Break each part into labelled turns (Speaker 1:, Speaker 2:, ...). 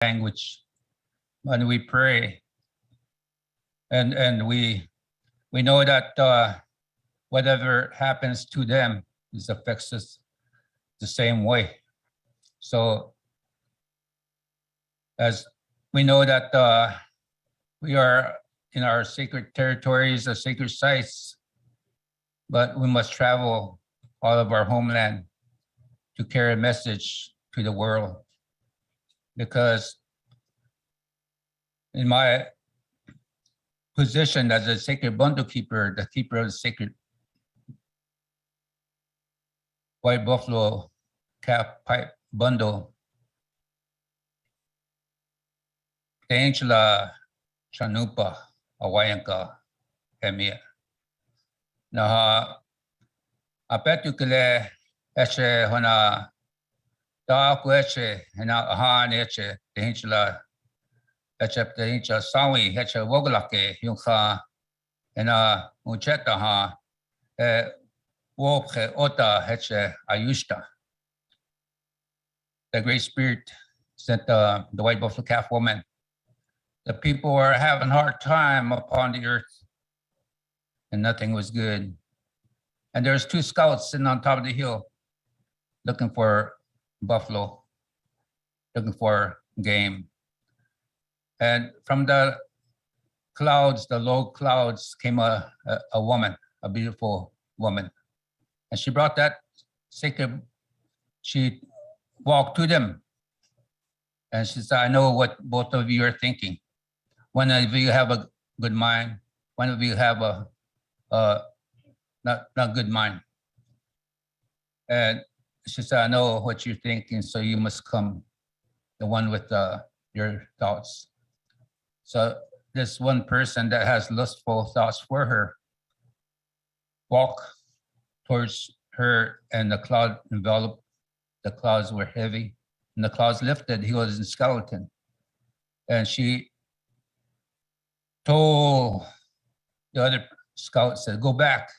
Speaker 1: language when we pray. And we know that whatever happens to them affects us the same way. So as we know that we are in our sacred territories, or sacred sites, but we must travel all of our homeland to carry a message to the world. Because in my position as a sacred bundle keeper, the keeper of the sacred white buffalo calf pipe bundle, Angela Chanupa, Hawayanka, Emia. Na apetu kile eche hona da ku eche na han eche Angela eche Angela sawi eche woglake yunka ena ucheta ha wopche ota eche ayushta. The Great Spirit sent the white buffalo calf woman. The people were having a hard time upon the earth, and nothing was good. And there's 2 scouts sitting on top of the hill looking for buffalo, looking for game. And from the clouds, the low clouds, came a woman, a beautiful woman. And she brought that sacred, she walked to them. And she said, I know what both of you are thinking. One of you have a good mind. One of you have a not good mind. And she said, I know what you're thinking, so you must come, the one with your thoughts. So this one person that has lustful thoughts for her walked towards her, and the cloud enveloped. The clouds were heavy, and the clouds lifted. He was in skeleton. And she told the other scout, said, go back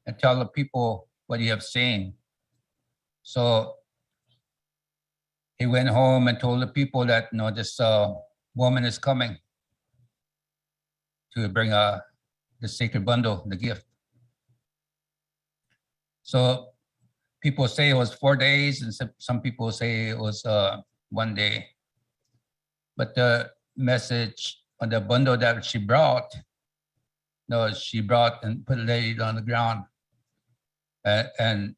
Speaker 1: and tell the people what you have seen. So he went home and told the people that, you know, this woman is coming to bring the sacred bundle, the gift. So people say it was 4 days, and some people say it was 1 day. But the message on the bundle that she brought, no, she brought and put it on the ground. And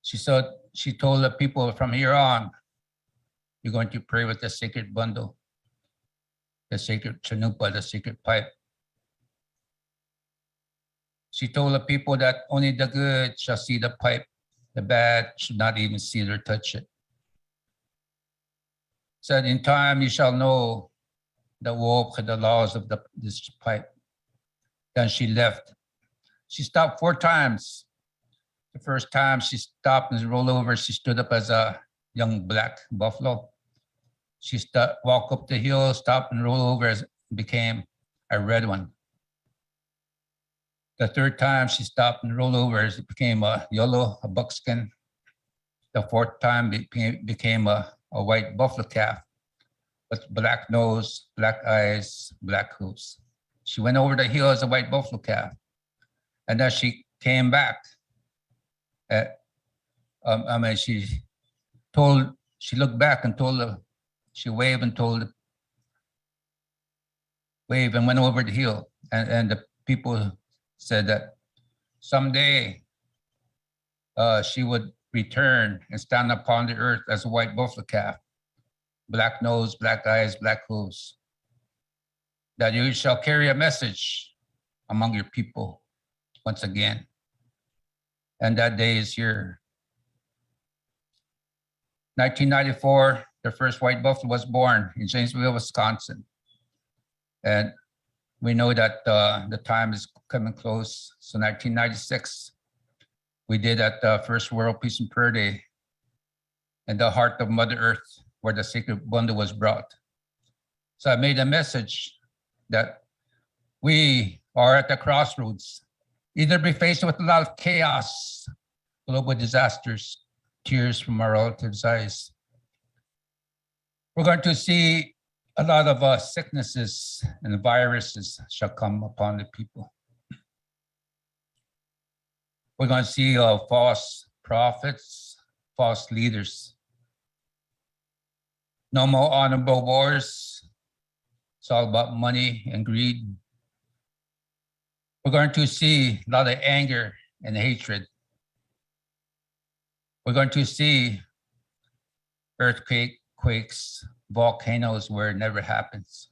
Speaker 1: she said, she told the people, from here on, you're going to pray with the sacred bundle, the sacred chanupa, the sacred pipe. She told the people that only the good shall see the pipe, the bad should not even see it or touch it. Said, in time you shall know the laws of this pipe. Then she left. She stopped 4 times. The first time she stopped and rolled over, she stood up as a young black buffalo. She walked up the hill, stopped and rolled over, and became a red one. The 3rd time she stopped and rolled over, it became a yellow, a buckskin. The 4th time it became a white buffalo calf with black nose, black eyes, black hooves. She went over the hill as a white buffalo calf. And then she came back. She looked back and she waved and waved and went over the hill. And the people said that someday she would return and stand upon the earth as a white buffalo calf, black nose, black eyes, black hooves, that you shall carry a message among your people once again. And that day is here. 1994, the first white buffalo was born in Janesville, Wisconsin. And we know that the time is coming close. So 1996, we did at the first World Peace and Prayer Day in the heart of Mother Earth, where the sacred bundle was brought. So I made a message that we are at the crossroads, either be faced with a lot of chaos, global disasters, tears from our relatives' eyes, We're going to see a lot of sicknesses and viruses shall come upon the people. We're going to see false prophets, false leaders. No more honorable wars. It's all about money and greed. We're going to see a lot of anger and hatred. We're going to see earthquakes, volcanoes where it never happens.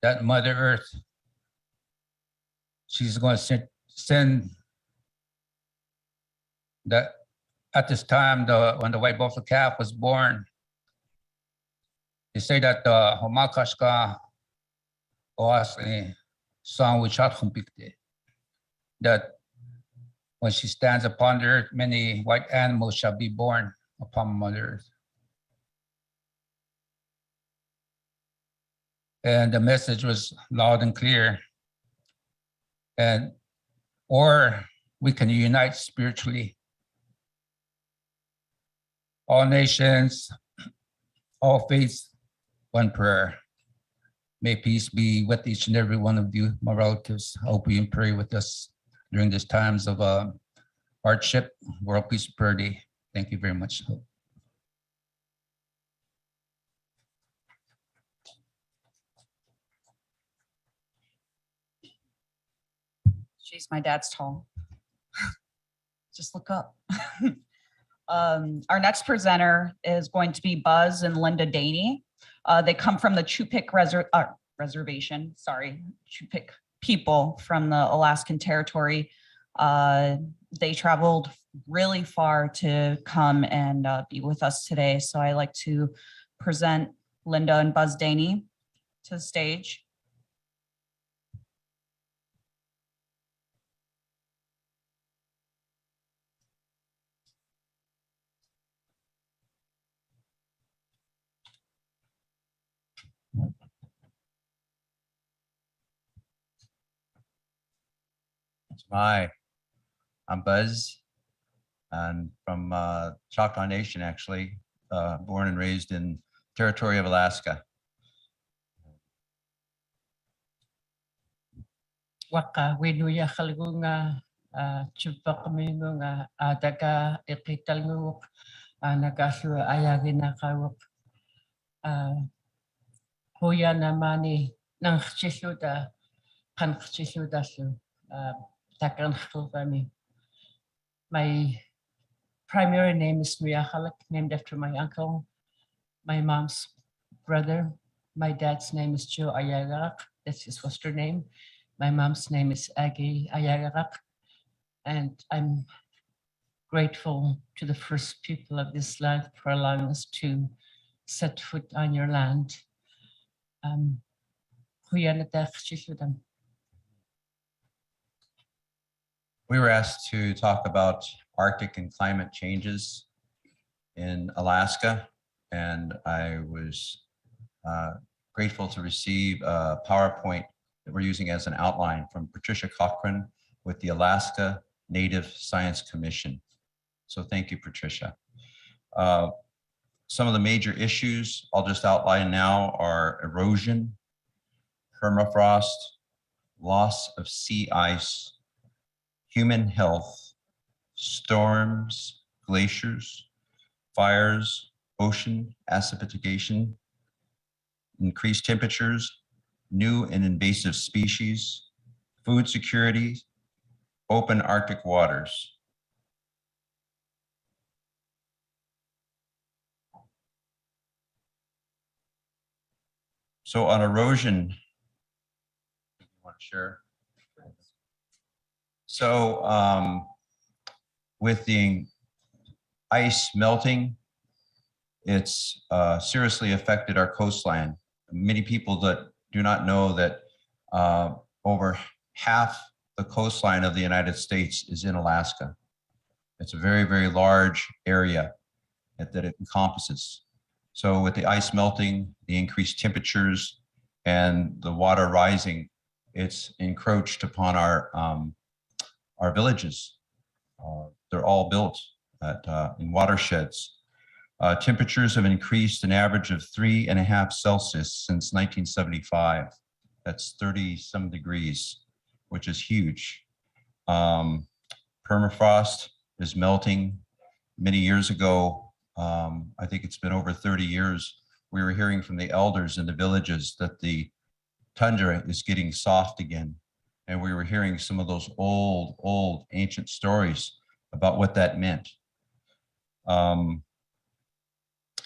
Speaker 1: That Mother Earth, she's going to send that. At this time, when the white buffalo calf was born, they say that Homakashka oas song wichat humpikte. That when she stands upon the earth, many white animals shall be born upon Mother Earth. And the message was loud and clear. Or we can unite spiritually. All nations, all faiths, one prayer. May peace be with each and every one of you, my relatives. I hope you can pray with us during these times of hardship, World Peace Prayer Day. Thank you very much.
Speaker 2: Jeez, my dad's tall. Just look up. Our next presenter is going to be Buzz and Linda Daney. They come from the Chupik Reservation, Chupik people from the Alaskan territory. They traveled really far to come and be with us today. So I like to present Linda and Buzz Daney to the stage.
Speaker 3: Hi, I'm Buzz. I'm from Choctaw Nation, actually, born and raised in territory of Alaska.
Speaker 4: Waka winuya khalgunga chupa kami nga daga ikital nguk nagasu ayagina kawuk huya namani nang chisuda kan chisuda su takan khalgami. My primary name is Muyakhalak, named after my uncle, my mom's brother. My dad's name is Joe Ayagarak, that's his foster name. My mom's name is Aggie Ayagarak, and I'm grateful to the first people of this land for allowing us to set foot on your land.
Speaker 3: We were asked to talk about Arctic and climate changes in Alaska, and I was grateful to receive a PowerPoint that we're using as an outline from Patricia Cochran with the Alaska Native Science Commission. So thank you, Patricia. Some of the major issues I'll just outline now are erosion, permafrost, loss of sea ice, human health, storms, glaciers, fires, ocean acidification, increased temperatures, new and invasive species, food security, open Arctic waters. So on erosion, you want to share? So with the ice melting, it's seriously affected our coastline. Many people that do not know that over half the coastline of the United States is in Alaska. It's a very, very large area that it encompasses. So with the ice melting, the increased temperatures, and the water rising, it's encroached upon our villages. They're all built in watersheds. Temperatures have increased an average of 3.5 Celsius since 1975. That's 30 some degrees, which is huge. Permafrost is melting. Many years ago, I think it's been over 30 years, we were hearing from the elders in the villages that the tundra is getting soft again. And we were hearing some of those old ancient stories about what that meant.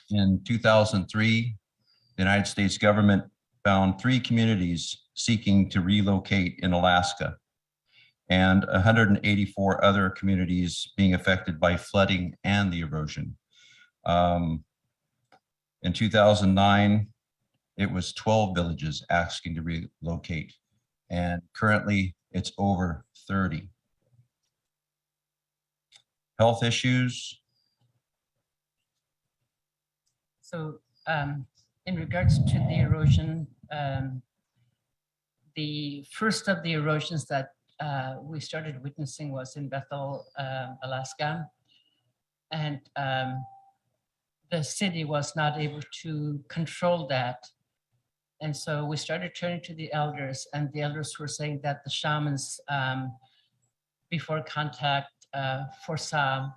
Speaker 3: In 2003, the United States government found 3 communities seeking to relocate in Alaska, and 184 other communities being affected by flooding and the erosion. In 2009, it was 12 villages asking to relocate, and currently it's over 30. Health issues.
Speaker 4: So in regards to the erosion, the first of the erosions that we started witnessing was in Bethel, Alaska. And the city was not able to control that. And so we started turning to the elders, and the elders were saying that the shamans, before contact, foresaw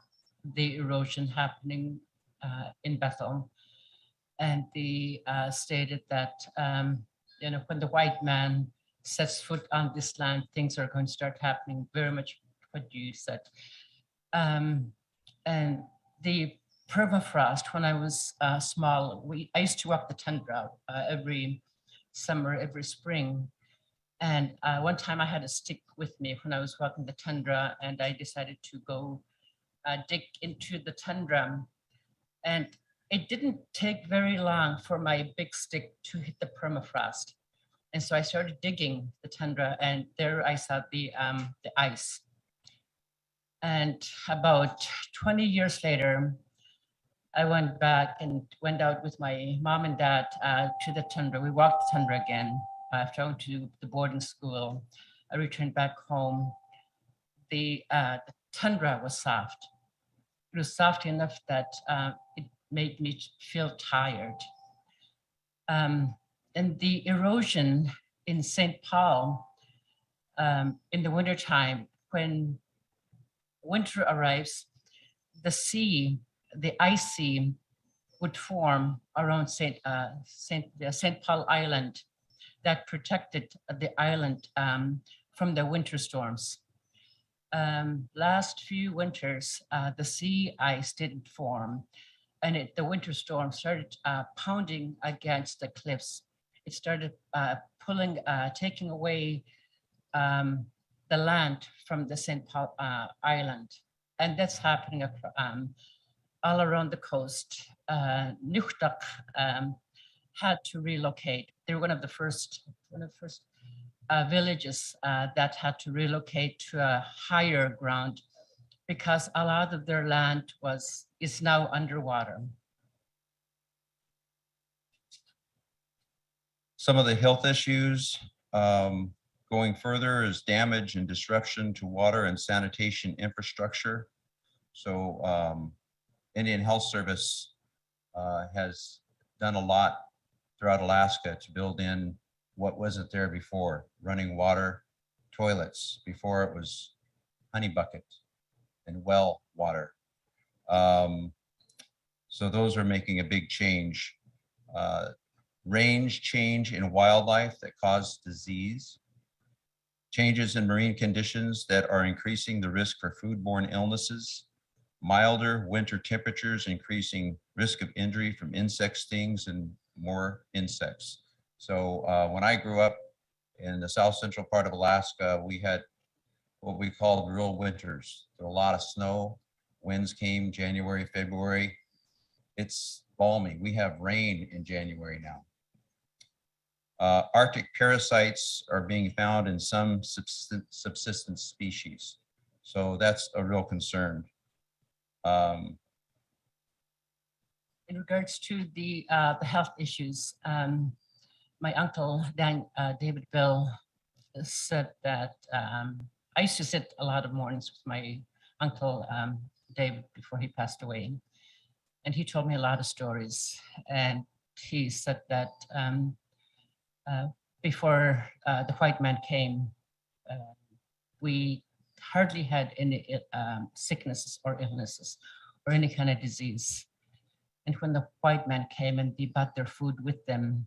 Speaker 4: the erosion happening in Bethel. And they stated that, when the white man sets foot on this land, things are going to start happening, very much what you said. And the permafrost, when I was small, I used to walk the tundra every summer, every spring. And one time I had a stick with me when I was walking the tundra, and I decided to go dig into the tundra. And it didn't take very long for my big stick to hit the permafrost. And so I started digging the tundra, and there I saw the ice. And about 20 years later, I went back and went out with my mom and dad to the tundra. We walked the tundra again after I went to the boarding school. I returned back home. The tundra was soft. It was soft enough that it made me feel tired. And the erosion in St. Paul in the wintertime, when winter arrives, the sea, the ice sea, would form around St. Paul Island that protected the island from the winter storms. Last few winters, the sea ice didn't form, and the winter storm started pounding against the cliffs. It started taking away the land from the St. Paul Island. And that's happening all around the coast. Nuktak had to relocate. They were one of the first villages that had to relocate to a higher ground because a lot of their land is now underwater.
Speaker 3: Some of the health issues going further is damage and disruption to water and sanitation infrastructure. So Indian Health Service has done a lot throughout Alaska to build in what wasn't there before: running water, toilets. Before it was honey bucket and well water. So those are making a big change. Range change in wildlife that cause disease. Changes in marine conditions that are increasing the risk for foodborne illnesses. Milder winter temperatures increasing risk of injury from insect stings and more insects. So when I grew up in the south central part of Alaska, we had what we called real winters. There were a lot of snow, winds came January, February. It's balmy. We have rain in January now. Arctic parasites are being found in some subsistence species. So that's a real concern.
Speaker 4: In regards to the health issues, my uncle, David Bill, said that I used to sit a lot of mornings with my uncle, David, before he passed away. and he told me a lot of stories. And he said that before the white man came, we hardly had any sicknesses or illnesses or any kind of disease. And when the white man came and they brought their food with them,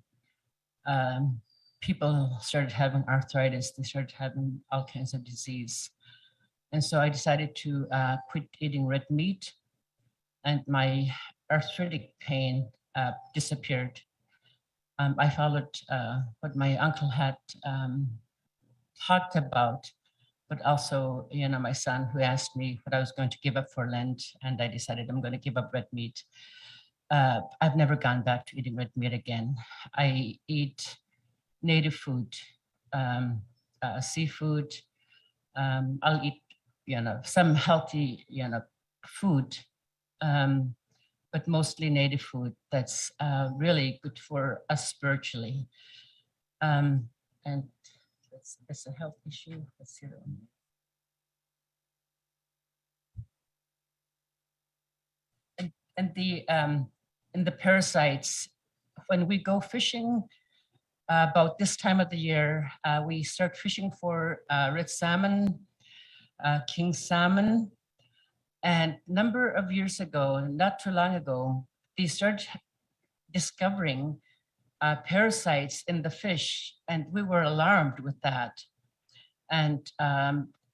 Speaker 4: people started having arthritis, they started having all kinds of disease. And so I decided to quit eating red meat, and my arthritic pain disappeared. I followed what my uncle had talked about, but also, my son who asked me what I was going to give up for Lent, and I decided I'm going to give up red meat. I've never gone back to eating red meat again. I eat native food, seafood. I'll eat, some healthy, food, but mostly native food that's really good for us spiritually. And it's a health issue. Let's see. And the parasites, when we go fishing, about this time of the year, we start fishing for red salmon, king salmon. And a number of years ago, not too long ago, they started discovering parasites in the fish, and we were alarmed with that. And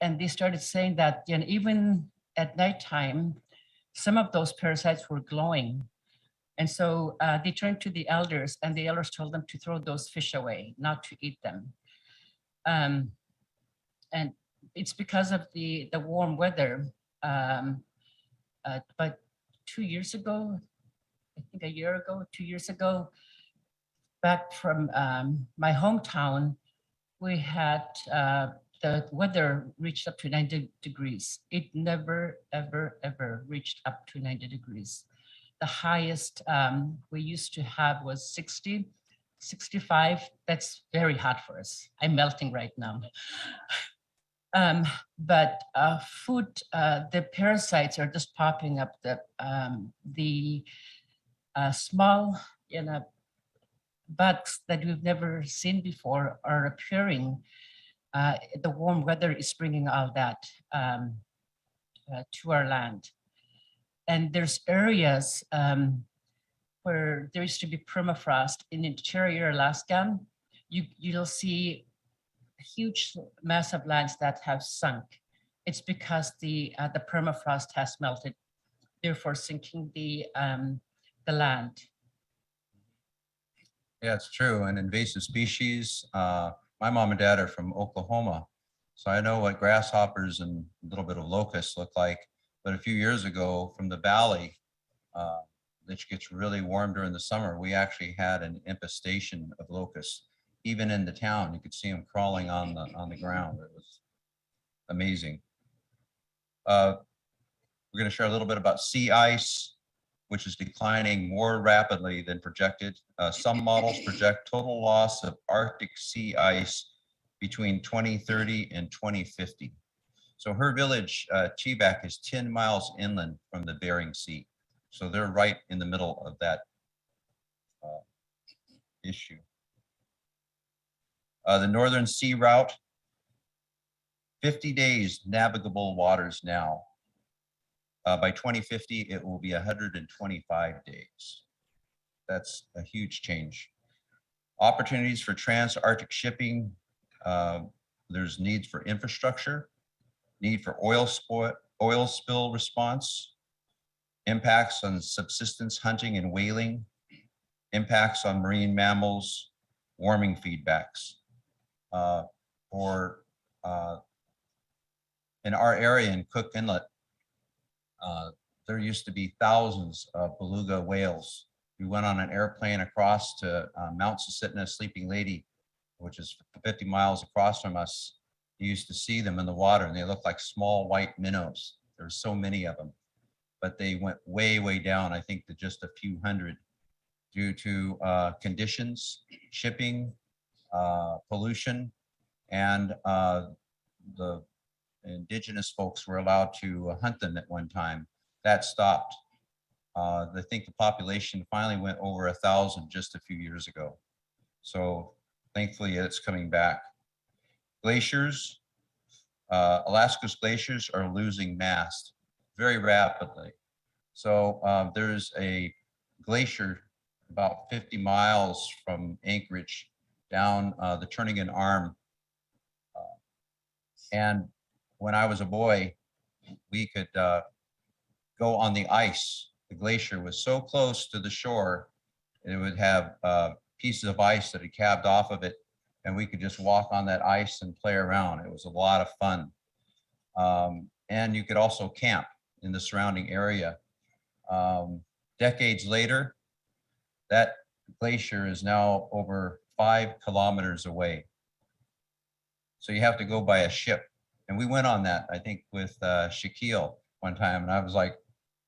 Speaker 4: they started saying that even at nighttime, some of those parasites were glowing. And so they turned to the elders, and the elders told them to throw those fish away, not to eat them. And it's because of the warm weather. But 2 years ago, I think a year ago, 2 years ago, back from my hometown, we had the weather reached up to 90 degrees. It never, ever, ever reached up to 90 degrees. The highest we used to have was 60, 65. That's very hot for us. I'm melting right now. But food, the parasites are just popping up. The small, bugs that we've never seen before are appearing. The warm weather is bringing all that to our land. And there's areas where there used to be permafrost in interior Alaskan. You'll see huge mass of lands that have sunk. It's because the permafrost has melted, therefore sinking the land.
Speaker 3: Yeah, it's true. And invasive species, my mom and dad are from Oklahoma, so I know what grasshoppers and a little bit of locusts look like. But a few years ago from the valley, which gets really warm during the summer, we actually had an infestation of locusts. Even in the town, you could see them crawling on the ground. It was amazing. We're going to share a little bit about sea ice, which is declining more rapidly than projected. Some models project total loss of Arctic sea ice between 2030 and 2050. So her village, Chivak, is 10 miles inland from the Bering Sea. So they're right in the middle of that issue. The Northern Sea Route, 50 days navigable waters now. By 2050, it will be 125 days. That's a huge change. Opportunities for trans-Arctic shipping. There's needs for infrastructure, need for oil spill response, impacts on subsistence hunting and whaling, impacts on marine mammals, warming feedbacks. In our area in Cook Inlet, there used to be thousands of beluga whales. We went on an airplane across to Mount Susitna, Sleeping Lady, which is 50 miles across from us. You used to see them in the water, and they looked like small white minnows. There were so many of them, but they went way, way down, I think, to just a few hundred due to conditions, shipping, pollution, and the Indigenous folks were allowed to hunt them at one time. That stopped. I think the population finally went over 1,000 just a few years ago. So thankfully it's coming back. Glaciers, Alaska's glaciers are losing mass very rapidly. So there's a glacier about 50 miles from Anchorage down the Turnagain Arm. And when I was a boy, we could go on the ice. The glacier was so close to the shore, it would have pieces of ice that had calved off of it, and we could just walk on that ice and play around. It was a lot of fun. And you could also camp in the surrounding area. Decades later, that glacier is now over 5 kilometers away. So you have to go by a ship. And we went on that, I think, with Shaquille one time, and I was like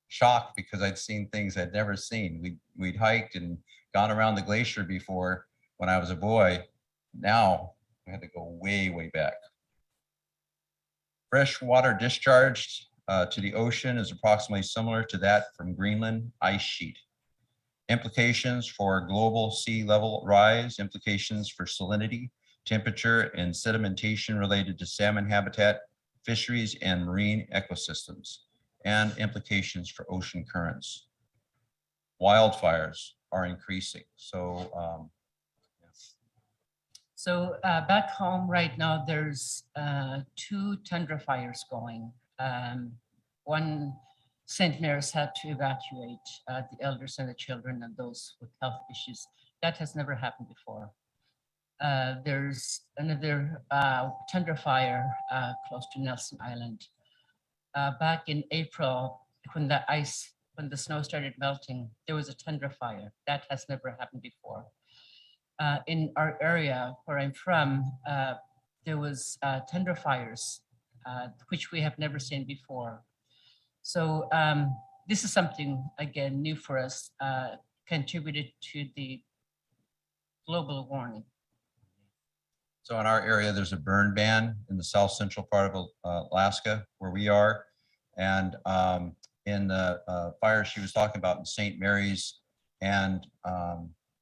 Speaker 3: shocked because I'd seen things I'd never seen. We'd hiked and gone around the glacier before when I was a boy. Now we had to go way, way back. Fresh water discharged to the ocean is approximately similar to that from Greenland ice sheet. Implications for global sea level rise, implications for salinity, temperature, and sedimentation related to salmon habitat, fisheries, and marine ecosystems, and implications for ocean currents. Wildfires are increasing. So,
Speaker 4: back home right now, there's 2 tundra fires going. One, St. Mary's had to evacuate the elders and the children and those with health issues. That has never happened before. There's another tundra fire close to Nelson Island. Back in April, when the snow started melting, there was a tundra fire. That has never happened before. In our area where I'm from, there was tundra fires, which we have never seen before. So this is something, again, new for us, contributed to the global warming.
Speaker 3: so in our area, there's a burn ban in the south central part of Alaska where we are. And in the fire she was talking about in St. Mary's and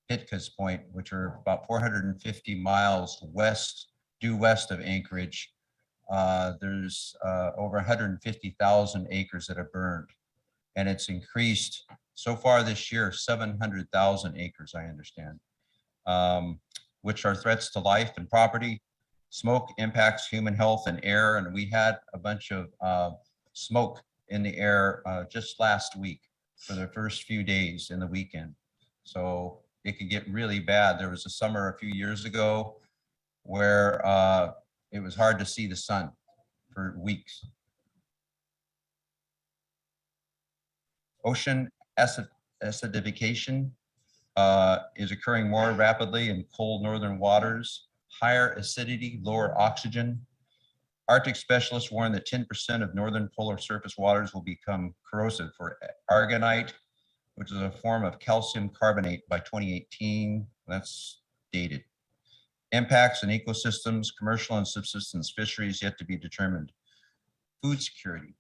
Speaker 3: Pitka's Point, which are about 450 miles due west of Anchorage, there's over 150,000 acres that have burned. And it's increased so far this year, 700,000 acres, I understand, which are threats to life and property. Smoke impacts human health and air. And we had a bunch of smoke in the air just last week for the first few days in the weekend. So it could get really bad. There was a summer a few years ago where it was hard to see the sun for weeks. Ocean acidification is occurring more rapidly in cold northern waters, higher acidity, lower oxygen. Arctic specialists warn that 10% of northern polar surface waters will become corrosive for argonite, which is a form of calcium carbonate by 2018. That's dated. Impacts on ecosystems, commercial and subsistence fisheries yet to be determined. Food security.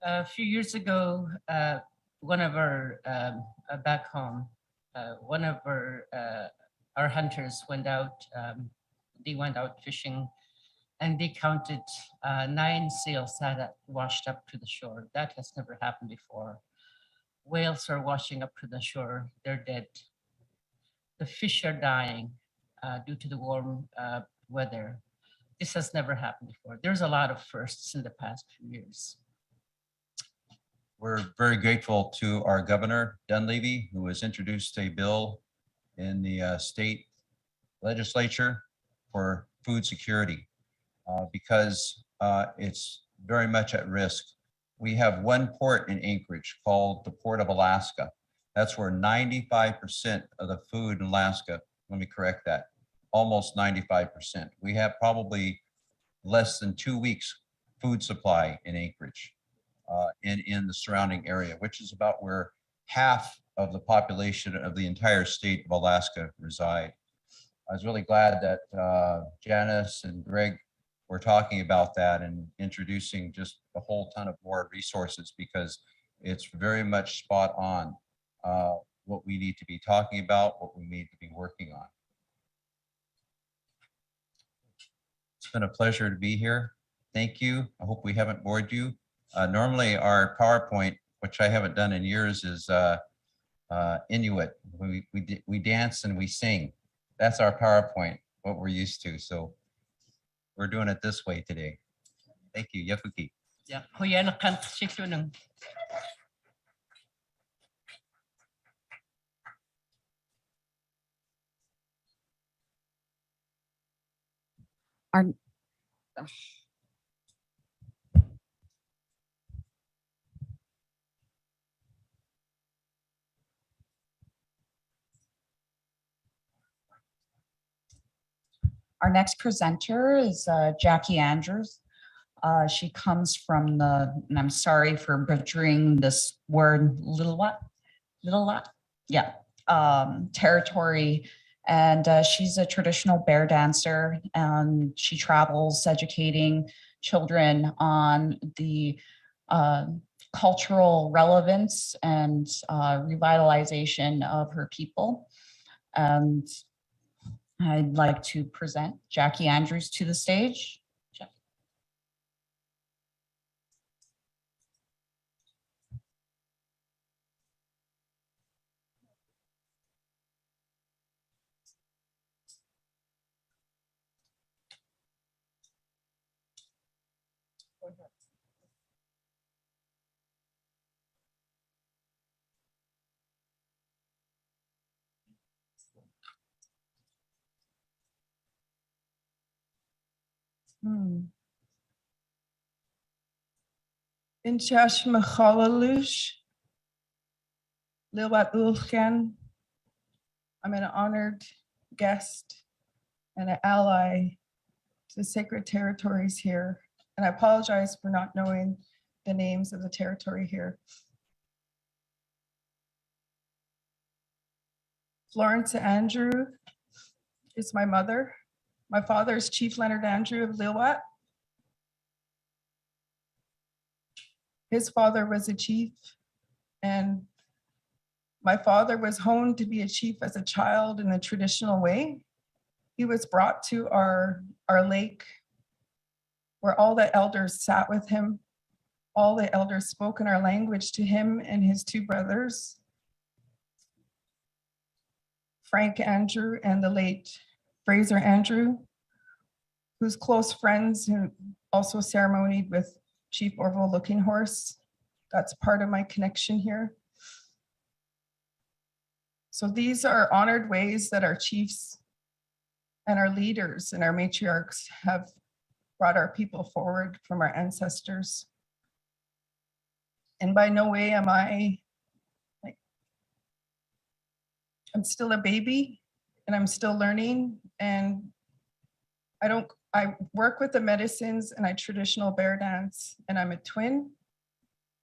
Speaker 4: A few years ago, one of our back home, one of our hunters went out. They went out fishing, and they counted 9 seals that washed up to the shore. That has never happened before. Whales are washing up to the shore. They're dead. The fish are dying due to the warm weather. This has never happened before. There's a lot of firsts in the past few years.
Speaker 3: We're very grateful to our governor, Dunleavy, who has introduced a bill in the state legislature for food security because it's very much at risk. We have one port in Anchorage called the Port of Alaska. That's where 95% of the food in Alaska, let me correct that, almost 95%. We have probably less than 2 weeks food supply in Anchorage. In the surrounding area, which is about where half of the population of the entire state of Alaska reside. I was really glad that Janice and Greg were talking about that and introducing just a whole ton of more resources because It's very much spot on what we need to be talking about, what we need to be working on. It's been a pleasure to be here. Thank you. I hope we haven't bored you. Normally our PowerPoint, which I haven't done in years, is Inuit. We dance and we sing. That's our PowerPoint, what we're used to. So we're doing it this way today. Thank you. Yafuki.
Speaker 4: Yeah, kuya na kan sisyo ng
Speaker 2: Our Our next presenter is Jackie Andrews. She comes from and I'm sorry for butchering this word, Little what? Yeah, territory. And she's a traditional bear dancer, and she travels educating children on the cultural relevance and revitalization of her people. And I'd like to present Jackie Andrews to the stage.
Speaker 5: Inchash Machalalush, Lilwat Ulfken. I'm an honored guest and an ally to the sacred territories here. And I apologize for not knowing the names of the territory here. Florence Andrew is my mother. My father is Chief Leonard Andrew of Lilwat. His father was a chief, and my father was honed to be a chief as a child in the traditional way. He was brought to our lake where all the elders sat with him. All the elders spoke in our language to him and his two brothers, Frank Andrew and the late Fraser Andrew, who's close friends, who also ceremonied with Chief Arvol Looking Horse. That's part of my connection here. So these are honored ways that our chiefs and our leaders and our matriarchs have brought our people forward from our ancestors. And by no way am I'm still a baby and I'm still learning, and I work with the medicines and I traditional bear dance, and I'm a twin.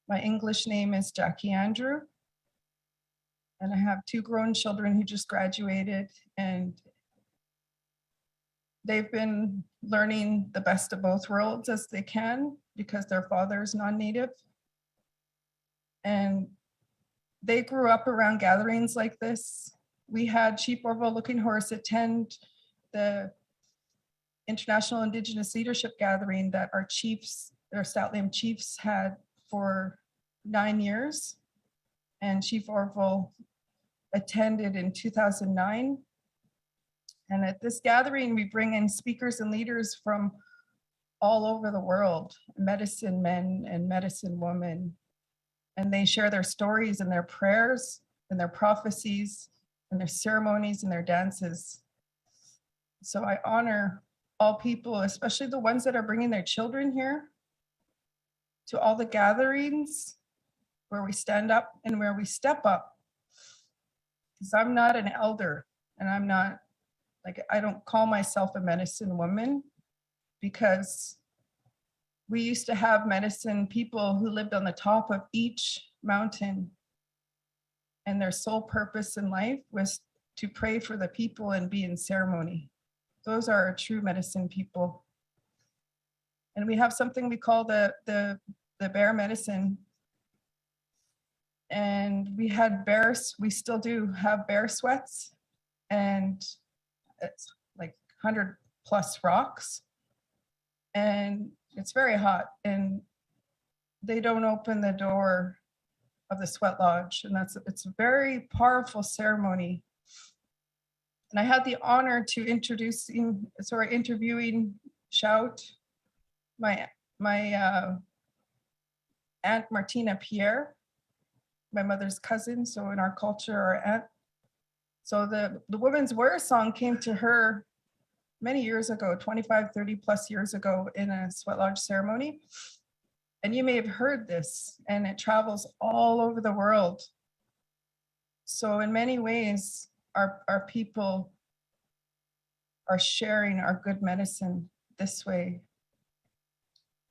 Speaker 5: My English name is Jackie Andrew, and I have two grown children who just graduated, and they've been learning the best of both worlds as they can because their father is non-native. And they grew up around gatherings like this. We had Chief Arvol Looking Horse attend the International Indigenous Leadership Gathering that our chiefs, our Statliam chiefs, had for 9 years. And Chief Arvol attended in 2009. And at this gathering, we bring in speakers and leaders from all over the world, medicine men and medicine women. And they share their stories and their prayers and their prophecies and their ceremonies and their dances. So I honor all people, especially the ones that are bringing their children here to all the gatherings where we stand up and where we step up. Because I'm not an elder, and I'm not, I don't call myself a medicine woman, because we used to have medicine people who lived on the top of each mountain, and their sole purpose in life was to pray for the people and be in ceremony. Those are our true medicine people. And we have something we call the bear medicine. and we had bears. We still do have bear sweats, and it's like 100 plus rocks, and it's very hot, and they don't open the door of the sweat lodge, and it's a very powerful ceremony. And I had the honor to interviewing Shout, my Aunt Martina Pierre, my mother's cousin, so in our culture, our aunt. So the Women's Warrior song came to her many years ago, 25, 30 plus years ago, in a sweat lodge ceremony. And you may have heard this, and it travels all over the world. So in many ways, our people are sharing our good medicine this way.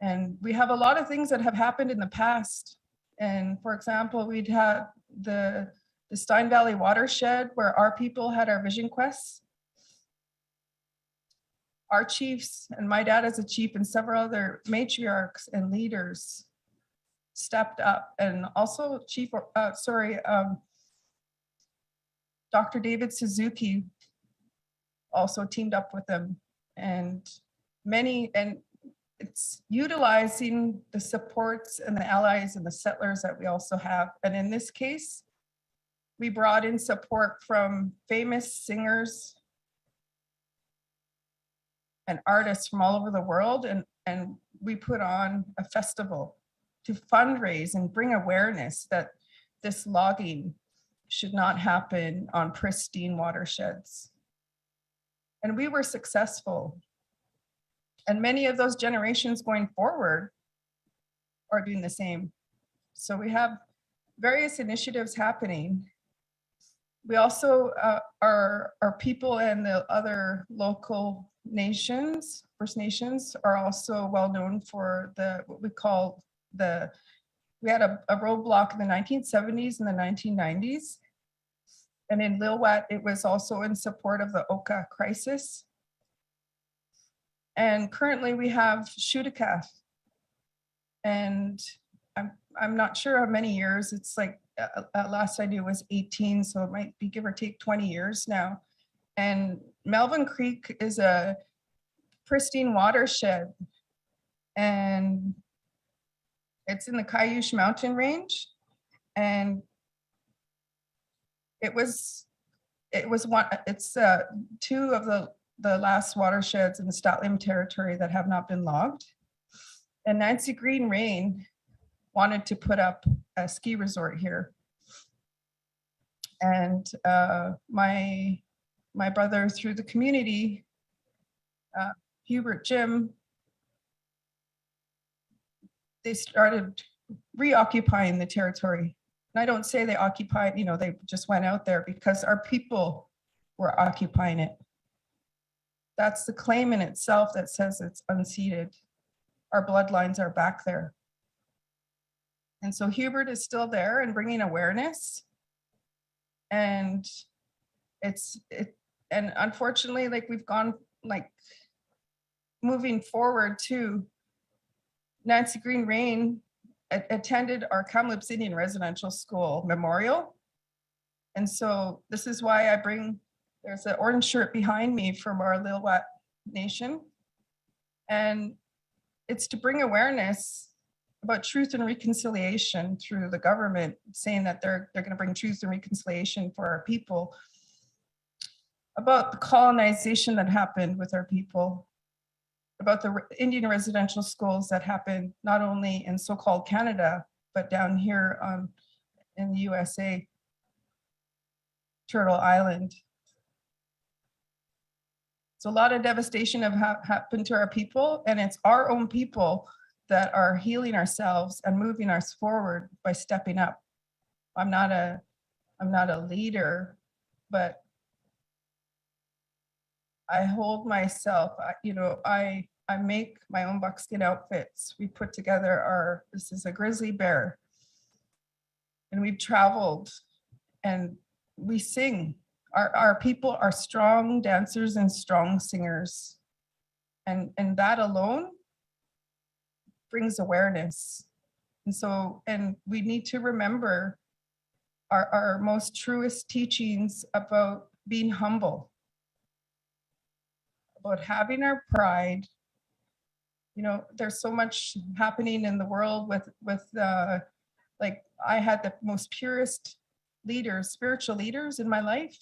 Speaker 5: And we have a lot of things that have happened in the past. And for example, we'd had the Stein Valley watershed where our people had our vision quests. Our chiefs and my dad as a chief and several other matriarchs and leaders stepped up, and also Dr. David Suzuki also teamed up with them, and it's utilizing the supports and the allies and the settlers that we also have. And in this case, we brought in support from famous singers and artists from all over the world, and we put on a festival to fundraise and bring awareness that this logging should not happen on pristine watersheds. And we were successful. And many of those generations going forward are doing the same. So we have various initiatives happening. We also, our people and the other local nations, First Nations, are also well known for what we call we had a roadblock in the 1970s and the 1990s. And in Lilwet, it was also in support of the Oka crisis. And currently we have Shudakaf. And I'm not sure how many years, it's like, last I knew was 18, so it might be give or take 20 years now. And Melvin Creek is a pristine watershed, and it's in the Cayush mountain range. And it's two of the last watersheds in the Statlim territory that have not been logged. And Nancy Green Rain wanted to put up a ski resort here. And my brother, through the community, Hubert Jim, they started reoccupying the territory. And I don't say they occupied, they just went out there, because our people were occupying it. That's the claim in itself that says it's unceded. Our bloodlines are back there. And so Hubert is still there and bringing awareness. And and unfortunately, like we've gone, like moving forward too, Nancy Green Rain attended our Kamloops Indian Residential School memorial. And so this is why there's an orange shirt behind me from our Lilwet Nation. And it's to bring awareness about truth and reconciliation through the government, saying that they're going to bring truth and reconciliation for our people, about the colonization that happened with our people, about the Indian residential schools that happened not only in so-called Canada, but down here in the USA, Turtle Island. So a lot of devastation have happened to our people, and it's our own people that are healing ourselves and moving us forward by stepping up. I'm not a leader, but I hold myself, I make my own buckskin outfits. We put together this is a grizzly bear, and we've traveled and we sing. Our people are strong dancers and strong singers. And that alone brings awareness. And we need to remember our most truest teachings about being humble, about having our pride. You know, there's so much happening in the world with like I had the most purest leaders, spiritual leaders in my life,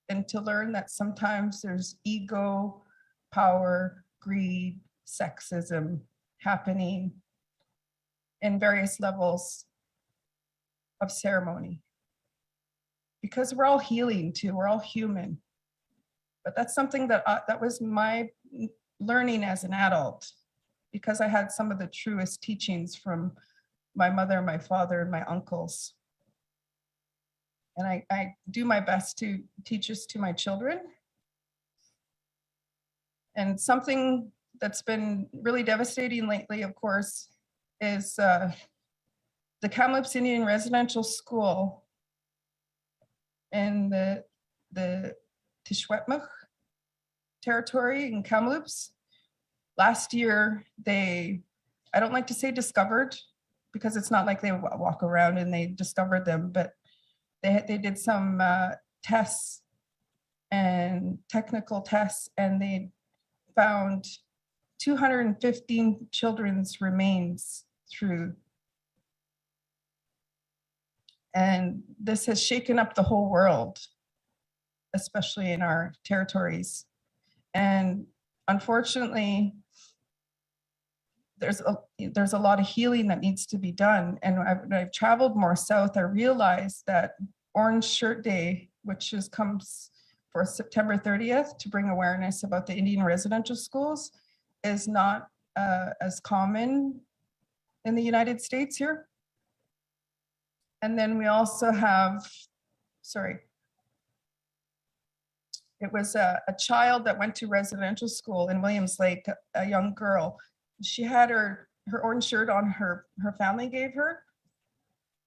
Speaker 5: and to learn that sometimes there's ego, power, greed, sexism happening in various levels of ceremony. Because we're all healing too, we're all human. But that's something that that was my learning as an adult, because I had some of the truest teachings from my mother, my father, and my uncles. And I do my best to teach this to my children. And something that's been really devastating lately, of course, is the Kamloops Indian Residential School in the Tishwetmuk territory in Kamloops. Last year, I don't like to say discovered, because it's not like they walk around and they discovered them, but they did some tests and technical tests, and they found 215 children's remains through. And this has shaken up the whole world, especially in our territories. And unfortunately, there's a lot of healing that needs to be done. And when I've traveled more south, I realized that Orange Shirt Day, which comes for September 30th to bring awareness about the Indian residential schools, is not as common in the United States here. And then we also have, it was a child that went to residential school in Williams Lake, a young girl. She had her orange shirt on, her family gave her,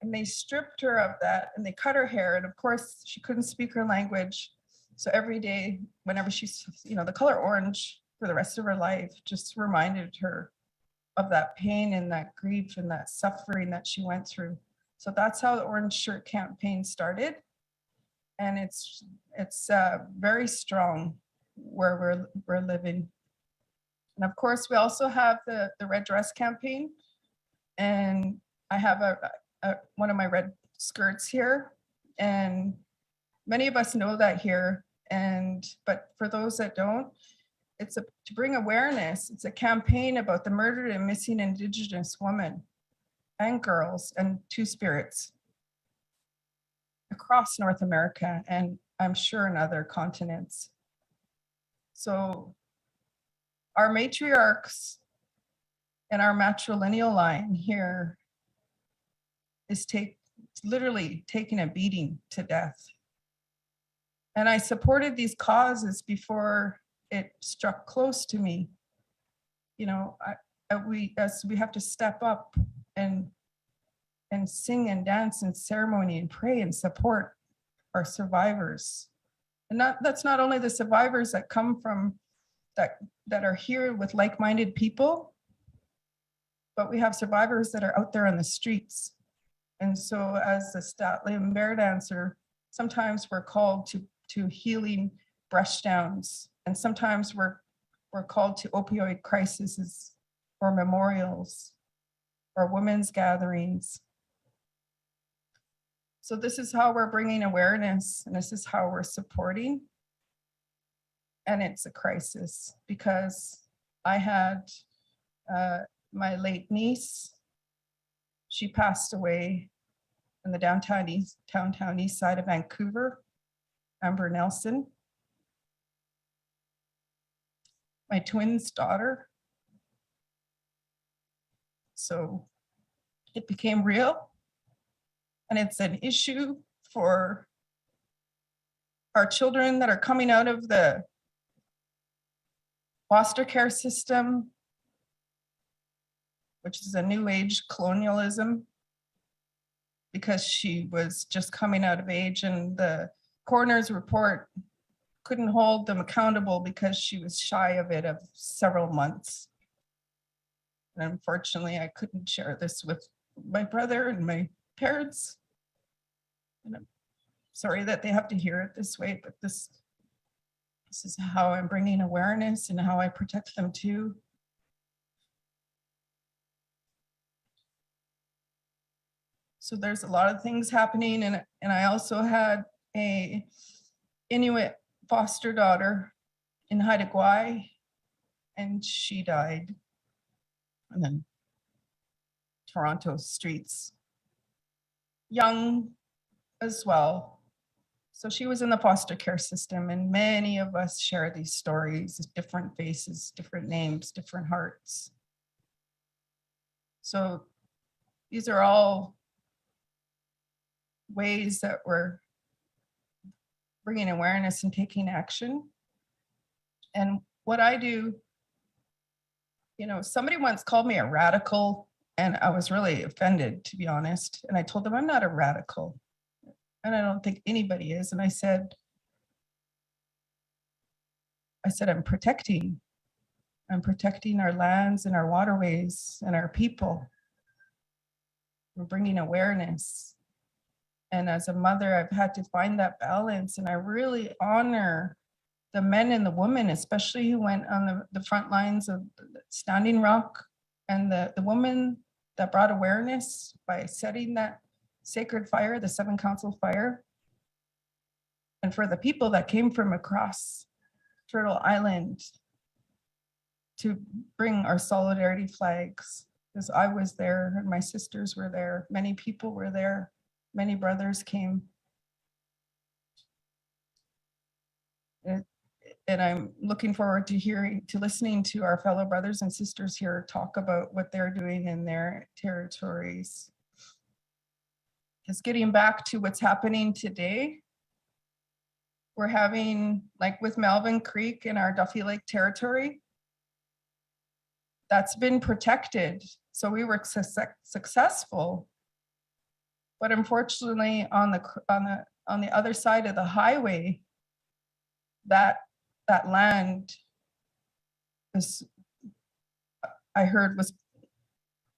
Speaker 5: and they stripped her of that and they cut her hair. And of course she couldn't speak her language. So every day, whenever she's, the color orange for the rest of her life just reminded her of that pain and that grief and that suffering that she went through. So that's how the Orange Shirt campaign started. And it's very strong where we're living. And of course, we also have the Red Dress campaign. And I have one of my red skirts here. And many of us know that here. But for those that don't, it's to bring awareness. It's a campaign about the murdered and missing Indigenous women and girls and Two-Spirits across North America, and I'm sure in other continents. So our matriarchs and our matrilineal line here is literally taking a beating to death. And I supported these causes before it struck close to me. We have to step up and sing and dance and ceremony and pray and support our survivors. And that's not only the survivors that come from that are here with like-minded people, but we have survivors that are out there on the streets. And so as the Statliam bear dancer, sometimes we're called to healing brush-downs, and sometimes we're called to opioid crises or memorials or women's gatherings. So this is how we're bringing awareness, and this is how we're supporting. And it's a crisis, because I had my late niece. She passed away in the downtown east side of Vancouver, Amber Nelson. My twin's daughter. So it became real, and it's an issue for our children that are coming out of the foster care system, which is a new age colonialism, because she was just coming out of age, and the coroner's report couldn't hold them accountable because she was shy of it of several months. And unfortunately, I couldn't share this with my brother and my parents. And I'm sorry that they have to hear it this way, but this is how I'm bringing awareness and how I protect them too. So there's a lot of things happening, and I also had a Inuit foster daughter in Haida Gwaii, and she died. And then Toronto streets, young as well. So she was in the foster care system, and many of us share these stories, different faces, different names, different hearts. So these are all ways that we're bringing awareness and taking action. And what I do, you know, somebody once called me a radical, and I was really offended, to be honest. And I told them I'm not a radical, and I don't think anybody is. And I said, I'm protecting our lands and our waterways and our people. We're bringing awareness. And as a mother, I've had to find that balance, and I really honor the men and the women, especially who went on the front lines of Standing Rock, and the woman that brought awareness by setting that sacred fire, the 7 Council fire. And for the people that came from across Turtle Island to bring our solidarity flags, because I was there and my sisters were there, many people were there, many brothers came. And I'm looking forward to listening to our fellow brothers and sisters here talk about what they're doing in their territories. Just getting back to what's happening today, we're having, like with Melvin Creek in our Duffy Lake territory, that's been protected. So we were successful. But unfortunately, on the other side of the highway, that land is, I heard, was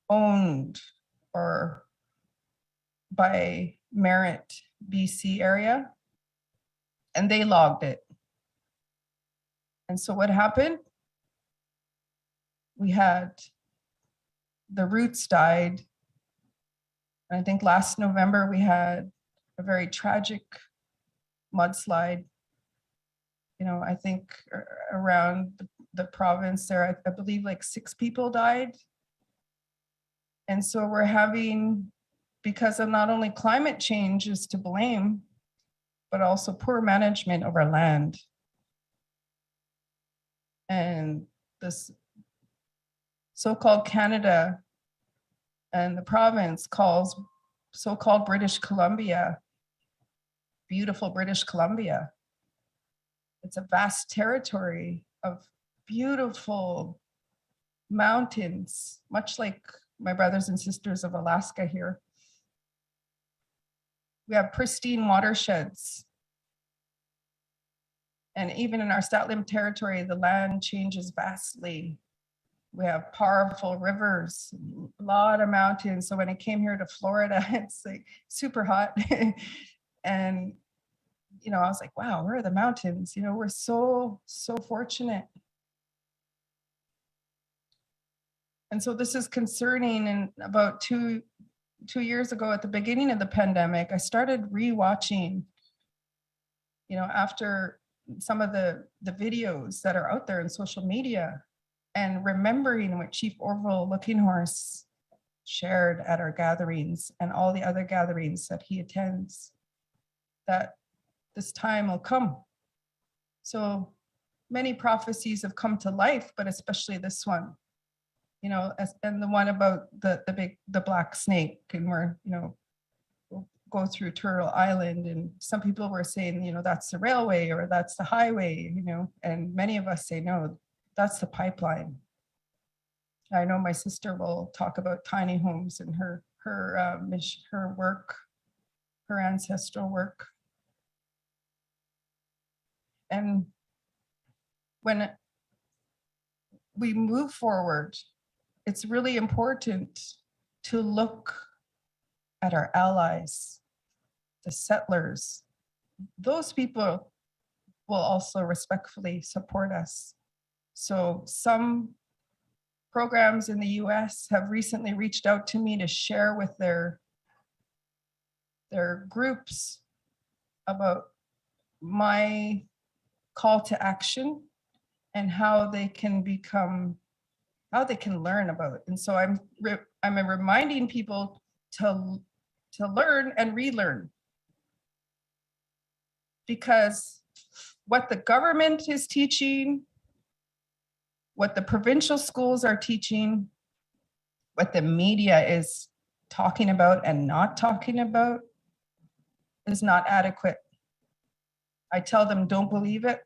Speaker 5: owned or by Merritt, BC area, and they logged it. And so what happened? We had the roots died. And I think last November we had a very tragic mudslide. You know, I think around the province there, I believe like 6 people died. And so we're having, because of not only climate change is to blame, but also poor management of our land. And this so-called Canada and the province calls so-called British Columbia, beautiful British Columbia. It's a vast territory of beautiful mountains, much like my brothers and sisters of Alaska here. We have pristine watersheds. And even in our Statlim territory, the land changes vastly. We have powerful rivers, a lot of mountains. So when I came here to Florida, it's like super hot. And, you know, I was like, wow, where are the mountains? You know, we're so fortunate. And so this is concerning. And about two years ago, at the beginning of the pandemic, I started rewatching, you know, after some of the videos that are out there in social media, and remembering what Chief Arvol Looking Horse shared at our gatherings and all the other gatherings that he attends, that this time will come. So many prophecies have come to life, but especially this one, you know, and the one about the black snake, and we're, you know, we'll go through Turtle Island, and some people were saying, you know, that's the railway or that's the highway, you know, and many of us say, no, that's the pipeline. I know my sister will talk about tiny homes and her work, her ancestral work. And when we move forward, it's really important to look at our allies. the settlers, those people will also respectfully support us. So some programs in the US have recently reached out to me to share with their groups about my call to action and how they can learn about it. And so I'm reminding people to learn and relearn, because what the government is teaching, what the provincial schools are teaching, what the media is talking about and not talking about is not adequate. I tell them, don't believe it.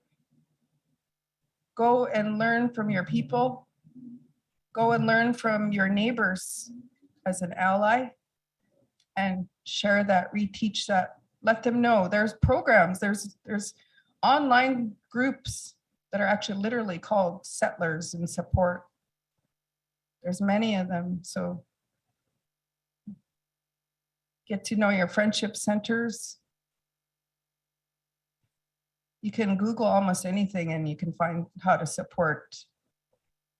Speaker 5: Go and learn from your people. Go and learn from your neighbors as an ally and share that, reteach that. Let them know there's programs, there's online groups that are actually literally called Settlers in Support. There's many of them. So get to know your friendship centers. You can Google almost anything and you can find how to support,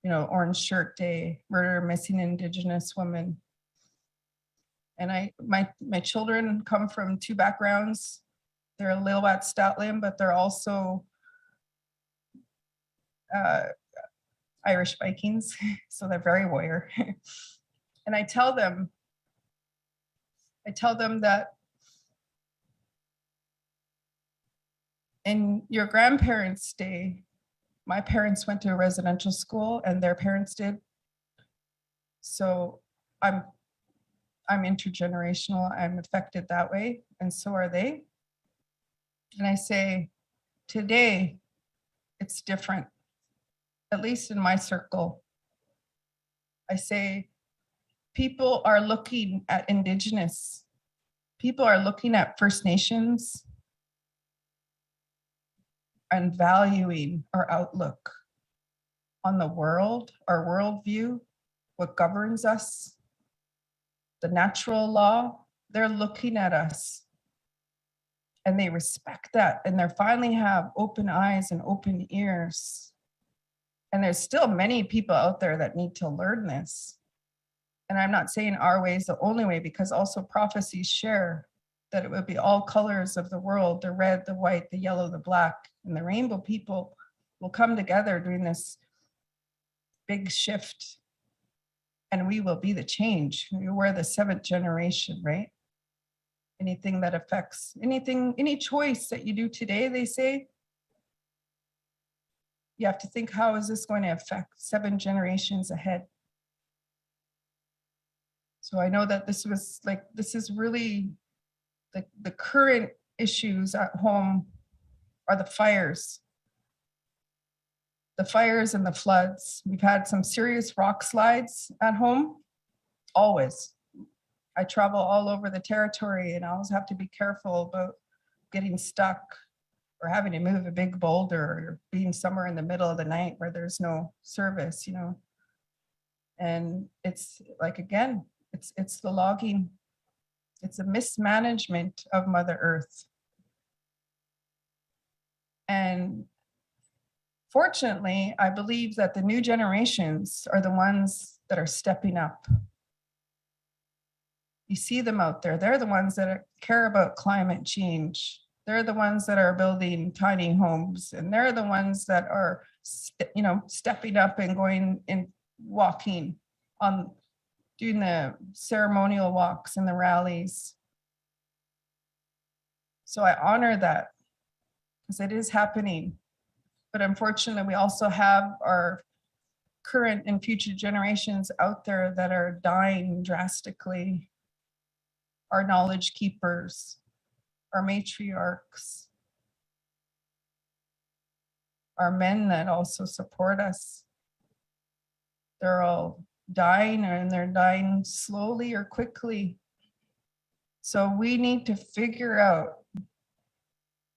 Speaker 5: Orange Shirt Day, Murder Missing Indigenous Women. And my children come from two backgrounds. They're Lilwat Statlim, but they're also Irish Vikings, so they're very warrior. And I tell them that in your grandparents' day, my parents went to a residential school and their parents did. So I'm intergenerational, I'm affected that way, and so are they. And I say, today, it's different, at least in my circle. I say, people are looking at Indigenous, people are looking at First Nations and valuing our outlook on the world, our worldview, what governs us, the natural law. They're looking at us and they respect that, and they finally have open eyes and open ears. And there's still many people out there that need to learn this. And I'm not saying our way is the only way, because also prophecies share that it would be all colors of the world, the red, the white, the yellow, the black, and the rainbow people will come together during this big shift. And we will be the change. We're the seventh generation, right? Anything that affects, any choice that you do today, they say, you have to think, how is this going to affect 7 generations ahead? So I know that this is really the current issues at home are the fires and the floods. We've had some serious rock slides at home, always. I travel all over the territory and I always have to be careful about getting stuck or having to move a big boulder or being somewhere in the middle of the night where there's no service, And it's like, again, it's the logging. It's a mismanagement of Mother Earth. And fortunately, I believe that the new generations are the ones that are stepping up. You see them out there. They're the ones that care about climate change. They're the ones that are building tiny homes, and they're the ones that are, stepping up and going and walking on, doing the ceremonial walks and the rallies. So I honor that because it is happening. But unfortunately, we also have our current and future generations out there that are dying drastically. Our knowledge keepers, our matriarchs, our men that also support us. They're all dying, and they're dying slowly or quickly. So we need to figure out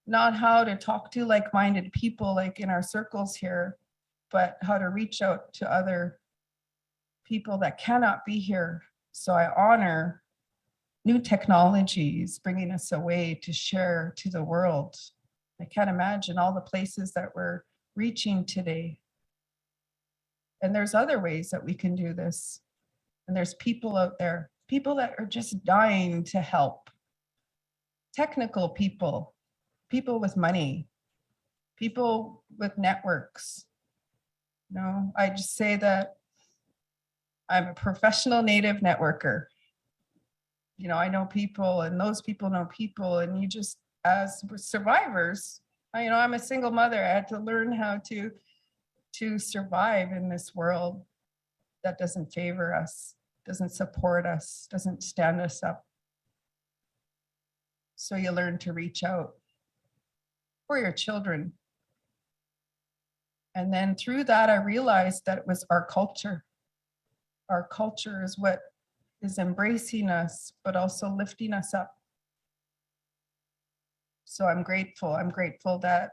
Speaker 5: not how to talk to like-minded people like in our circles here, but how to reach out to other people that cannot be here. So I honor new technologies bringing us away to share to the world. I can't imagine all the places that we're reaching today. And there's other ways that we can do this. And there's people out there, people that are just dying to help. Technical people, people with money, people with networks. You know, I just say that I'm a professional native networker. You know, I know people and those people know people, and you just, as survivors, you know, I'm a single mother. I had to learn how to survive in this world that doesn't favor us, doesn't support us, doesn't stand us up. So you learn to reach out for your children. And then through that, I realized that it was our culture. Our culture is what is embracing us, but also lifting us up. So I'm grateful. I'm grateful that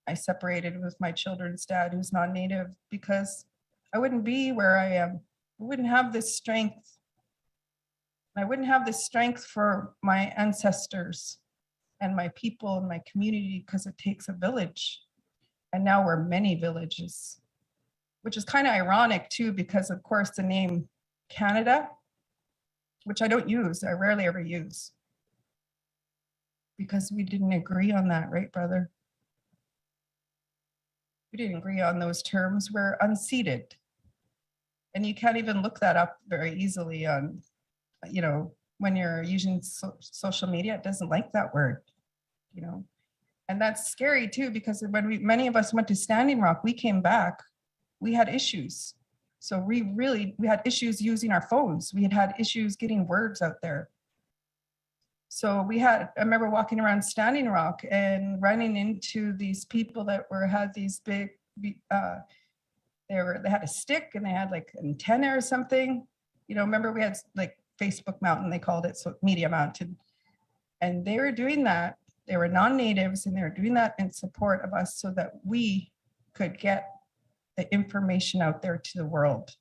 Speaker 5: I separated with my children's dad, who's non-native, because I wouldn't be where I am. I wouldn't have this strength. I wouldn't have this strength for my ancestors and my people and my community, because it takes a village. And now we're many villages, which is kind of ironic too, because of course the name Canada, which I don't use, I rarely ever use, because we didn't agree on that, right, brother? We didn't agree on those terms. We're unceded. And you can't even look that up very easily on, you know, when you're using social media, it doesn't like that word, you know. And that's scary too, because when many of us went to Standing Rock, we came back, we had issues. So we had issues using our phones. We had issues getting words out there. So I remember walking around Standing Rock and running into these people that had these big, they had a stick and they had like an antenna or something. You know, remember we had like Facebook Mountain, they called it, so Media Mountain. And they were doing that. They were non-natives and they were doing that in support of us so that we could get the information out there to the world,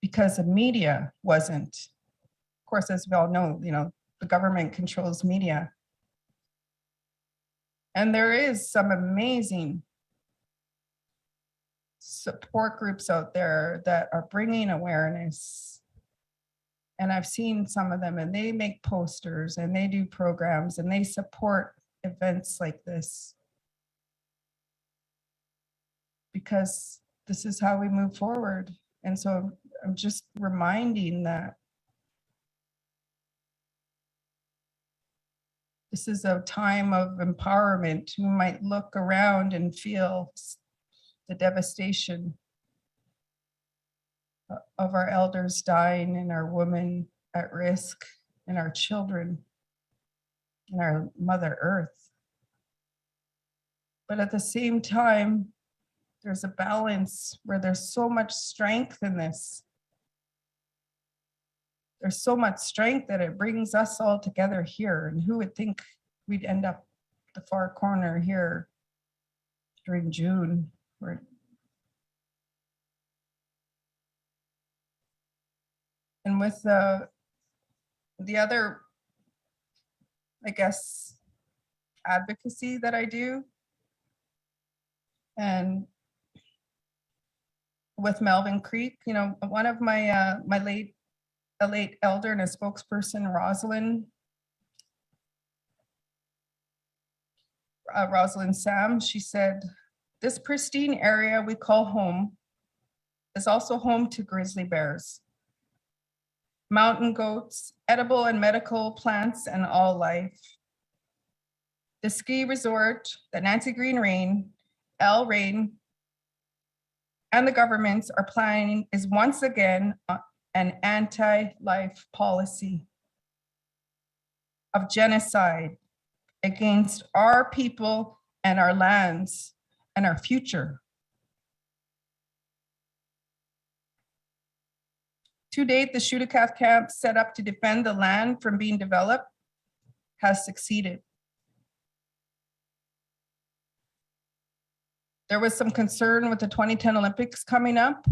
Speaker 5: because the media wasn't. Of course, as we all know, you know, the government controls media. And there is some amazing support groups out there that are bringing awareness. And I've seen some of them, and they make posters and they do programs and they support events like this, because this is how we move forward. And so I'm just reminding that this is a time of empowerment. We might look around and feel the devastation of our elders dying and our women at risk and our children and our Mother Earth. But at the same time, there's a balance where there's so much strength in this. There's so much strength that it brings us all together here. And who would think we'd end up the far corner here during June? And with the other, I guess, advocacy that I do, and with Melvin Creek, you know, one of my a late elder and a spokesperson, Rosalind Sam, she said, "This pristine area we call home is also home to grizzly bears, mountain goats, edible and medical plants, and all life. The ski resort that Nancy Green Rain, Al Rain, and the governments are planning is once again an anti-life policy of genocide against our people and our lands and our future. To date, the Shudakat camp set up to defend the land from being developed has succeeded. There was some concern with the 2010 Olympics coming up,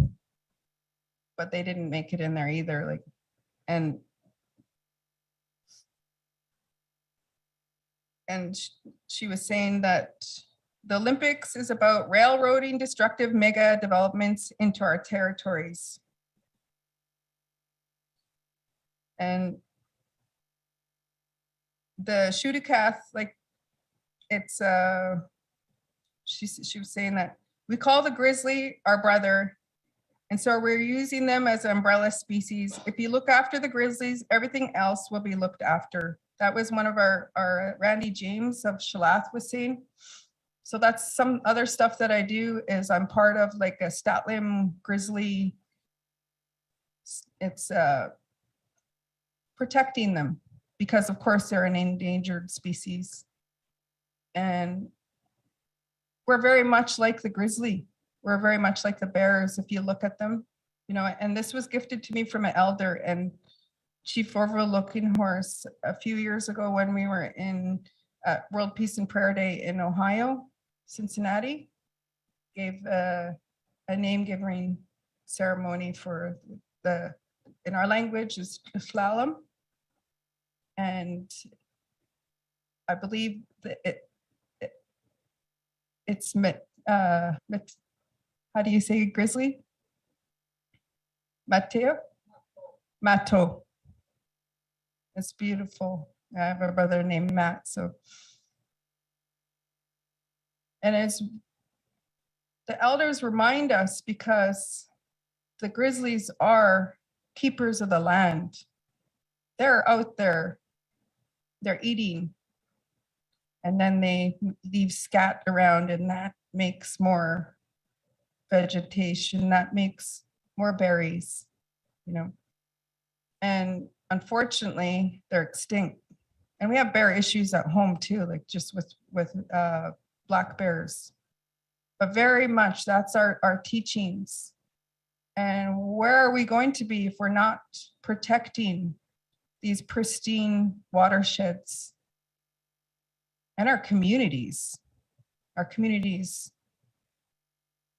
Speaker 5: but they didn't make it in there either. And and she was saying that the Olympics is about railroading destructive mega developments into our territories. And the Shutukath, like it's, she was saying that we call the grizzly our brother. And so we're using them as umbrella species. If you look after the grizzlies, everything else will be looked after. That was one of our Randy James of Shalath was saying. So that's some other stuff that I do is I'm part of like a Statlim grizzly. It's protecting them because of course they're an endangered species. And we're very much like the grizzly. We're very much like the bears if you look at them, you know, and this was gifted to me from an elder and Chief Orville Looking Horse a few years ago when we were in World Peace and Prayer Day in Ohio, Cincinnati, gave a name giving ceremony for the, in our language is slalom. And I believe that it's how do you say grizzly? Mateo? Mato. It's beautiful. I have a brother named Matt, so. And as the elders remind us, because the grizzlies are keepers of the land. They're out there, they're eating, and then they leave scat around, and that makes more vegetation, that makes more berries, you know. And unfortunately, they're extinct. And we have bear issues at home too, like just with black bears. But very much that's our teachings. And where are we going to be if we're not protecting these pristine watersheds and our communities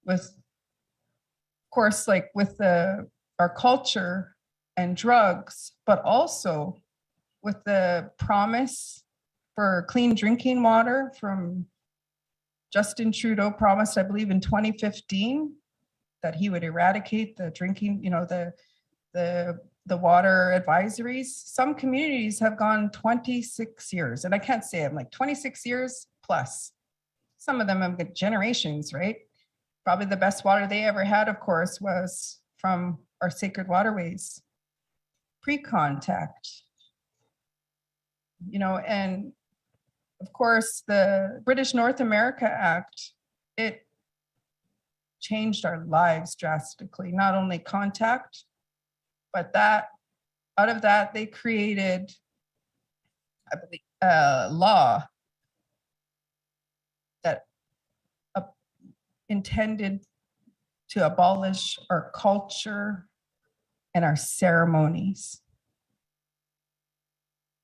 Speaker 5: with, of course, like with our culture and drugs, but also with the promise for clean drinking water from Justin Trudeau promised, I believe in 2015, that he would eradicate the drinking, you know, the water advisories. Some communities have gone 26 years, and I can't say I'm like 26 years plus. Some of them have got generations, right? Probably the best water they ever had, of course, was from our sacred waterways, pre-contact. You know, and of course, the British North America Act, it changed our lives drastically, not only contact, but that out of that, they created, I believe, a law that intended to abolish our culture and our ceremonies,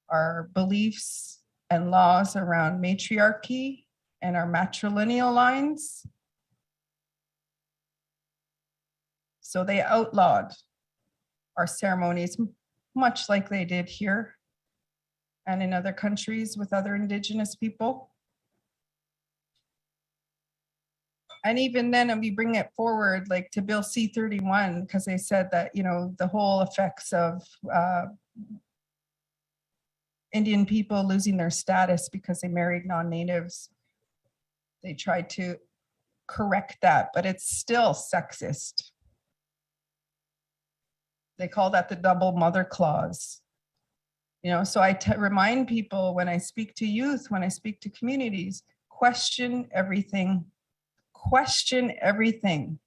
Speaker 5: our beliefs and laws around matriarchy and our matrilineal lines. So they outlawed our ceremonies, much like they did here and in other countries with other Indigenous people. And even then, and we bring it forward like to Bill C-31, because they said that, you know, the whole effects of Indian people losing their status because they married non-natives. They tried to correct that, but it's still sexist. They call that the double mother clause. You know, so I remind people when I speak to youth, when I speak to communities, question everything. Question everything.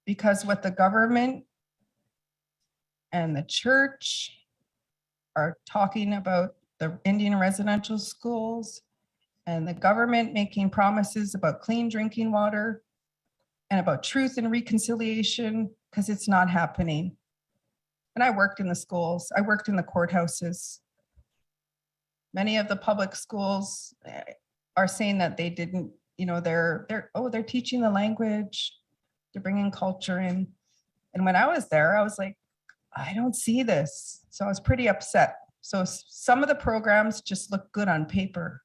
Speaker 5: Because what the government and the church are talking about the Indian residential schools and the government making promises about clean drinking water and about truth and reconciliation, because it's not happening. And I worked in the schools, I worked in the courthouses. Many of the public schools are saying that they didn't, you know, they're teaching the language, they're bringing culture in. And when I was there, I was like, I don't see this. So I was pretty upset. So some of the programs just look good on paper.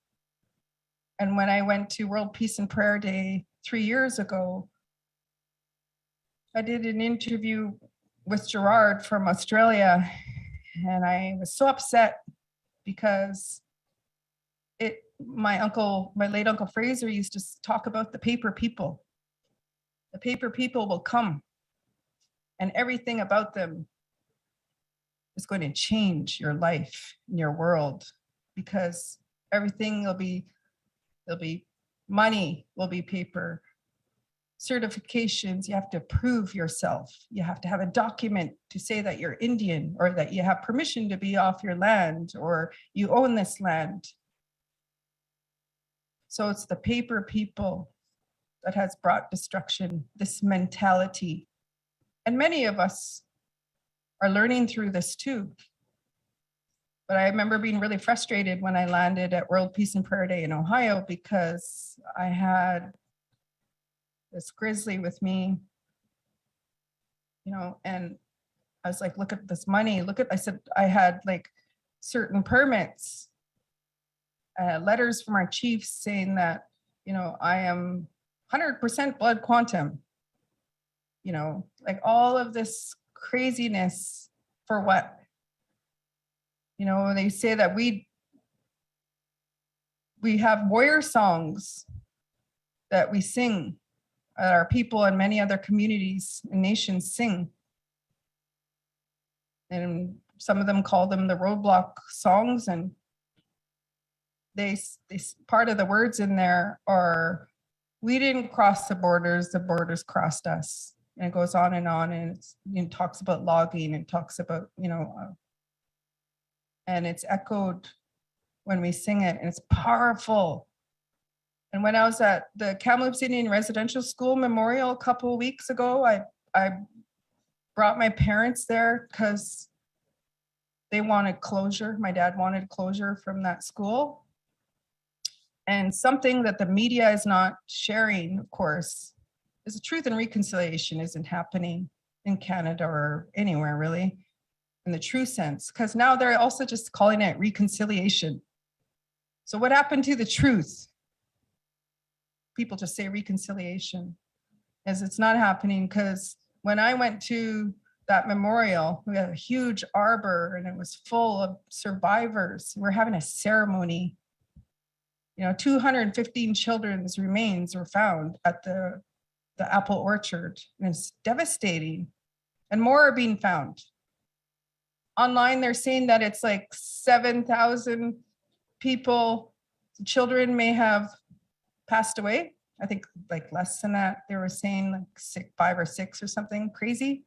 Speaker 5: And when I went to World Peace and Prayer Day 3 years ago, I did an interview with Gerard from Australia, and I was so upset because my late Uncle Fraser used to talk about the paper people. The paper people will come, and everything about them is going to change your life and your world, because everything there'll be money will be paper. Certifications, you have to prove yourself. You have to have a document to say that you're Indian, or that you have permission to be off your land, or you own this land. So it's the paper people that has brought destruction, this mentality. And many of us are learning through this too. But I remember being really frustrated when I landed at World Peace and Prayer Day in Ohio, because I had this grizzly with me, and I was like, look at this money. I said, I had like certain permits, letters from our chiefs saying that, I am 100% blood quantum, like all of this craziness for what? They say that we have warrior songs that we sing, our people and many other communities and nations sing. And some of them call them the roadblock songs, and they part of the words in there are, we didn't cross the borders crossed us. And it goes on, and it talks about logging, and talks about, and it's echoed when we sing it, and it's powerful. And when I was at the Kamloops Indian Residential School Memorial a couple of weeks ago, I brought my parents there because they wanted closure. My dad wanted closure from that school. And something that the media is not sharing, of course, is the truth and reconciliation isn't happening in Canada or anywhere really, in the true sense, because now they're also just calling it reconciliation. So what happened to the truth? People just say reconciliation, as it's not happening. Because when I went to that memorial, we had a huge arbor, and it was full of survivors. We're having a ceremony. 215 children's remains were found at the apple orchard, and it's devastating. And more are being found. Online, they're saying that it's like 7,000 people, children may have passed away. I think like less than that. They were saying like 5 or 6 or something crazy.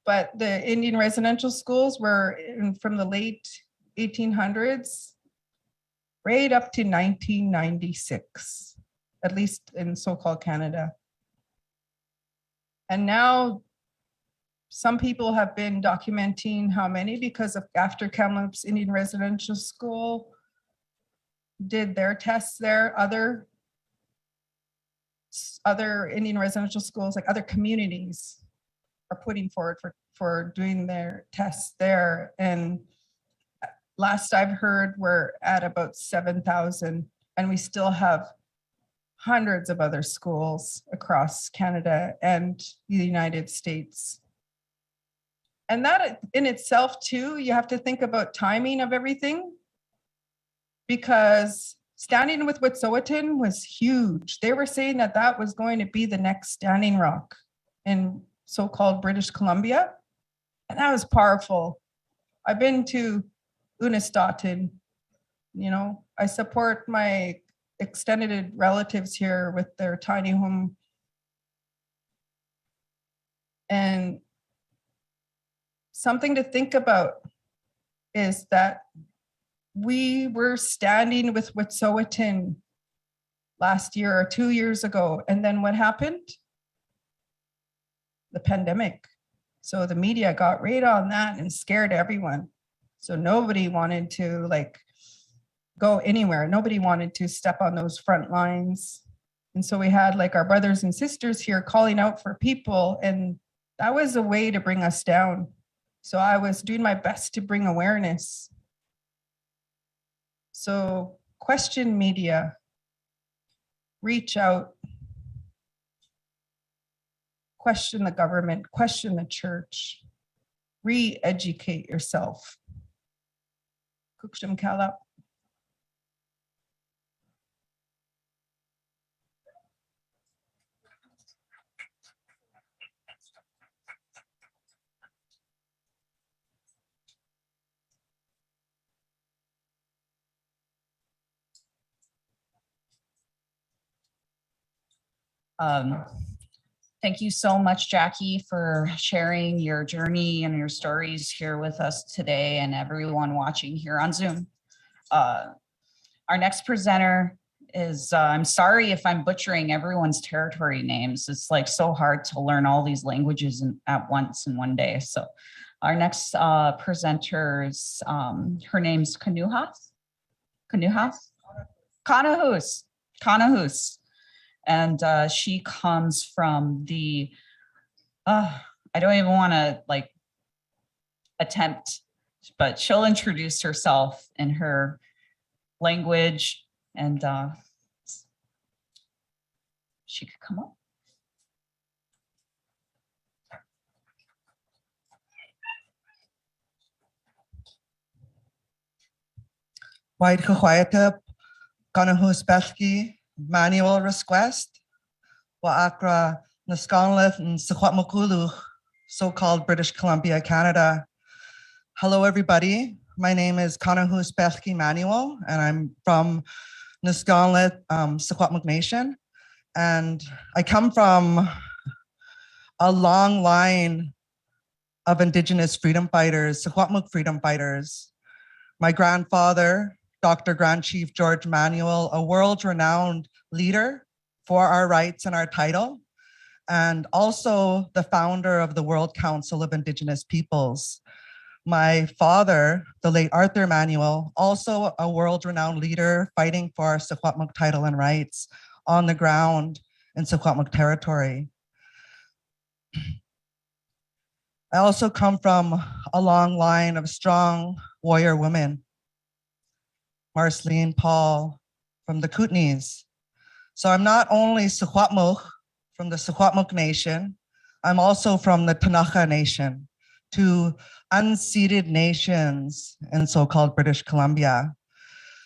Speaker 5: But the Indian residential schools were from the late 1800s right up to 1996, at least in so-called Canada. And now some people have been documenting how many, because of after Kamloops Indian Residential School did their tests there, other Indian residential schools, like other communities, are putting forward for doing their tests there. And last I've heard, we're at about 7,000, and we still have hundreds of other schools across Canada and the United States. And that in itself too, you have to think about timing of everything, because standing with Wet'suwet'en was huge. They were saying that that was going to be the next Standing Rock in so-called British Columbia. And that was powerful. I've been to Unistoten, I support my extended relatives here with their tiny home. And something to think about is that we were standing with Wet'suwet'en last year or 2 years ago. And then what happened? The pandemic. So the media got right on that and scared everyone. So nobody wanted to go anywhere. Nobody wanted to step on those front lines. And so we had our brothers and sisters here calling out for people. And that was a way to bring us down. So I was doing my best to bring awareness. So question media, reach out, question the government, question the church, re-educate yourself. Kukshum Kala.
Speaker 2: Thank you so much, Jackie, for sharing your journey and your stories here with us today and everyone watching here on Zoom. Our next presenter is, I'm sorry if I'm butchering everyone's territory names. It's like so hard to learn all these languages at once in one day. So our next presenter is, her name's Kanuhas? Kanahus. And she comes from the, I don't even want to like attempt, but she'll introduce herself in her language and she could come up.
Speaker 6: White Kahuayatap, Kanahus Bethki, Manual Request, Waakra Naskonlith and Sequatmokulu, so-called British Columbia, Canada. Hello, everybody. My name is Kanahus Bethki Manuel, and I'm from Niskonlith, Sequatmok Nation. And I come from a long line of Indigenous freedom fighters, Sequatmok freedom fighters. My grandfather, Dr. Grand Chief George Manuel, a world-renowned leader for our rights and our title, and also the founder of the World Council of Indigenous Peoples. My father, the late Arthur Manuel, also a world-renowned leader fighting for our Secwepemc title and rights on the ground in Secwepemc territory. I also come from a long line of strong warrior women. Marceline Paul from the Kootenays. So I'm not only Secwepemc from the Secwepemc Nation, I'm also from the Tanaka Nation, two unceded nations in so-called British Columbia.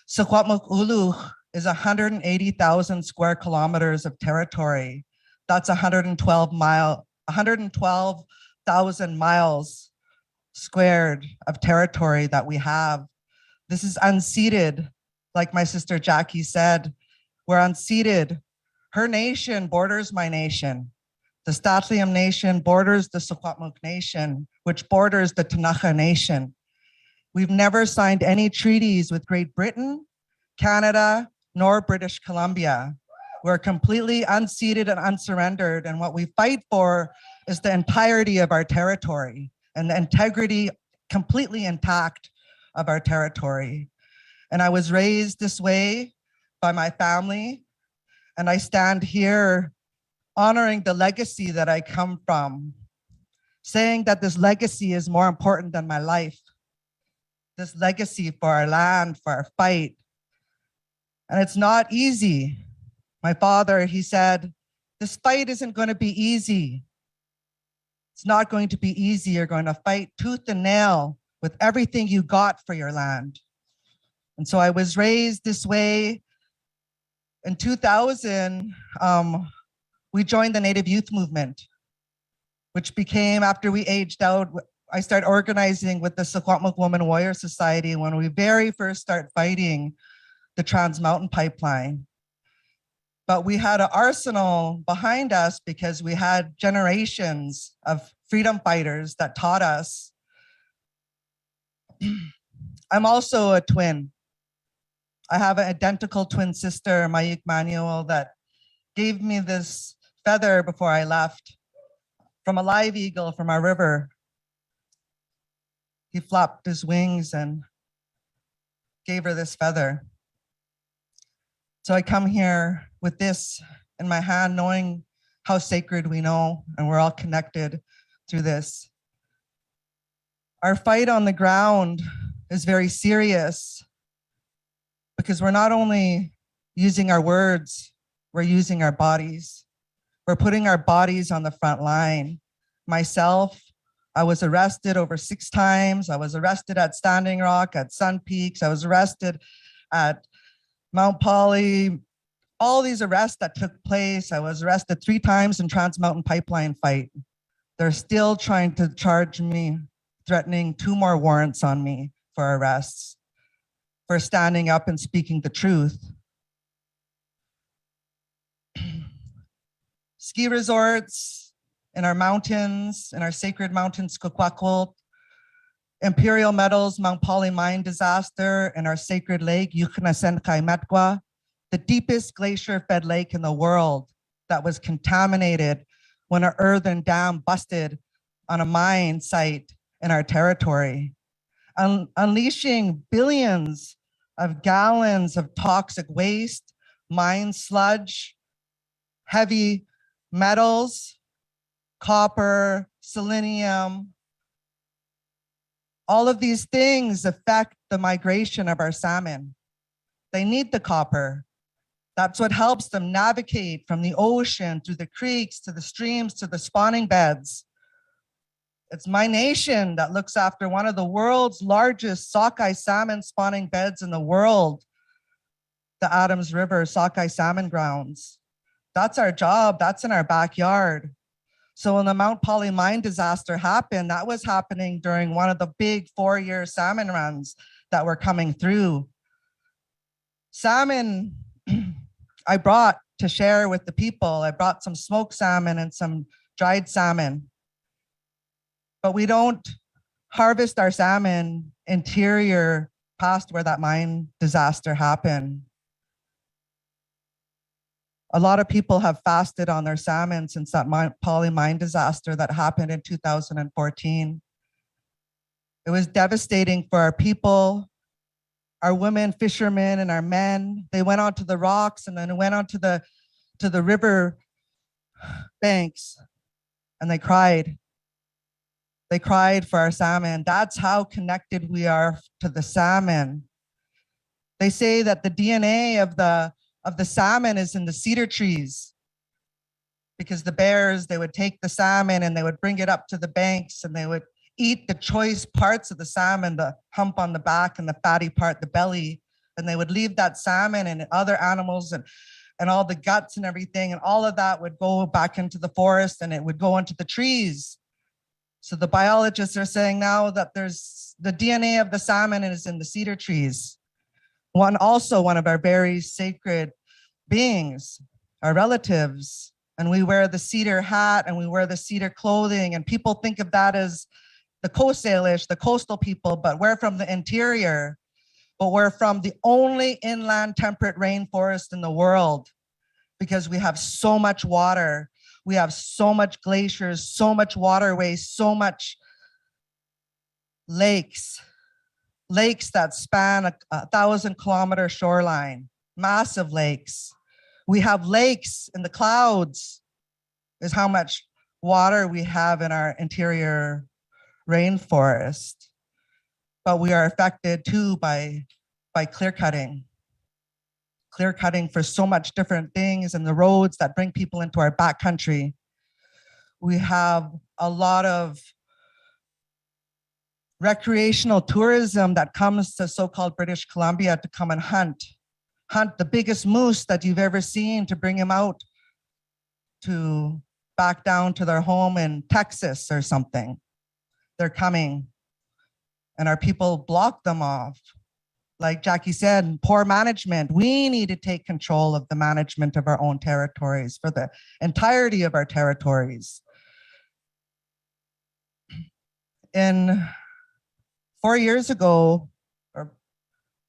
Speaker 6: Secwepemc Ulu is 180,000 square kilometers of territory. That's 112,000 miles squared of territory that we have. This is unceded, like my sister Jackie said, we're unceded. Her nation borders my nation. The Statlium Nation borders the Secwepemc Nation, which borders the Tanaka Nation. We've never signed any treaties with Great Britain, Canada, nor British Columbia. We're completely unceded and unsurrendered, and what we fight for is the entirety of our territory and the integrity completely intact of our territory. And I was raised this way by my family, and I stand here honoring the legacy that I come from, saying that this legacy is more important than my life. This legacy for our land, for our fight. And it's not easy. My father, he said, this fight isn't going to be easy. It's not going to be easy. You're going to fight tooth and nail with everything you got for your land. And so I was raised this way. In 2000, we joined the Native Youth Movement, which became, after we aged out, I started organizing with the Secwepemc Woman Warrior Society when we very first started fighting the Trans Mountain Pipeline. But we had an arsenal behind us because we had generations of freedom fighters that taught us. I'm also a twin. I have an identical twin sister, Mayuk Manuel, that gave me this feather before I left from a live eagle from our river. He flapped his wings and gave her this feather. So I come here with this in my hand, knowing how sacred we know, and we're all connected through this. Our fight on the ground is very serious because we're not only using our words, we're using our bodies. We're putting our bodies on the front line. Myself, I was arrested over 6 times. I was arrested at Standing Rock, at Sun Peaks. I was arrested at Mount Poly. All these arrests that took place. I was arrested 3 times in Trans Mountain Pipeline fight. They're still trying to charge me, threatening 2 more warrants on me for arrests, for standing up and speaking the truth. Ski resorts in our mountains, in our sacred mountains, Kukwakul, Imperial Metals, Mount Poly mine disaster, in our sacred lake, Yucanasenkai Metgwa, the deepest glacier-fed lake in the world that was contaminated when an earthen dam busted on a mine site in our territory, unleashing billions of gallons of toxic waste, mine sludge, heavy metals, copper, selenium. All of these things affect the migration of our salmon. They need the copper. That's what helps them navigate from the ocean through the creeks, to the streams, to the spawning beds. It's my nation that looks after one of the world's largest sockeye salmon spawning beds in the world, the Adams River sockeye salmon grounds. That's our job, that's in our backyard. So when the Mount Poly mine disaster happened, that was happening during one of the big 4-year salmon runs that were coming through. Salmon, I brought to share with the people. I brought some smoked salmon and some dried salmon. But we don't harvest our salmon interior past where that mine disaster happened. A lot of people have fasted on their salmon since that Poly mine disaster that happened in 2014. It was devastating for our people, our women, fishermen, and our men. They went onto the rocks and then went onto the river banks and they cried. They cried for our salmon. That's how connected we are to the salmon. They say that the DNA of the salmon is in the cedar trees, because the bears, they would take the salmon and they would bring it up to the banks and they would eat the choice parts of the salmon, the hump on the back and the fatty part, the belly, and they would leave that salmon and other animals and all the guts and everything, and all of that would go back into the forest and it would go into the trees. So the biologists are saying now that there's the DNA of the salmon is in the cedar trees. One of our very sacred beings, our relatives, and we wear the cedar hat and we wear the cedar clothing, and people think of that as the Coast Salish, the coastal people, but we're from the interior, but we're from the only inland temperate rainforest in the world, because we have so much water, we have so much glaciers, so much waterways, so much lakes that span a 1,000-kilometer shoreline, massive lakes. We have lakes in the clouds, is how much water we have in our interior rainforest. But we are affected too by clear cutting for so much different things, and the roads that bring people into our backcountry. We have a lot of recreational tourism that comes to so-called British Columbia to come and hunt the biggest moose that you've ever seen, to bring him out to back down to their home in Texas or something. They're coming, and our people block them off. Like Jackie said, poor management. We need to take control of the management of our own territories for the entirety of our territories. In 4 years ago, or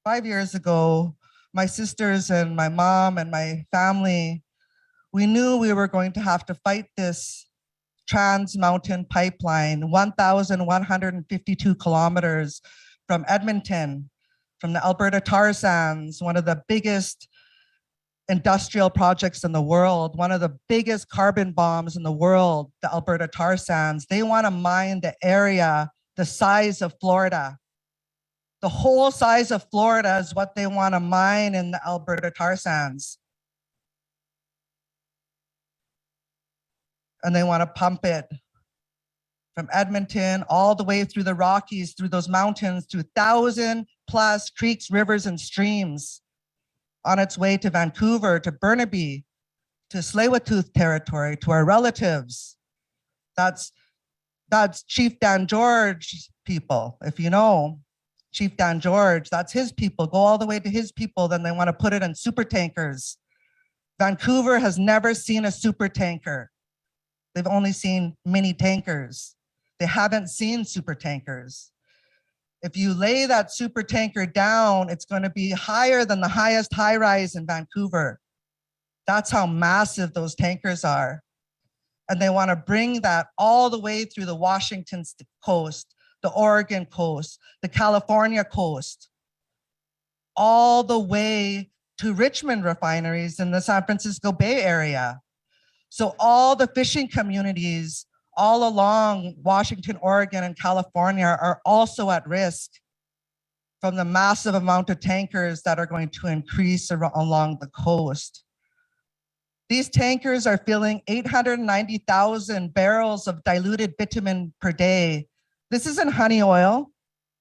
Speaker 6: 5 years ago, my sisters and my mom and my family, we knew we were going to have to fight this Trans Mountain Pipeline, 1,152 kilometers from Edmonton, from the Alberta tar sands, one of the biggest industrial projects in the world, one of the biggest carbon bombs in the world, the Alberta tar sands. They want to mine the area, the size of Florida. The whole size of Florida is what they want to mine in the Alberta tar sands. And they want to pump it from Edmonton all the way through the Rockies, through those mountains, to 1,000+ creeks, rivers, and streams on its way to Vancouver, to Burnaby, to Tsleil-Waututh territory, to our relatives. That's Chief Dan George's people. If you know Chief Dan George, that's his people. Go all the way to his people, then they want to put it in super tankers. Vancouver has never seen a super tanker. They've only seen mini tankers. They haven't seen super tankers. If you lay that super tanker down, it's going to be higher than the highest high rise in Vancouver. That's how massive those tankers are. And they want to bring that all the way through the Washington coast, the Oregon coast, the California coast, all the way to Richmond refineries in the San Francisco Bay Area. So all the fishing communities all along Washington, Oregon, and California are also at risk from the massive amount of tankers that are going to increase along the coast. These tankers are filling 890,000 barrels of diluted bitumen per day. This isn't honey oil.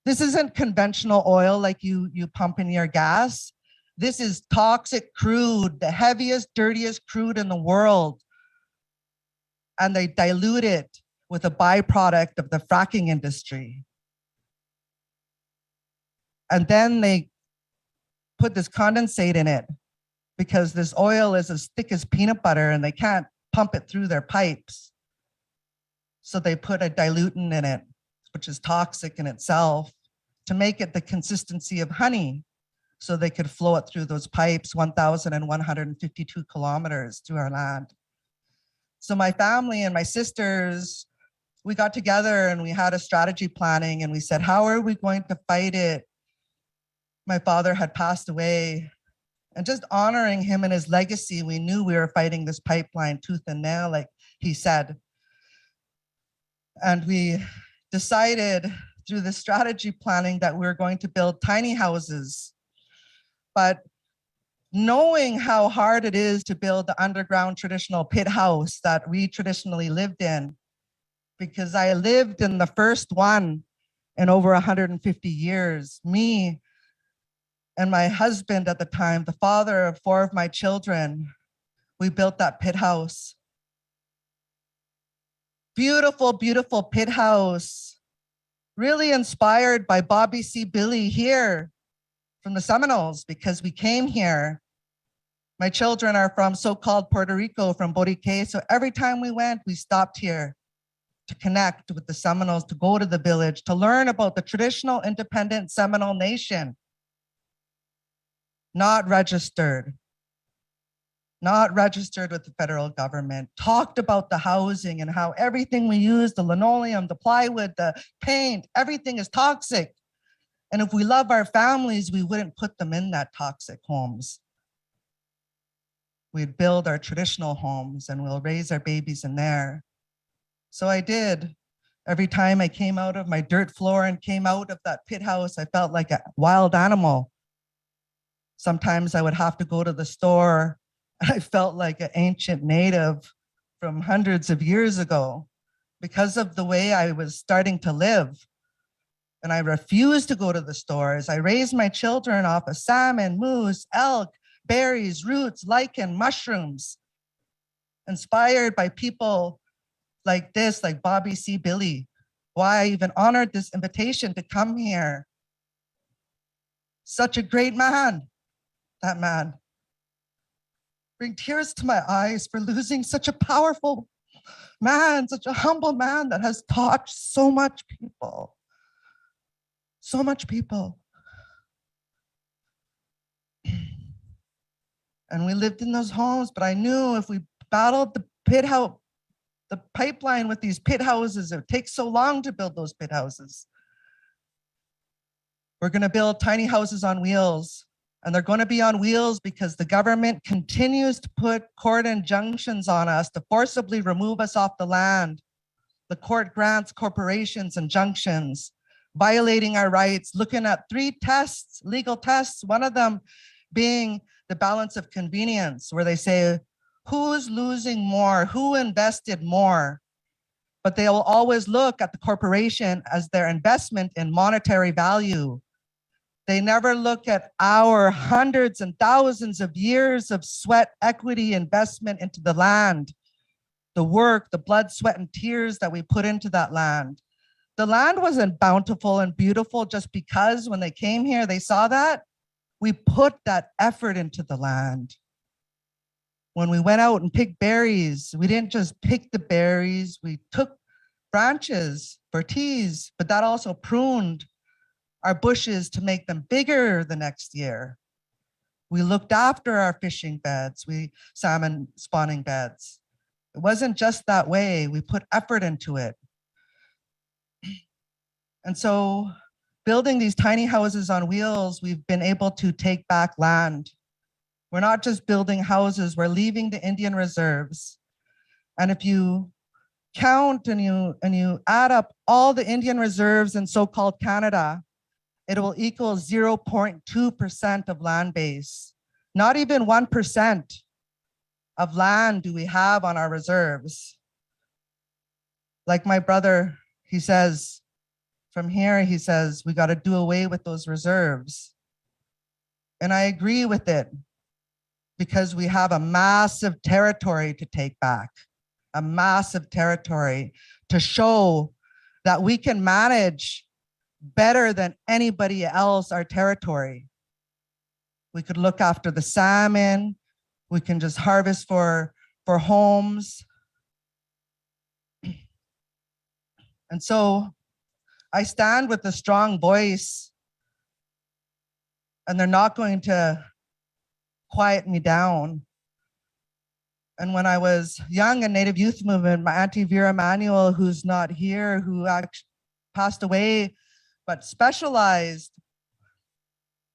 Speaker 6: This isn't conventional oil like you pump in your gas. This is toxic crude, the heaviest, dirtiest crude in the world. And they dilute it with a byproduct of the fracking industry. And then they put this condensate in it because this oil is as thick as peanut butter and they can't pump it through their pipes. So they put a dilutant in it, which is toxic in itself, to make it the consistency of honey so they could flow it through those pipes 1,152 kilometers through our land. So my family and my sisters, we got together and we had a strategy planning and we said, how are we going to fight it? My father had passed away, and just honoring him and his legacy, we knew we were fighting this pipeline tooth and nail, like he said. And we decided through the strategy planning that we were going to build tiny houses. But knowing how hard it is to build the underground traditional pit house that we traditionally lived in, because I lived in the first one in over 150 years. Me and my husband at the time, the father of 4 of my children, we built that pit house. Beautiful, beautiful pit house. Really inspired by Bobby C. Billy here from the Seminoles, because we came here. My children are from so-called Puerto Rico, from Borique. So every time we went, we stopped here to connect with the Seminoles, to go to the village, to learn about the traditional independent Seminole nation. Not registered with the federal government, talked about the housing and how everything we use, the linoleum, the plywood, the paint, everything is toxic. And if we love our families, we wouldn't put them in that toxic homes. We'd build our traditional homes and we'll raise our babies in there. So I did. Every time I came out of my dirt floor and came out of that pit house, I felt like a wild animal. Sometimes I would have to go to the store and I felt like an ancient native from hundreds of years ago because of the way I was starting to live. And I refused to go to the stores. I raised my children off of salmon, moose, elk, berries, roots, lichen, mushrooms, inspired by people like this, like Bobby C. Billy. Why I even honored this invitation to come here. Such a great man, that man. Bring tears to my eyes for losing such a powerful man, such a humble man that has taught so much people. So much people. And we lived in those homes, but I knew if we battled the pit house, the pipeline with these pit houses, it takes so long to build those pit houses. We're going to build tiny houses on wheels, and they're going to be on wheels because the government continues to put court injunctions on us to forcibly remove us off the land. The court grants corporations injunctions, violating our rights, looking at 3 tests, legal tests, one of them being the balance of convenience, where they say, who's losing more, who invested more? But they will always look at the corporation as their investment in monetary value. They never look at our hundreds and thousands of years of sweat, equity, investment into the land, the work, the blood, sweat, and tears that we put into that land. The land wasn't bountiful and beautiful just because when they came here, they saw that. We put that effort into the land. When we went out and picked berries, we didn't just pick the berries, we took branches for teas, but that also pruned our bushes to make them bigger the next year. We looked after our fishing beds, salmon spawning beds. It wasn't just that way, we put effort into it. And so building these tiny houses on wheels, we've been able to take back land. We're not just building houses, we're leaving the Indian reserves. And if you count and you add up all the Indian reserves in so-called Canada, it will equal 0.2% of land base. Not even 1% of land do we have on our reserves. Like my brother, he says, from here, he says, we got to do away with those reserves. And I agree with it because we have a massive territory to take back, a massive territory to show that we can manage better than anybody else our territory. We could look after the salmon, we can just harvest for homes. And so I stand with a strong voice, and they're not going to quiet me down. And when I was young in Native Youth Movement, my Auntie Vera Manuel, who's not here, who actually passed away, but specialized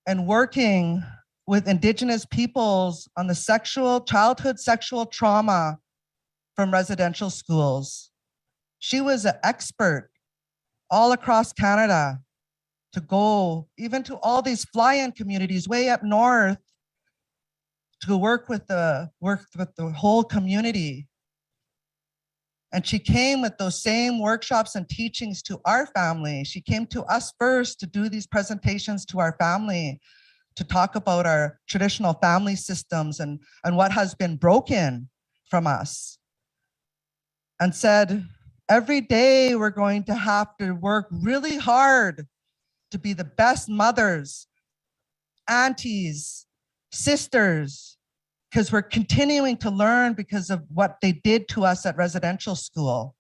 Speaker 6: in working with Indigenous peoples on the childhood sexual trauma from residential schools. She was an expert all across Canada to go even to all these fly-in communities way up north to work with the whole community. And she came with those same workshops and teachings to our family. She came to us first to do these presentations to our family, to talk about our traditional family systems and what has been broken from us. And said, every day we're going to have to work really hard to be the best mothers, aunties, sisters, because we're continuing to learn because of what they did to us at residential school.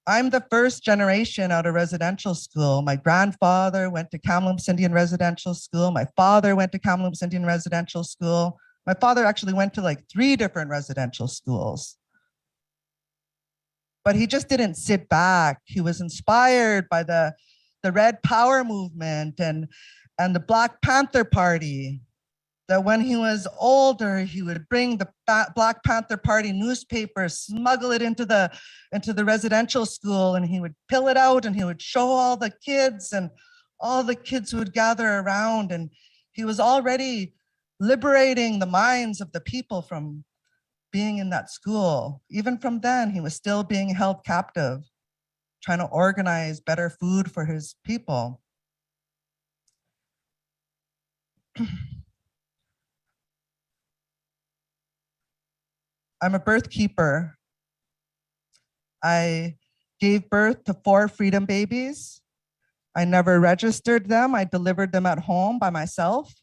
Speaker 6: I'm the first generation out of residential school. My grandfather went to Kamloops Indian Residential School. My father went to Kamloops Indian Residential School. My father actually went to like 3 different residential schools. But he just didn't sit back. He was inspired by the Red Power movement and the Black Panther Party. That when he was older, he would bring the Black Panther Party newspaper, smuggle it into the residential school, and he would pill it out and he would show all the kids, and all the kids would gather around. And he was already liberating the minds of the people from being in that school. Even from then, he was still being held captive, trying to organize better food for his people. I'm a birth keeper. I gave birth to 4 freedom babies. I never registered them. I delivered them at home by myself.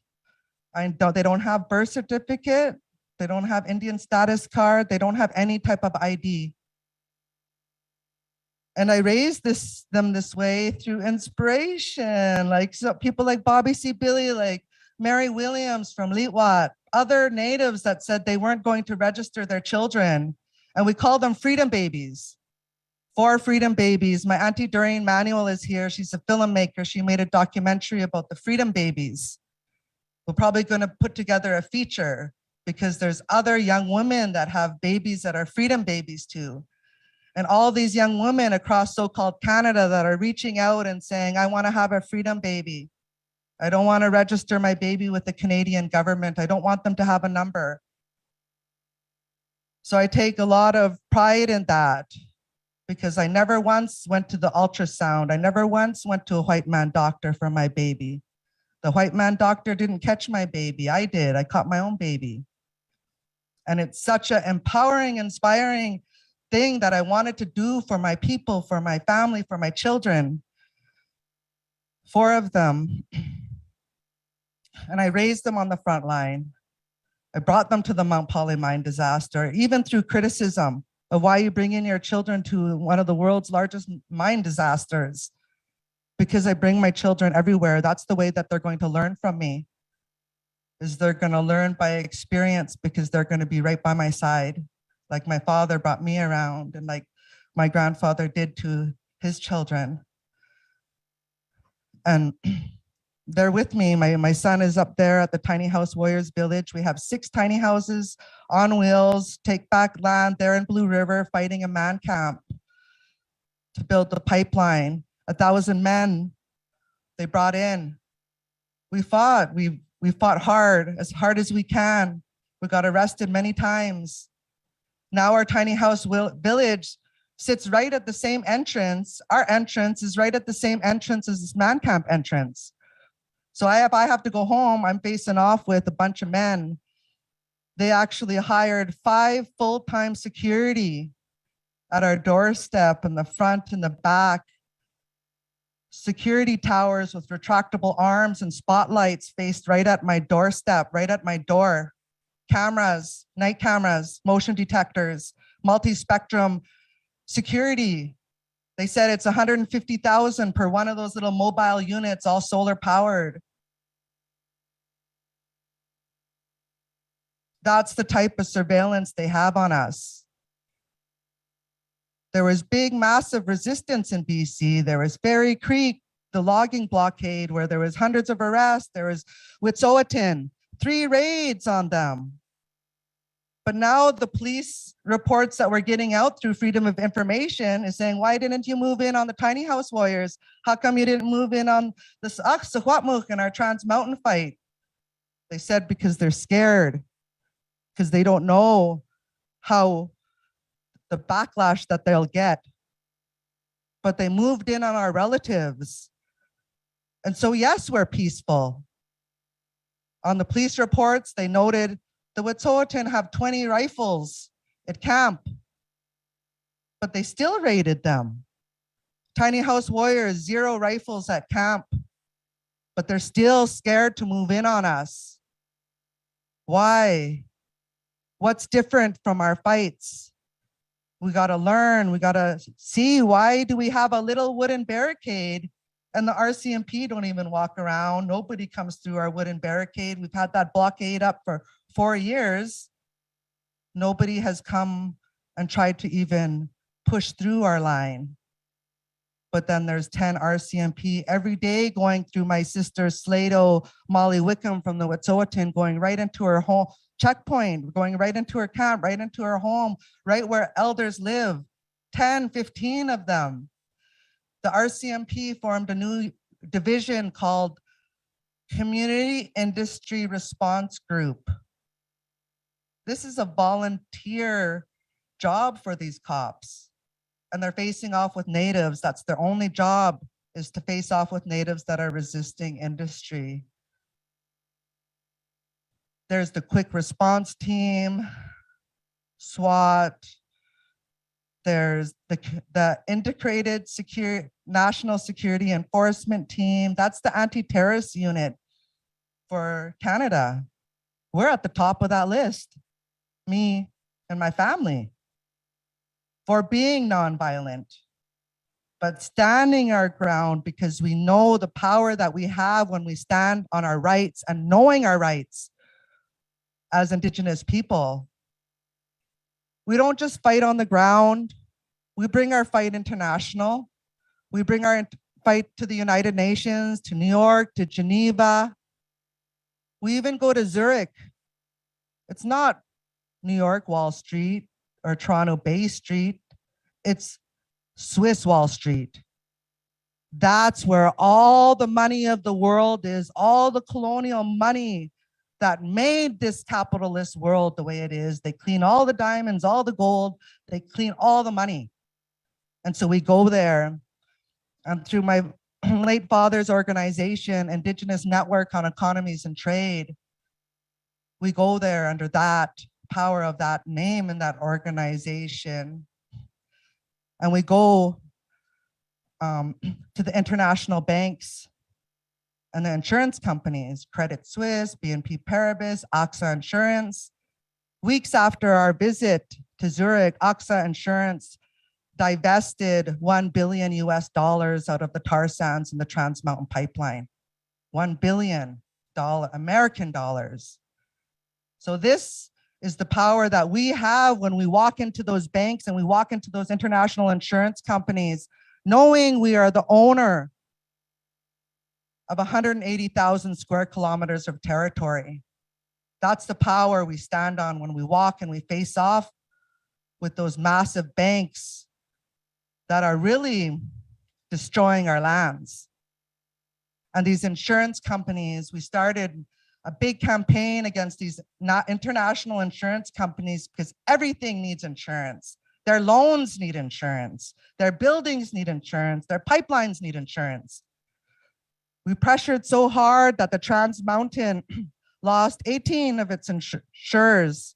Speaker 6: They don't have birth certificate. They don't have Indian status card. They don't have any type of ID. And I raised them this way through inspiration, like people like Bobby C. Billy, like Mary Williams from Litwat, other natives that said they weren't going to register their children. And we call them freedom babies. 4 freedom babies. My Auntie Doreen Manuel is here. She's a filmmaker. She made a documentary about the freedom babies. We're probably going to put together a feature because there's other young women that have babies that are freedom babies too. And all these young women across so-called Canada that are reaching out and saying, I want to have a freedom baby. I don't want to register my baby with the Canadian government. I don't want them to have a number. So I take a lot of pride in that because I never once went to the ultrasound. I never once went to a white man doctor for my baby. The white man doctor didn't catch my baby. I did. I caught my own baby. And it's such an empowering, inspiring thing that I wanted to do for my people, for my family, for my children. 4 of them. And I raised them on the front line. I brought them to the Mount Poly mine disaster, even through criticism of why you bring in your children to one of the world's largest mine disasters. Because I bring my children everywhere. That's the way that they're going to learn from me. Is they're going to learn by experience because they're going to be right by my side. Like my father brought me around and like my grandfather did to his children. And they're with me. My son is up there at the Tiny House Warriors Village. We have 6 tiny houses on wheels, take back land there in Blue River, fighting a man camp to build the pipeline. 1,000 men they brought in. We fought. We fought hard as we can. We got arrested many times. Now our tiny house village sits right at the same entrance. Our entrance is right at the same entrance as this man camp entrance. So if I have to go home, I'm facing off with a bunch of men. They actually hired 5 full-time security at our doorstep in the front and the back. Security towers with retractable arms and spotlights faced right at my doorstep, right at my door. Cameras, night cameras, motion detectors, multi-spectrum security. They said it's 150,000 per one of those little mobile units, all solar powered. That's the type of surveillance they have on us. There was big, massive resistance in BC. There was Fairy Creek, the logging blockade, where there was hundreds of arrests. There was Wet'suwet'en, 3 raids on them. But now the police reports that we're getting out through Freedom of Information is saying, why didn't you move in on the Tiny House Warriors? How come you didn't move in on the Sahwatmuk and our Trans Mountain fight? They said because they're scared, because they don't know how the backlash that they'll get. But they moved in on our relatives. And so yes, we're peaceful. On the police reports, they noted the Wet'suwet'en have 20 rifles at camp, but they still raided them. Tiny House Warriors, 0 rifles at camp, but they're still scared to move in on us. Why? What's different from our fights? We gotta learn, we gotta see, why do we have a little wooden barricade and the RCMP don't even walk around? Nobody comes through our wooden barricade. We've had that blockade up for 4 years. Nobody has come and tried to even push through our line. But then there's 10 RCMP every day going through my sister Slato, Molly Wickham from the Wet'suwet'en, going right into her home checkpoint, going right into her camp, right into her home, right where elders live, 10, 15 of them. The RCMP formed a new division called Community Industry Response Group. This is a volunteer job for these cops. And they're facing off with natives. That's their only job, is to face off with natives that are resisting industry. There's the quick response team, SWAT. There's the integrated national security enforcement team. That's the anti-terrorist unit for Canada. We're at the top of that list, me and my family, for being nonviolent, but standing our ground because we know the power that we have when we stand on our rights and knowing our rights as Indigenous people. We don't just fight on the ground. We bring our fight international. We bring our fight to the United Nations, to New York, to Geneva. We even go to Zurich. It's not New York, Wall Street, or Toronto, Bay Street. It's Swiss Wall Street. That's where all the money of the world is, all the colonial money that made this capitalist world the way it is. They clean all the diamonds, all the gold, they clean all the money. And so we go there, and through my late father's organization, Indigenous Network on Economies and Trade, we go there under that power of that name and that organization. And we go to the international banks and the insurance companies, Credit Suisse, BNP Paribas, AXA Insurance. Weeks after our visit to Zurich, AXA Insurance divested $1 billion US out of the tar sands in the Trans Mountain Pipeline. $1 billion American dollars. So this is the power that we have when we walk into those banks and we walk into those international insurance companies, knowing we are the owner of 180,000 square kilometers of territory. That's the power we stand on when we walk and we face off with those massive banks that are really destroying our lands. And these insurance companies, we started a big campaign against these international insurance companies because everything needs insurance. Their loans need insurance. Their buildings need insurance. Their pipelines need insurance. We pressured so hard that the Trans Mountain lost 18 of its insurers.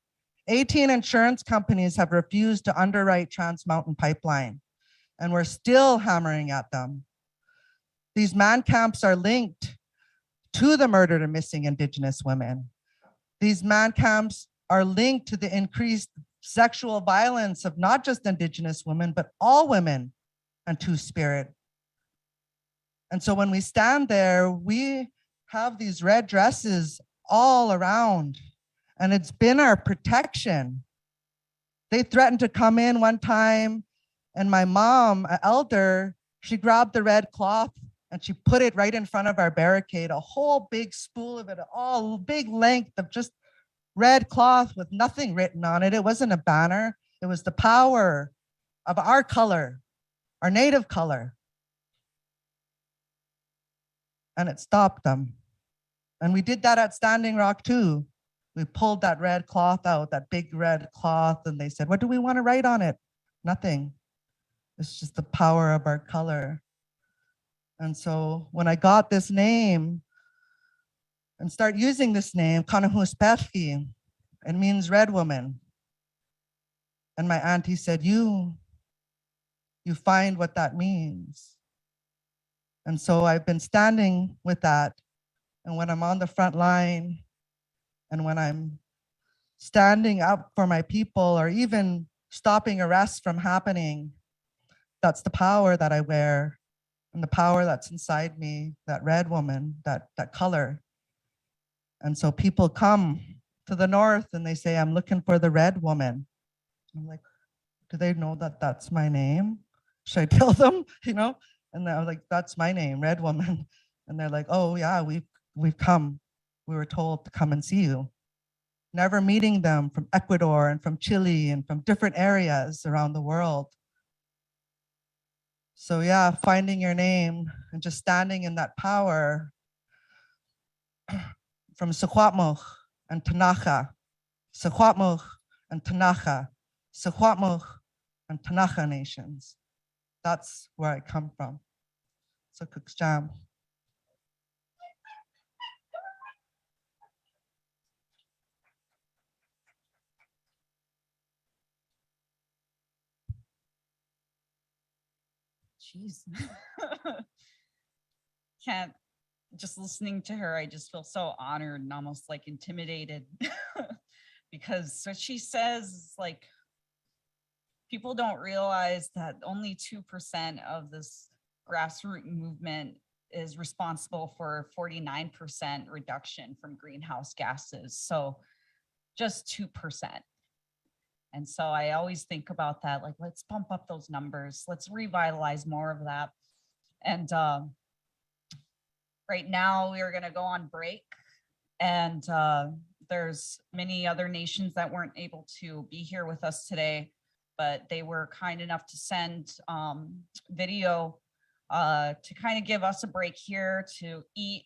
Speaker 6: 18 insurance companies have refused to underwrite Trans Mountain Pipeline, and we're still hammering at them. These man camps are linked to the murdered and missing Indigenous women. These man camps are linked to the increased sexual violence of not just Indigenous women, but all women and Two-Spirit. And so when we stand there, we have these red dresses all around, and it's been our protection. They threatened to come in one time, and my mom, an elder, she grabbed the red cloth and she put it right in front of our barricade, a whole big spool of it, all big length of just red cloth with nothing written on it. It wasn't a banner. It was the power of our color, our native color. And it stopped them. And we did that at Standing Rock too. We pulled that red cloth out, that big red cloth, and they said, what do we want to write on it? Nothing. It's just the power of our color. And so when I got this name and start using this name, Kanahusperki, it means red woman. And my auntie said, you find what that means. And so I've been standing with that. And when I'm on the front line, and when I'm standing up for my people, or even stopping arrests from happening, that's the power that I wear, and the power that's inside me, that red woman, that color. And so people come to the north and they say, I'm looking for the red woman. I'm like, do they know that that's my name? Should I tell them, And I was like, that's my name, red woman. And they're like, oh yeah, we've come. We were told to come and see you. Never meeting them from Ecuador and from Chile and from different areas around the world. So yeah, finding your name and just standing in that power from Secwepemc and Tanaja, Secwepemc and Tanaja, Secwepemc and Tanaja nations. That's where I come from. So Kuksjam.
Speaker 2: Jeez. Can't, just listening to her, I just feel so honored and almost like intimidated because what she says is like, people don't realize that only 2% of this grassroots movement is responsible for 49% reduction from greenhouse gases. So just 2%. And so I always think about that, like, let's bump up those numbers. Let's revitalize more of that. And right now we are gonna go on break, and there's many other nations that weren't able to be here with us today. but they were kind enough to send video to kind of give us a break here to eat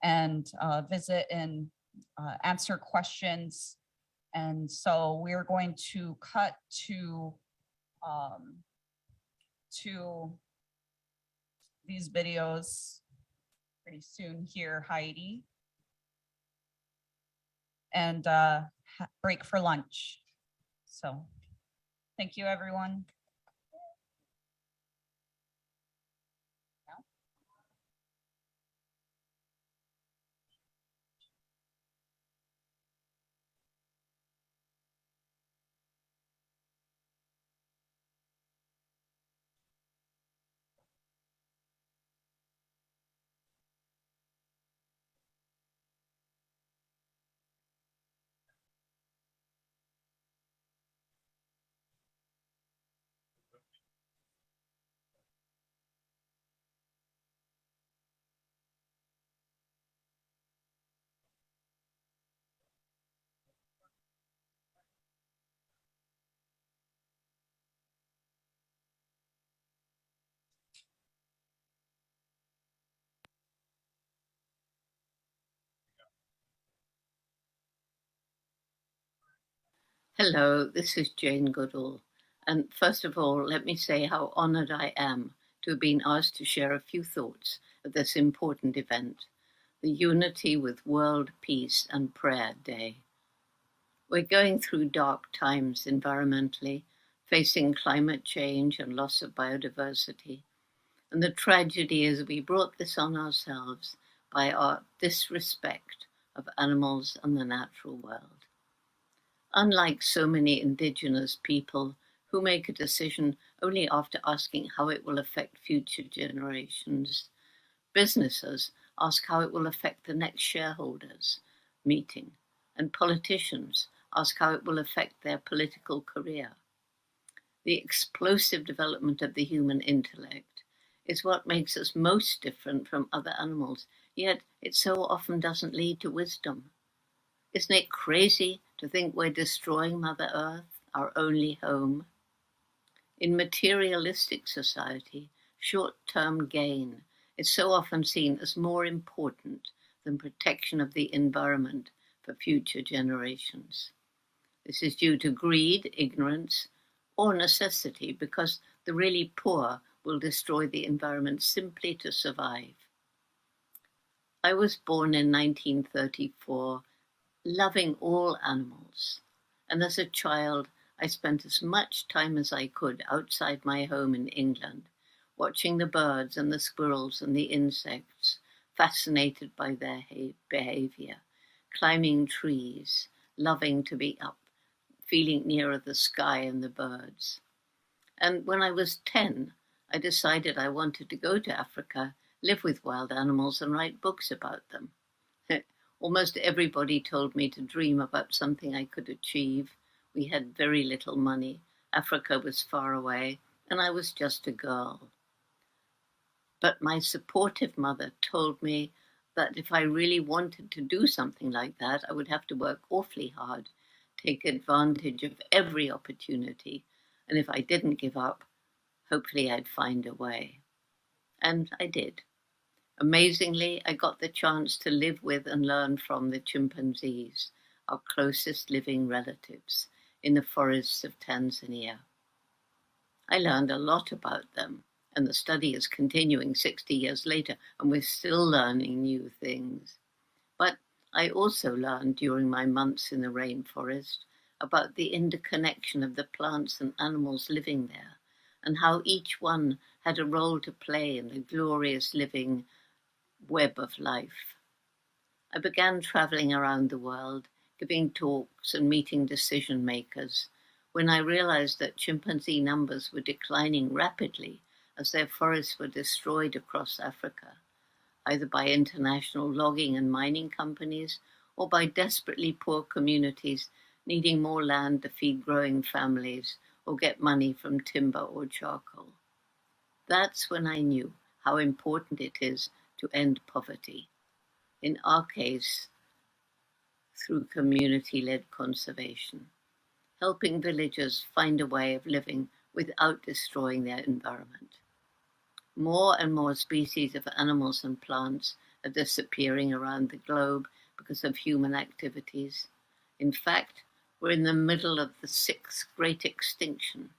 Speaker 2: and visit and answer questions. And so we're going to cut to these videos pretty soon here, Heidi. And break for lunch. So thank you, everyone.
Speaker 7: Hello, this is Jane Goodall. And first of all, let me say how honored I am to have been asked to share a few thoughts at this important event, the Unity with World Peace and Prayer Day. We're going through dark times environmentally, facing climate change and loss of biodiversity. And the tragedy is we brought this on ourselves by our disrespect of animals and the natural world. Unlike so many Indigenous people who make a decision only after asking how it will affect future generations, businesses ask how it will affect the next shareholders meeting, and politicians ask how it will affect their political career. The explosive development of the human intellect is what makes us most different from other animals, yet it so often doesn't lead to wisdom. Isn't it crazy to think we're destroying Mother Earth, our only home? In materialistic society, short-term gain is so often seen as more important than protection of the environment for future generations. This is due to greed, ignorance, or necessity, because the really poor will destroy the environment simply to survive. I was born in 1934, loving all animals, and as a child I spent as much time as I could outside my home in England, watching the birds and the squirrels and the insects, fascinated by their behavior, climbing trees, loving to be up, feeling nearer the sky and the birds. And when I was 10, I decided I wanted to go to Africa, live with wild animals and write books about them. Almost everybody told me to dream about something I could achieve. We had very little money. Africa was far away, and I was just a girl. But my supportive mother told me that if I really wanted to do something like that, I would have to work awfully hard, take advantage of every opportunity, and if I didn't give up, hopefully I'd find a way. And I did. Amazingly, I got the chance to live with and learn from the chimpanzees, our closest living relatives, in the forests of Tanzania. I learned a lot about them, and the study is continuing 60 years later, and we're still learning new things. But I also learned during my months in the rainforest about the interconnection of the plants and animals living there, and how each one had a role to play in the glorious living web of life. I began traveling around the world, giving talks and meeting decision makers, when I realized that chimpanzee numbers were declining rapidly as their forests were destroyed across Africa, either by international logging and mining companies or by desperately poor communities needing more land to feed growing families or get money from timber or charcoal. That's when I knew how important it is to end poverty, in our case, through community-led conservation. helping villagers find a way of living without destroying their environment. More and more species of animals and plants are disappearing around the globe because of human activities. In fact, we're in the middle of the 6th great extinction.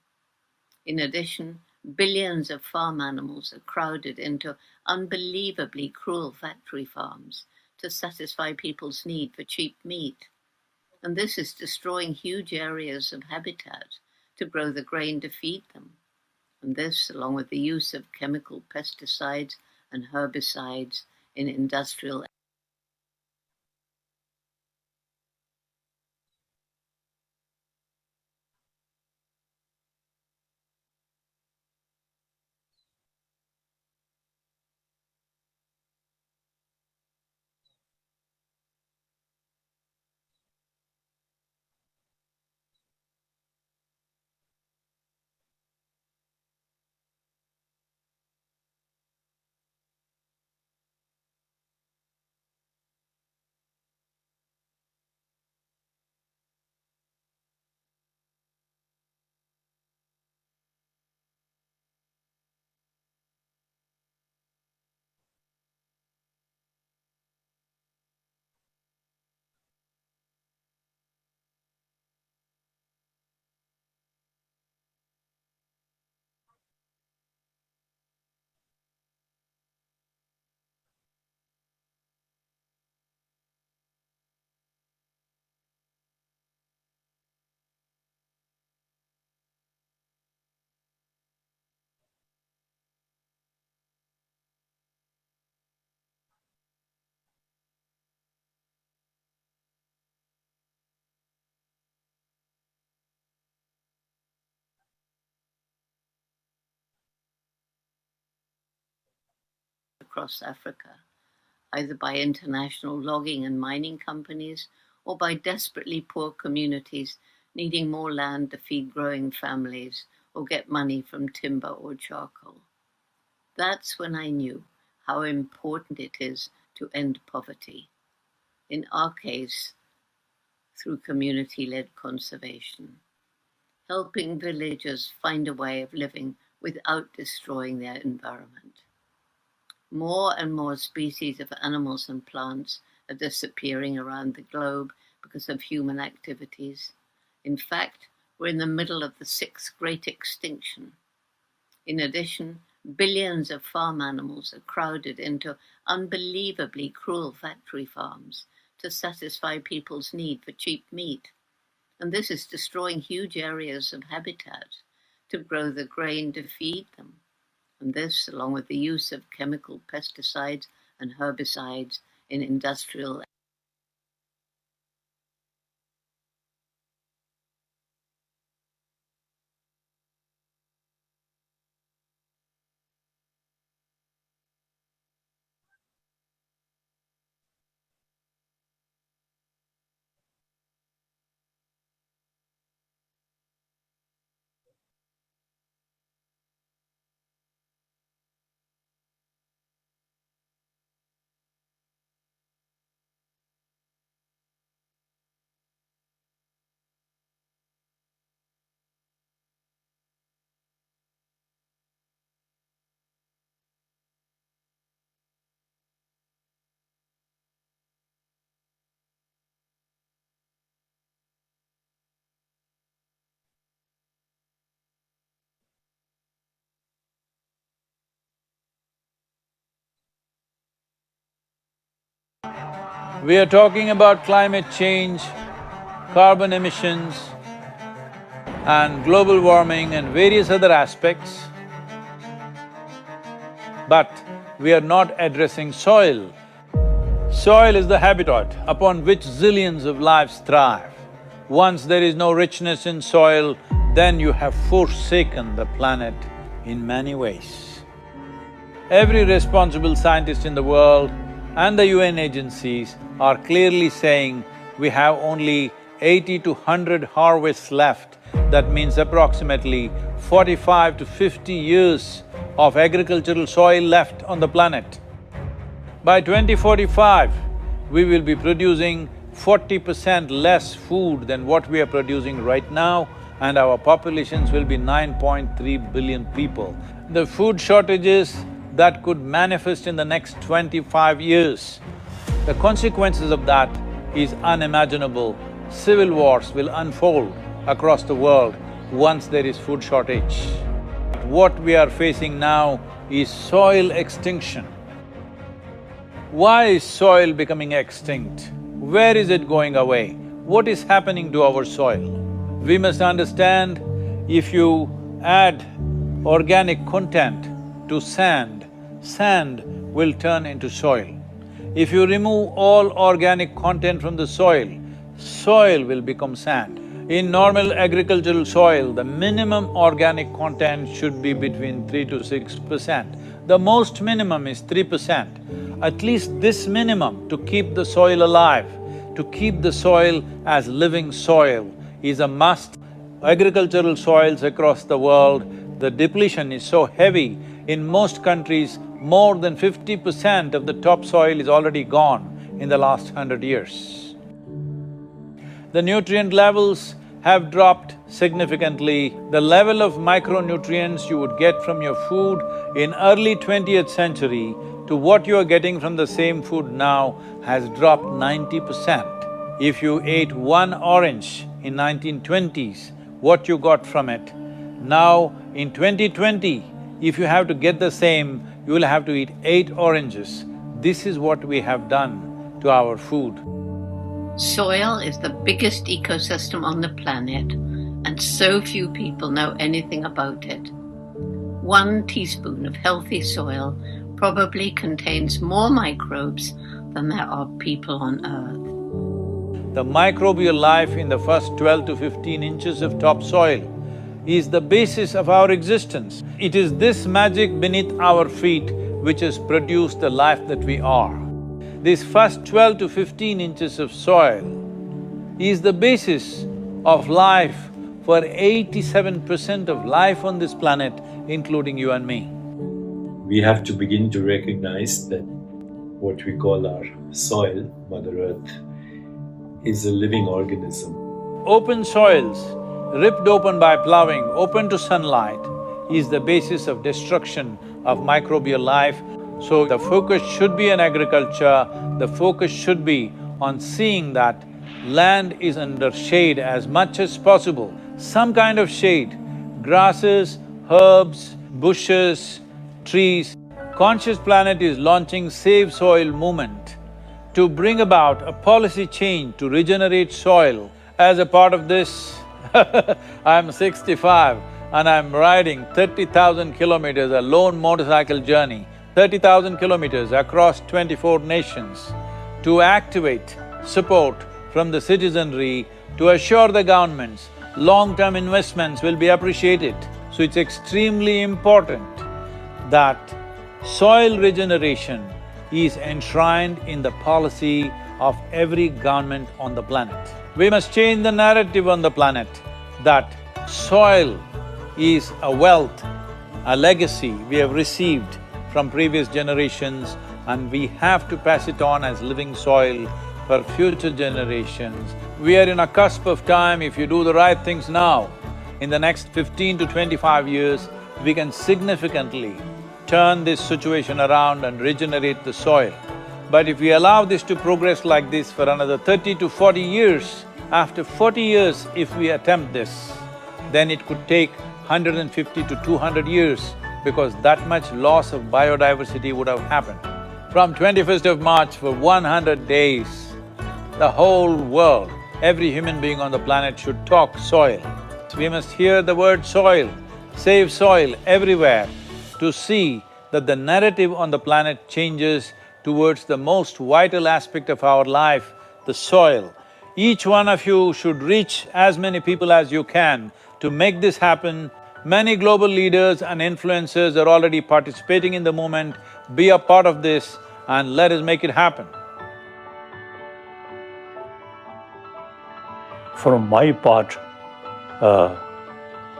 Speaker 7: In addition, billions of farm animals are crowded into unbelievably cruel factory farms to satisfy people's need for cheap meat. And this is destroying huge areas of habitat to grow the grain to feed them. And this, along with the use of chemical pesticides and herbicides in industrial across Africa, either by international logging and mining companies or by desperately poor communities needing more land to feed growing families or get money from timber or charcoal. That's when I knew how important it is to end poverty. In our case, through community-led conservation, helping villagers find a way of living without destroying their environment. More and more species of animals and plants are disappearing around the globe because of human activities. In fact, we're in the middle of the 6th great extinction. In addition, billions of farm animals are crowded into unbelievably cruel factory farms to satisfy people's need for cheap meat. And this is destroying huge areas of habitat to grow the grain to feed them. And this, along with the use of chemical pesticides and herbicides in industrial
Speaker 8: We are talking about climate change, carbon emissions, and global warming and various other aspects. But we are not addressing soil. Soil is the habitat upon which zillions of lives thrive. Once there is no richness in soil, then you have forsaken the planet in many ways. Every responsible scientist in the world and the UN agencies are clearly saying we have only 80 to 100 harvests left. That means approximately 45 to 50 years of agricultural soil left on the planet. By 2045, we will be producing 40% less food than what we are producing right now, and our populations will be 9.3 billion people. The food shortages that could manifest in the next 25 years, the consequences of that is unimaginable. Civil wars will unfold across the world once there is food shortage. What we are facing now is soil extinction. Why is soil becoming extinct? Where is it going away? What is happening to our soil? We must understand, if you add organic content to sand, sand will turn into soil. If you remove all organic content from the soil, soil will become sand. In normal agricultural soil, the minimum organic content should be between 3 to 6%. The most minimum is 3%. At least this minimum to keep the soil alive, to keep the soil as living soil is a must. Agricultural soils across the world, the depletion is so heavy, in most countries, more than 50% of the topsoil is already gone in the last 100 years. The nutrient levels have dropped significantly. The level of micronutrients you would get from your food in early 20th century to what you are getting from the same food now has dropped 90%. If you ate one orange in 1920s, what you got from it, now in 2020, if you have to get the same, you will have to eat 8 oranges. This is what we have done to our food.
Speaker 7: Soil is the biggest ecosystem on the planet, and so few people know anything about it. 1 teaspoon of healthy soil probably contains more microbes than there are people on Earth.
Speaker 8: The microbial life in the first 12 to 15 inches of topsoil is the basis of our existence. It is this magic beneath our feet which has produced the life that we are. This first 12 to 15 inches of soil is the basis of life for 87% of life on this planet, including you and me.
Speaker 9: We have to begin to recognize that what we call our soil, Mother Earth, is a living organism.
Speaker 8: Open soils, ripped open by plowing, open to sunlight, is the basis of destruction of microbial life. So the focus should be on agriculture, the focus should be on seeing that land is under shade as much as possible, some kind of shade, grasses, herbs, bushes, trees. Conscious Planet is launching Save Soil movement to bring about a policy change to regenerate soil. As a part of this, I'm 65 and I'm riding 30,000 kilometers, a lone motorcycle journey, 30,000 kilometers across 24 nations to activate support from the citizenry to assure the governments long-term investments will be appreciated. So it's extremely important that soil regeneration is enshrined in the policy of every government on the planet. We must change the narrative on the planet that soil is a wealth, a legacy we have received from previous generations, and we have to pass it on as living soil for future generations. We are in a cusp of time. If you do the right things now, in the next 15 to 25 years, we can significantly turn this situation around and regenerate the soil. But if we allow this to progress like this for another 30 to 40 years, after 40 years if we attempt this, then it could take 150 to 200 years because that much loss of biodiversity would have happened. From 21st of March for 100 days, the whole world, every human being on the planet should talk soil. We must hear the word soil, save soil everywhere to see that the narrative on the planet changes towards the most vital aspect of our life, the soil. Each one of you should reach as many people as you can to make this happen. Many global leaders and influencers are already participating in the movement. Be a part of this and let us make it happen.
Speaker 10: From my part,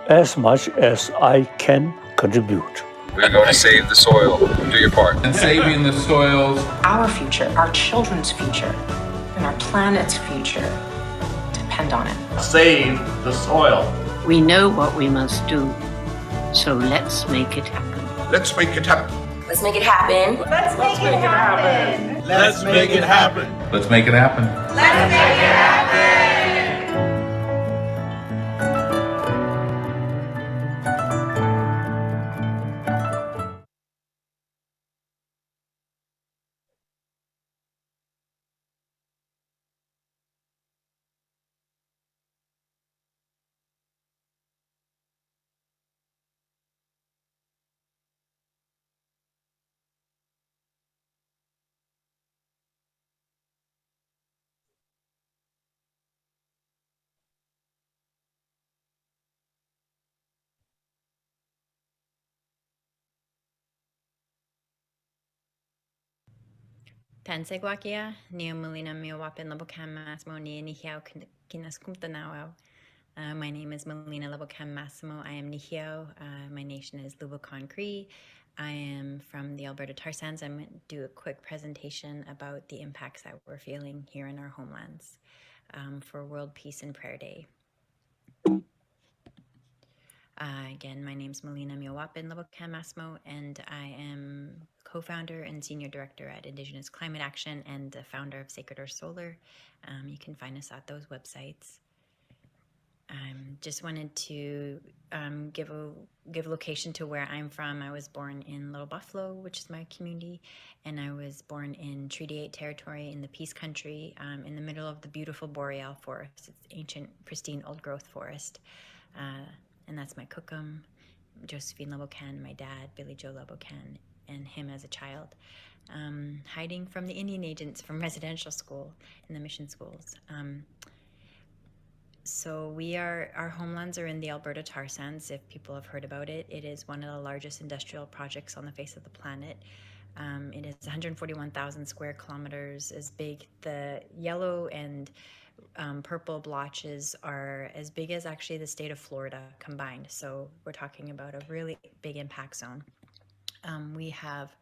Speaker 10: as much as I can contribute.
Speaker 11: We're going to save the soil. Do your part.
Speaker 12: And saving the soils.
Speaker 13: Our future, our children's future, and our
Speaker 12: planet's future depend on it.
Speaker 13: Save the soil.
Speaker 7: We know what we must do, so let's make it happen.
Speaker 11: Let's make it happen.
Speaker 12: Let's make it happen.
Speaker 13: Let's make it happen. Let's make it happen.
Speaker 11: Let's make it happen.
Speaker 12: Let's make it happen.
Speaker 14: Tansegwakia, Neo Melina Miowapin Labocam Massimo Nihio Kinaskumtanao. My name is Melina Labocam Massimo. I am Nihio. My nation is Lubocon Cree. I am from the Alberta tar sands. I'm going to do a quick presentation about the impacts that we're feeling here in our homelands for World Peace and Prayer Day. Again, my name is Melina Miowapin Labocam Massimo, and I am co-founder and senior director at Indigenous Climate Action and the founder of Sacred Earth Solar. You can find us at those websites. Just wanted to give location to where I'm from. I was born in Little Buffalo, which is my community, and I was born in Treaty 8 territory in the Peace Country, in the middle of the beautiful boreal forest. It's ancient, pristine, old-growth forest. And that's my cookum, Josephine Labocan, my dad, Billy Joe Labocan, and him as a child, hiding from the Indian agents from residential school in the mission schools. So our homelands are in the Alberta tar sands, if people have heard about it. It is one of the largest industrial projects on the face of the planet. It is 141,000 square kilometers as big. The yellow and purple blotches are as big as actually the state of Florida combined. So we're talking about a really big impact zone. We have,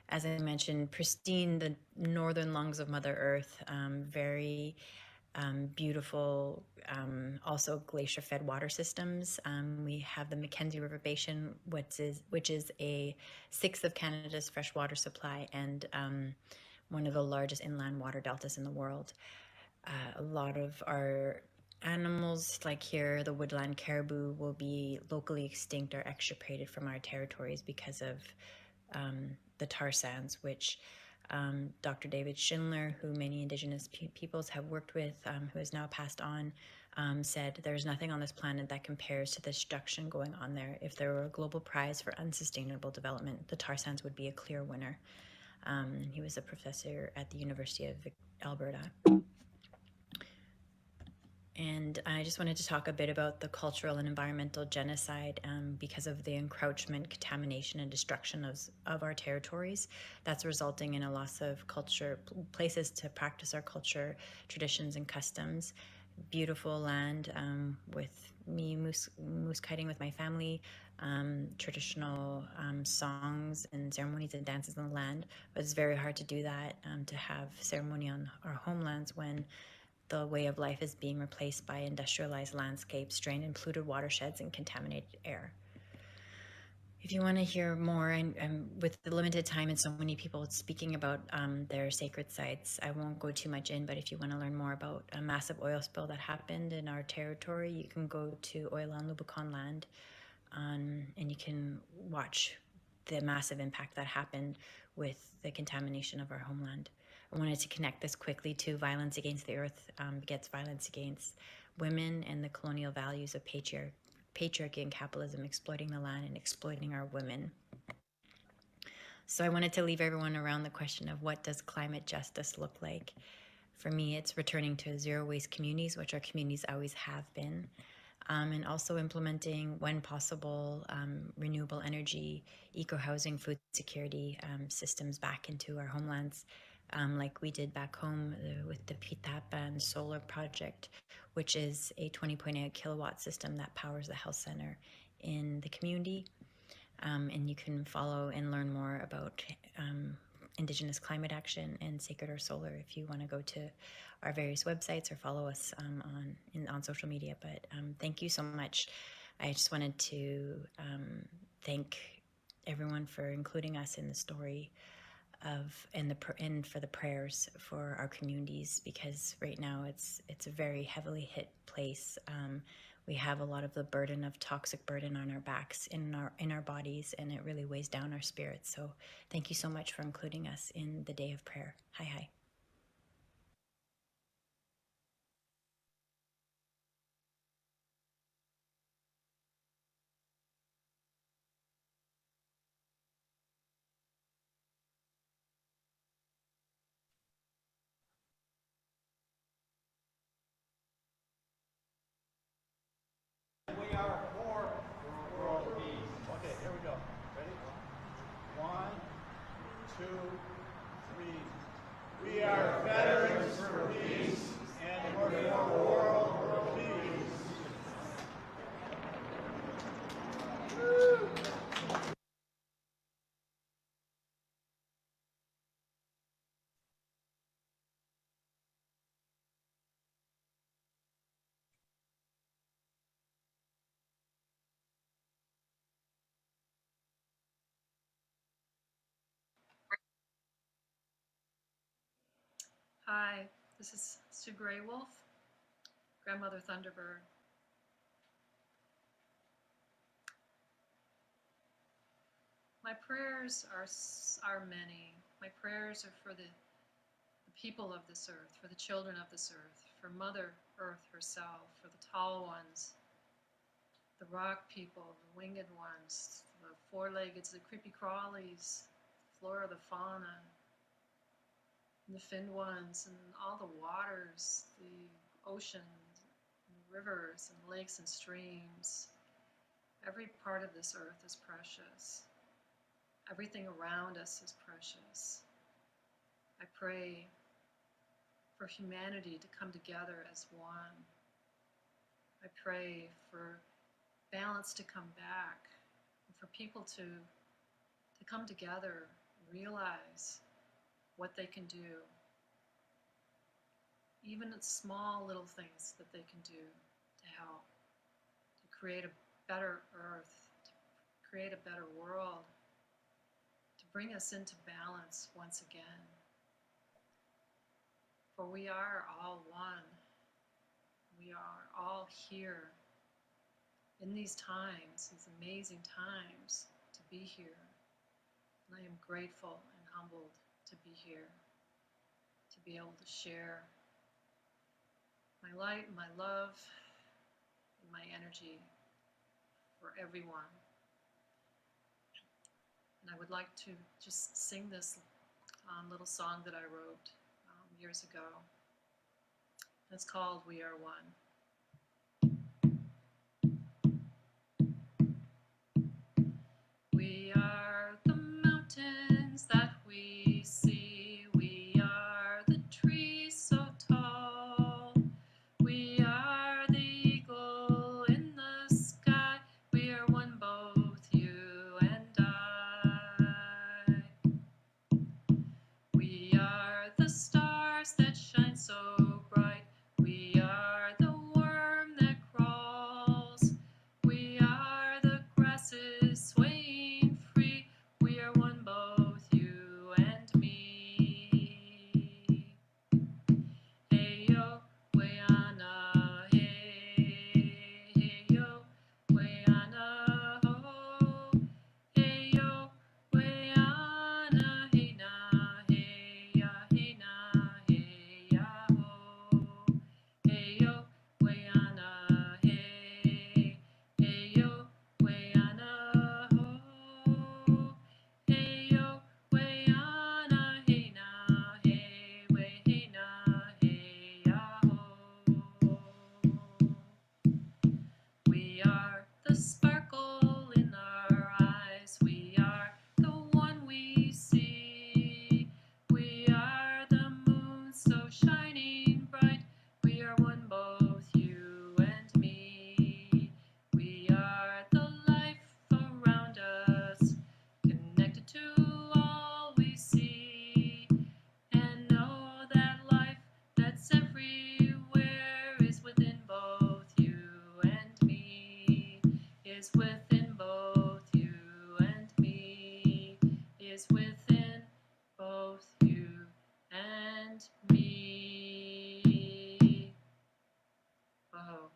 Speaker 14: as I mentioned, pristine, the northern lungs of Mother Earth, very beautiful, also glacier-fed water systems. We have the Mackenzie River Basin, which is a sixth of Canada's freshwater supply and one of the largest inland water deltas in the world. A lot of our animals, like here, the woodland caribou, will be locally extinct or extirpated from our territories because of the tar sands, which Dr. David Schindler, who many Indigenous peoples have worked with, who has now passed on, said there's nothing on this planet that compares to the destruction going on there. If there were a global prize for unsustainable development, the tar sands would be a clear winner. He was a professor at the University of Alberta. And I just wanted to talk a bit about the cultural and environmental genocide because of the encroachment, contamination, and destruction of our territories. That's resulting in a loss of culture, places to practice our culture, traditions, and customs. Beautiful land with me moose kiting with my family, traditional songs and ceremonies and dances on the land. But it's very hard to do that, to have ceremony on our homelands when the way of life is being replaced by industrialized landscapes, drained and polluted watersheds, and contaminated air. If you want to hear more, and with the limited time and so many people speaking about their sacred sites, I won't go too much in, but if you want to learn more about a massive oil spill that happened in our territory, you can go to Oil on Lubicon land, and you can watch the massive impact that happened with the contamination of our homeland. I wanted to connect this quickly to violence against the earth begets violence against women and the colonial values of patriarchy and capitalism, exploiting the land and exploiting our women. So I wanted to leave everyone around the question of what does climate justice look like? For me, it's returning to zero waste communities, which our communities always have been, and also implementing, when possible, renewable energy, eco-housing, food security systems back into our homelands. Like we did back home with the Pitapa and solar project, which is a 20.8 kilowatt system that powers the health center in the community. And you can follow and learn more about Indigenous Climate Action and Sacred or Solar if you want to go to our various websites or follow us on social media. But thank you so much. I just wanted to thank everyone for including us in the story and for the prayers for our communities, because right now it's a very heavily hit place. We have a lot of the burden of toxic burden on our backs, in our bodies, and it really weighs down our spirits. So thank you so much for including us in the day of prayer. Hi.
Speaker 13: We are for world peace. Okay, here we go. Ready? 1, 2, 3. We are veterans for peace and for world peace.
Speaker 15: Hi, this is Sue Greywolf, Grandmother Thunderbird. My prayers are many. My prayers are for the people of this earth, for the children of this earth, for Mother Earth herself, for the tall ones, the rock people, the winged ones, the four-leggeds, the creepy crawlies, the flora, the fauna, and the finned ones, and all the waters, the oceans, and rivers, and lakes and streams. Every part of this earth is precious. Everything around us is precious. I pray for humanity to come together as one. I pray for balance to come back, and for people to come together, realize what they can do, even the small little things that they can do to help, to create a better earth, to create a better world, to bring us into balance once again. For we are all one. We are all here in these times, these amazing times, to be here. And I am grateful and humbled to be here, to be able to share my light, my love, and my energy for everyone. And I would like to just sing this little song that I wrote years ago. It's called We Are One. We are the mountains that we see. We are the trees so tall. We are the eagle in the sky. We are one, both you and I. We are the stars that shine so bright. We are the is within both you and me, is within both you and me. Oh.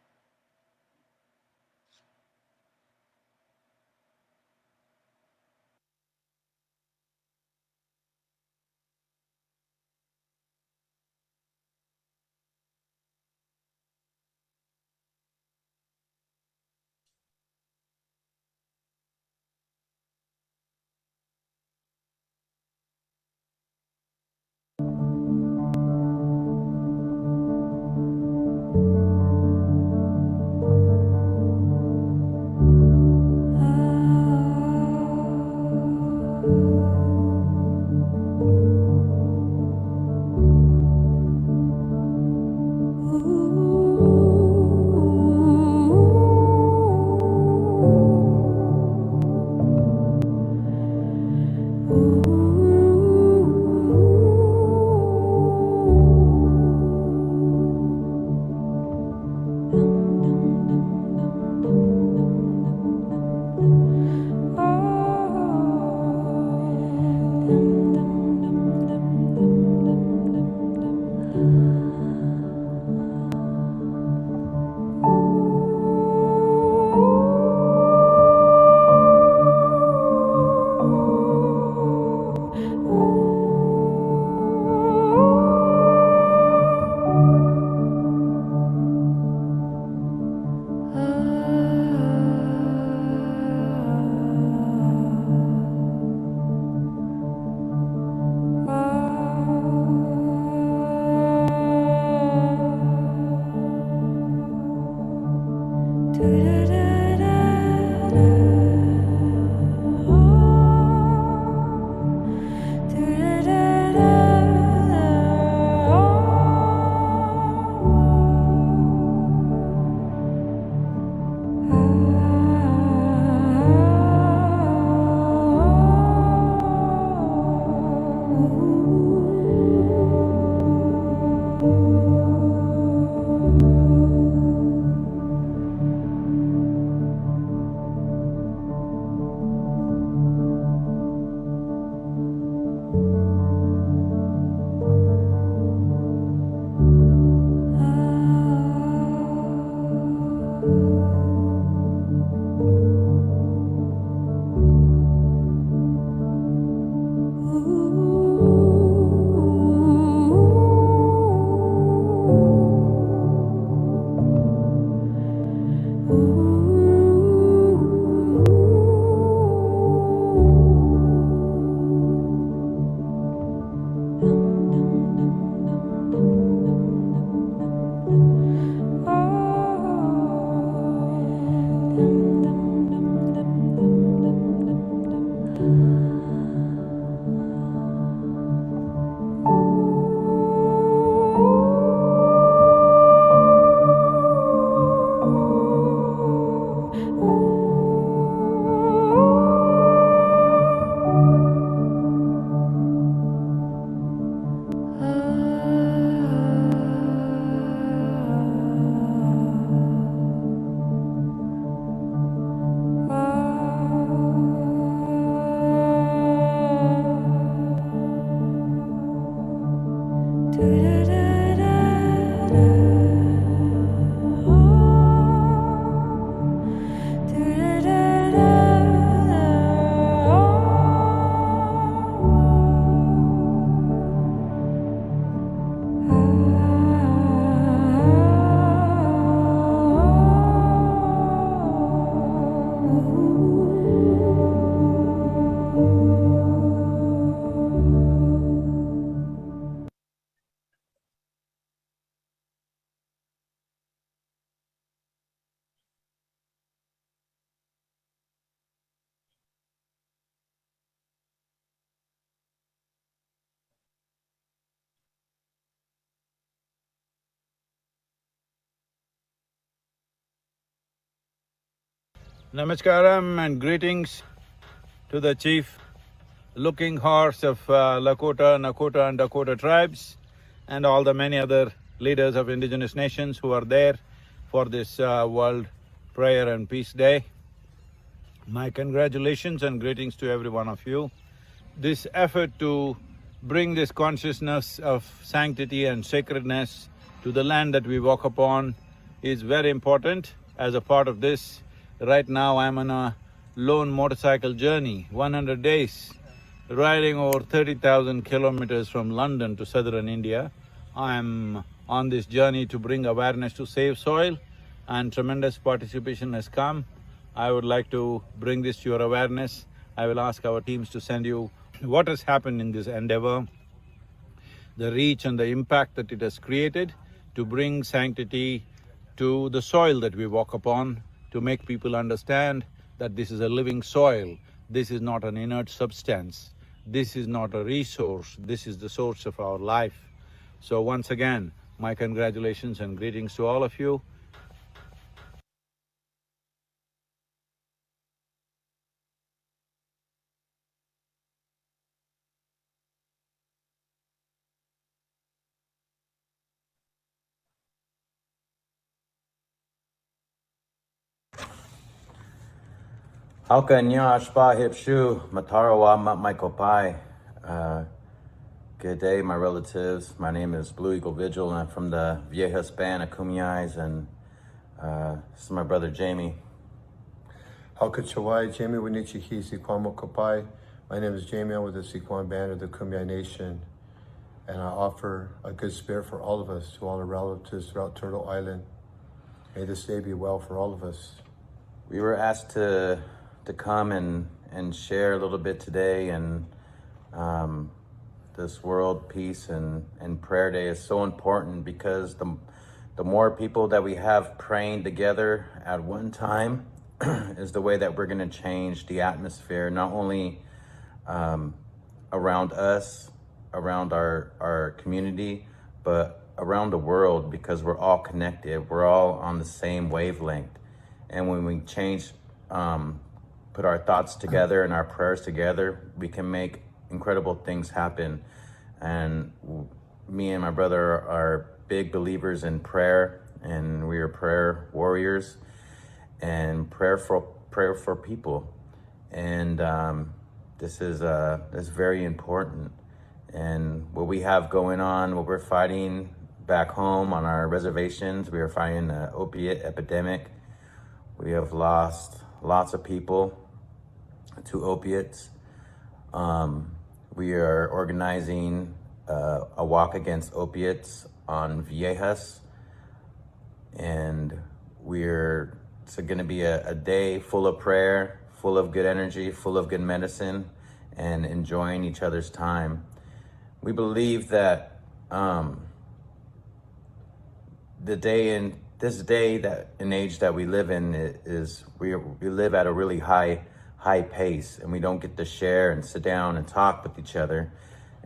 Speaker 8: Namaskaram and greetings to the chief looking horse of Lakota, Nakota and Dakota tribes and all the many other leaders of indigenous nations who are there for this World Prayer and Peace Day. My congratulations and greetings to every one of you. This effort to bring this consciousness of sanctity and sacredness to the land that we walk upon is very important. As a part of this, right now I'm on a lone motorcycle journey, 100 days, riding over 30,000 kilometers from London to southern India. I'm on this journey to bring awareness to save soil, and tremendous participation has come. I would like to bring this to your awareness. I will ask our teams to send you what has happened in this endeavor, the reach and the impact that it has created to bring sanctity to the soil that we walk upon, to make people understand that this is a living soil, this is not an inert substance, this is not a resource, this is the source of our life. So once again, my congratulations and greetings to all of you.
Speaker 3: Hauka nya ashpa hipshu matarawa matmaikopai. Good day, my relatives. My name is Blue Eagle Vigil, and I'm from the Viejas band of Kumiais, and this is my brother Jamie.
Speaker 16: Hauka Chawai, Jamie Winichihi, Sikwamo Kopai. My name is Jamie. I'm with the Sikwan band of the Kumeyaay Nation, and I offer a good spirit for all of us, to all our relatives throughout Turtle Island. May this day be well for all of us.
Speaker 3: We were asked to come and share a little bit today, and this World Peace and Prayer Day is so important because the more people that we have praying together at one time is the way that we're going to change the atmosphere, not only around us, around our community, but around the world, because we're all connected, we're all on the same wavelength. And when we change, put our thoughts together and our prayers together, we can make incredible things happen. And me and my brother are big believers in prayer, and we are prayer warriors and prayer for people. And this is very important. And what we have going on, what we're fighting back home on our reservations, we are fighting an opiate epidemic. We have lost lots of people to opiates. We are organizing a walk against opiates on Viejas, and it's going to be a day full of prayer, full of good energy, full of good medicine, and enjoying each other's time. We believe that this day that an age that we live in is we live at a really high pace, and we don't get to share and sit down and talk with each other.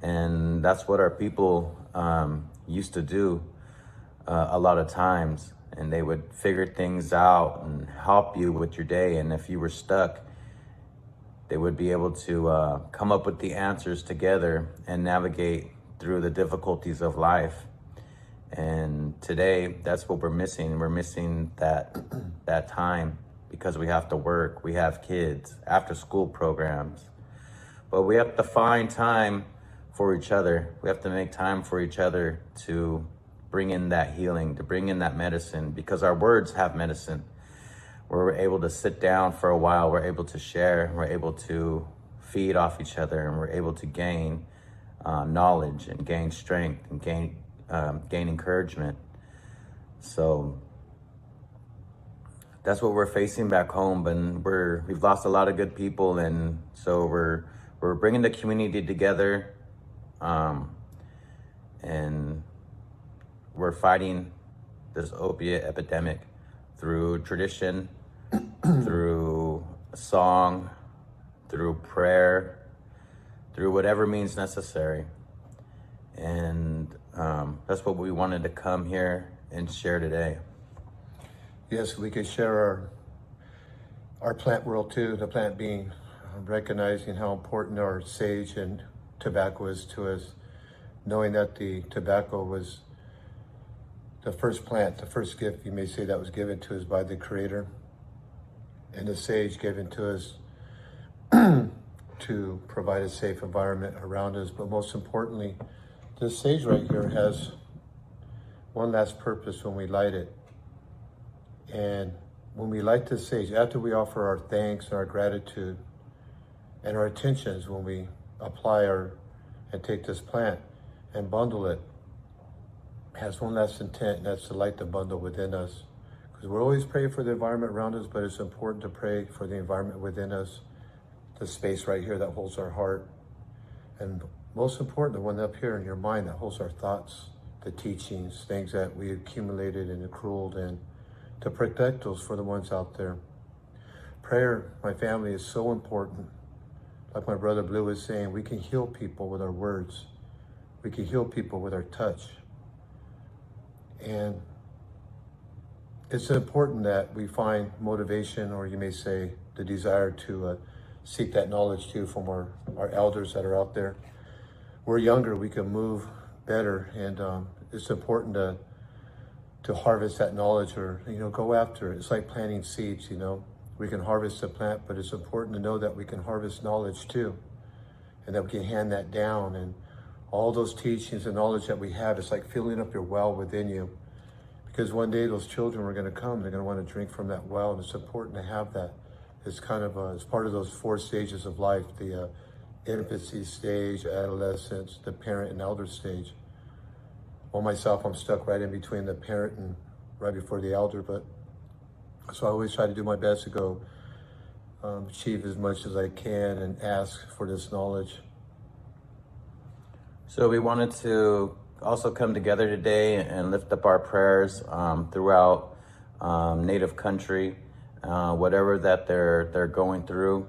Speaker 3: And that's what our people used to do a lot of times, and they would figure things out and help you with your day. And if you were stuck, they would be able to come up with the answers together and navigate through the difficulties of life. And today, that's what we're missing. We're missing that time because we have to work, we have kids, after school programs. But we have to find time for each other. We have to make time for each other to bring in that healing, to bring in that medicine, because our words have medicine. We're able to sit down for a while, we're able to share, we're able to feed off each other, and we're able to gain knowledge and gain strength and gain encouragement. So that's what we're facing back home, but we've lost a lot of good people, and so we're bringing the community together, and we're fighting this opiate epidemic through tradition, through song, through prayer, through whatever means necessary. And that's what we wanted to come here and share today.
Speaker 16: Yes, we could share our plant world too, the plant being, recognizing how important our sage and tobacco is to us, knowing that the tobacco was the first plant, the first gift, you may say, that was given to us by the Creator. and the sage given to us to provide a safe environment around us. But most importantly, this sage right here has one last purpose when we light it. And when we light this sage, after we offer our thanks and our gratitude and our intentions, when we apply and take this plant and bundle it, has one last intent, and that's to light the bundle within us. Because we're always praying for the environment around us, but it's important to pray for the environment within us, the space right here that holds our heart. And most important, the one up here in your mind that holds our thoughts, the teachings, things that we accumulated and accrued, and to protect those for the ones out there. Prayer, my family, is so important. Like my brother Blue was saying, we can heal people with our words. We can heal people with our touch. And it's important that we find motivation, or you may say the desire to seek that knowledge too from our elders that are out there. We're younger, we can move better, and it's important to harvest that knowledge, or go after it. It's like planting seeds. We can harvest a plant, but it's important to know that we can harvest knowledge too, and that we can hand that down. And all those teachings and knowledge that we have, it's like filling up your well within you, because one day those children are going to come, they're going to want to drink from that well, and it's important to have that. It's kind of it's part of those 4 stages of life: the infancy stage, adolescence, the parent and elder stage. Well, myself, I'm stuck right in between the parent and right before the elder, but so I always try to do my best to go achieve as much as I can and ask for this knowledge.
Speaker 17: So we wanted to also come together today and lift up our prayers throughout Native country, whatever that they're going through.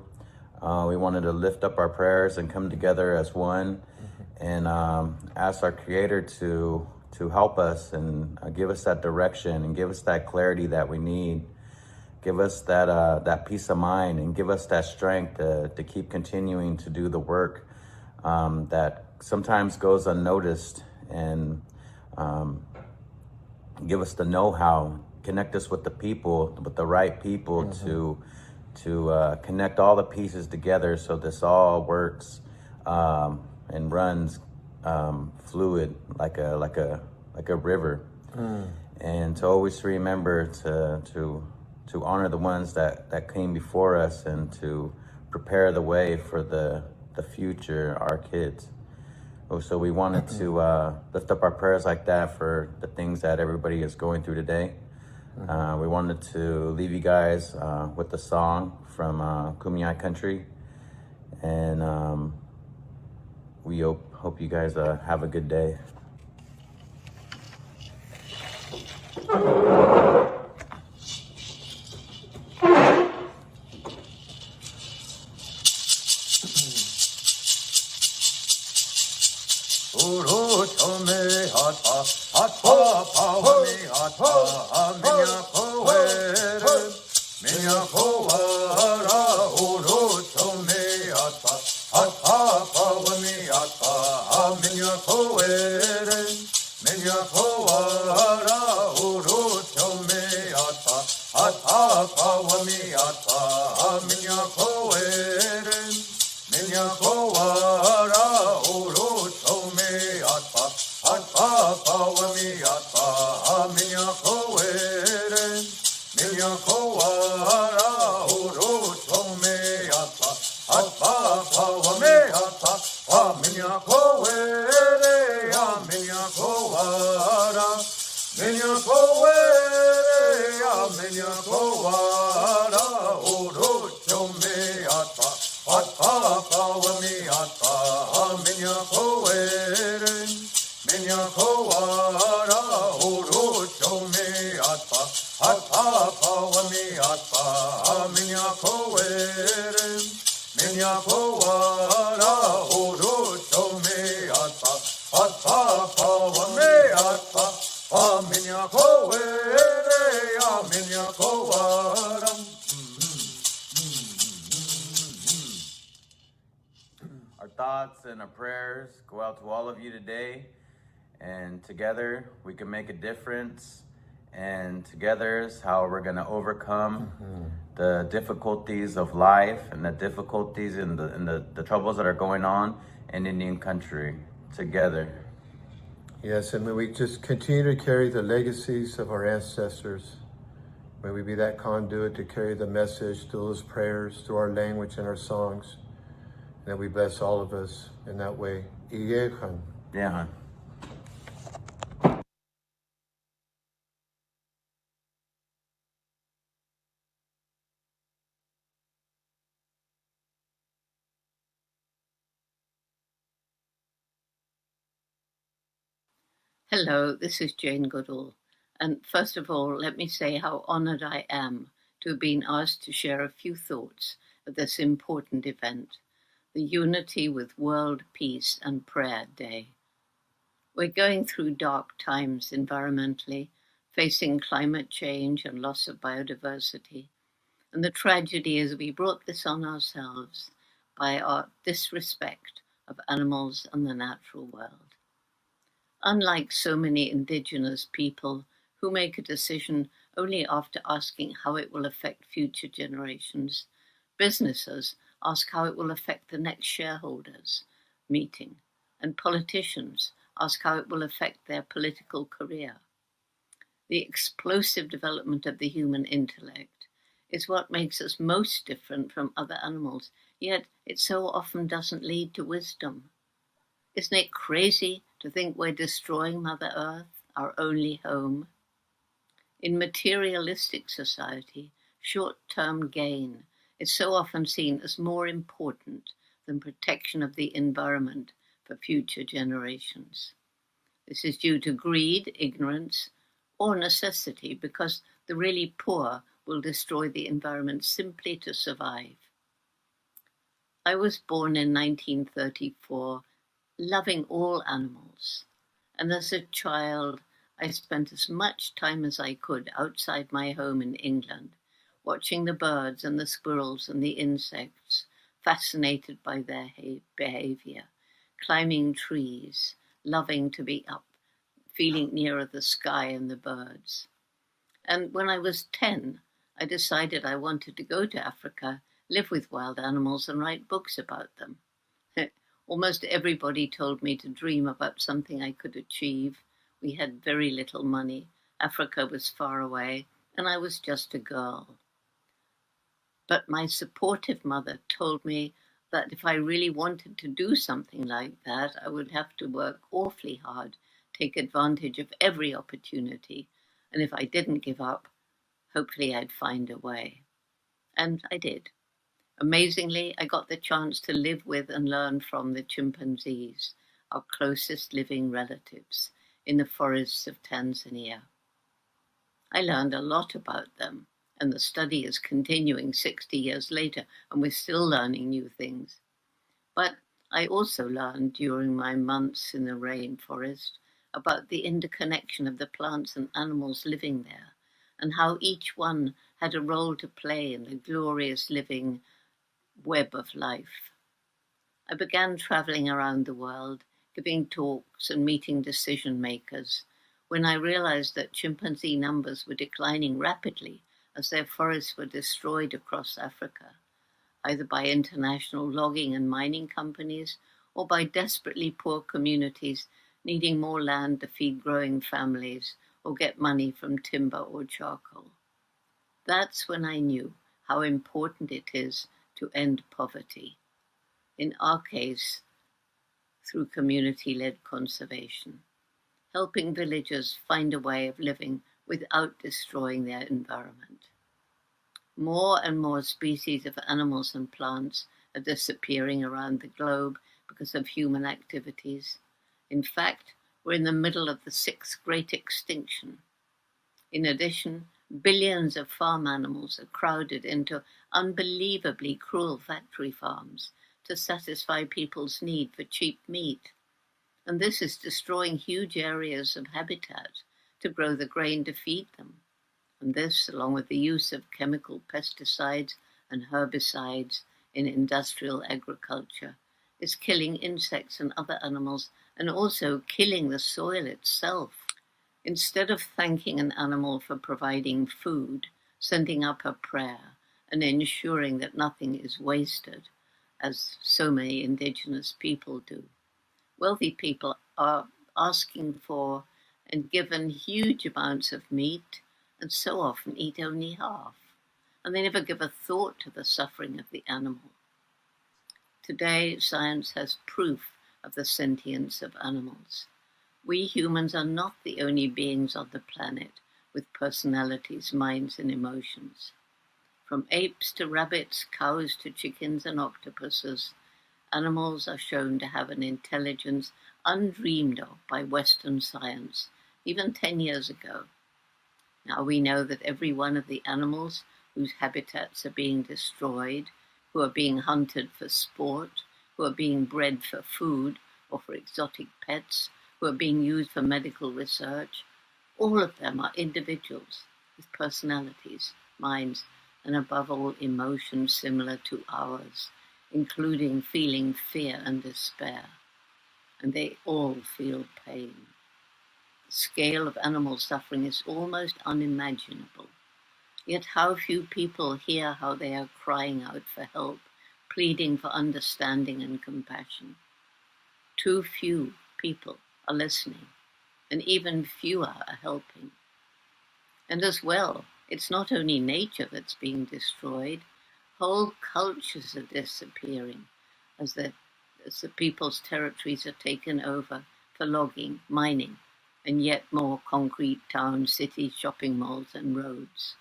Speaker 17: We wanted to lift up our prayers and come together as one, and ask our Creator to help us and give us that direction and give us that clarity that we need. Give us that peace of mind, and give us that strength to keep continuing to do the work that sometimes goes unnoticed, and give us the know-how, connect us with the people, with the right people, to connect all the pieces together so this all works and runs fluid like a river. And to always remember to honor the ones that came before us, and to prepare the way for the future, our kids. So we wanted to lift up our prayers like that for the things that everybody is going through today. We wanted to leave you guys with a song from Kumeyaay country, and we hope you guys have a good day. Our thoughts and our prayers go out to all of you today, and together we can make a difference and together is how we're going to overcome the difficulties of life and the difficulties and the troubles that are going on in Indian country together.
Speaker 16: Yes, and may we just continue to carry the legacies of our ancestors. May we be that conduit to carry the message through those prayers, through our language and our songs. And that we bless all of us in that way. Iyehan.
Speaker 17: Yeah.
Speaker 7: Hello, this is Jane Goodall. And first of all, let me say how honored I am to have been asked to share a few thoughts at this important event, the Unity with World Peace and Prayer Day. We're going through dark times environmentally, facing climate change and loss of biodiversity. And the tragedy is we brought this on ourselves by our disrespect of animals and the natural world. Unlike so many Indigenous people who make a decision only after asking how it will affect future generations, businesses ask how it will affect the next shareholders meeting, and politicians ask how it will affect their political career. The explosive development of the human intellect is what makes us most different from other animals, yet it so often doesn't lead to wisdom. Isn't it crazy to think we're destroying Mother Earth, our only home? In materialistic society, short-term gain is so often seen as more important than protection of the environment for future generations. This is due to greed, ignorance, or necessity, because the really poor will destroy the environment simply to survive. I was born in 1934, loving all animals, and as a child I spent as much time as I could outside my home in England, watching the birds and the squirrels and the insects, fascinated by their behavior, climbing trees, loving to be up, feeling nearer the sky and the birds. And when I was 10, I decided I wanted to go to Africa, live with wild animals and write books about them. Almost everybody told me to dream about something I could achieve. We had very little money. Africa was far away, and I was just a girl. But my supportive mother told me that if I really wanted to do something like that, I would have to work awfully hard, take advantage of every opportunity, and if I didn't give up, hopefully I'd find a way. And I did. Amazingly, I got the chance to live with and learn from the chimpanzees, our closest living relatives, in the forests of Tanzania. I learned a lot about them, and the study is continuing 60 years later, and we're still learning new things. But I also learned during my months in the rainforest about the interconnection of the plants and animals living there, and how each one had a role to play in the glorious living web of life. I began traveling around the world, giving talks and meeting decision makers, when I realized that chimpanzee numbers were declining rapidly as their forests were destroyed across Africa, either by international logging and mining companies or by desperately poor communities needing more land to feed growing families or get money from timber or charcoal. That's when I knew how important it is to end poverty, in our case, through community-led conservation, helping villagers find a way of living without destroying their environment. More and more species of animals and plants are disappearing around the globe because of human activities. In fact, we're in the middle of the 6th great extinction. In addition, billions of farm animals are crowded into unbelievably cruel factory farms to satisfy people's need for cheap meat. And this is destroying huge areas of habitat to grow the grain to feed them. And this, along with the use of chemical pesticides and herbicides in industrial agriculture, is killing insects and other animals and also killing the soil itself. Instead of thanking an animal for providing food, sending up a prayer, and ensuring that nothing is wasted, as so many Indigenous people do, wealthy people are asking for and given huge amounts of meat and so often eat only half, and they never give a thought to the suffering of the animal. Today, science has proof of the sentience of animals. We humans are not the only beings on the planet with personalities, minds, and emotions. From apes to rabbits, cows to chickens and octopuses, animals are shown to have an intelligence undreamed of by Western science, even 10 years ago. Now we know that every one of the animals whose habitats are being destroyed, who are being hunted for sport, who are being bred for food or for exotic pets, who are being used for medical research, all of them are individuals with personalities, minds, and above all emotions similar to ours, including feeling fear and despair. And they all feel pain. The scale of animal suffering is almost unimaginable. Yet how few people hear how they are crying out for help, pleading for understanding and compassion. Too few people are listening, and even fewer are helping. And as well, it's not only nature that's being destroyed, whole cultures are disappearing as the people's territories are taken over for logging, mining, and yet more concrete towns, cities, shopping malls, and roads.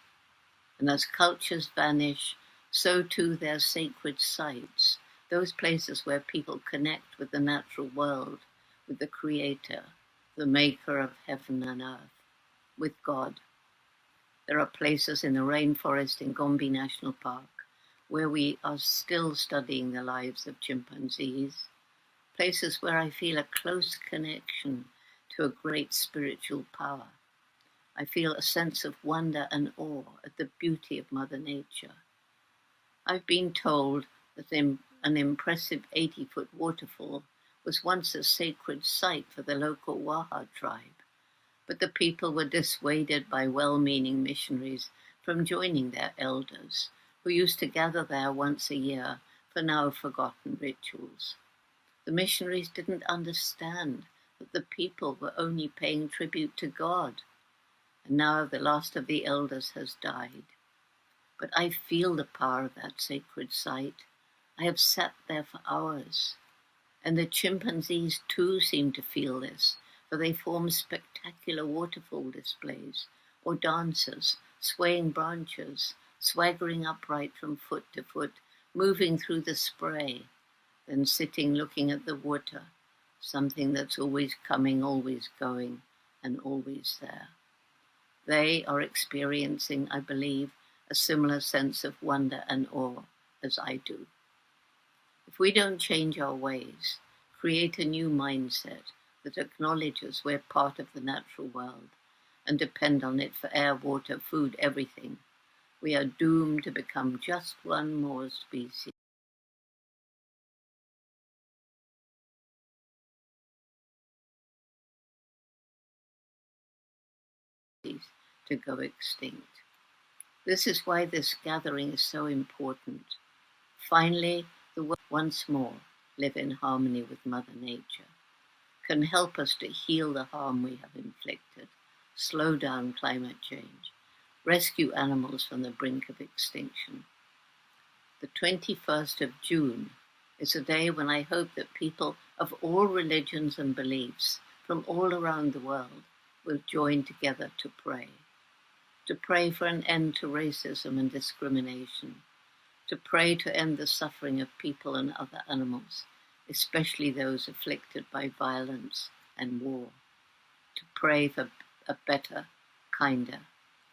Speaker 7: And as cultures vanish, so too their sacred sites, those places where people connect with the natural world, with the Creator, the Maker of heaven and earth, with God. There are places in the rainforest in Gombe National Park where we are still studying the lives of chimpanzees, places where I feel a close connection to a great spiritual power. I feel a sense of wonder and awe at the beauty of Mother Nature. I've been told that an impressive 80-foot waterfall was once a sacred site for the local Waha tribe, but the people were dissuaded by well-meaning missionaries from joining their elders, who used to gather there once a year for now forgotten rituals. The missionaries didn't understand that the people were only paying tribute to God, and now the last of the elders has died. But I feel the power of that sacred site. I have sat there for hours, and the chimpanzees too seem to feel this, for they form spectacular waterfall displays, or dances, swaying branches, swaggering upright from foot to foot, moving through the spray, then sitting looking at the water, something that's always coming, always going, and always there. They are experiencing, I believe, a similar sense of wonder and awe as I do. If we don't change our ways, create a new mindset that acknowledges we're part of the natural world and depend on it for air, water, food, everything, we are doomed to become just one more species. To go extinct. This is why this gathering is so important. Finally, the world once more live in harmony with Mother Nature, can help us to heal the harm we have inflicted, slow down climate change, rescue animals from the brink of extinction. The 21st of June is a day when I hope that people of all religions and beliefs from all around the world will join together to pray for an end to racism and discrimination, to pray to end the suffering of people and other animals, especially those afflicted by violence and war, to pray for a better, kinder,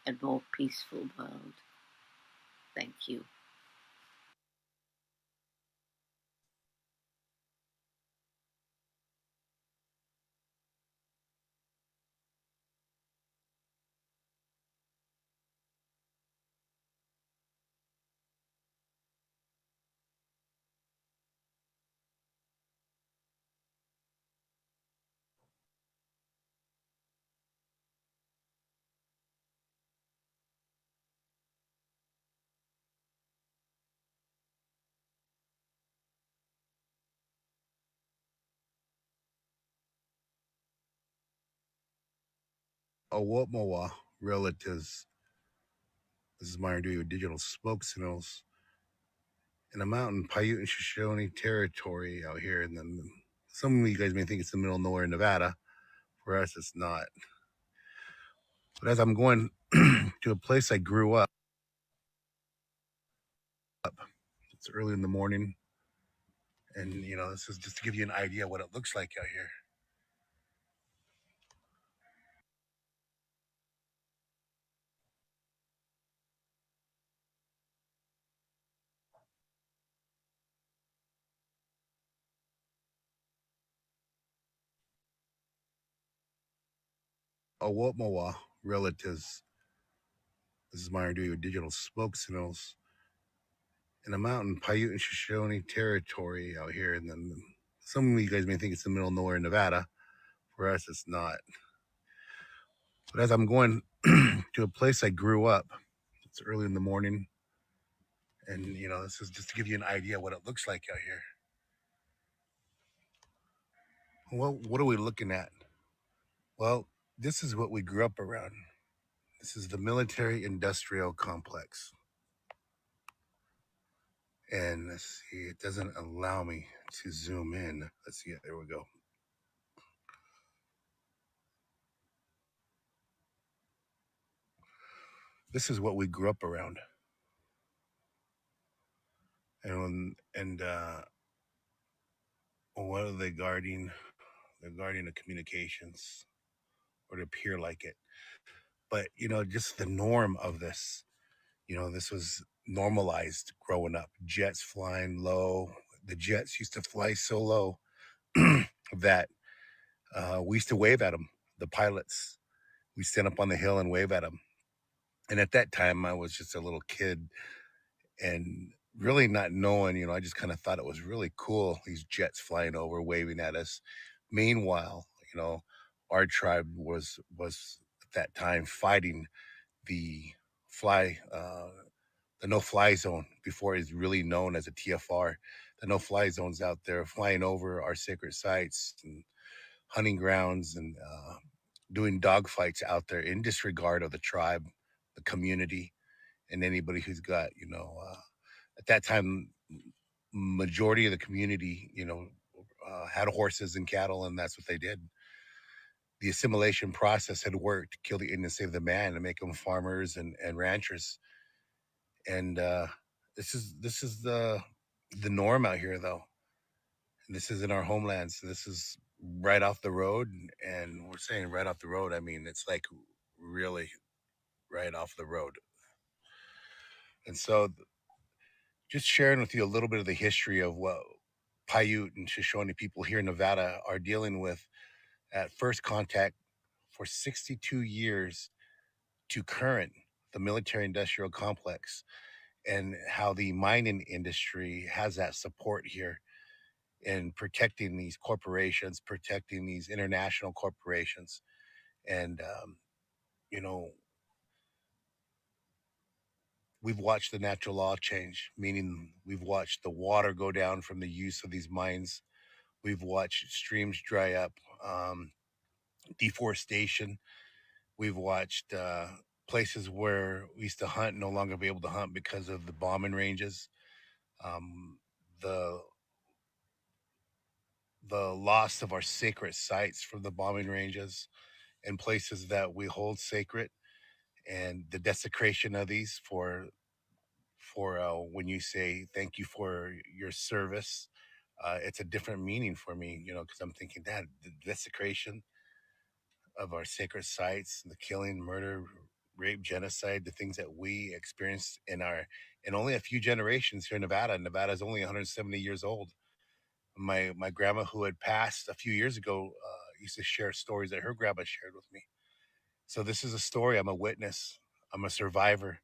Speaker 7: and more peaceful world. Thank you.
Speaker 18: Owotmawa relatives. This is Myron Dewey with Digital Smoke Signals in a mountain Paiute and Shoshone territory out here. And then some of you guys may think it's the middle of nowhere, Nevada. For us, it's not. But as I'm going to a place I grew up, it's early in the morning. And, you know, this is just to give you an idea what it looks like out here. Owotmawa relatives. This is Myron Dewey with Digital Smoke Signals in a mountain Paiute and Shoshone territory out here. And then some of you guys may think it's the middle of nowhere, Nevada. For us, it's not. But as I'm going to a place I grew up, it's early in the morning. And, you know, this is just to give you an idea what it looks like out here. Well, what are we looking at? Well, this is what we grew up around. This is the military industrial complex. And let's see, it doesn't allow me to zoom in. Let's see, there we go. This is what we grew up around. And what are they guarding? They're guarding the communications, or to appear like it. But, you know, just the norm of this, you know, this was normalized growing up. Jets flying low. The jets used to fly so low that we used to wave at them, the pilots. We stand up on the hill and wave at them. And at that time, I was just a little kid and really not knowing, you know, I just kind of thought it was really cool, these jets flying over, waving at us. Meanwhile, you know, our tribe was at that time fighting the the no-fly zone before it's really known as a TFR. The no-fly zone's out there flying over our sacred sites and hunting grounds and doing dogfights out there in disregard of the tribe, the community, and anybody who's got, you know, at that time, majority of the community, you know, had horses and cattle, and that's what they did. The assimilation process had worked to kill the Indian, save the man, and make them farmers and ranchers. And this is the norm out here, though. And this is in our homeland. So this is right off the road, and we're saying right off the road. I mean, it's like really right off the road. And so, just sharing with you a little bit of the history of what Paiute and Shoshone people here in Nevada are dealing with at first contact for 62 years to current, the military industrial complex, and how the mining industry has that support here in protecting these corporations, protecting these international corporations. And, you know, we've watched the natural law change, meaning we've watched the water go down from the use of these mines. We've watched streams dry up, deforestation. We've watched places where we used to hunt no longer be able to hunt because of the bombing ranges. The loss of our sacred sites from the bombing ranges and places that we hold sacred, and the desecration of these for when you say thank you for your service, it's a different meaning for me, you know, because I'm thinking that the desecration of our sacred sites, the killing, murder, rape, genocide, the things that we experienced in only a few generations here in Nevada. Nevada is only 170 years old. My grandma, who had passed a few years ago, used to share stories that her grandma shared with me. So this is a story. I'm a witness. I'm a survivor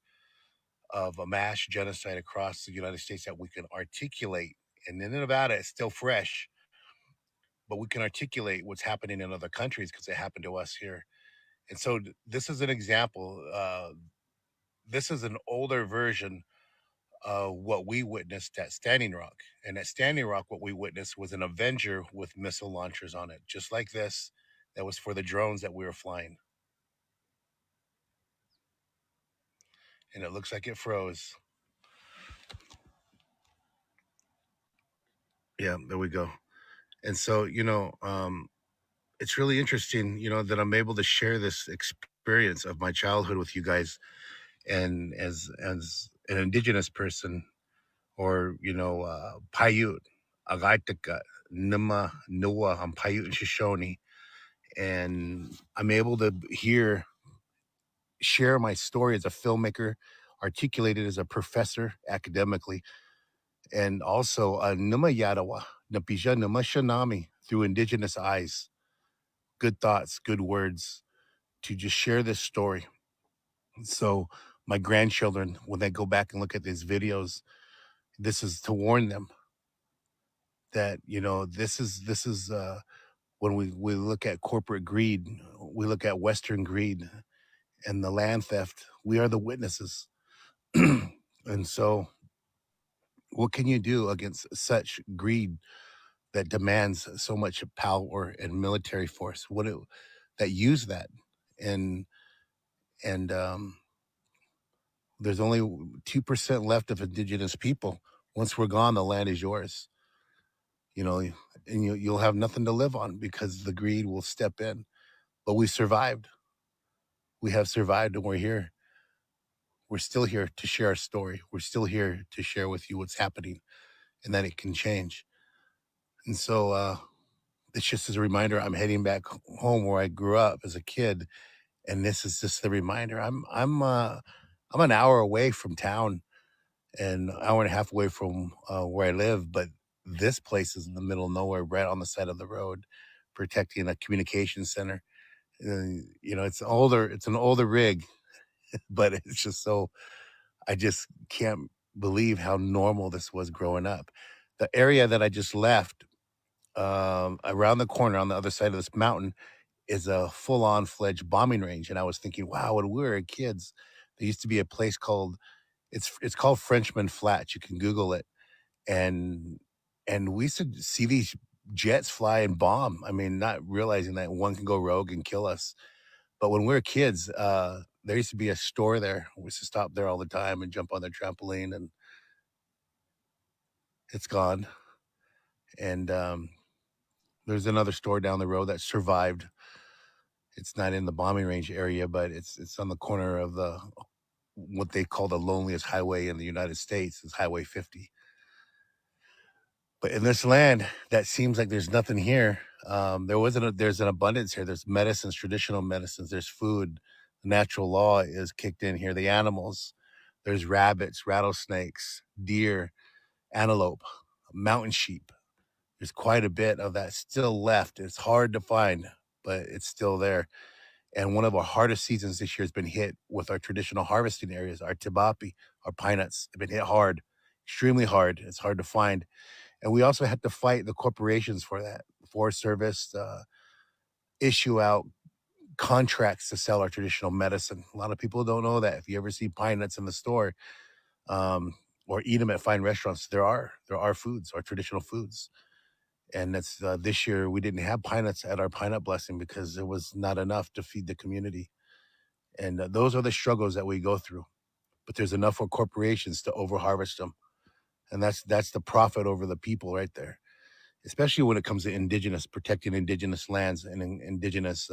Speaker 18: of a mass genocide across the United States that we can articulate. And in Nevada, it's still fresh, but we can articulate what's happening in other countries because it happened to us here. And so this is an example. This is an older version of what we witnessed at Standing Rock. And at Standing Rock, what we witnessed was an Avenger with missile launchers on it, just like this, that was for the drones that we were flying. and it looks like it froze. Yeah, there we go. And so, it's really interesting, that I'm able to share this experience of my childhood with you guys. And as an Indigenous person, or Paiute, Agaitika, Nima, Nua, I'm Paiute and Shoshone, and I'm able to share my story as a filmmaker, articulate it as a professor academically, and also Nima Yadawa, Napija Nima Shanami, through Indigenous eyes, good thoughts, good words, to just share this story. So my grandchildren, when they go back and look at these videos, this is to warn them that this is when we look at corporate greed, we look at Western greed and the land theft, we are the witnesses. And so what can you do against such greed that demands so much power and military force, that use that? And there's only 2% left of Indigenous people. Once we're gone, the land is yours, and you'll have nothing to live on because the greed will step in. But we survived. We have survived, and we're here. We're still here to share our story. We're still here to share with you what's happening and that it can change. And so it's just as a reminder, I'm heading back home where I grew up as a kid. And this is just the reminder. I'm an hour away from town and an hour and a half away from where I live. But this place is in the middle of nowhere, right on the side of the road, protecting a communication center. It's an older rig, but it's just so, I just can't believe how normal this was growing up. The area that I just left, around the corner on the other side of this mountain, is a full-on fledged bombing range. And I was thinking, wow, when we were kids, there used to be a place called, it's called Frenchman Flats. You can Google it. And we used to see these jets fly and bomb. I mean, not realizing that one can go rogue and kill us. But when we were kids, there used to be a store there. We used to stop there all the time and jump on the trampoline, and it's gone. And there's another store down the road that survived. It's not in the bombing range area, but it's on the corner of what they call the loneliest highway in the United States, is Highway 50. But in this land, that seems like there's nothing here. There's an abundance here. There's medicines, traditional medicines. There's food. Natural law is kicked in here. The animals, there's rabbits, rattlesnakes, deer, antelope, mountain sheep. There's quite a bit of that still left. It's hard to find, but it's still there. And one of our hardest seasons this year has been hit with our traditional harvesting areas, our tibapi, our pine nuts have been hit hard, extremely hard. It's hard to find. And we also had to fight the corporations for that. Forest Service issue out contracts to sell our traditional medicine. A lot of people don't know that. If you ever see pine nuts in the store, or eat them at fine restaurants, there are foods, our traditional foods. And that's this year we didn't have pine nuts at our pine nut blessing because there was not enough to feed the community. And those are the struggles that we go through. But there's enough for corporations to overharvest them. And that's the profit over the people right there, especially when it comes to Indigenous, protecting Indigenous lands and Indigenous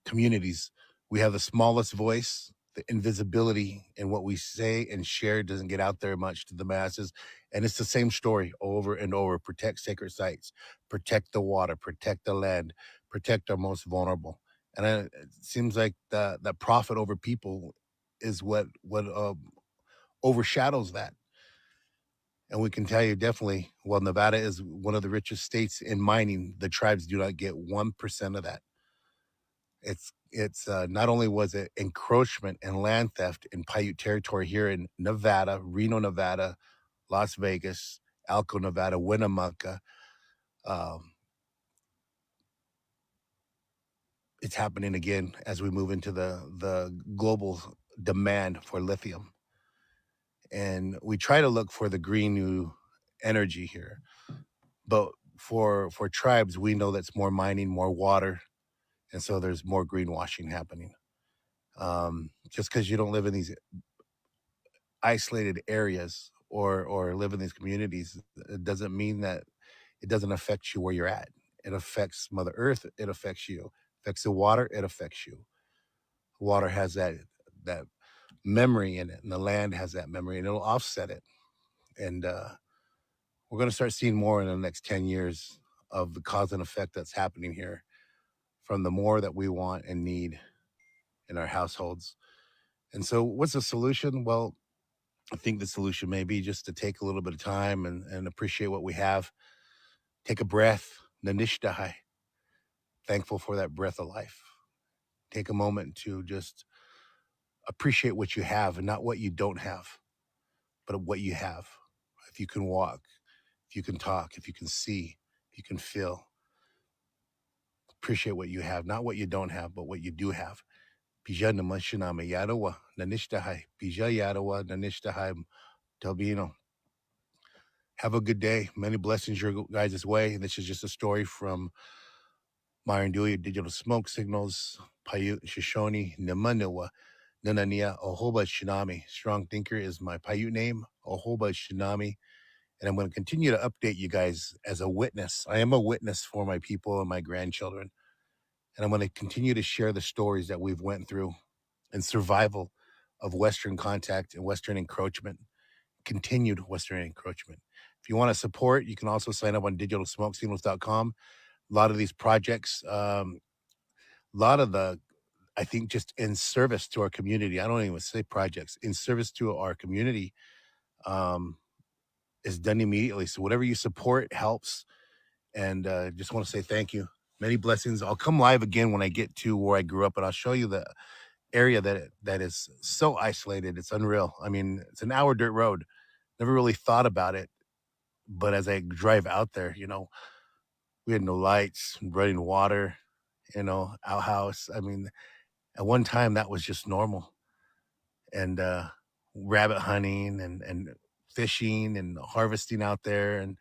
Speaker 18: communities. We have the smallest voice. The invisibility in what we say and share doesn't get out there much to the masses. And it's the same story over and over. Protect sacred sites, protect the water, protect the land, protect our most vulnerable. And it seems like that profit over people is what overshadows that. And we can tell you definitely, well, Nevada is one of the richest states in mining. The tribes do not get 1% of that. It's not only was it encroachment and land theft in Paiute territory here in Nevada, Reno, Nevada, Las Vegas, Elko, Nevada, Winnemucca. It's happening again as we move into the global demand for lithium. And we try to look for the green new energy here. But for tribes, we know that's more mining, more water. And so there's more greenwashing happening. Just because you don't live in these isolated areas or live in these communities, it doesn't mean that it doesn't affect you where you're at. It affects Mother Earth. It affects you. Affects the water. It affects you. Water has that memory in it, and the land has that memory, and it'll offset it. And we're going to start seeing more in the next 10 years of the cause and effect that's happening here from the more that we want and need in our households. And so what's the solution? Well, I think the solution may be just to take a little bit of time and appreciate what we have. Take a breath, nanishtahai, thankful for that breath of life. Take a moment to just appreciate what you have and not what you don't have, but what you have. If you can walk, if you can talk, if you can see, if you can feel, appreciate what you have, not what you don't have, but what you do have. Pija namashinama yadawa nanishtahai, pija yadawa nanishtahai talbino. Have a good day. Many blessings your guys' way. This is just a story from Marinduya Digital Smoke Signals, Paiute Shoshone, Nemaniwa, Nanania, Ohoba Shinami. Strong Thinker is my Paiute name, Ohoba Shinami. And I'm going to continue to update you guys as a witness. I am a witness for my people and my grandchildren. And I'm going to continue to share the stories that we've went through and survival of Western contact and Western encroachment, continued Western encroachment. If you want to support, you can also sign up on digitalsmokesignals.com. A lot of these projects, a lot of the, I think, just in service to our community. I don't even say projects, in service to our community is done immediately. So whatever you support helps. And just want to say thank you. Many blessings. I'll come live again when I get to where I grew up, and I'll show you the area that is so isolated. It's unreal. I mean, it's an hour dirt road. Never really thought about it. But as I drive out there, we had no lights, running water, outhouse. I mean, at one time that was just normal. And rabbit hunting and fishing and harvesting out there. And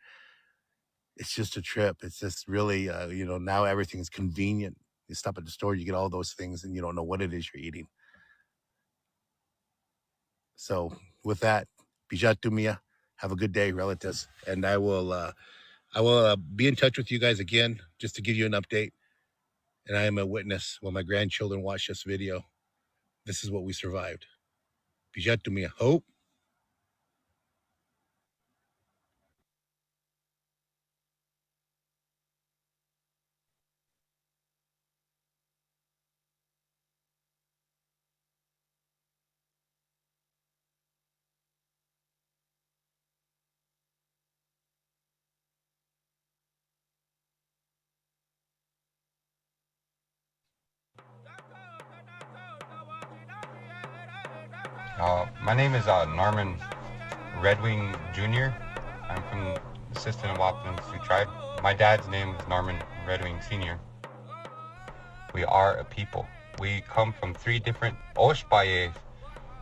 Speaker 18: it's just a trip. It's just really, now everything's convenient. You stop at the store, you get all those things, and you don't know what it is you're eating. So with that, bijat tumia, have a good day, relatives. And I will be in touch with you guys again just to give you an update. And I am a witness when my grandchildren watch this video. This is what we survived. Bijat tumia, hope.
Speaker 19: My name is Norman Redwing Jr. I'm from the Sistan and Wampum Sioux tribe. My dad's name is Norman Redwing Sr. We are a people. We come from 3 different Oshbaye,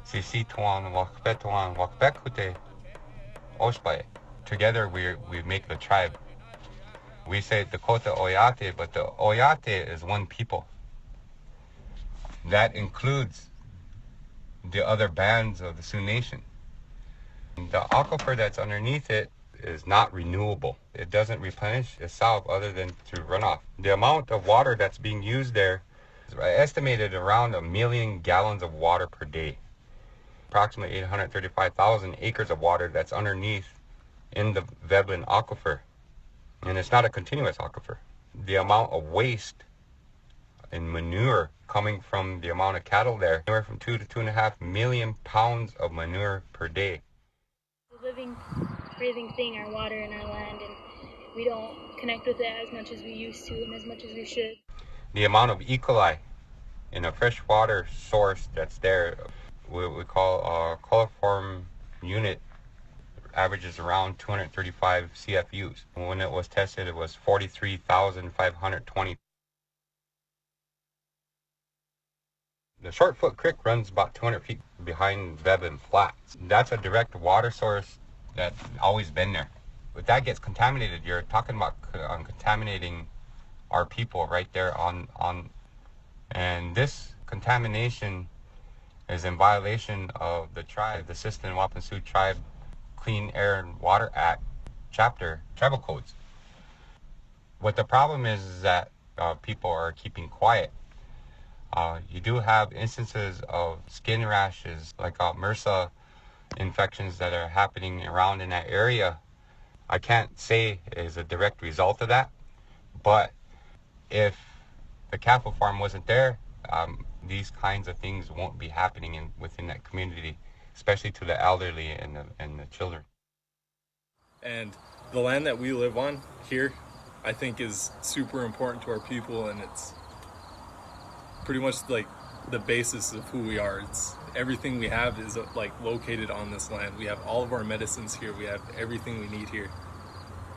Speaker 19: Sisituan, Wakbetuan, Wakbekute, Oshbaye. Together we make the tribe. We say Dakota Oyate, but the Oyate is one people. That includes the other bands of the Sioux Nation. The aquifer that's underneath it is not renewable. It doesn't replenish itself other than through runoff. The amount of water that's being used there is estimated around 1 million gallons of water per day. Approximately 835,000 acres of water that's underneath in the Veblen aquifer. And it's not a continuous aquifer. The amount of waste and manure coming from the amount of cattle there, anywhere from 2 to 2.5 million pounds of manure per day.
Speaker 20: It's a living, breathing thing, our water and our land, and we don't connect with it as much as we used to and as much as we should.
Speaker 19: The amount of E. coli in a freshwater source that's there, what we call a coliform unit, averages around 235 CFUs. When it was tested, it was 43,520. The Shortfoot Creek runs about 200 feet behind Veblen Flats. That's a direct water source that's always been there. If that gets contaminated, you're talking about contaminating our people right there on. And this contamination is in violation of the tribe, the Sistan Wapansu Tribe Clean Air and Water Act chapter, tribal codes. What the problem is that people are keeping quiet. You do have instances of skin rashes, like MRSA infections that are happening around in that area. I can't say is a direct result of that, but if the cattle farm wasn't there, these kinds of things won't be happening within that community, especially to the elderly and the children.
Speaker 21: And the land that we live on here, I think, is super important to our people, and it's pretty much like the basis of who we are. It's everything we have is like located on this land. We have all of our medicines here. We have everything we need here.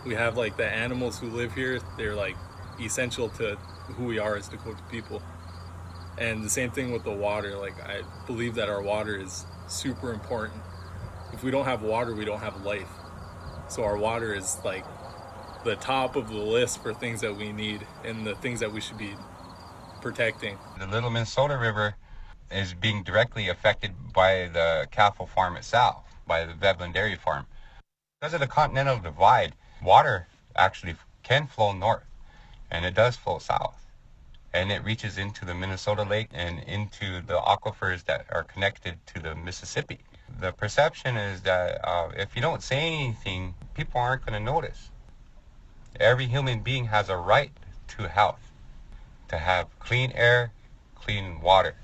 Speaker 21: We have like the animals who live here. They're like essential to who we are as Dakota people. And the same thing with the water. Like, I believe that our water is super important. If we don't have water, we don't have life. So our water is like the top of the list for things that we need and the things that we should be protecting.
Speaker 19: The Little Minnesota River is being directly affected by the cattle farm itself, by the Veblen Dairy Farm. Because of the continental divide, water actually can flow north, and it does flow south. And it reaches into the Minnesota Lake and into the aquifers that are connected to the Mississippi. The perception is that if you don't say anything, people aren't going to notice. Every human being has a right to health, to have clean air, clean water.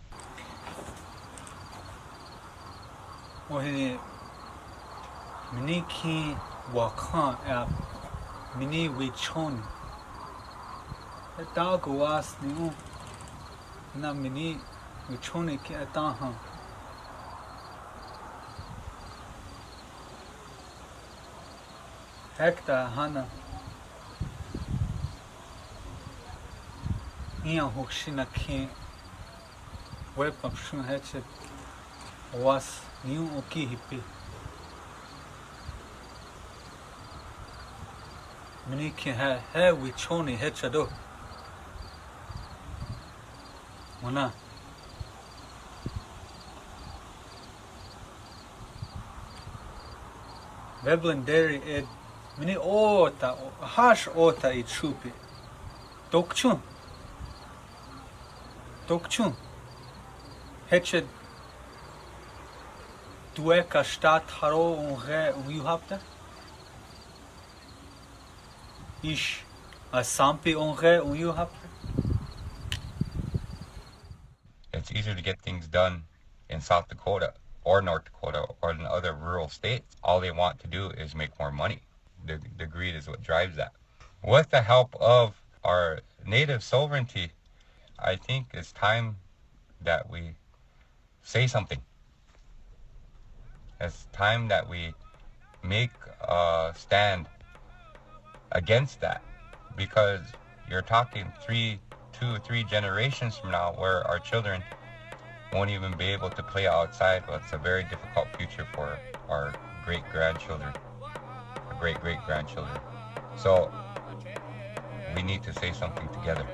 Speaker 13: Hekta hana Ian Hoshina King Welcome Shun Hatchet was new Oki Hippie Miniki had with Choni Hetchado Mona Veblen Dairy Ed Mini ota, hash ota I chupi. Dokchun. Dokchun. Hetched dueka stat haro unge uyuhapta. Ish a sampi unge uyuhapta.
Speaker 19: It's easier to get things done in South Dakota or North Dakota or in other rural states. All they want to do is make more money. The greed is what drives that. With the help of our native sovereignty, I think it's time that we say something. It's time that we make a stand against that, because you're talking 2 or 3 generations from now where our children won't even be able to play outside. Well, it's a very difficult future for our great-grandchildren. Great-great-grandchildren. So we need to say something together.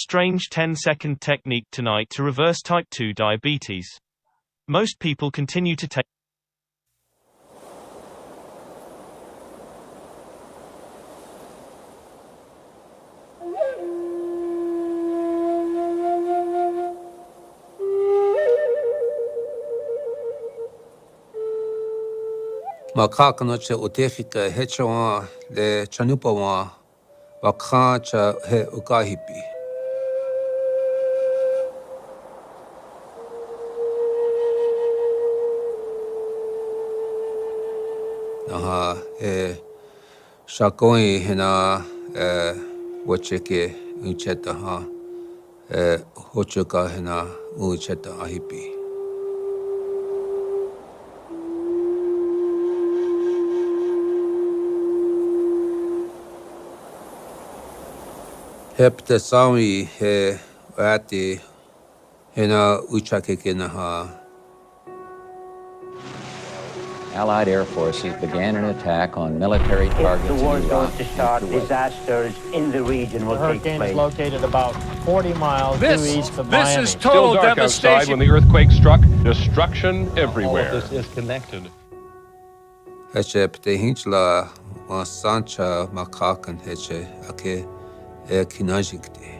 Speaker 1: Strange 10-second technique tonight to reverse type 2 diabetes. Most people continue to take
Speaker 22: Makakanocha utefika hechawa le chanupawa wakacha he ukahipi. Aha shakoi hina wacheke ucheta ha hochuka hina ucheta ahipi. Hepta sami he ati hina uchake na ha.
Speaker 23: Allied air forces began an attack on military targets
Speaker 24: If the war
Speaker 23: in Iraq.
Speaker 24: goes to start, disasters in the region will take
Speaker 13: Hurricane
Speaker 24: place.
Speaker 13: is located about 40 miles due east of Miami.
Speaker 25: This is total devastation. Outside when the earthquake struck. Destruction everywhere.
Speaker 23: All of this is connected.
Speaker 22: Heche pte hinchla wa sancha makakan heche ake kinajikte.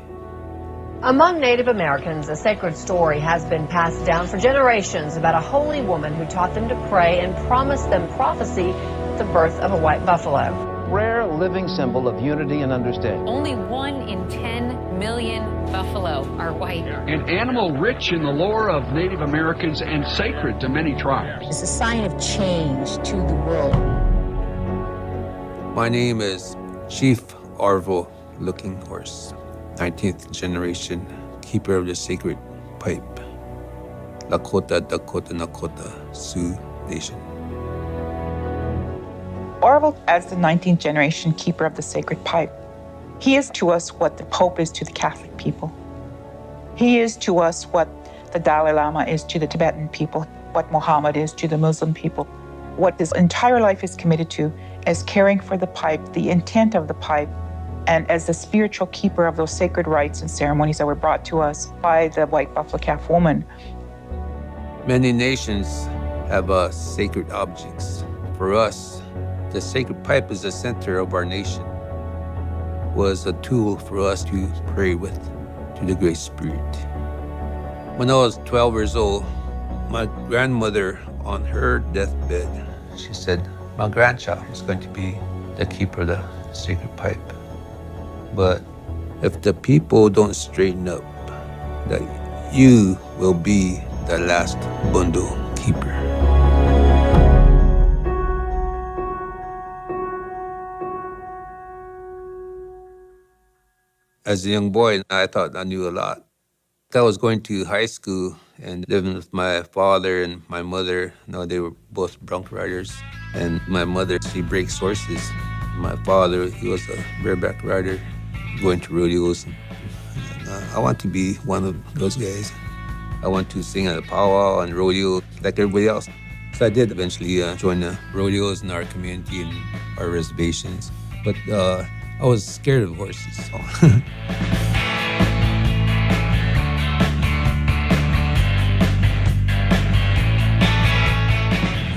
Speaker 26: Among Native Americans, a sacred story has been passed down for generations about a holy woman who taught them to pray and promised them prophecy at the birth of a white buffalo.
Speaker 27: Rare living symbol of unity and understanding.
Speaker 28: Only 1 in 10 million buffalo are white.
Speaker 29: An animal rich in the lore of Native Americans and sacred to many tribes.
Speaker 26: It's a sign of change to the world.
Speaker 22: My name is Chief Arvol, Looking Horse, 19th generation keeper of the sacred pipe, Lakota, Dakota, Nakota, Sioux Nation.
Speaker 30: Arvol, as the 19th generation keeper of the sacred pipe, he is to us what the Pope is to the Catholic people. He is to us what the Dalai Lama is to the Tibetan people, what Muhammad is to the Muslim people. What his entire life is committed to is caring for the pipe, the intent of the pipe, and as the spiritual keeper of those sacred rites and ceremonies that were brought to us by the white buffalo calf woman.
Speaker 22: Many nations have sacred objects. For us, the sacred pipe is the center of our nation, was a tool for us to pray with to the Great Spirit. When I was 12 years old, my grandmother on her deathbed, she said, my grandchild is going to be the keeper of the sacred pipe. But if the people don't straighten up, that you will be the last bundle keeper. As a young boy, I thought I knew a lot. I was going to high school and living with my father and my mother. They were both bronc riders. And my mother, she breaks horses. My father, he was a bareback rider, going to rodeos. I want to be one of those guys. I want to sing at a powwow and rodeo like everybody else. So I did eventually join the rodeos in our community and our reservations. But I was scared of horses. So.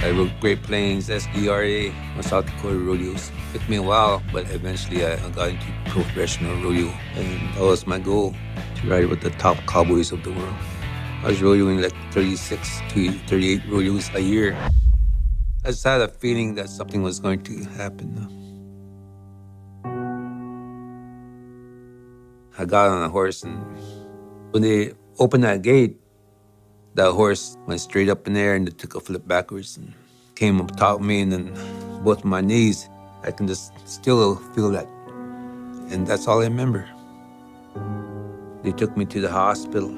Speaker 22: I rode Great Plains, SDRA, South Dakota rodeos. It took me a while, but eventually I got into professional rodeo. And that was my goal, to ride with the top cowboys of the world. I was rodeoing like 36 to 38 rodeos a year. I just had a feeling that something was going to happen. I got on a horse, and when they opened that gate, that horse went straight up in the air and it took a flip backwards and came up top of me, and then both my knees, I can just still feel that. And that's all I remember. They took me to the hospital.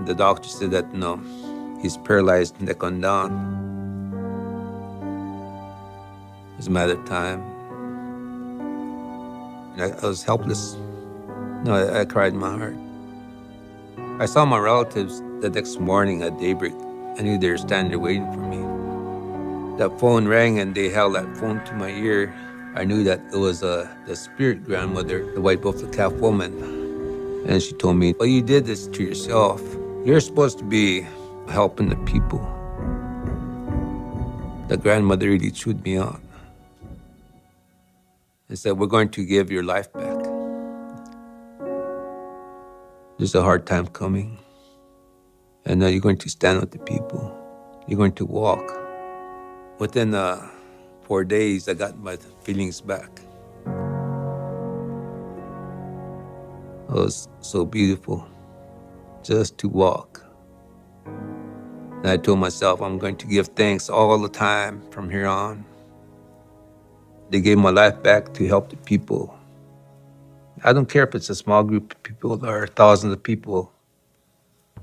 Speaker 22: The doctor said that, no, he's paralyzed neck on down. It was a matter of time. And I was helpless. No, I cried in my heart. I saw my relatives the next morning at daybreak. I knew they were standing there waiting for me. That phone rang and they held that phone to my ear. I knew that it was the spirit grandmother, the white buffalo calf woman. And she told me, well, you did this to yourself. You're supposed to be helping the people. The grandmother really chewed me out and said, we're going to give your life back. There's a hard time coming. And now you're going to stand with the people. You're going to walk. Within 4 days, I got my feelings back. It was so beautiful just to walk. And I told myself I'm going to give thanks all the time from here on. They gave my life back to help the people. I don't care if it's a small group of people or thousands of people.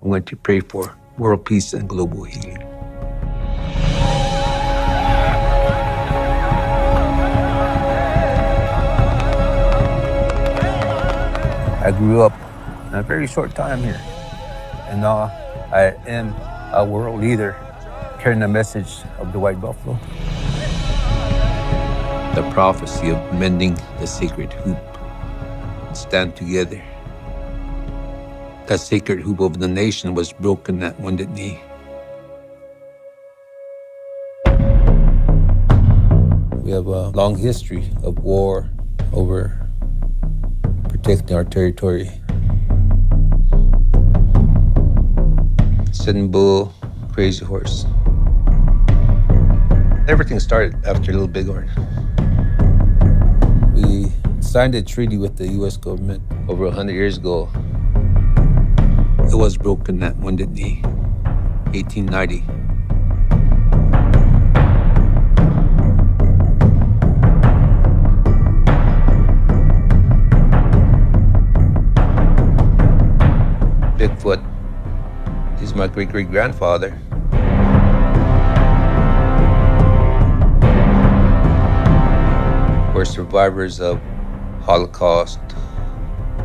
Speaker 22: I'm going to pray for world peace and global healing. I grew up in a very short time here, and now I am a world leader carrying the message of the white buffalo. The prophecy of mending the sacred hoop and stand together. That sacred hoop of the nation was broken at Wounded Knee. We have a long history of war over protecting our territory. Sitting Bull, Crazy Horse. Everything started after Little Bighorn. We signed a treaty with the U.S. government over 100 years ago. It was broken at Wounded Knee, 1890. Bigfoot is my great-great-grandfather. We're survivors of Holocaust,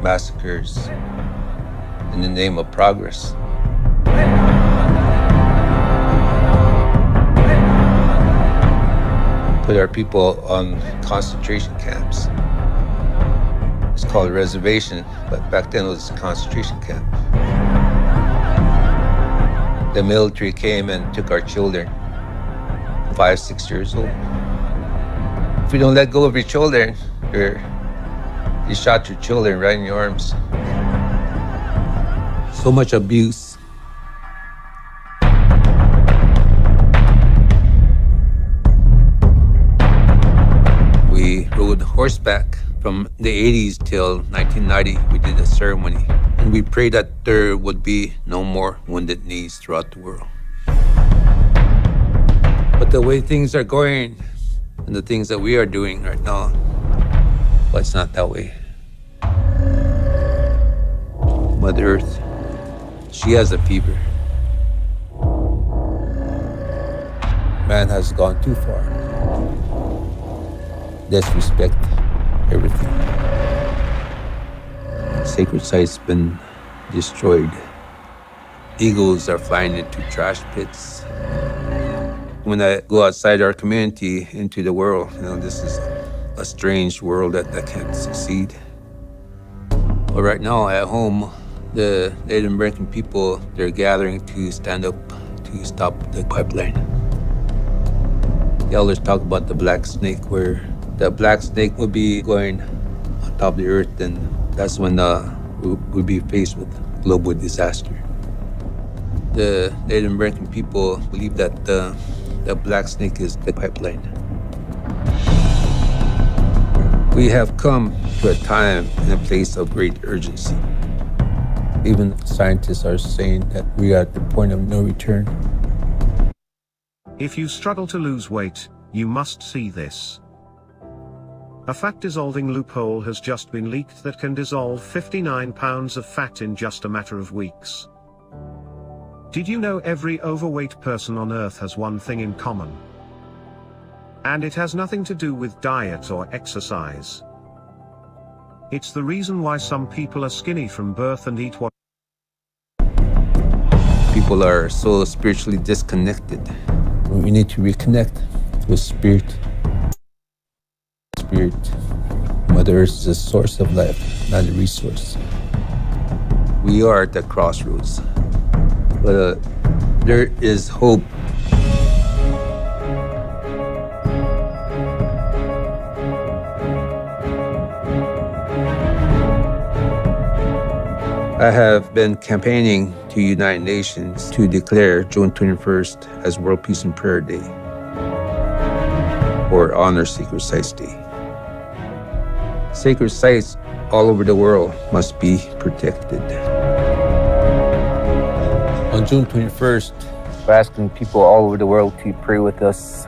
Speaker 22: massacres, in the name of progress. Put our people on concentration camps. It's called a reservation, but back then it was a concentration camp. The military came and took our children, 5, 6 years old. If you don't let go of your children, you shot your children right in your arms. So much abuse. We rode horseback from the 80s till 1990. We did a ceremony, and we prayed that there would be no more wounded knees throughout the world. But the way things are going and the things that we are doing right now, well, it's not that way. Mother Earth, she has a fever. Man has gone too far. Disrespect everything. Sacred sites been destroyed. Eagles are flying into trash pits. When I go outside our community into the world, this is a strange world that can't succeed. But right now at home, the Native American people, they're gathering to stand up to stop the pipeline. The elders talk about the black snake, where the black snake will be going on top of the earth, and that's when we'll be faced with global disaster. The Native American people believe that the black snake is the pipeline. We have come to a time and a place of great urgency. Even scientists are saying that we are at the point of no return.
Speaker 2: If you struggle to lose weight, you must see this. A fat-dissolving loophole has just been leaked that can dissolve 59 pounds of fat in just a matter of weeks. Did you know every overweight person on Earth has one thing in common? And it has nothing to do with diet or exercise. It's the reason why some people are skinny from birth and eat what.
Speaker 22: People are so spiritually disconnected. We need to reconnect with spirit. Spirit. Mother Earth is a source of life, not a resource. We are at the crossroads, but there is hope. I have been campaigning to United Nations to declare June 21st as World Peace and Prayer Day, or Honor Sacred Sites Day. Sacred sites all over the world must be protected. On June 21st,
Speaker 27: We're asking people all over the world to pray with us.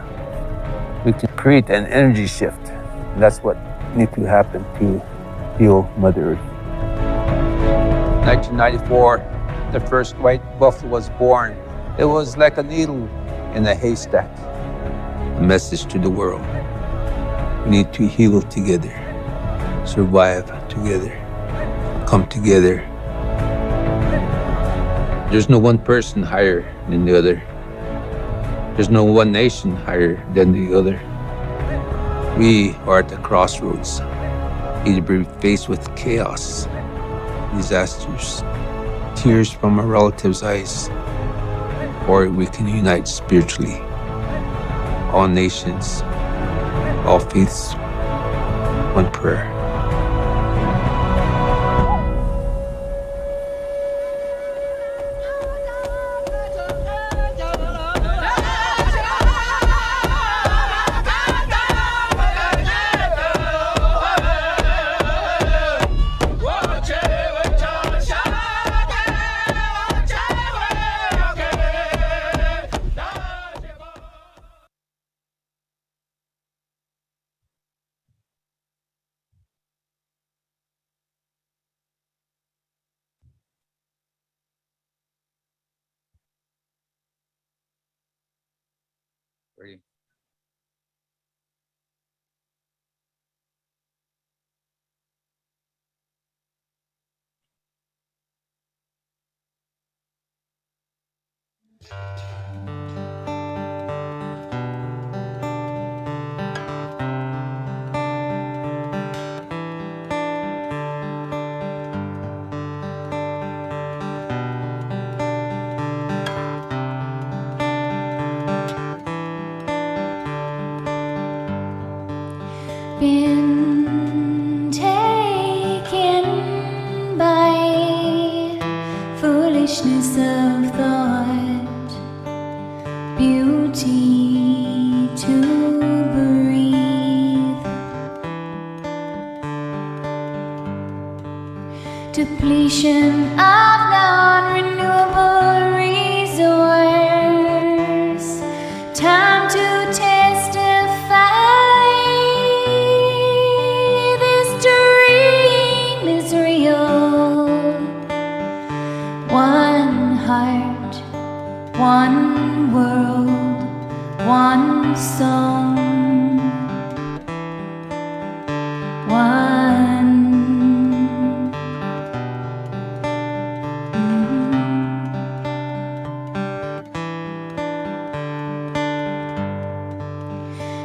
Speaker 27: We can create an energy shift. And that's what needs to happen to heal Mother Earth.
Speaker 22: 1994, the first white buffalo was born. It was like a needle in a haystack. A message to the world. We need to heal together, survive together, come together. There's no one person higher than the other. There's no one nation higher than the other. We are at the crossroads, either faced with chaos, disasters, tears from our relatives' eyes, or we can unite spiritually. All nations, all faiths, one prayer. Ready?
Speaker 4: Been taken by foolishness of thought, beauty to breathe, depletion of non-renewable resource, time to testify. One heart, one world, one song, one.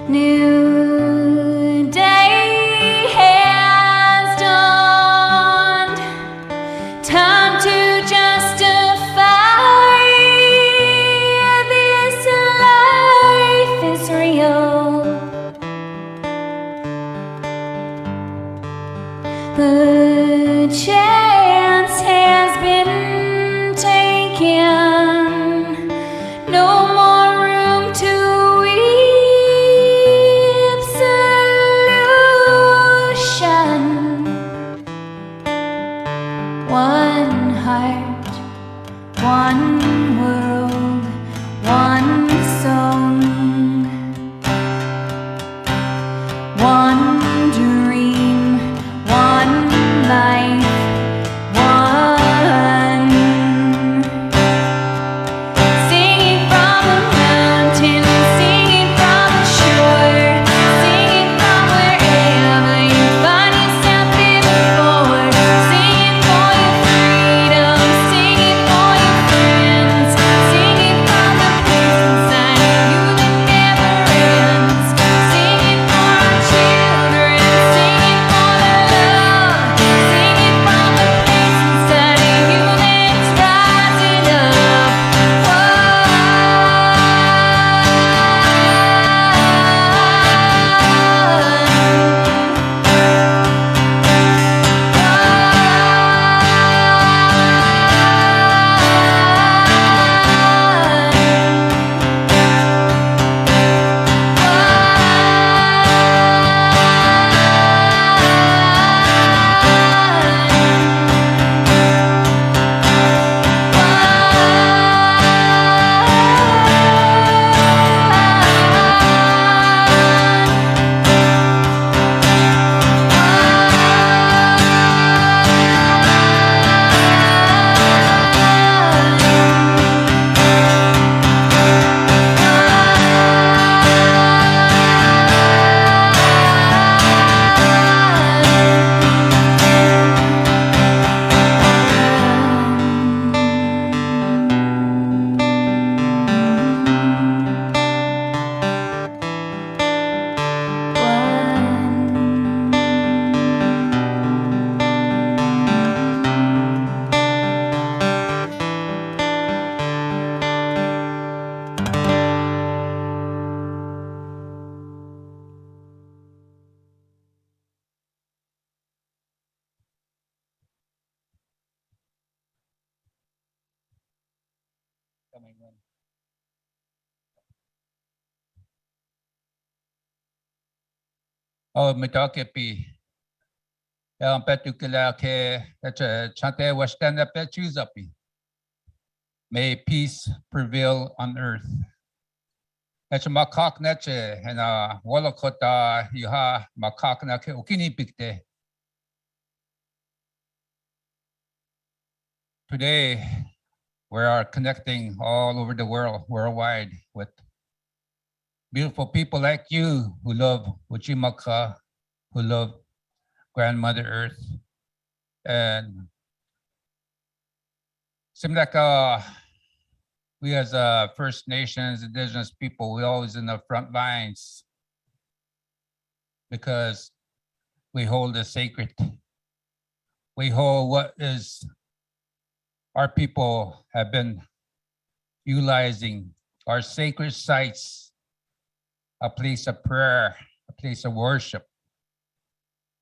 Speaker 4: New day has dawned. Time to justify this life is real. The chance has been taken. No more room to weave solution. One heart, one world, one song, one dream, one life, one. Singing from the mountain, singing from the shore, singing from wherever you find yourself living forward, singing for your freedom, singing for your friends,
Speaker 27: Oh, mitakepi. En particular, que chante western pechuzapi. May peace prevail on earth. Echa makak neche and walakota yuha makak na ke ukini pikte. Today, we are connecting all over the world, worldwide, with beautiful people like you who love Uchimaka, who love Grandmother Earth. And seems like we as First Nations, Indigenous people, we're always in the front lines because we hold the sacred. We hold what is our people have been utilizing, our sacred sites, a place of prayer, a place of worship.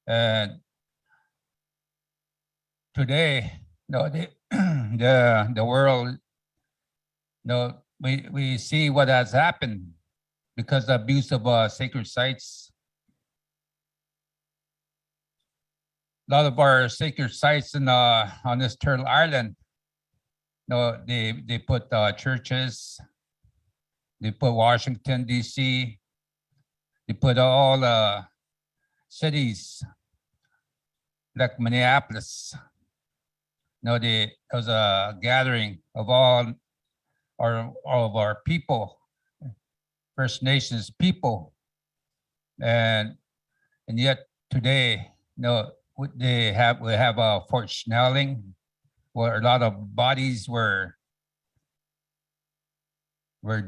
Speaker 27: And today, the world, we see what has happened because of abuse of sacred sites. A lot of our sacred sites on this Turtle Island, they put churches, they put Washington, D.C., they put all cities like Minneapolis. There was a gathering of all of our people, First Nations people, and yet today, we have Fort Snelling, where a lot of bodies were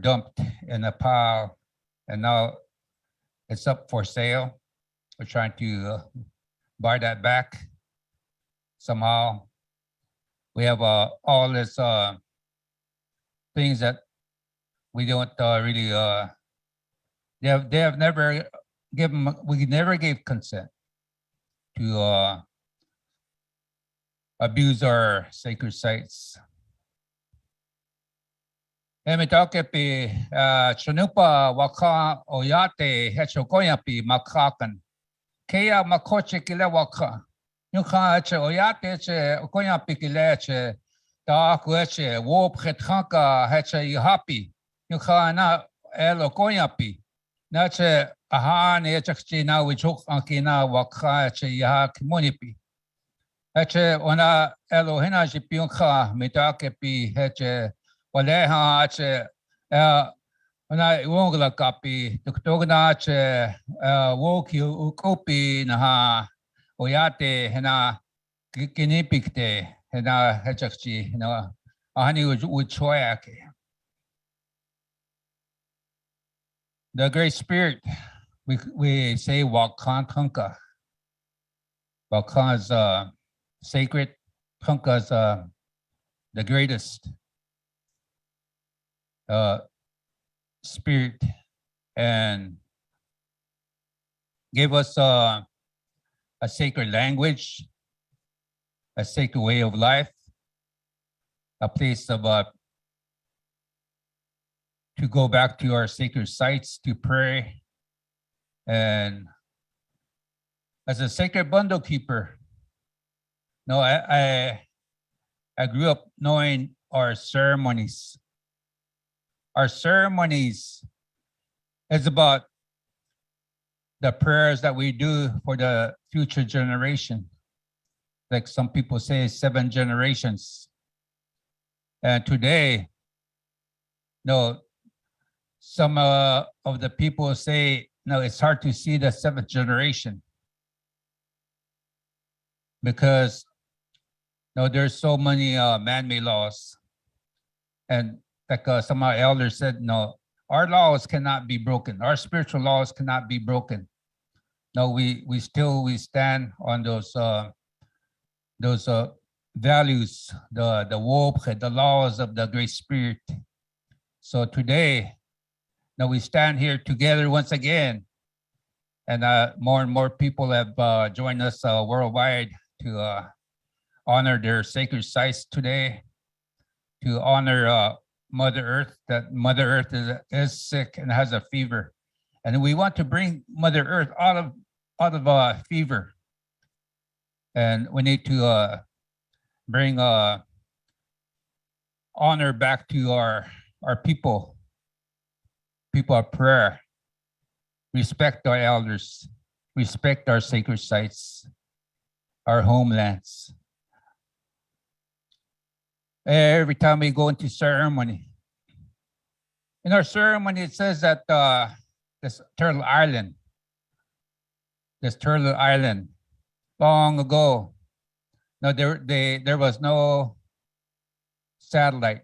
Speaker 27: dumped in a pile, and now it's up for sale. We're trying to buy that back somehow. We have all this things that we don't really. They have never given. We never gave consent to abuse our sacred sites. Emitokepi chunupa waka oyate hechokoyapi makakan. Kaya makoche kile waka. Nuka eche oyate eche okoyapi kile eche da kueche wop khetkanka heche yihapi. Nuka na elo koyapi. Nache ahan echakchi na wichok ankina waka eche yiha kimonipi. Heche ona elo hina jipionka mitokepi heche waleha eche ona wongla kapi tuktogna che woki ukopi na oyate hena kinipikte hena hechakchi na ahani uchoyake. The Great Spirit, we say Wakan Tunka. Wakan is sacred. Tunka is the greatest spirit, and gave us a sacred language, a sacred way of life, a place of to go back to our sacred sites to pray. And as a sacred bundle keeper, I grew up knowing our ceremonies. Our ceremonies is about the prayers that we do for the future generation. Like some people say, 7 generations. And today, some of the people say, it's hard to see the 7th generation because there's so many man-made laws. And like some of our elders said, our laws cannot be broken. Our spiritual laws cannot be broken. We stand on those values, the laws of the Great Spirit. So today, we stand here together once again, and more and more people have joined us worldwide to honor their sacred sites today, to honor Mother Earth, that Mother Earth is sick and has a fever. And we want to bring Mother Earth out of fever. And we need to bring honor back to our people of prayer. Respect our elders, respect our sacred sites, our homelands. Every time we go into ceremony, in our ceremony, it says that this Turtle Island, long ago, no, there was no satellite,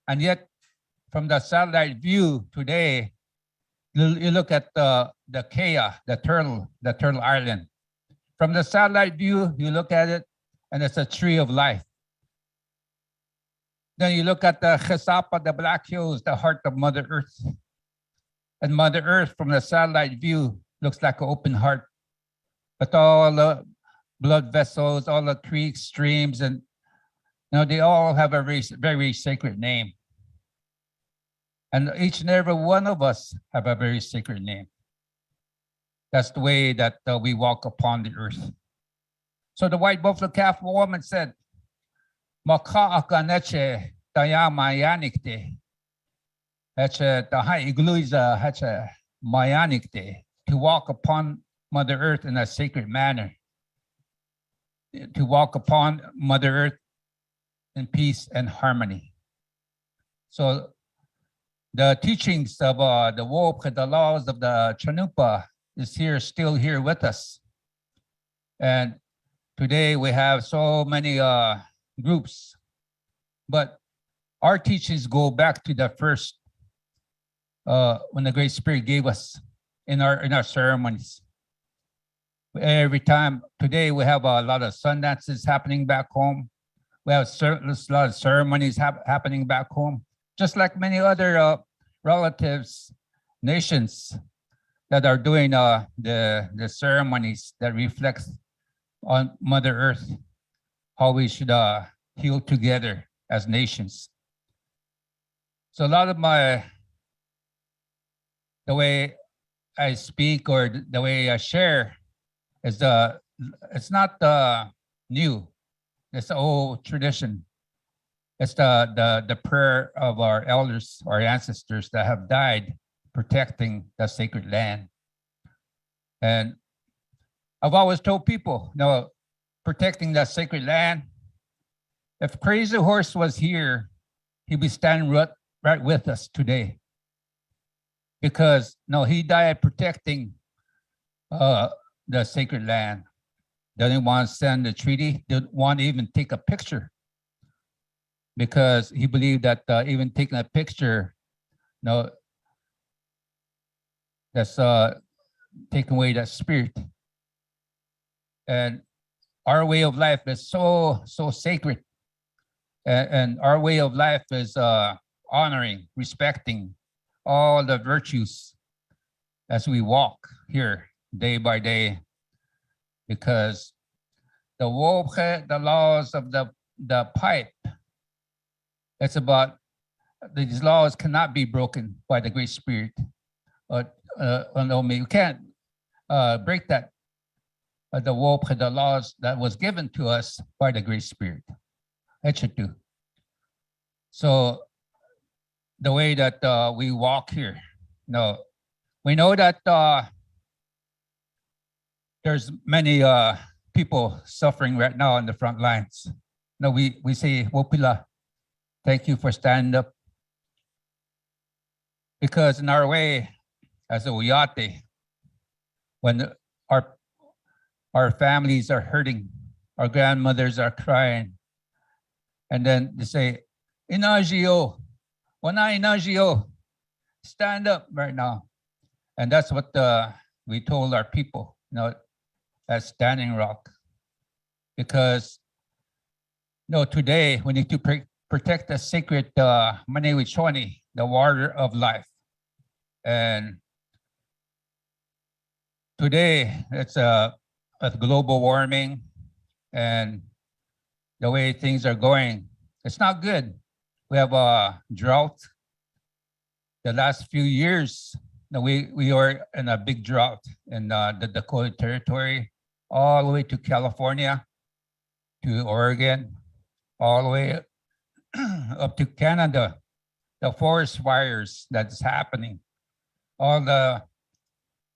Speaker 27: and yet from the satellite view today, you look at the Kea, the turtle island. From the satellite view, you look at it, and it's a tree of life. Then you look at the Chesapa, the Black Hills, the heart of Mother Earth. And Mother Earth, from the satellite view, looks like an open heart. But all the blood vessels, all the creeks, streams, and they all have a very, very sacred name. And each and every one of us have a very sacred name. That's the way that we walk upon the earth. So the white buffalo calf woman said, "Maka'aka neche tayama yanikte, heche tahai igluiza heche mayanikte," to walk upon Mother Earth in a sacred manner, to walk upon Mother Earth in peace and harmony. So the teachings of the Wop, the laws of the Chanupa is still here with us. And today we have so many groups, but our teachings go back to the first, when the Great Spirit gave us in our ceremonies. Every time, today we have a lot of sun dances happening back home. We have a lot of ceremonies happening back home, just like many other relatives, nations that are doing the ceremonies that reflects on Mother Earth, how we should heal together as nations. So a lot of the way I speak or the way I share is it's not new. It's the old tradition. It's the prayer of our elders, our ancestors that have died protecting the sacred land. And I've always told people, protecting the sacred land, if Crazy Horse was here, he'd be standing right with us today. Because he died protecting the sacred land. Doesn't want to send a treaty, didn't want to even take a picture. Because he believed that even taking a picture, that's taking away that spirit. And our way of life is so sacred. And our way of life is honoring, respecting all the virtues as we walk here day by day. Because the laws of the pipe, it's about these laws cannot be broken by the Great Spirit. We can't break that. The laws that was given to us by the Great Spirit. So the way that we walk here, we know that there's many people suffering right now on the front lines. We say, Wopila, thank you for standing up. Because in our way, as a Uyate, when our families are hurting, our grandmothers are crying, and then they say, Inagio, wana Inagio, stand up right now. And that's what we told our people, as Standing Rock. Because today we need to protect the sacred Manewichoni, the water of life. And today it's with global warming and the way things are going, it's not good. We have a drought. The last few years, we are in a big drought in the Dakota Territory, all the way to California, to Oregon, all the way up to Canada. The forest fires that's happening, all the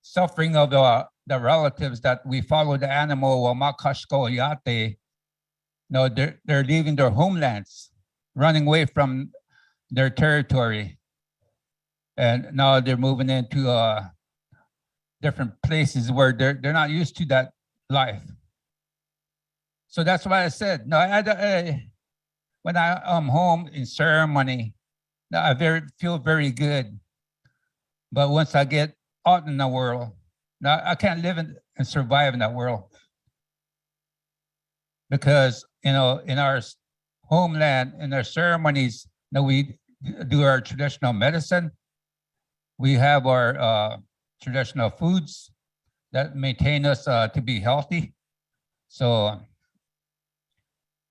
Speaker 27: suffering of the relatives that we follow the animal, Wamakashko Yate, they're leaving their homelands, running away from their territory. And now they're moving into different places where they're not used to that life. So that's why I said, when I'm home in ceremony, I feel very good. But once I get out in the world, now I can't live and survive in that world. Because, in our homeland, in our ceremonies, we do our traditional medicine. We have our traditional foods that maintain us to be healthy. So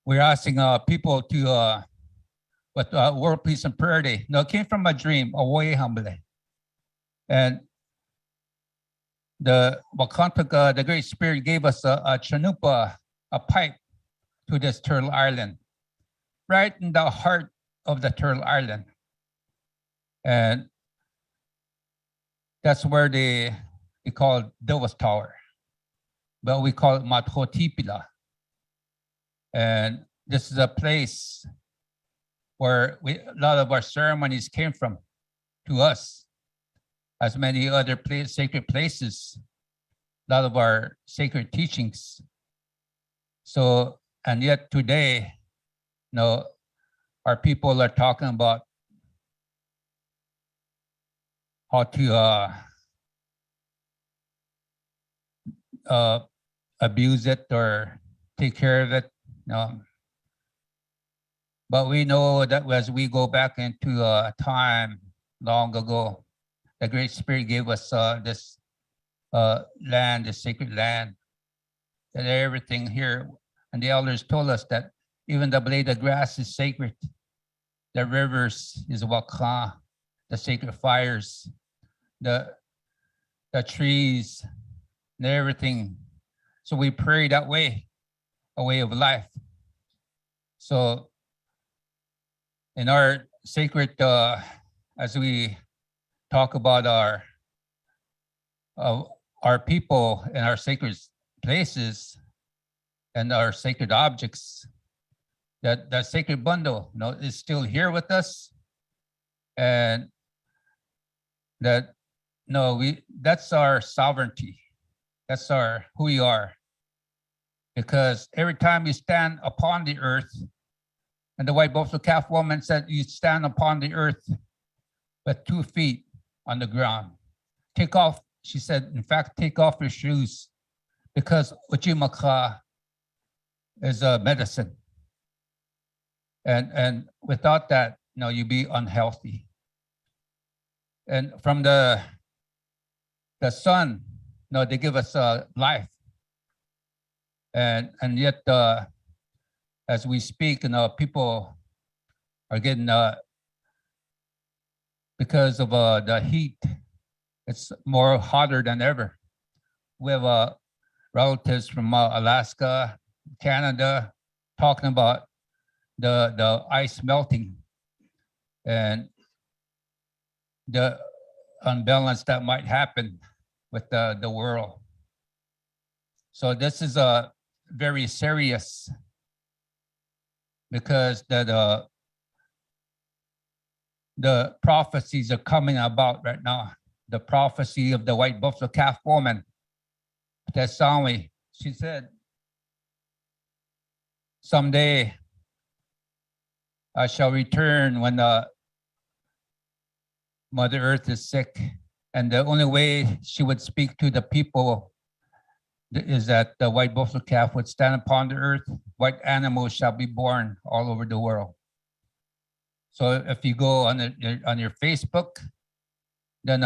Speaker 27: we're asking people to, World Peace and Prayer Day. It came from a dream, a way humble. And the Wakantaka, the Great Spirit, gave us a chanupa, a pipe to this Turtle Island, right in the heart of the Turtle Island. And that's where they call it Dewas Tower, but we call it Mathotipila. And this is a place where a lot of our ceremonies came from, to us, as many other sacred places, a lot of our sacred teachings. So, and yet today, our people are talking about how to abuse it or take care of it. But we know that as we go back into a time long ago, the Great Spirit gave us this land, this sacred land, that everything here, and the elders told us that even the blade of grass is sacred. The rivers is waka, the sacred fires, the trees, and everything. So we pray that way, a way of life. So in our sacred, as we talk about our people and our sacred places and our sacred objects, that sacred bundle, is still here with us, and that's our sovereignty. That's who we are. Because every time you stand upon the earth, and the white buffalo calf woman said, you stand upon the earth with 2 feet on the ground. Take off, she said, in fact, take off your shoes, because Uchimaka is a medicine. And without that, you'd be unhealthy. And from the sun, they give us life. And yet, as we speak, people are getting, because of the heat, it's more hotter than ever. We have relatives from Alaska, Canada, talking about the ice melting and the unbalance that might happen with the world. So this is very serious, because the prophecies are coming about right now. The prophecy of the white buffalo calf woman, Tesawi, she said, someday I shall return when Mother Earth is sick. And the only way she would speak to the people is that the white buffalo calf would stand upon the earth. White animals shall be born all over the world. So if you go on your Facebook, then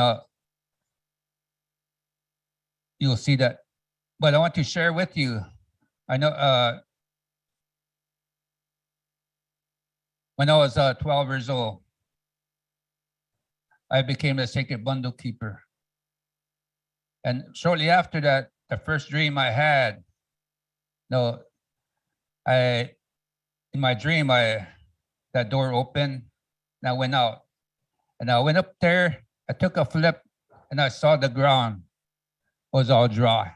Speaker 27: you'll see that. But I want to share with you, I know When I was 12 years old, I became a sacred bundle keeper. And shortly after that, the first dream I had, in my dream, that door opened and I went out. And I went up there, I took a flip and I saw the ground was all dry.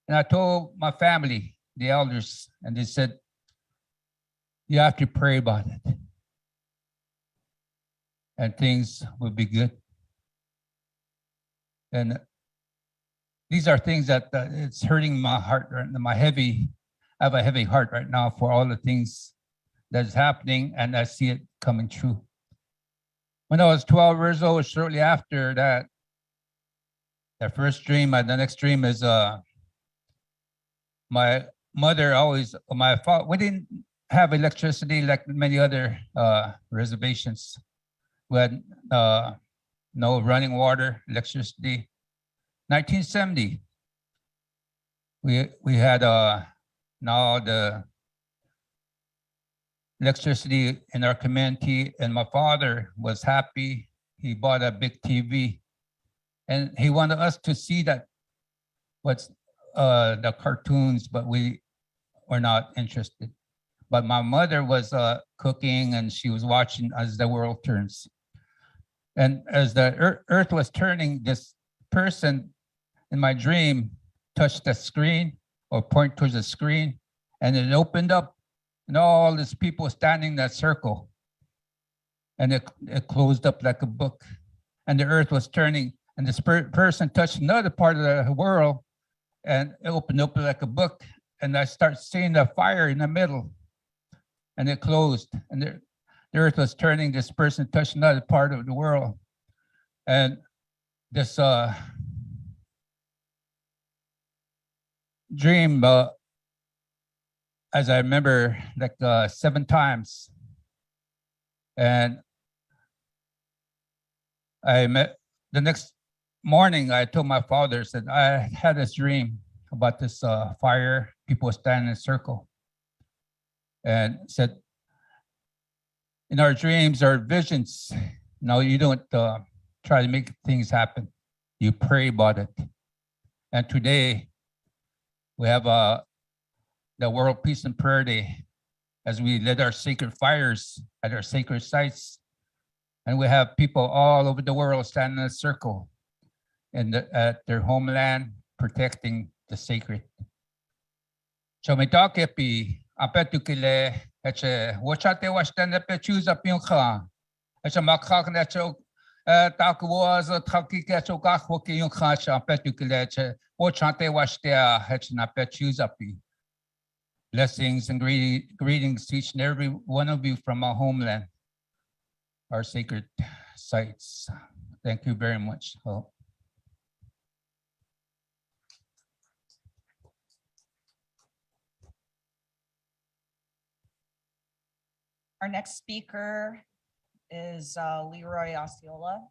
Speaker 27: And I told my family, the elders, and they said, you have to pray about it. And things will be good. And these are things that it's hurting my heart, I have a heavy heart right now for all the things that's happening, and I see it coming true. When I was 12 years old, shortly after that, the first dream, the next dream is my mother we didn't have electricity like many other reservations. We had no running water, electricity. 1970, we had now the electricity in our community, and my father was happy. He bought a big TV, and he wanted us to see what's the cartoons, but we were not interested. But my mother was cooking, and she was watching as the world turns. And as the earth was turning, this person in my dream touched the screen or point towards the screen, and it opened up, and all these people standing in that circle. And it closed up like a book. And the earth was turning, and this person touched another part of the world, and it opened up like a book. And I start seeing the fire in the middle, and it closed. And the earth was turning, this person touched another part of the world. And this dream, as I remember, like 7 times. And the next morning, I told my father, said, I had this dream about this fire, people standing in a circle. And said, in our dreams, our visions, no, you don't try to make things happen. You pray about it. And today, we have the World Peace and Prayer Day, as we lit our sacred fires at our sacred sites. And we have people all over the world standing in a circle at their homeland, protecting the sacred. So may talk epi apetu kile eche wachate washtan pe choose up yung kha eche makak na cho takwas thaki ke cho ka hoki yung kha cha apetu kile eche wachate washtea eche na pe choose up. Blessings and greetings to each and every one of you from our homeland, our sacred sites. Thank you very much.
Speaker 3: Our next speaker is Leroy Osceola.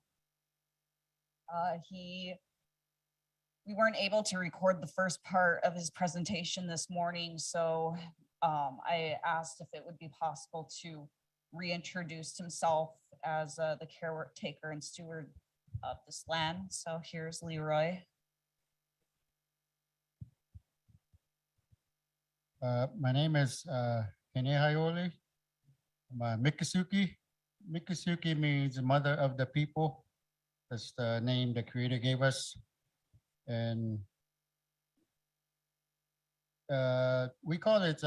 Speaker 3: We weren't able to record the first part of his presentation this morning, so I asked if it would be possible to reintroduce himself as the caretaker and steward of this land. So here's Leroy.
Speaker 5: My name is Hene Hayoli. I'm a Miccosukee. Miccosukee means mother of the people. That's the name the Creator gave us. And we call it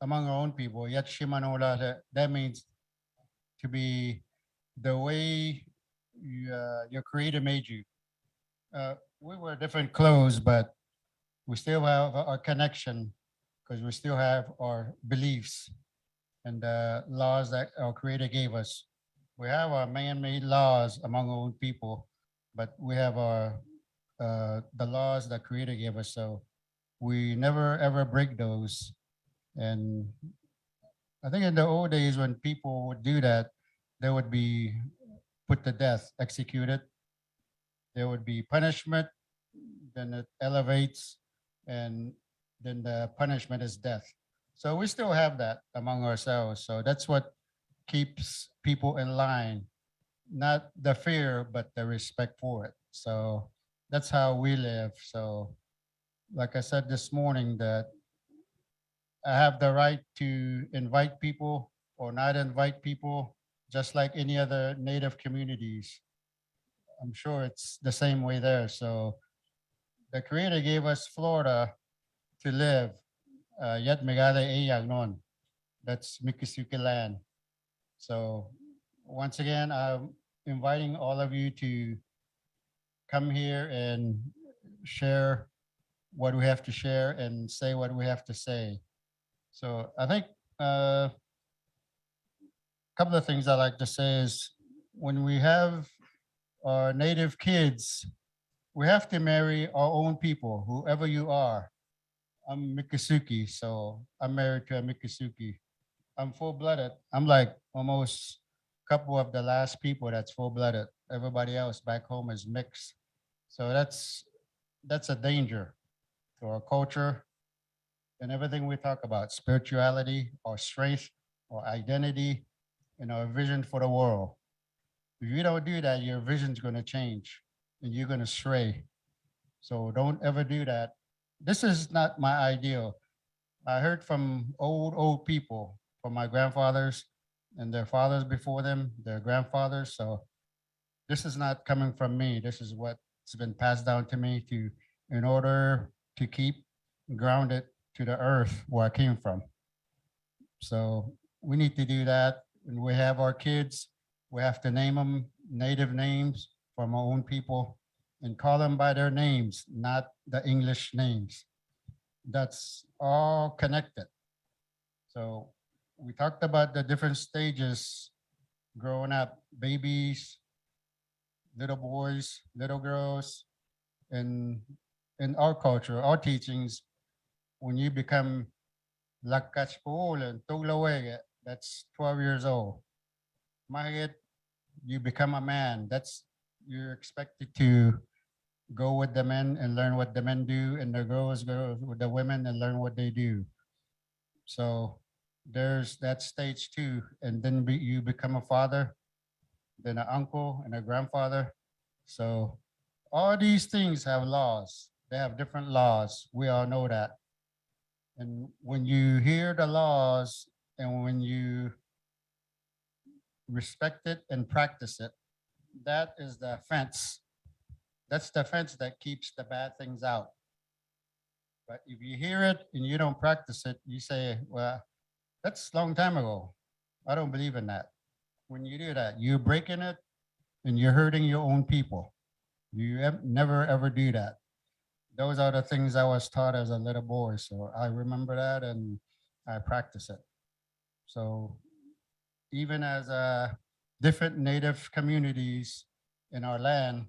Speaker 5: among our own people, Yatshimanola. That means to be the way your Creator made you. We wear different clothes, but we still have our connection because we still have our beliefs and the laws that our Creator gave us. We have our man-made laws among our own people, but we have the laws that Creator gave us. So we never ever break those. And I think in the old days when people would do that, they would be put to death, executed. There would be punishment, then it elevates, and then the punishment is death. So we still have that among ourselves. So that's what keeps people in line, not the fear, but the respect for it. So that's how we live. So like I said this morning, that I have the right to invite people or not invite people, just like any other Native communities. I'm sure it's the same way there. So the Creator gave us Florida to live. Yet Megale Eyag non. That's Miccosukee land. So once again, I'm inviting all of you to come here and share what we have to share and say what we have to say. So I think a couple of things I like to say is when we have our Native kids, we have to marry our own people, whoever you are. I'm Miccosukee, so I'm married to a Miccosukee. I'm full-blooded. I'm like almost a couple of the last people that's full-blooded. Everybody else back home is mixed. So that's a danger to our culture and everything we talk about, spirituality, our strength, our identity, and our vision for the world. If you don't do that, your vision's gonna change and you're gonna stray. So don't ever do that. This is not my ideal. I heard from old people, from my grandfathers and their fathers before them, their grandfathers. So this is not coming from me. This is what's been passed down to me in order to keep grounded to the earth where I came from. So we need to do that. When we have our kids, we have to name them Native names from our own people and call them by their names, not the English names. That's all connected. So we talked about the different stages growing up, babies, little boys, little girls, and in our culture, our teachings, when you become Lakachpool and Tuglawege, that's 12 years old. Mahigit, you become a man. You're expected to go with the men and learn what the men do, and the girls go with the women and learn what they do. So there's that stage too. And then you become a father, then an uncle and a grandfather. So all these things have laws. They have different laws. We all know that. And when you hear the laws and when you respect it and practice it, that is the fence. That's the fence that keeps the bad things out. But if you hear it and you don't practice it, you say, well, that's a long time ago. I don't believe in that. When you do that, you're breaking it and you're hurting your own people. You never ever do that. Those are the things I was taught as a little boy. So I remember that and I practice it. So even as different Native communities in our land,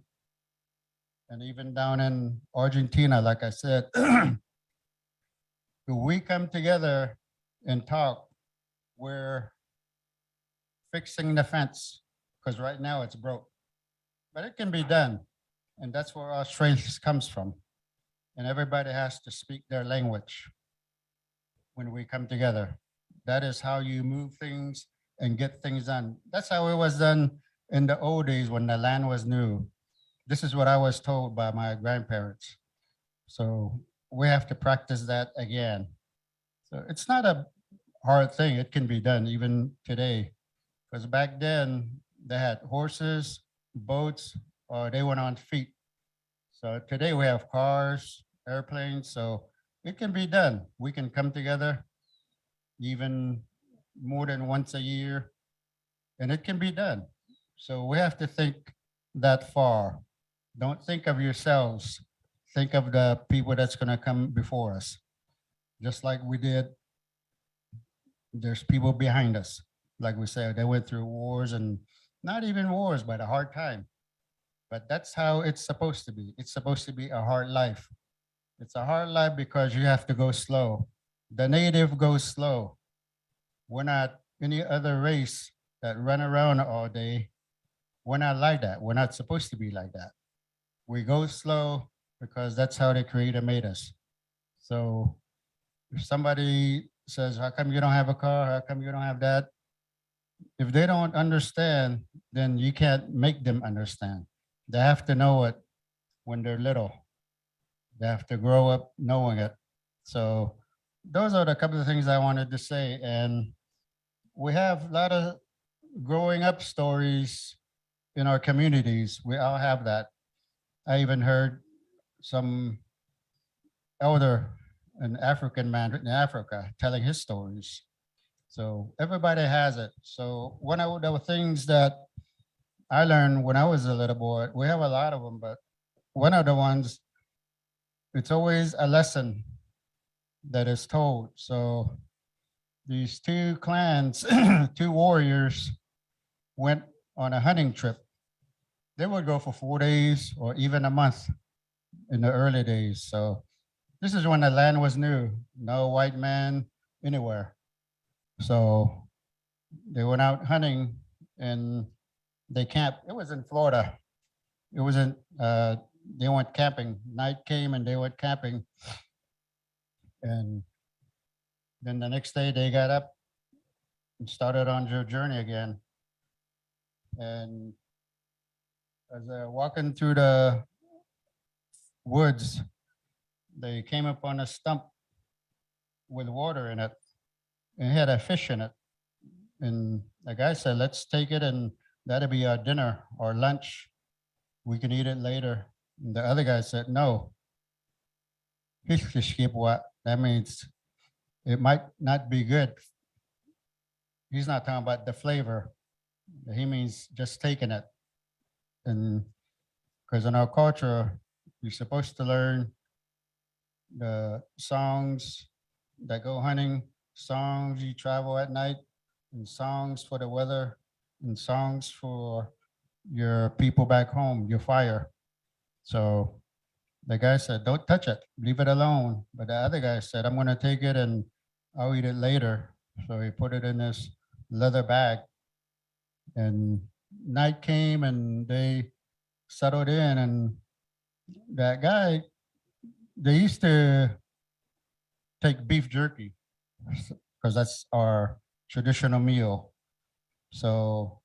Speaker 5: and even down in Argentina, like I said, if we come together and talk, we're fixing the fence, because right now it's broke. But it can be done, and that's where our strength comes from. And everybody has to speak their language when we come together. That is how you move things and get things done. That's how it was done in the old days when the land was new. This is what I was told by my grandparents. So we have to practice that again. So it's not a hard thing. It can be done even today. Because back then they had horses, boats, or they went on feet. So today we have cars, airplanes, so it can be done. We can come together even more than once a year, and it can be done. So we have to think that far. Don't think of yourselves. Think of the people that's going to come before us. Just like we did, there's people behind us. Like we said, they went through wars, and not even wars, but a hard time. But that's how it's supposed to be. It's supposed to be a hard life. It's a hard life because you have to go slow. The native goes slow. We're not any other race that run around all day. We're not like that. We're not supposed to be like that. We go slow because that's how the Creator made us. So if somebody says, how come you don't have a car? How come you don't have that? If they don't understand, then you can't make them understand. They have to know it when they're little. They have to grow up knowing it. So those are the couple of things I wanted to say. And we have a lot of growing up stories in our communities. We all have that. I even heard some elder, an African man in Africa, telling his stories. So everybody has it. So one of the things that I learned when I was a little boy, we have a lot of them, but one of the ones, it's always a lesson that is told. So these two clans, two warriors went on a hunting trip. They would go for 4 days or even a month in the early days. So this is when the land was new, no white man anywhere. So they went out hunting and they camped. It was in Florida. It wasn't, they went camping. Night came and they went camping. And then the next day they got up and started on their journey again. And as they're walking through the woods, they came upon a stump with water in it. And it had a fish in it. And the guy said, let's take it and that'll be our dinner or lunch. We can eat it later. And the other guy said, no. That means it might not be good. He's not talking about the flavor. He means just taking it. And because in our culture, you're supposed to learn the songs that go hunting, songs you travel at night, and songs for the weather, and songs for your people back home, your fire. So the guy said, don't touch it, leave it alone. But the other guy said, I'm going to take it and I'll eat it later. So he put it in this leather bag. And night came and they settled in. And that guy, they used to take beef jerky because that's our traditional meal. So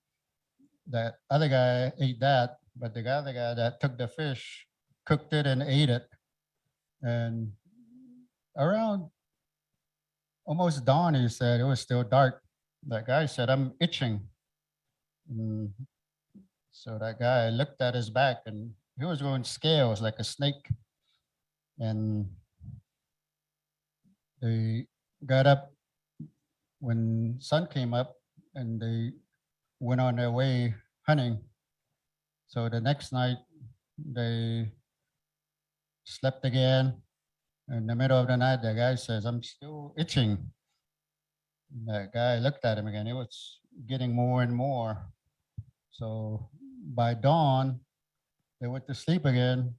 Speaker 5: that other guy ate that, but the other guy that took the fish, cooked it and ate it. And around almost dawn, he said, it was still dark. That guy said, I'm itching. And so that guy looked at his back and he was going scales like a snake. And they got up when sun came up and they went on their way hunting. So the next night they slept again. In the middle of the night, the guy says, I'm still itching. That guy looked at him again. It was getting more and more. So by dawn, they went to sleep again.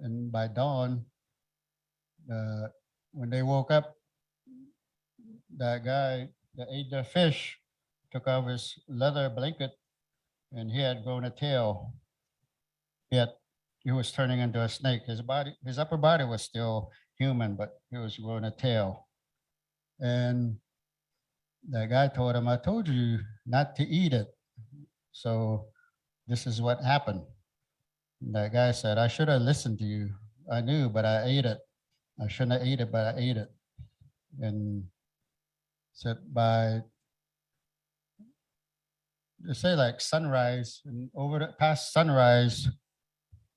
Speaker 5: And by dawn, when they woke up, that guy that ate the fish took off his leather blanket and he had grown a tail. Yet he was turning into a snake. His upper body was still human, but he was growing a tail. And that guy told him, I told you not to eat it. So this is what happened. And that guy said, I should have listened to you. I knew, but I ate it. I shouldn't have ate it, but I ate it. And said by, they say like sunrise, and over the past sunrise,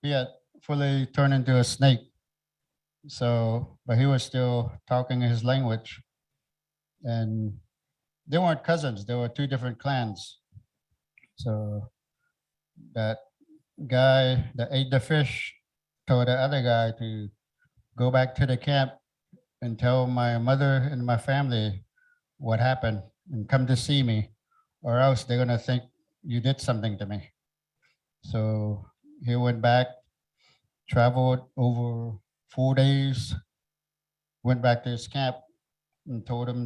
Speaker 5: he had fully turned into a snake. So, but he was still talking his language. And they weren't cousins, they were two different clans. So that guy that ate the fish told the other guy to go back to the camp and tell my mother and my family what happened and come to see me, or else they're gonna think you did something to me. So he went back, traveled over 4 days, went back to his camp and told him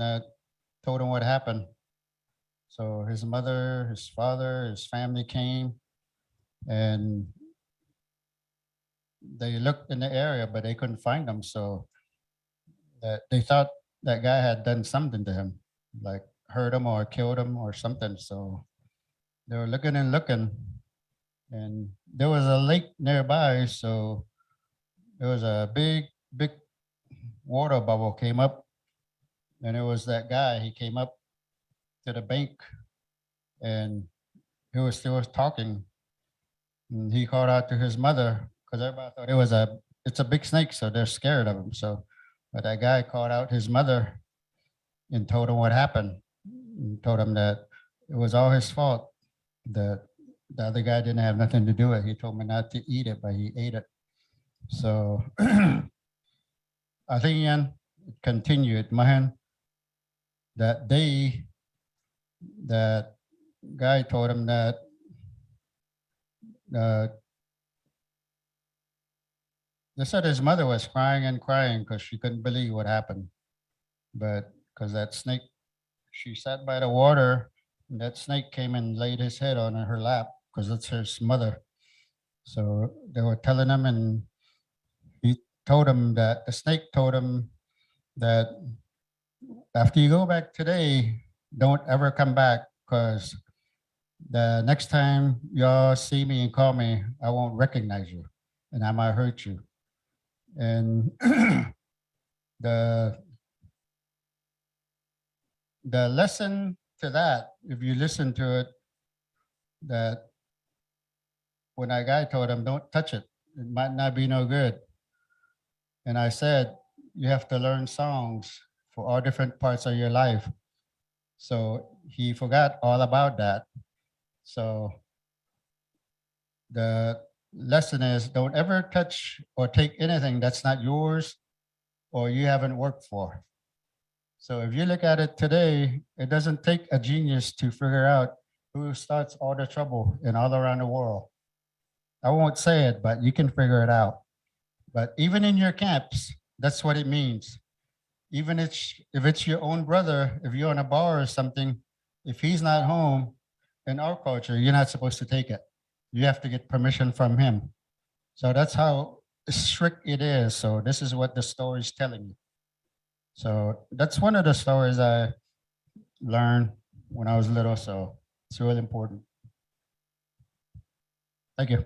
Speaker 5: what happened. So his mother, his father, his family came and they looked in the area, but they couldn't find them. So they thought that guy had done something to him, like hurt him or killed him or something. So they were looking and looking, and there was a lake nearby. So there was a big water bubble came up, and it was that guy. He came up to the bank, and he was still talking. And he called out to his mother because everybody thought it's a big snake, so they're scared of him. So, but that guy called out his mother and told him what happened. And told him that it was all his fault. That the other guy didn't have nothing to do with it. He told me not to eat it, but he ate it. So I think Ian continued, Mahan, that day that guy told him that they said his mother was crying and crying because she couldn't believe what happened. But because that snake, she sat by the water, and that snake came and laid his head on her lap because it's his mother. So they were telling him, and he told him that the snake told him that after you go back today, don't ever come back, because the next time y'all see me and call me, I won't recognize you and I might hurt you. And the lesson to that, if you listen to it, that when that guy told him, don't touch it, it might not be no good. And I said, you have to learn songs for all different parts of your life. So he forgot all about that. So the lesson is, don't ever touch or take anything that's not yours or you haven't worked for. So if you look at it today, it doesn't take a genius to figure out who starts all the trouble in all around the world. I won't say it, but you can figure it out. But even in your camps, that's what it means. Even if it's your own brother, if you're in a bar or something, if he's not home, in our culture, you're not supposed to take it. You have to get permission from him. So that's how strict it is. So this is what the story is telling you. So that's one of the stories I learned when I was little. So it's really important. Thank you.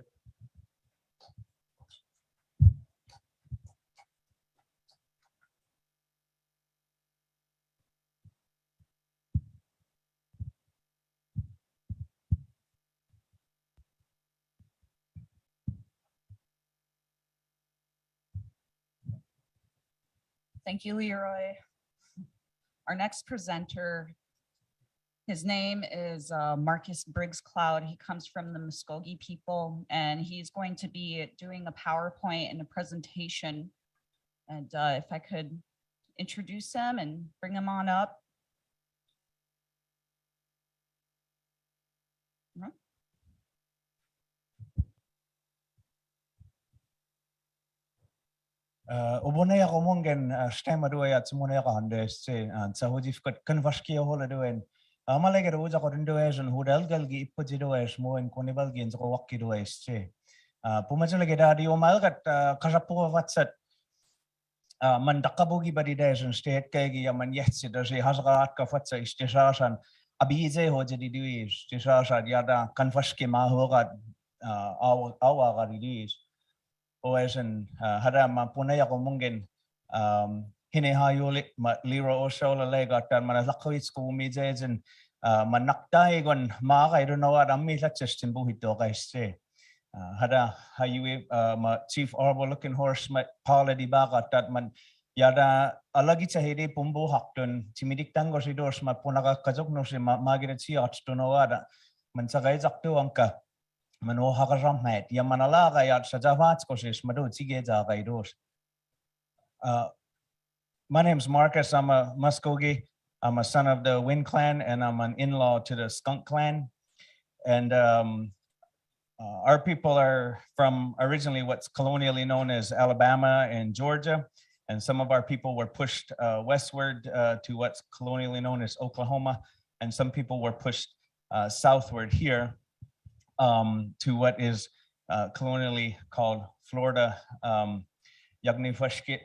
Speaker 3: Thank you, Leroy. Our next presenter, his name is Marcus Briggs Cloud. He comes from the Muskogee people, and he's going to be doing a PowerPoint and a presentation. And if I could introduce him and bring him on up.
Speaker 6: Ubunaya ko mongen stemma do ya tsumune ka handes se sa hojif kan vaski hola do en amalega do ja ko do es en hudal galgi ippuji do es mo en konibal gen ko wakki do es se pumajale ge da di omal kat kasapu watsat man dakabugi badi des en state kegi ya man yetsi da se hasgat ka fatsa istishasan abize hoje di duis istishasan ya da kan vaski ma hoga awa ga di Oesan hada mapunaya ko mungkin hinihayulit liro osola legatan manalakawit ko umijejen manaktai gon makay donawa dami latches timbuhito kaiste hada hayui chief Arvol looking horse pala di bakat tat man yada alagi chahidi pumbu hakton chimidik tango si dos mapunaka kajok no si magiret si ats donawa da mansagay jakto angka Manoha Ramhet, Yamanalaga Yat Sajavats Koshish Madu Tigeza Gaidos. My name's Marcus. I'm a Muskogee. I'm a son of the Wind Clan, and I'm an in-law to the Skunk Clan. And our people are from originally what's colonially known as Alabama and Georgia. And some of our people were pushed westward to what's colonially known as Oklahoma. And some people were pushed southward here. To what is colonially called Florida. Yagnifashkit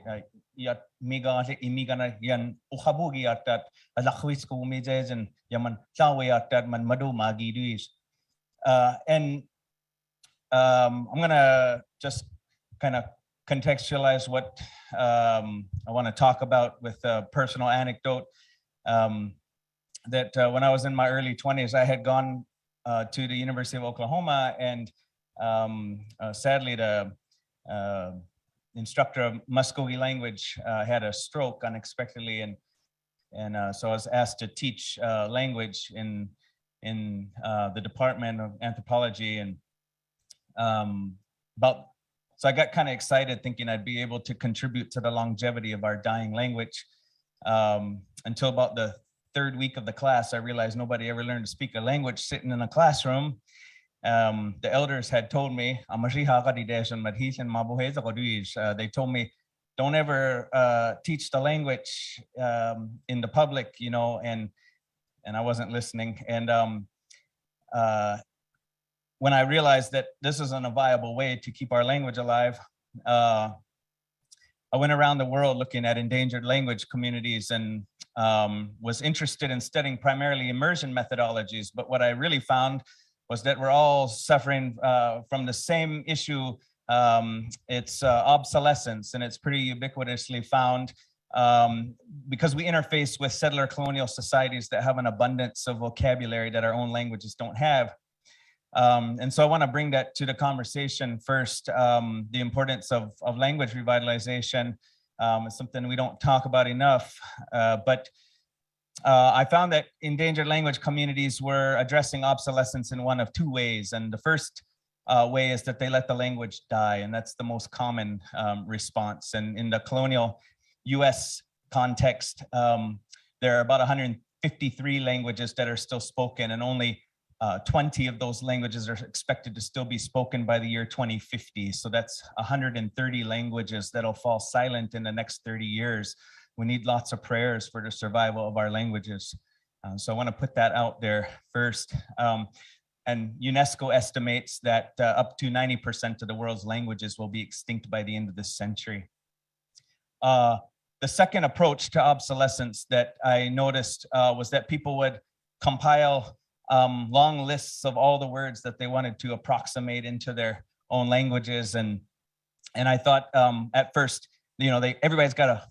Speaker 6: yat miga imigana yan uhabugi atat alakwis ko umijejen yaman chawe atat man madu magi duis. And I'm gonna just kind of contextualize what I want to talk about with a personal anecdote. That when I was in my early 20s, I had gone to the University of Oklahoma, and sadly the instructor of Muskogee language had a stroke unexpectedly, and so I was asked to teach language in the Department of Anthropology, and so I got kind of excited thinking I'd be able to contribute to the longevity of our dying language. Until about the third week of the class, I realized nobody ever learned to speak a language sitting in a classroom. The elders had told me, they told me, don't ever teach the language in the public, you know, and I wasn't listening. And when I realized that this isn't a viable way to keep our language alive, I went around the world looking at endangered language communities and was interested in studying primarily immersion methodologies. But what I really found was that we're all suffering from the same issue. It's obsolescence, and it's pretty ubiquitously found because we interface with settler colonial societies that have an abundance of vocabulary that our own languages don't have. And so I want to bring that to the conversation first. The importance of language revitalization is something we don't talk about enough, but I found that endangered language communities were addressing obsolescence in one of two ways. And the first way is that they let the language die, and that's the most common response. And in the colonial US context, there are about 153 languages that are still spoken, and only 20 of those languages are expected to still be spoken by the year 2050. So that's 130 languages that'll fall silent in the next 30 years. We need lots of prayers for the survival of our languages. So I want to put that out there first. And UNESCO estimates that up to 90% of the world's languages will be extinct by the end of this century. The second approach to obsolescence that I noticed was that people would compile long lists of all the words that they wanted to approximate into their own languages. And I thought at first, you know, everybody's got to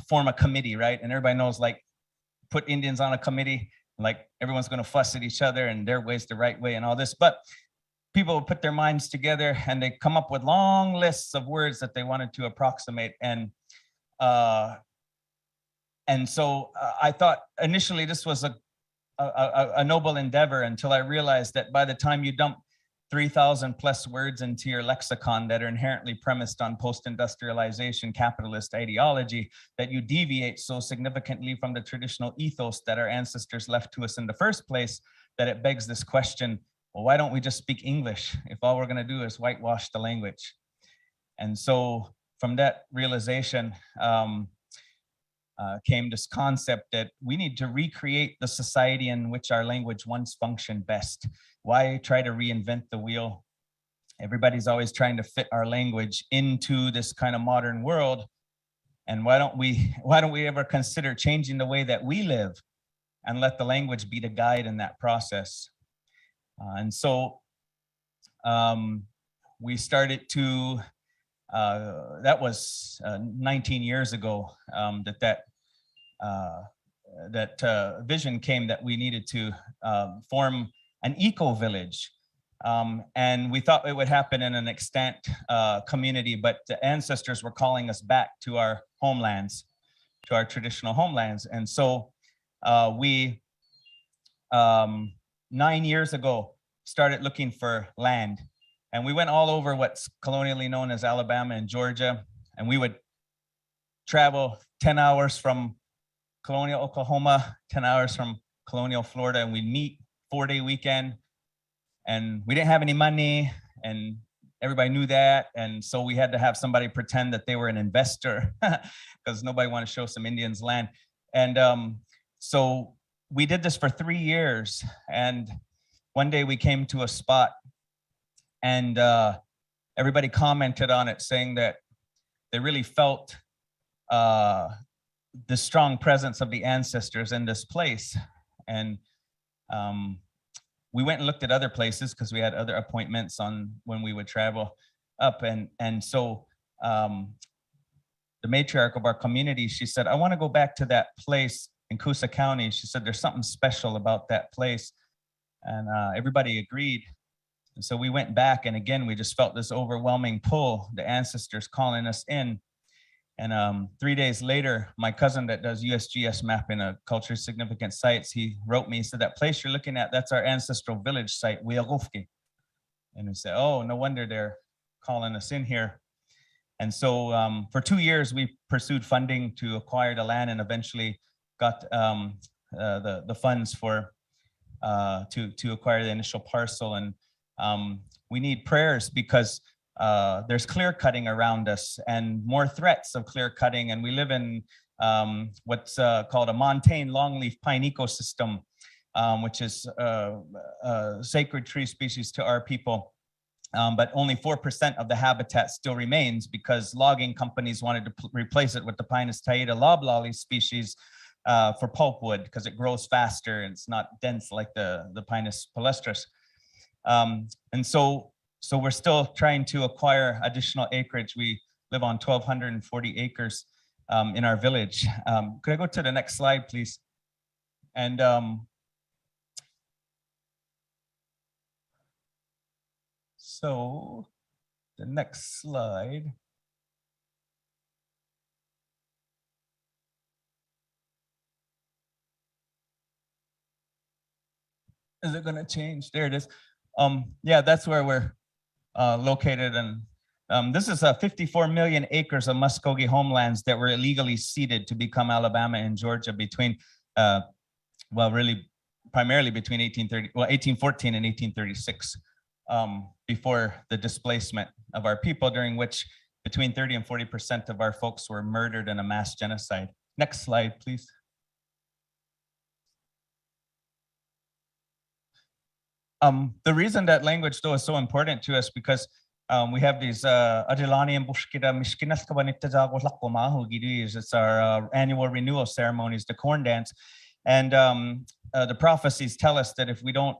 Speaker 6: form a committee, right? And everybody knows, like, put Indians on a committee, like everyone's going to fuss at each other and their way's the right way and all this. But people would put their minds together and they come up with long lists of words that they wanted to approximate. And so I thought initially this was a noble endeavor, until I realized that by the time you dump 3,000 plus words into your lexicon that are inherently premised on post-industrialization capitalist ideology, that you deviate so significantly from the traditional ethos that our ancestors left to us in the first place, that it begs this question, well, why don't we just speak English if all we're going to do is whitewash the language? And so from that realization came this concept that we need to recreate the society in which our language once functioned best. Why try to reinvent the wheel? Everybody's always trying to fit our language into this kind of modern world. And why don't we ever consider changing the way that we live and let the language be the guide in that process? And so we started to, that was 19 years ago, that vision came that we needed to form an eco-village. And we thought it would happen in an extant community, but the ancestors were calling us back to our homelands, to our traditional homelands. And so we, 9 years ago, started looking for land. And we went all over what's colonially known as Alabama and Georgia. And we would travel 10 hours from colonial Oklahoma, 10 hours from colonial Florida, and we'd meet 4-day weekend. And we didn't have any money, and everybody knew that. And so we had to have somebody pretend that they were an investor because nobody wanted to show some Indians land. And so we did this for 3 years. And one day we came to a spot, and everybody commented on it, saying that they really felt the strong presence of the ancestors in this place. And we went and looked at other places because we had other appointments on when we would travel up. And so the matriarch of our community, she said, I want to go back to that place in Coosa County. She said, there's something special about that place. And everybody agreed. And so we went back, and again, we just felt this overwhelming pull, the ancestors calling us in. And 3 days later, my cousin that does USGS mapping of culturally significant sites, he wrote me, he said, that place you're looking at, that's our ancestral village site, Wiagufki. And we said, oh, no wonder they're calling us in here. And so for 2 years, we pursued funding to acquire the land and eventually got the funds for to acquire the initial parcel. And we need prayers because there's clear cutting around us and more threats of clear cutting. And we live in what's called a montane longleaf pine ecosystem, which is a sacred tree species to our people. But only 4% of the habitat still remains because logging companies wanted to replace it with the Pinus taida loblolly species for pulpwood because it grows faster and it's not dense like the Pinus palustris. And so we're still trying to acquire additional acreage. We live on 1,240 acres in our village. Could I go to the next slide, please? And so the next slide. Is it going to change? There it is. Yeah, that's where we're located. And this is 54 million acres of Muskogee homelands that were illegally ceded to become Alabama and Georgia between, well, really primarily between 1814 and 1836, before the displacement of our people, during which between 30 and 40% of our folks were murdered in a mass genocide. Next slide, please. The reason that language though is so important to us because we have these Adilani and Bushkida Mishkinas Kabanitazago Lakomahu. It's our annual renewal ceremonies, the corn dance. And the prophecies tell us that if we don't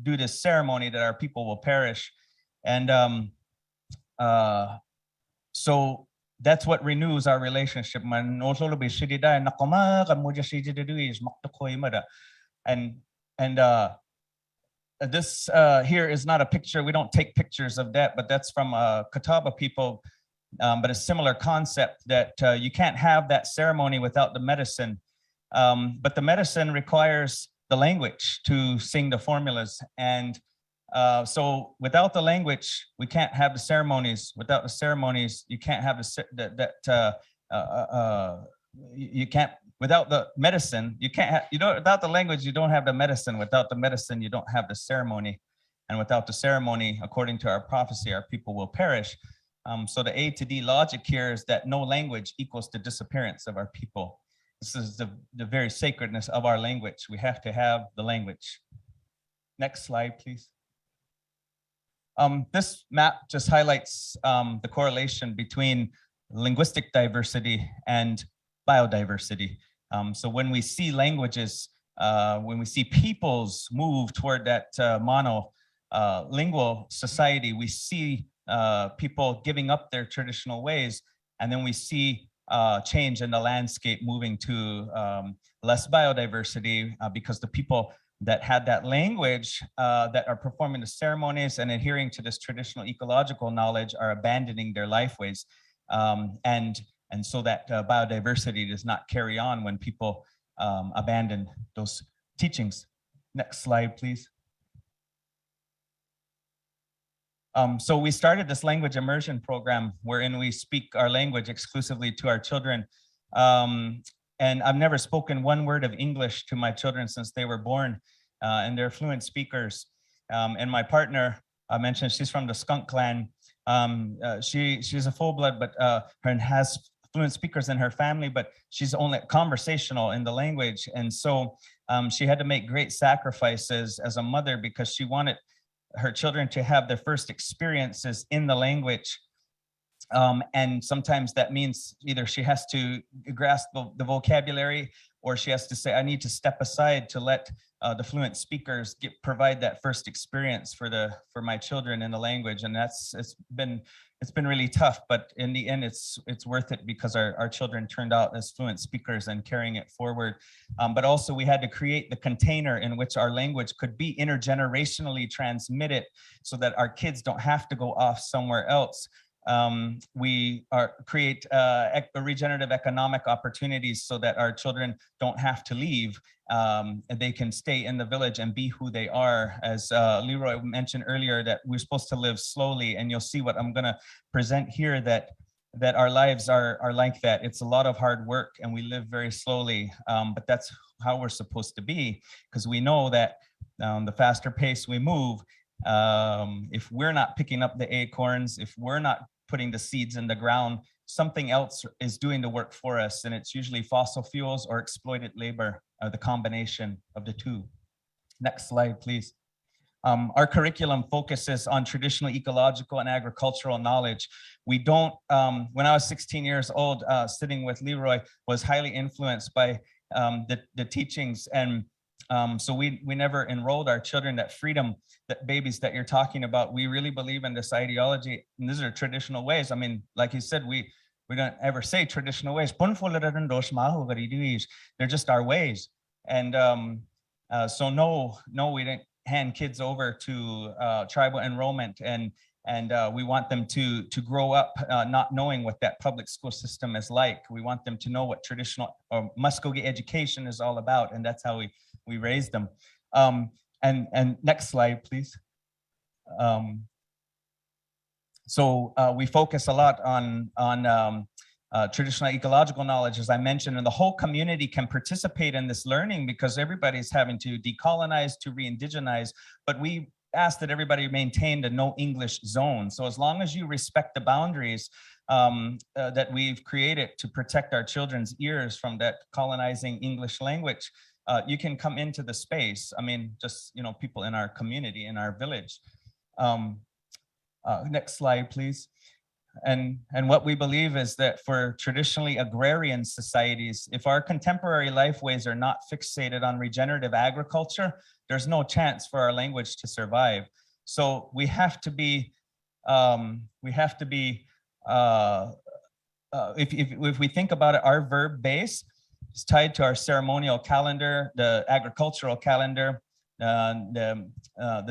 Speaker 6: do this ceremony, that our people will perish. And so that's what renews our relationship. And this here is not a picture. We don't take pictures of that, but that's from Catawba people. But a similar concept that you can't have that ceremony without the medicine. But the medicine requires the language to sing the formulas. And so without the language, we can't have the ceremonies. Without the ceremonies, you can't have you can't, without the medicine, you can't have, without the language, you don't have the medicine. Without the medicine, you don't have the ceremony. And without the ceremony, according to our prophecy, our people will perish. So the A to D logic here is that no language equals the disappearance of our people. This is the very sacredness of our language. We have to have the language. Next slide, please. This map just highlights the correlation between linguistic diversity and biodiversity. So when we see languages, when we see peoples move toward that monolingual society, we see people giving up their traditional ways, and then we see change in the landscape moving to less biodiversity because the people that had that language that are performing the ceremonies and adhering to this traditional ecological knowledge are abandoning their lifeways. And so that biodiversity does not carry on when people abandon those teachings. Next slide, please. So we started this language immersion program wherein we speak our language exclusively to our children. And I've never spoken one word of English to my children since they were born, and they're fluent speakers. And my partner, I mentioned she's from the Skunk clan. She's a full-blood, but and has fluent speakers in her family, but she's only conversational in the language. And so she had to make great sacrifices as a mother because she wanted her children to have their first experiences in the language. And sometimes that means either she has to grasp the vocabulary, or she has to say, I need to step aside to let the fluent speakers provide that first experience for my children in the language. And it's been really tough, but in the end, it's worth it because our children turned out as fluent speakers and carrying it forward. But also we had to create the container in which our language could be intergenerationally transmitted so that our kids don't have to go off somewhere else. We create regenerative economic opportunities so that our children don't have to leave. They can stay in the village and be who they are. As Leroy mentioned earlier, that we're supposed to live slowly, and you'll see what I'm going to present here, that our lives are like that. It's a lot of hard work and we live very slowly, but that's how we're supposed to be, because we know that the faster pace we move, if we're not picking up the acorns, if we're not putting the seeds in the ground, something else is doing the work for us. And it's usually fossil fuels or exploited labor, or the combination of the two. Next slide, please. Our curriculum focuses on traditional ecological and agricultural knowledge. We don't, when I was 16 years old, sitting with Leroy, was highly influenced by the teachings. And so we never enrolled our children. That freedom, that babies that you're talking about, we really believe in this ideology. And these are traditional ways. I mean, like you said, we don't ever say traditional ways. They're just our ways. And so no, we didn't hand kids over to tribal enrollment, and we want them to grow up not knowing what that public school system is like. We want them to know what traditional or Muskogee education is all about, and that's how we raise them. And next slide, please. So we focus a lot on traditional ecological knowledge, as I mentioned, and the whole community can participate in this learning because everybody's having to decolonize, to re-indigenize, but we ask that everybody maintain the no English zone. So as long as you respect the boundaries that we've created to protect our children's ears from that colonizing English language, you can come into the space. I mean, just, you know, people in our community, in our village. Next slide, please. And what we believe is that for traditionally agrarian societies, if our contemporary lifeways are not fixated on regenerative agriculture, there's no chance for our language to survive. So we have to be, if we think about it, our verb base is tied to our ceremonial calendar, the agricultural calendar, the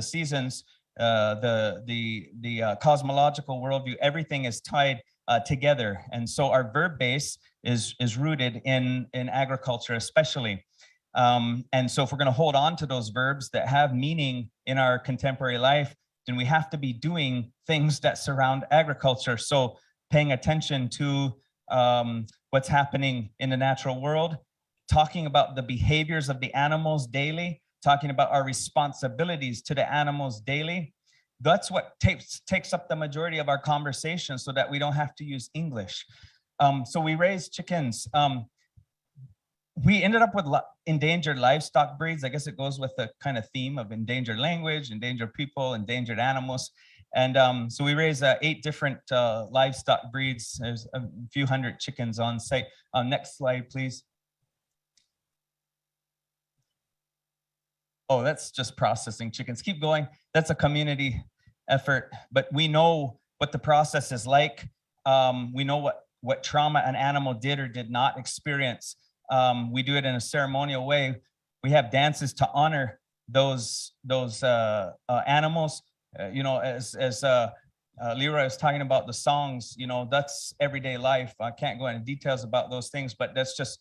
Speaker 6: seasons, the cosmological worldview. Everything is tied together, and so our verb base is rooted in agriculture, especially. And so if we're going to hold on to those verbs that have meaning in our contemporary life, then we have to be doing things that surround agriculture. So paying attention to what's happening in the natural world, talking about the behaviors of the animals daily, talking about our responsibilities to the animals daily. That's what takes up the majority of our conversation, so that we don't have to use English. So we raise chickens. We ended up with endangered livestock breeds. I guess it goes with the kind of theme of endangered language, endangered people, endangered animals. And so we raise 8 different livestock breeds. There's a few hundred chickens on site. Next slide, please. Oh, that's just processing chickens. Keep going. That's a community effort, but we know what the process is like. We know what trauma an animal did or did not experience. We do it in a ceremonial way. We have dances to honor those animals. You know, as Leroy was talking about the songs, you know, that's everyday life. I can't go into details about those things, but that's just,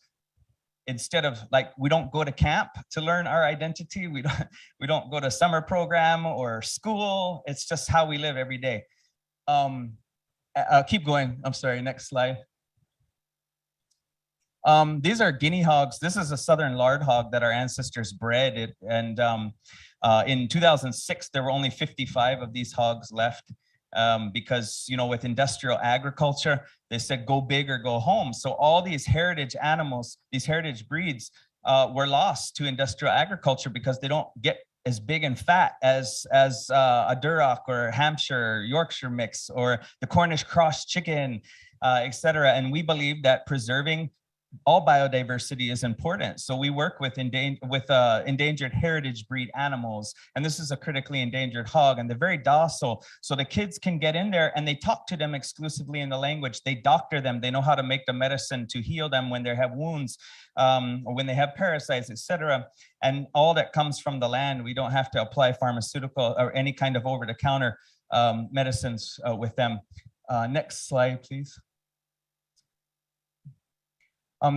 Speaker 6: instead of, like, we don't go to camp to learn our identity. We don't go to summer program or school. It's just how we live every day. Keep going. I'm sorry. Next slide. These are guinea hogs. This is a southern lard hog that our ancestors bred. And in 2006, there were only 55 of these hogs left. Because, you know, with industrial agriculture, they said go big or go home. So all these heritage animals, these heritage breeds were lost to industrial agriculture because they don't get
Speaker 7: as big and fat as a Duroc or Hampshire, Yorkshire mix, or the Cornish cross chicken, etc. And we believe that preserving all biodiversity is important. So we work with endangered heritage breed animals, and this is a critically endangered hog, and they're very docile. So the kids can get in there and they talk to them exclusively in the language. They doctor them. They know how to make the medicine to heal them when they have wounds, or when they have parasites, etc. And all that comes from the land. We don't have to apply pharmaceutical or any kind of over-the-counter medicines with them. Next slide, please.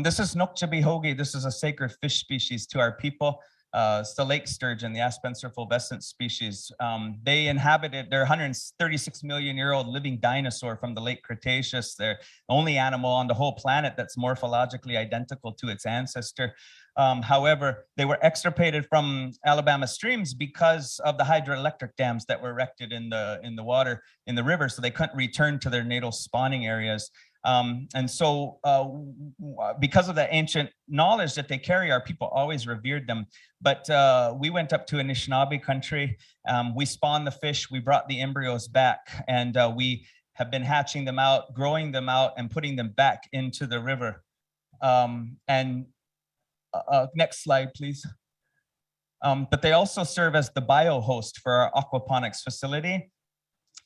Speaker 7: This is Nokchabihogi. This is a sacred fish species to our people. It's the lake sturgeon, the Aspencer fulvescens species. They're 136 million year old living dinosaur from the late Cretaceous. They're the only animal on the whole planet that's morphologically identical to its ancestor. However, they were extirpated from Alabama streams because of the hydroelectric dams that were erected in the water, in the river, so they couldn't return to their natal spawning areas. And so because of the ancient knowledge that they carry, our people always revered them. But we went up to Anishinaabe country, we spawned the fish, we brought the embryos back, and we have been hatching them out, growing them out, and putting them back into the river. Next slide, please. But they also serve as the biohost for our aquaponics facility.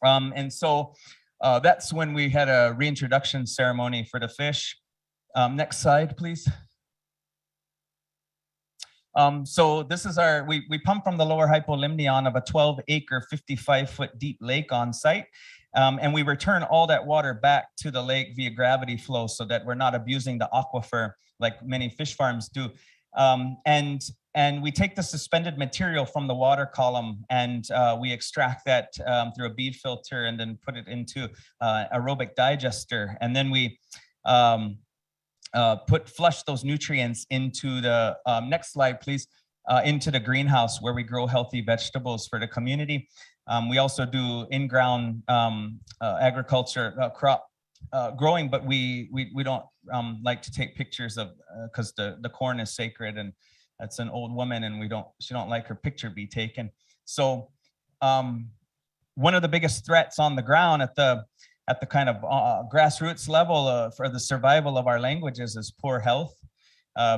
Speaker 7: And so that's when we had a reintroduction ceremony for the fish. Next slide, please. So this is we pump from the lower hypolimnion of a 12-acre, 55-foot deep lake on site. And we return all that water back to the lake via gravity flow so that we're not abusing the aquifer like many fish farms do. And we take the suspended material from the water column and we extract that through a bead filter and then put it into aerobic digester. And then we flush those nutrients into the, next slide, please, into the greenhouse where we grow healthy vegetables for the community. We also do in-ground agriculture crop growing, but we don't like to take pictures of, because the corn is sacred, and that's an old woman, and she don't like her picture be taken. So one of the biggest threats on the ground at the kind of grassroots level for the survival of our languages is poor health,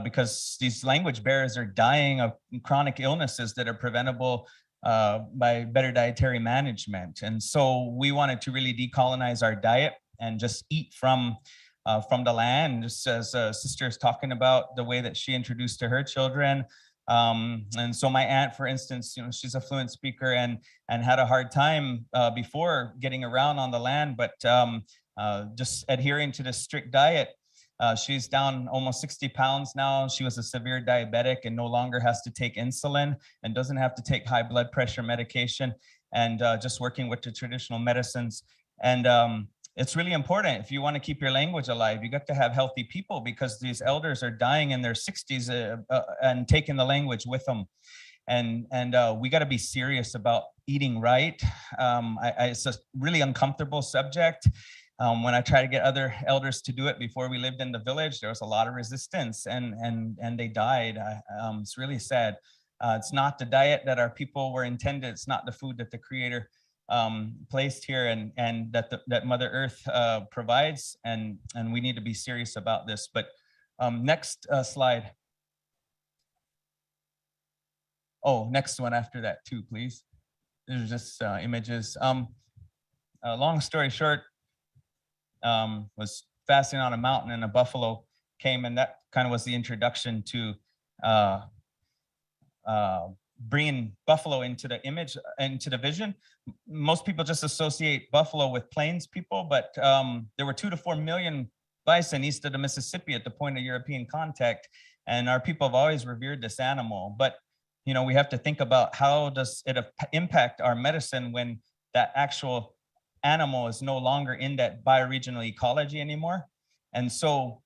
Speaker 7: because these language bearers are dying of chronic illnesses that are preventable by better dietary management. And so we wanted to really decolonize our diet and just eat from the land, just as sister is talking about the way that she introduced to her children. And so my aunt, for instance, she's a fluent speaker and had a hard time before getting around on the land, but just adhering to this strict diet. She's down almost 60 pounds now. She was a severe diabetic and no longer has to take insulin and doesn't have to take high blood pressure medication, and just working with the traditional medicines. And it's really important. If you want to keep your language alive, you got to have healthy people, because these elders are dying in their 60s and taking the language with them. And we got to be serious about eating right. It's a really uncomfortable subject. When I try to get other elders to do it before we lived in the village, there was a lot of resistance, and they died. It's really sad. It's not the diet that our people were intended. It's not the food that the Creator placed here and that Mother Earth provides, and we need to be serious about this. But next slide. Oh, next one after that too, please. There's just images. Long story short, was fasting on a mountain and a buffalo came, and that kind of was the introduction to bringing buffalo into the image, into the vision. Most people just associate buffalo with plains people, but there were 2 to 4 million bison east of the Mississippi at the point of European contact, and our people have always revered this animal. But we have to think about how does it impact our medicine when that actual animal is no longer in that bioregional ecology anymore. And so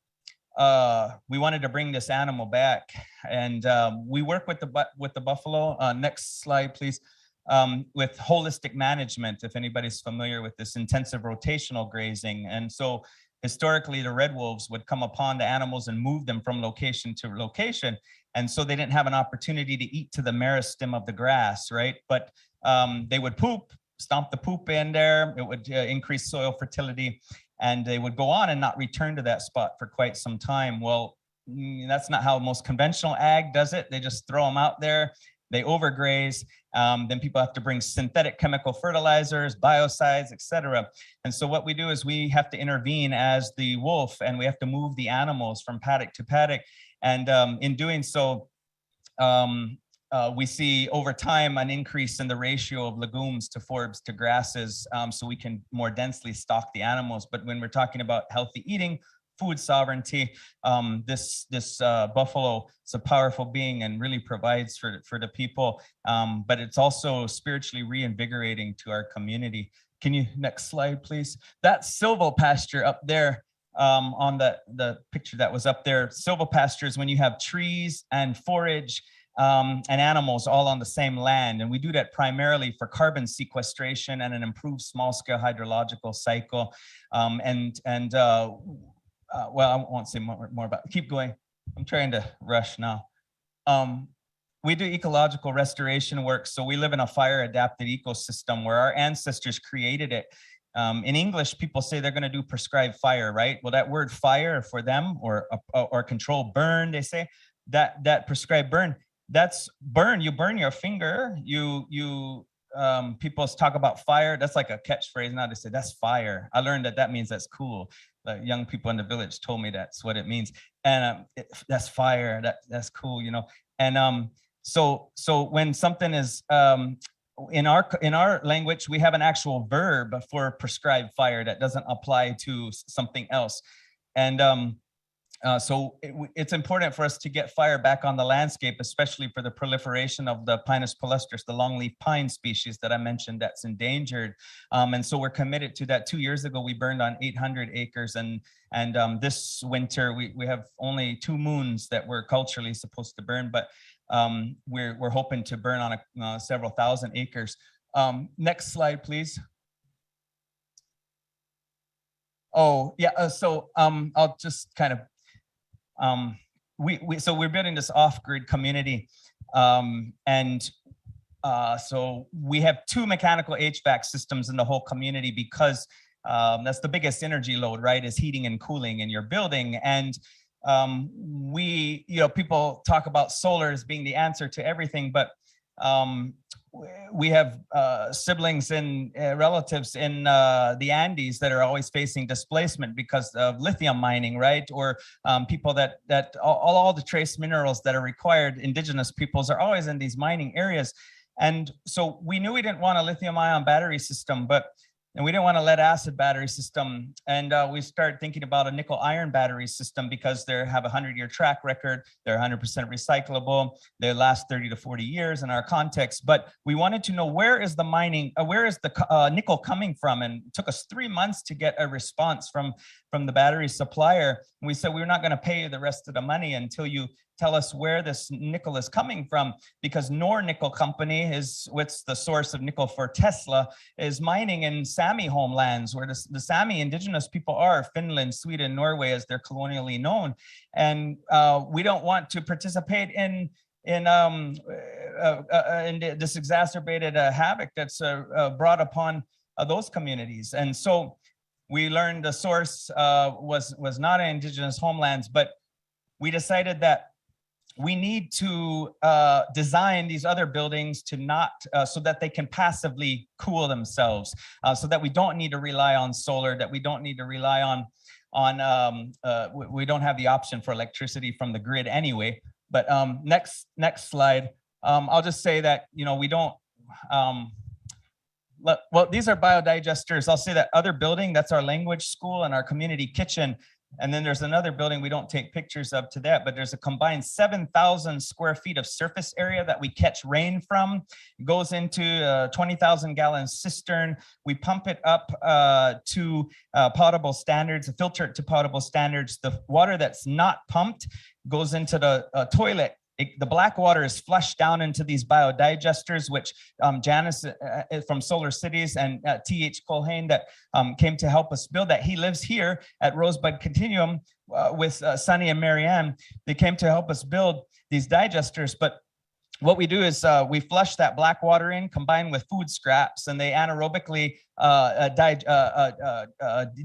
Speaker 7: we wanted to bring this animal back, and we work with the buffalo. Next slide, please. With holistic management, if anybody's familiar with this intensive rotational grazing. And so historically, the red wolves would come upon the animals and move them from location to location. And so they didn't have an opportunity to eat to the meristem of the grass, right? But they would poop, stomp the poop in there. It would increase soil fertility, and they would go on and not return to that spot for quite some time. Well, that's not how most conventional ag does it. They just throw them out there. They overgraze. Then people have to bring synthetic chemical fertilizers, biocides, etc. And so what we do is we have to intervene as the wolf, and we have to move the animals from paddock to paddock. And in doing so, we see over time an increase in the ratio of legumes to forbs to grasses, so we can more densely stock the animals. But when we're talking about healthy eating, food sovereignty, this buffalo is a powerful being and really provides for the people, but it's also spiritually reinvigorating to our community. Can you, next slide, please? That silvopasture up there, on the picture that was up there, silvopasture is when you have trees and forage and animals all on the same land. And we do that primarily for carbon sequestration and an improved small-scale hydrological cycle. Well, I won't say more about it. Keep going. I'm trying to rush now. We do ecological restoration work. So we live in a fire-adapted ecosystem where our ancestors created it. In English, people say they're going to do prescribed fire, right? Well, that word fire for them, or control burn, they say, that prescribed burn, that's burn. You burn your finger. People talk about fire. That's like a catchphrase now. They say that's fire. I learned that means that's cool. The young people in the village told me that's what it means. And that's fire. That's cool, you know. And so when something is in our language, we have an actual verb for prescribed fire that doesn't apply to something else. And so it's important for us to get fire back on the landscape, especially for the proliferation of the Pinus palustris, the longleaf pine species that I mentioned that's endangered. And so we're committed to that. 2 years ago, we burned on 800 acres. And this winter, we have only 2 moons that we're culturally supposed to burn, but we're hoping to burn on several thousand acres. Next slide, please. Oh, yeah. So I'll just kind of, so we're building this off-grid community, so we have 2 mechanical HVAC systems in the whole community because that's the biggest energy load, right? Is heating and cooling in your building. And people talk about solar as being the answer to everything, but we have siblings and relatives in the Andes that are always facing displacement because of lithium mining, right? Or people that all the trace minerals that are required, indigenous peoples are always in these mining areas. And so we knew we didn't want a lithium ion battery system, and we didn't want a lead acid battery system. And we started thinking about a nickel iron battery system because they have a 100-year track record. They're 100% recyclable. They last 30 to 40 years in our context. But we wanted to know where is the nickel coming from? And it took us 3 months to get a response from the battery supplier. And we said, we're not going to pay you the rest of the money until you tell us where this nickel is coming from, because Nor Nickel Company is what's the source of nickel for Tesla, is mining in Sami homelands where the Sami indigenous people are, Finland, Sweden, Norway, as they're colonially known. And we don't want to participate in this exacerbated havoc that's brought upon those communities. And so we learned the source was not in indigenous homelands, but we decided that we need to design these other buildings to not, so that they can passively cool themselves, so that we don't need to rely on solar, that we don't need to rely on we don't have the option for electricity from the grid anyway. But next slide. I'll just say that, we don't, well, these are biodigesters. I'll say that other building, that's our language school and our community kitchen. And then there's another building we don't take pictures of to that, but there's a combined 7,000 square feet of surface area that we catch rain from. It goes into a 20,000 gallon cistern. We pump it up to potable standards, filter it to potable standards. The water that's not pumped goes into the toilet the black water is flushed down into these biodigesters, which Janice from Solar Cities and T.H. Colhane that came to help us build that. He lives here at Rosebud Continuum with Sunny and Marianne. They came to help us build these digesters, but what we do is we flush that black water in, combined with food scraps, and they anaerobically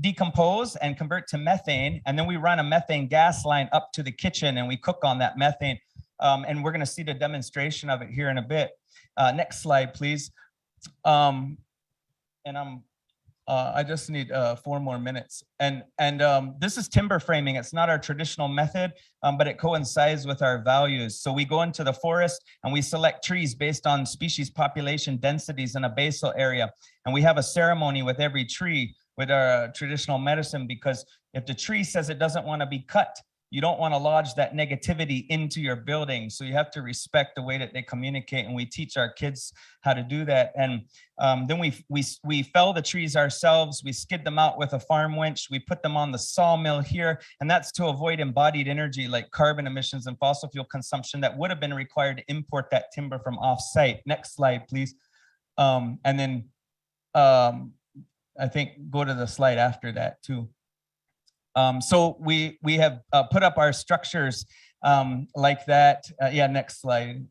Speaker 7: decompose and convert to methane. And then we run a methane gas line up to the kitchen and we cook on that methane. And we're going to see the demonstration of it here in a bit. Next slide, please. And I just need 4 more minutes. And this is timber framing. It's not our traditional method, but it coincides with our values. So we go into the forest and we select trees based on species population densities in a basal area. And we have a ceremony with every tree with our traditional medicine, because if the tree says it doesn't want to be cut, you don't want to lodge that negativity into your building. So you have to respect the way that they communicate, and we teach our kids how to do that. And then we fell the trees ourselves. We skid them out with a farm winch. We put them on the sawmill here, and that's to avoid embodied energy like carbon emissions and fossil fuel consumption that would have been required to import that timber from off-site. Next slide, please. And then I think go to the slide after that too. So we have put up our structures like that. Yeah, next slide.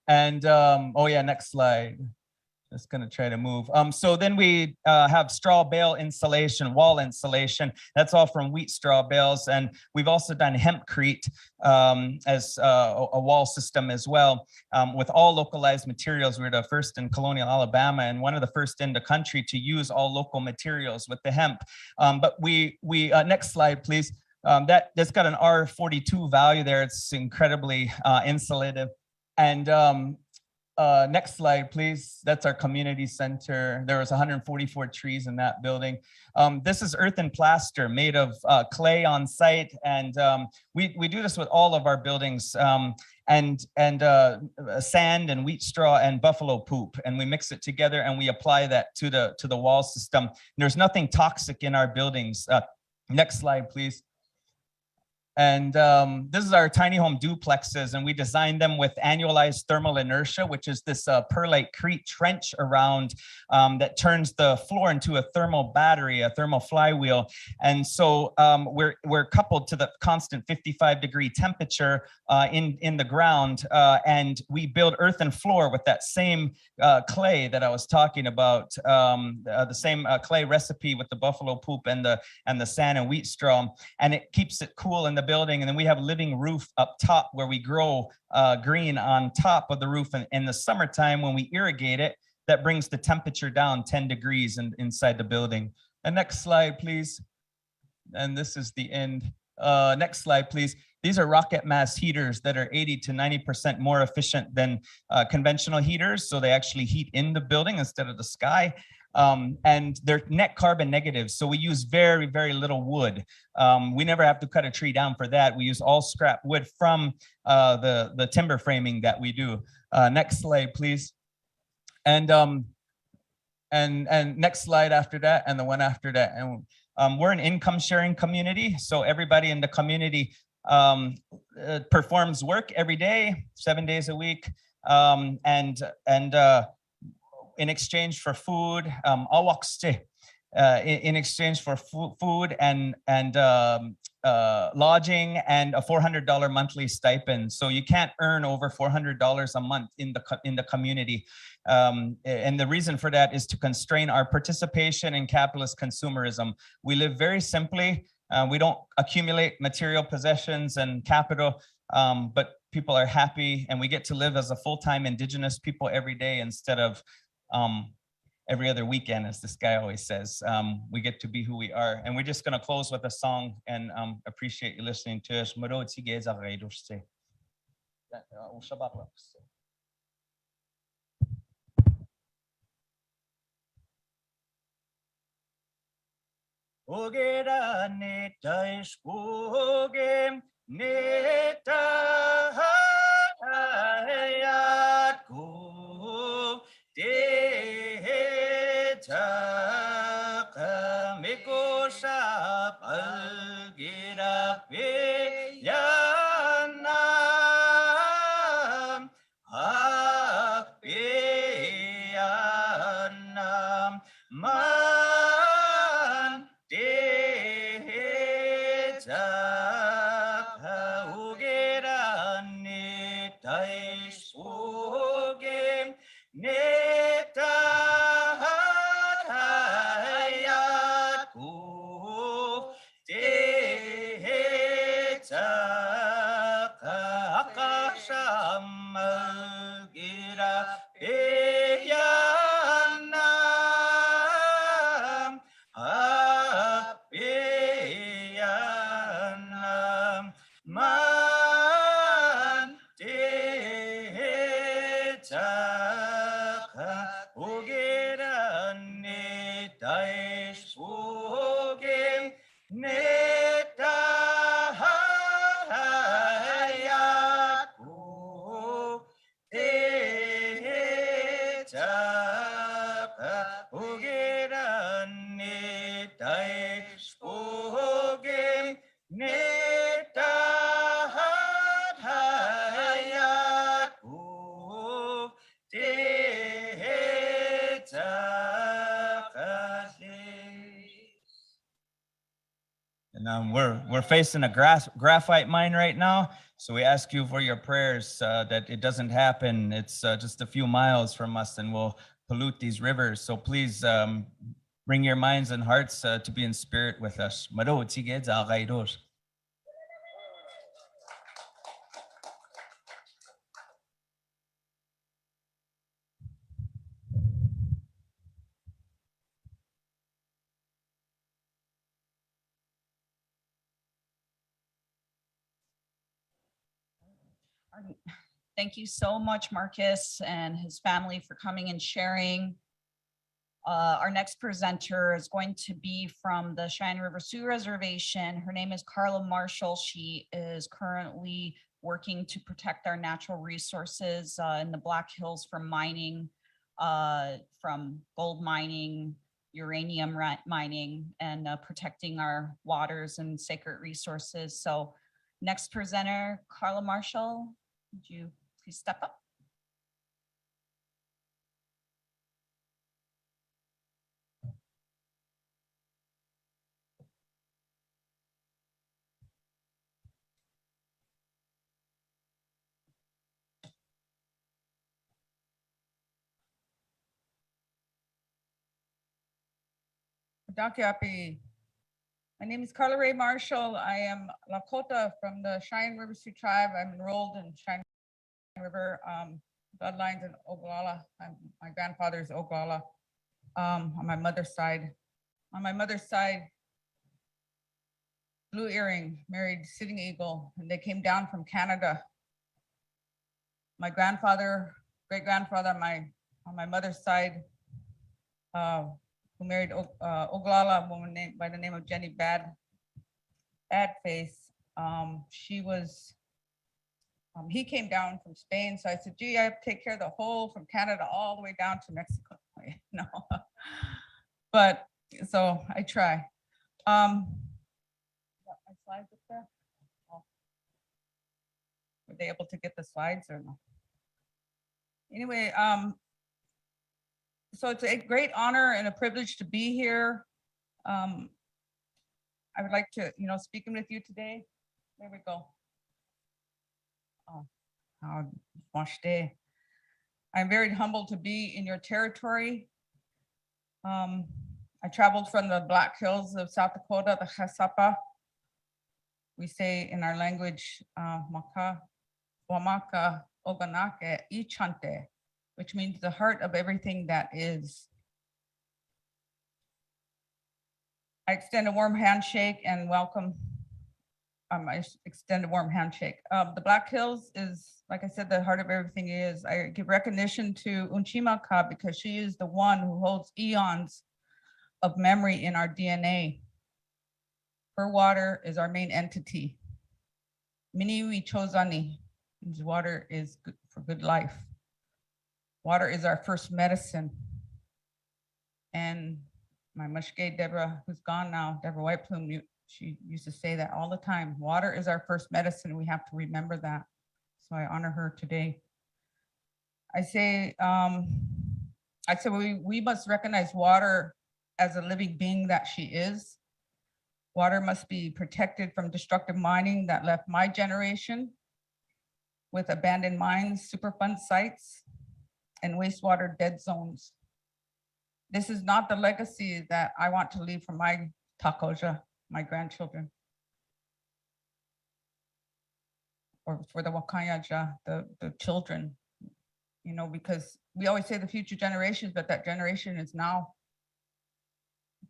Speaker 7: And oh yeah, next slide. Just gonna try to move. So then we have straw bale insulation, wall insulation. That's all from wheat straw bales. And we've also done hempcrete as a wall system as well, with all localized materials. We're the first in colonial Alabama and one of the first in the country to use all local materials with the hemp. But we next slide, please. That's got an R42 value there. It's incredibly insulative. And next slide, please. That's our community center. There was 144 trees in that building. This is earth and plaster made of clay on site. And we do this with all of our buildings, and sand and wheat straw and buffalo poop. And we mix it together and we apply that to the wall system. And there's nothing toxic in our buildings. Next slide, please. And this is our tiny home duplexes, and we designed them with annualized thermal inertia, which is this perlite-crete trench around that turns the floor into a thermal battery, a thermal flywheel. And so we're coupled to the constant 55-degree temperature in the ground, and we build earth and floor with that same clay that I was talking about, the same clay recipe with the buffalo poop and the sand and wheat straw, and it keeps it cool in the building. And then we have a living roof up top where we grow green on top of the roof. And in the summertime, when we irrigate it, that brings the temperature down 10 degrees inside the building. And next slide, please. And this is the end. Next slide, please. These are rocket mass heaters that are 80 to 90% more efficient than conventional heaters. So they actually heat in the building instead of the sky. And they're net carbon negative. So we use very, very little wood. We never have to cut a tree down for that. We use all scrap wood from the timber framing that we do. Next slide, please. And next slide after that, and the one after that. And we're an income sharing community. So everybody in the community performs work every day, 7 days a week. In exchange for food, in exchange for food and lodging and a $400 monthly stipend. So you can't earn over $400 a month in the community. And the reason for that is to constrain our participation in capitalist consumerism. We live very simply. We don't accumulate material possessions and capital, but people are happy, and we get to live as a full-time Indigenous people every day instead of every other weekend, as this guy always says. We get to be who we are. And we're just going to close with a song, and appreciate you listening to us. man deja ugerani tais ugem neta hayatku deja akashamalgira eyanam eyanam man deja ugerani tais ugem neta hayatku deja ugerani tais ugem neta hayatku deja And we're facing a graphite mine right now, so we ask you for your prayers that it doesn't happen. It's just a few miles from us, and we'll pollute these rivers. So please bring your minds and hearts to be in spirit with us. Mado tige za gaidos.
Speaker 3: Thank you so much, Marcus and his family, for coming and sharing. Our next presenter is going to be from the Cheyenne River Sioux Reservation. Her name is Carla Marshall. She is currently working to protect our natural resources in the Black Hills from mining, from gold mining, uranium mining, and protecting our waters and sacred resources. So next presenter, Carla Marshall, would you please step up?
Speaker 8: Dakiapi. My name is Carla Ray Marshall. I am Lakota from the Cheyenne River Sioux tribe. I'm enrolled in Cheyenne River bloodlines in Oglala. My grandfather is Oglala on my mother's side. On my mother's side, Blue Earring married Sitting Eagle, and they came down from Canada. My grandfather, great-grandfather on my mother's side, who married Oglala, a woman named by the name of Jenny Badface. She was, he came down from Spain. So I said, gee, I have to take care of the whole from Canada all the way down to Mexico. No, but so I try. Got my slides up there? Oh. Were they able to get the slides or no? Anyway, so it's a great honor and a privilege to be here. I would like to, speaking with you today. There we go. Oh, wash day. I'm very humbled to be in your territory. I traveled from the Black Hills of South Dakota, the Chasapa. We say in our language, Maka, Wamaka, Oganake, Ichante, which means the heart of everything that is. I extend a warm handshake and welcome. I extend a warm handshake. The Black Hills is, like I said, the heart of everything is. I give recognition to Unchimaka because she is the one who holds eons of memory in our DNA. Her water is our main entity. Miniwi Chozani, means water is good for good life. Water is our first medicine. And my Mushke Deborah, who's gone now, Deborah White Plume, she used to say that all the time. Water is our first medicine. We have to remember that. So I honor her today. I say we must recognize water as a living being that she is. Water must be protected from destructive mining that left my generation with abandoned mines, Superfund sites, and wastewater dead zones. This is not the legacy that I want to leave for my Takoja, my grandchildren, or for the Wakayaja, the children, you know, because we always say the future generations, but that generation is now.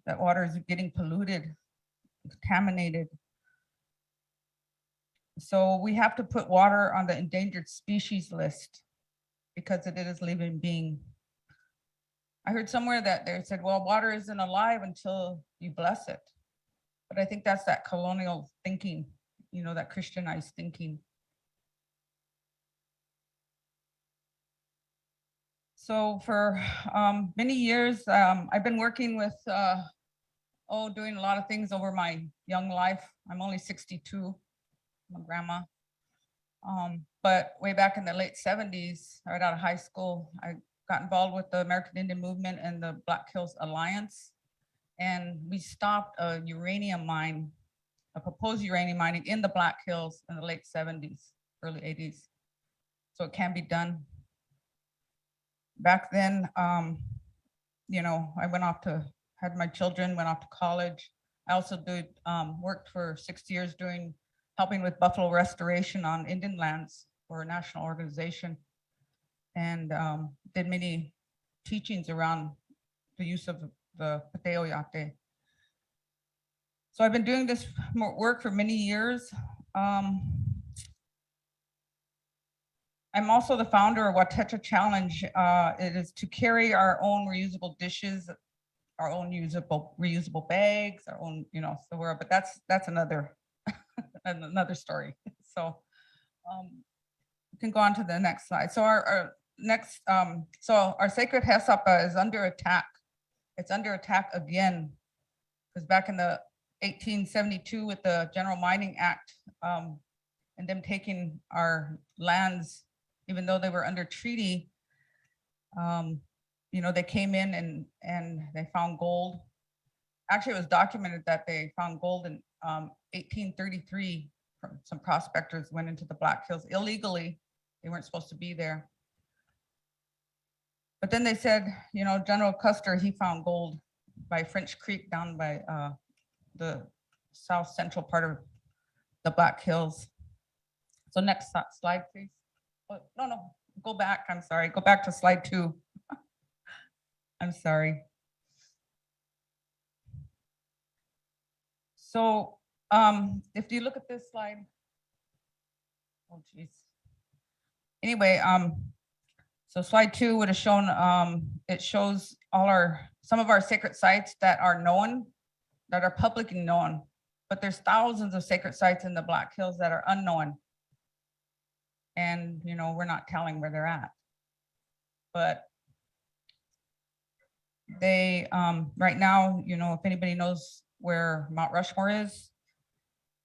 Speaker 8: That water is getting polluted, contaminated. So we have to put water on the endangered species list because it is a living being. I heard somewhere that they said, well, water isn't alive until you bless it. But I think that's that colonial thinking, you know, that Christianized thinking. So for many years, I've been working with, doing a lot of things over my young life. I'm only 62, I'm a grandma. But way back in the late 70s, right out of high school, I got involved with the American Indian Movement and the Black Hills Alliance. And we stopped a uranium mine, a proposed uranium mining in the Black Hills in the late 70s, early 80s. So it can be done. Back then, you know, I went off to, had my children, went off to college. I also worked for 6 years helping with buffalo restoration on Indian lands for a national organization, and did many teachings around the use of the Pateo Yate. So I've been doing this work for many years. I'm also the founder of Watecha Challenge. It is to carry our own reusable dishes, our own reusable bags, our own, you know, so but that's another another story. So we can go on to the next slide. So our next, so our sacred Hesapa is under attack. It's under attack again, because back in the 1872 with the General Mining Act, and them taking our lands, even though they were under treaty, you know, they came in and they found gold. Actually, it was documented that they found gold in 1833 from some prospectors went into the Black Hills illegally. They weren't supposed to be there. But then they said, you know, General Custer, he found gold by French Creek down by the south central part of the Black Hills. So next slide, please. Oh, no, go back. I'm sorry. Go back to slide 2. I'm sorry. So if you look at this slide, oh geez. Anyway, so slide 2 would have shown, it shows some of our sacred sites that are known, that are publicly known, but there's thousands of sacred sites in the Black Hills that are unknown. And, you know, we're not telling where they're at. But they, right now, you know, if anybody knows where Mount Rushmore is,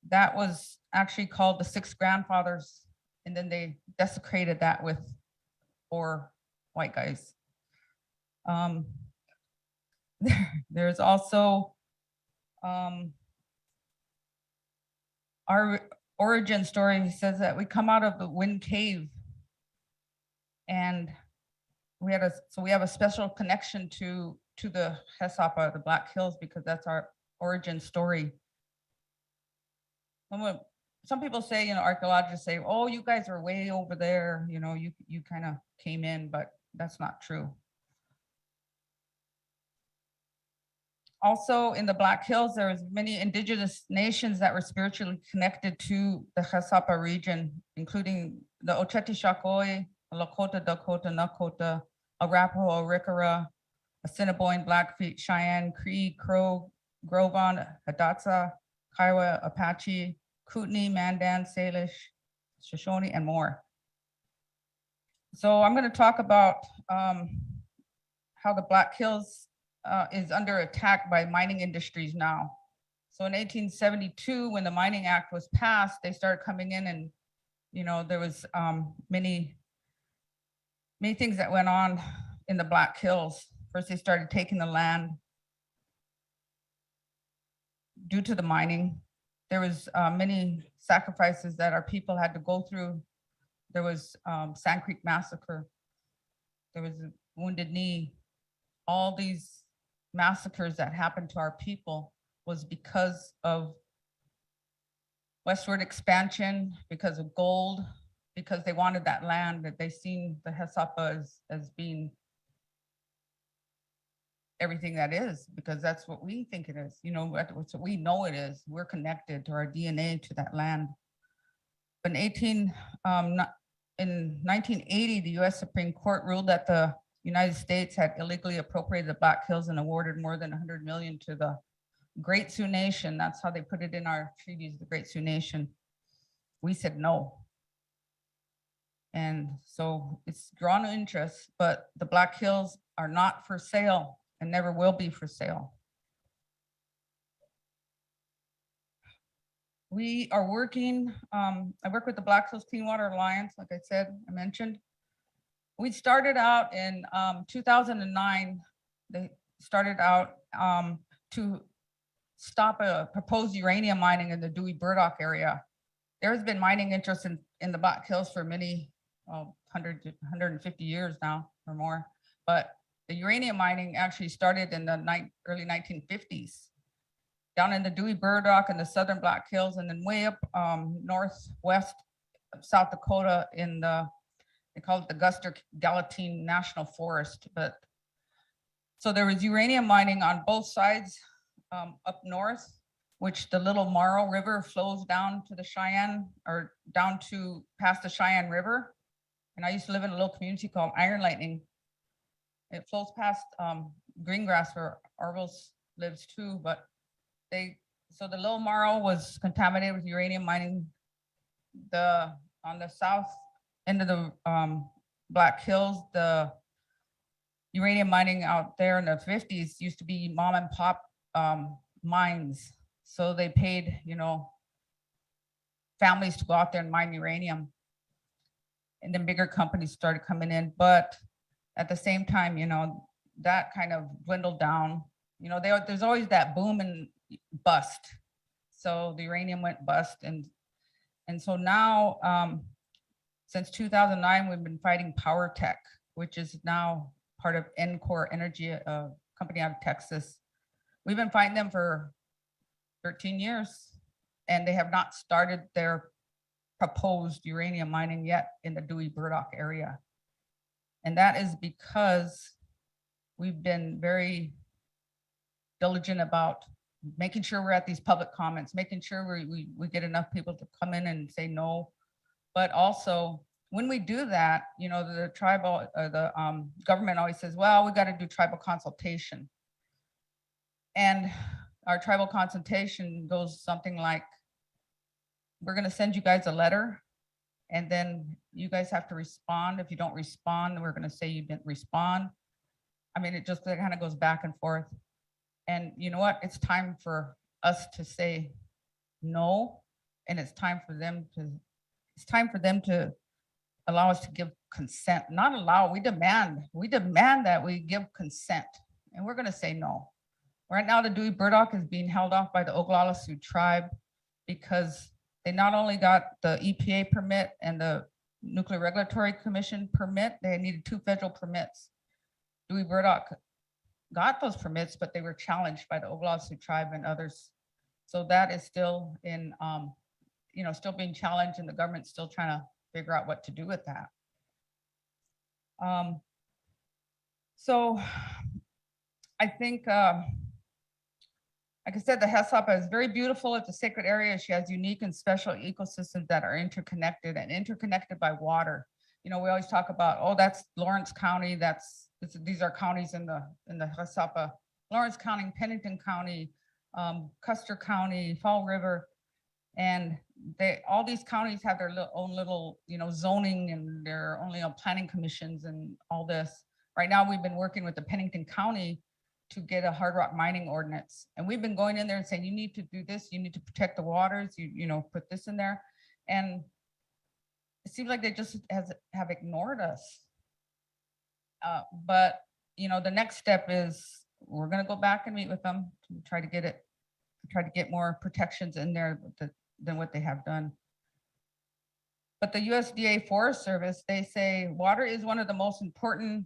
Speaker 8: that was actually called the 6 grandfathers. And then they desecrated that with 4 white guys. There's also our origin story says that we come out of the Wind Cave, and we have a special connection to the Hesapa, the Black Hills, because that's our origin story. Some people say, you know, archaeologists say, oh, you guys are way over there, you know, you kind of came in, but that's not true. Also in the Black Hills, there was many indigenous nations that were spiritually connected to the Hesapa region, including the Ocheti Shakoi, Lakota, Dakota, Nakota, Arapaho, Arikara, Assiniboine, Blackfeet, Cheyenne, Cree, Crow, Grovon, Hidatsa, Kiowa, Apache, Kootenai, Mandan, Salish, Shoshone, and more. So I'm going to talk about how the Black Hills is under attack by mining industries now. So in 1872, when the Mining Act was passed, they started coming in, and, you know, there was many things that went on in the Black Hills. First, they started taking the land. due to the mining. There was many sacrifices that our people had to go through. There was Sand Creek Massacre. There was a Wounded Knee. All these massacres that happened to our people was because of westward expansion, because of gold, because they wanted that land, that they seen the Hesapa as being everything that is, because that's what we think it is. You know, that's what we know it is. We're connected to our DNA to that land. But in 1980, the US Supreme Court ruled that the United States had illegally appropriated the Black Hills and awarded more than 100 million to the Great Sioux Nation. That's how they put it in our treaties, the Great Sioux Nation. We said no. And so it's drawn interest, but the Black Hills are not for sale and never will be for sale. We are working, I work with the Black Hills Clean Water Alliance, like I said, I mentioned. We started out in 2009. They started out to stop a proposed uranium mining in the Dewey Burdock area. There's been mining interest in the Black Hills for many, 150 years now or more. But the uranium mining actually started in the early 1950s, down in the Dewey Burdock and the southern Black Hills, and then way up northwest of South Dakota in they call it the Guster-Gallatin National Forest. But so there was uranium mining on both sides up north, which the Little Morrow River flows down to the Cheyenne, or down to past the Cheyenne River. And I used to live in a little community called Iron Lightning. It flows past Greengrass where Arvol lives too, but so the Little Morrow was contaminated with uranium mining. On the south end of the Black Hills, the uranium mining out there in the 50s used to be mom and pop mines. So they paid, you know, families to go out there and mine uranium. And then bigger companies started coming in. But at the same time, you know, that kind of dwindled down. You know, there's always that boom and bust. So the uranium went bust. And so now, since 2009, we've been fighting Power Tech, which is now part of Encore Energy, a company out of Texas. We've been fighting them for 13 years, and they have not started their proposed uranium mining yet in the Dewey Burdock area. And that is because we've been very diligent about making sure we're at these public comments, making sure we get enough people to come in and say no. But also, when we do that, you know, the tribal, the government always says, well, we got to do tribal consultation. And our tribal consultation goes something like, we're going to send you guys a letter, and then you guys have to respond. If you don't respond, we're going to say you didn't respond. I mean, it just kind of goes back and forth. And you know what? It's time for us to say no, and it's time for them to allow us to give consent. Not allow, we demand that we give consent, and we're going to say no. Right now, the Dewey Burdock is being held off by the Oglala Sioux tribe because they not only got the EPA permit and the Nuclear Regulatory Commission permit, they needed 2 federal permits. Dewey Burdock got those permits, but they were challenged by the Oglala Sioux tribe and others. So that is still in, you know, still being challenged, and the government's still trying to figure out what to do with that. So I think, like I said, the Hesapa is very beautiful. It's a sacred area. She has unique and special ecosystems that are interconnected and interconnected by water. You know, we always talk about, oh, that's Lawrence County. These are counties in the Hesapa. Lawrence County, Pennington County, Custer County, Fall River, and all these counties have their own little, you know, zoning and their only planning commissions and all this. Right now, we've been working with the Pennington County to get a hard rock mining ordinance. And we've been going in there and saying, you need to do this, you need to protect the waters, you know, put this in there. And it seems like they just have ignored us. But, you know, the next step is we're gonna go back and meet with them to try to get it try to get more protections in there than what they have done. But the USDA Forest Service, they say water is one of the most important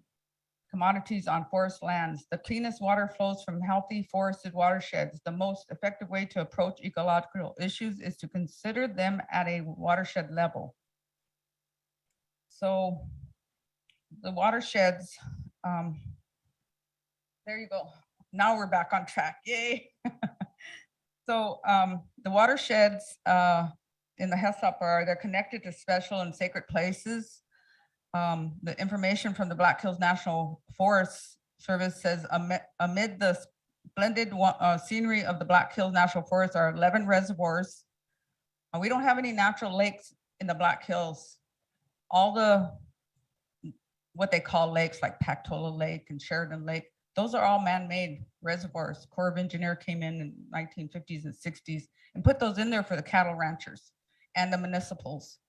Speaker 8: commodities on forest lands. The cleanest water flows from healthy forested watersheds. The most effective way to approach ecological issues is to consider them at a watershed level. So the watersheds, there you go. Now we're back on track, yay. So the watersheds in the HESOP they're connected to special and sacred places. The information from the Black Hills National Forest Service says amid the splendid scenery of the Black Hills National Forest are 11 reservoirs. We don't have any natural lakes in the Black Hills. All the, what they call lakes like Pactola Lake and Sheridan Lake, those are all man-made reservoirs. Corps of Engineers came in 1950s and 60s and put those in there for the cattle ranchers and the municipals,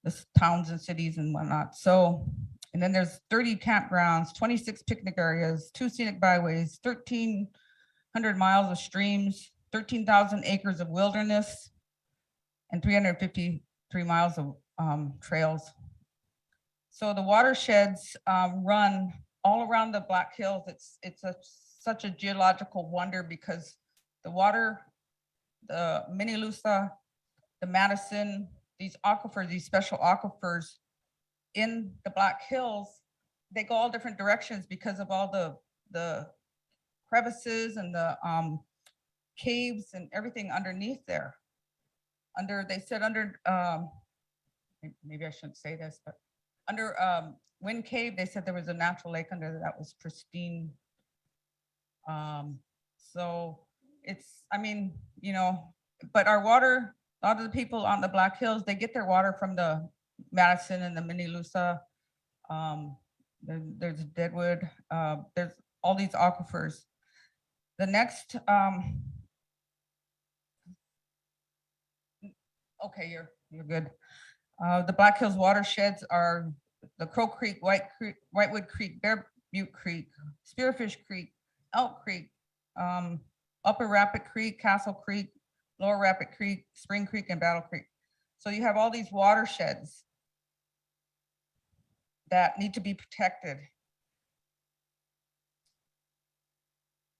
Speaker 8: the towns and cities and whatnot. So, and then there's 30 campgrounds, 26 picnic areas, 2 scenic byways, 1,300 miles of streams, 13,000 acres of wilderness, and 353 miles of trails. So the watersheds run all around the Black Hills. It's such a geological wonder because the water, the Minnelusa, the Madison, these aquifers, these special aquifers in the Black Hills, they go all different directions because of all the crevices and the caves and everything underneath there. They said under, maybe I shouldn't say this, but under Wind Cave, they said there was a natural lake under there that was pristine. So it's, I mean, you know, but our water, a lot of the people on the Black Hills, they get their water from the Madison and the Minnelusa. There's Deadwood, there's all these aquifers. The next, okay, you're good. The Black Hills watersheds are the Crow Creek, Whitewood Creek, Bear Butte Creek, Spearfish Creek, Elk Creek, Upper Rapid Creek, Castle Creek, Lower Rapid Creek, Spring Creek, and Battle Creek. So you have all these watersheds that need to be protected.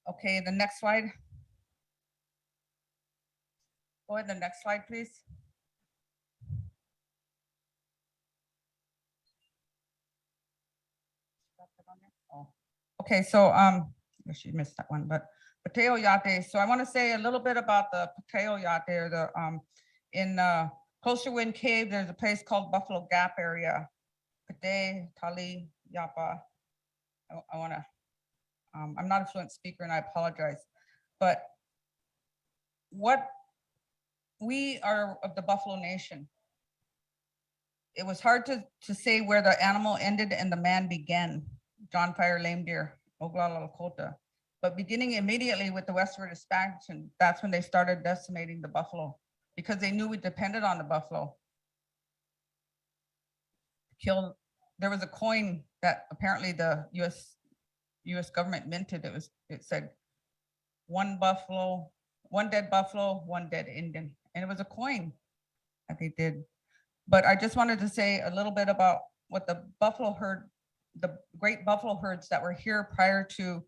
Speaker 8: Okay, the next slide. Go ahead, the next slide, please. Oh. Okay, so she missed that one, but Pateo Yate. So I want to say a little bit about the Pateo Yate, or the in Coastal Wind Cave. There's a place called Buffalo Gap area. Pate, Tali, Yapa. I want to. I'm not a fluent speaker, and I apologize, but what we are of the Buffalo Nation. It was hard to say where the animal ended and the man began. John Fire Lame Deer, Oglala Lakota. But beginning immediately with the westward expansion, that's when they started decimating the buffalo because they knew we depended on the buffalo. There was a coin that apparently the US government minted. It said, one buffalo, one dead buffalo, one dead Indian. And it was a coin that they did. But I just wanted to say a little bit about what the buffalo herd, the great buffalo herds that were here prior to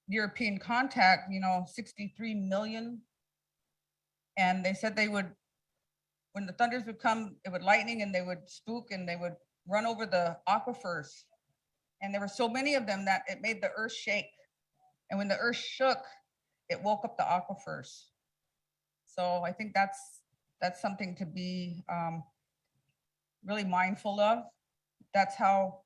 Speaker 8: European contact, 63 million. And they said they would, when the thunders would come, it would lightning and they would spook and they would run over the aquifers. And there were so many of them that it made the earth shake. And when the earth shook, it woke up the aquifers. So I think that's something to be really mindful of. That's how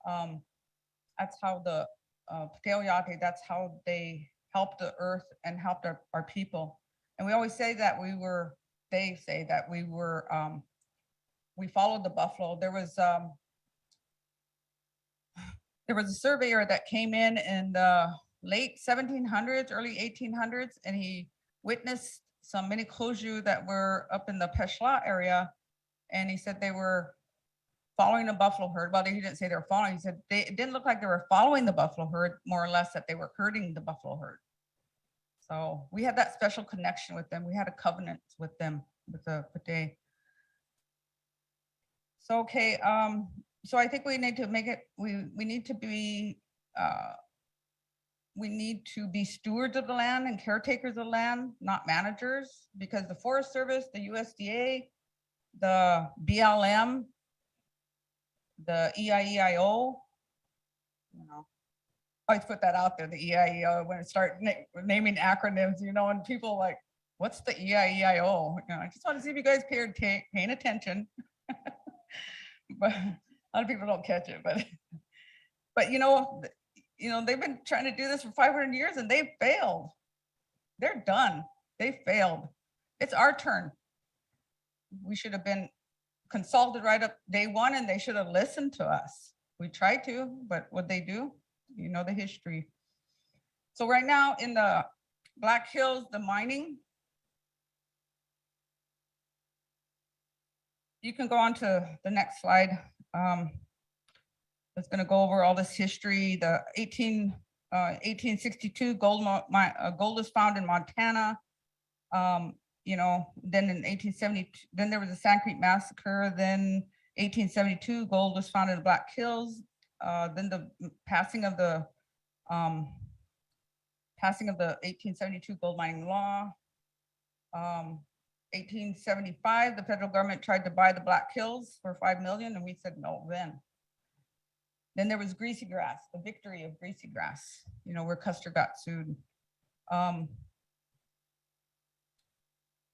Speaker 8: the Pateo Yate, that's how they helped the earth and helped our people. And we always say that they say that we followed the buffalo. There was a surveyor that came in the late 1700s, early 1800s, and he witnessed some mini Koju that were up in the Peshla area. And he said they were following a buffalo herd. Well, he didn't say they were following. He said it didn't look like they were following the buffalo herd, more or less that they were herding the buffalo herd. So we had that special connection with them. We had a covenant with them, with the Pate. So, okay, so I think we need to make it, we need to be stewards of the land and caretakers of the land, not managers, because the Forest Service, the USDA, the BLM, the EIEIO, you know, I always put that out there, the EIEIO, when I start naming acronyms, you know, and people like, what's the EIEIO? You know, I just want to see if you guys paying attention. But a lot of people don't catch it, but you know, they've been trying to do this for 500 years and they failed. They're done. They failed. It's our turn. We should have been consulted right up day one and they should have listened to us. We tried to, but what they do, you know, the history. So right now in the Black Hills, the mining, you can go on to the next slide. It's going to go over all this history. The 1862 gold is found in Montana. You know, then in 1870, then there was a Sand Creek Massacre. Then 1872, gold was found in the Black Hills. Then the passing of the 1872 gold mining law. 1875, the federal government tried to buy the Black Hills for $5 million, and we said no then. Then there was Greasy Grass, the victory of Greasy Grass, you know, where Custer got sued. Well,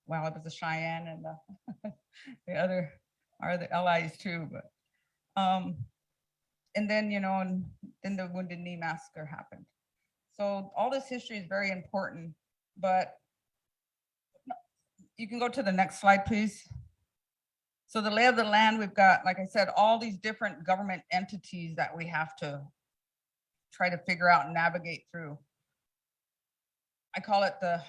Speaker 8: it was the Cheyenne and the other are the allies too, but and then, you know, and then the Wounded Knee Massacre happened. So all this history is very important, but you can go to the next slide, please. So the lay of the land, we've got, like I said, all these different government entities that we have to try to figure out and navigate through. I call it the,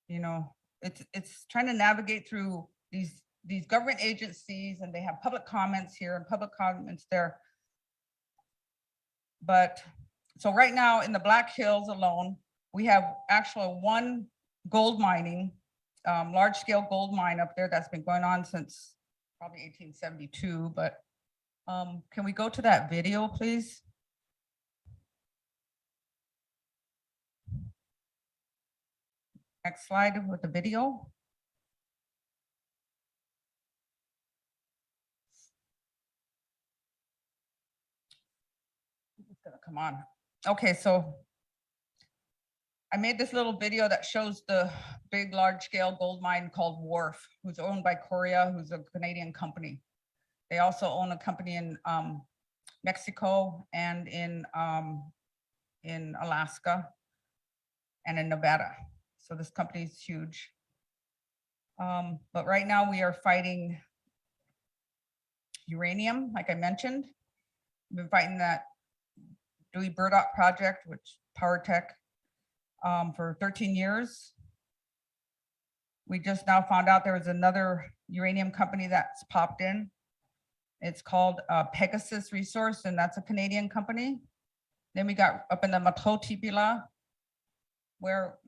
Speaker 8: you know, it's trying to navigate through these government agencies, and they have public comments here and public comments there. But so right now in the Black Hills alone, we have actually one gold mining, large scale gold mine up there that's been going on since probably 1872. But can we go to that video, please? Next slide with the video. It's gonna come on. Okay, so I made this little video that shows the big, large-scale gold mine called Wharf, who's owned by Korea, who's a Canadian company. They also own a company in Mexico and in Alaska and in Nevada. So this company is huge. But right now we are fighting uranium, like I mentioned. We've been fighting that Dewey Burdock project, which Power Tech, for 13 years. We just now found out there was another uranium company that's popped in. It's called Pegasus Resource, and that's a Canadian company. Then we got up in the Matotipila, where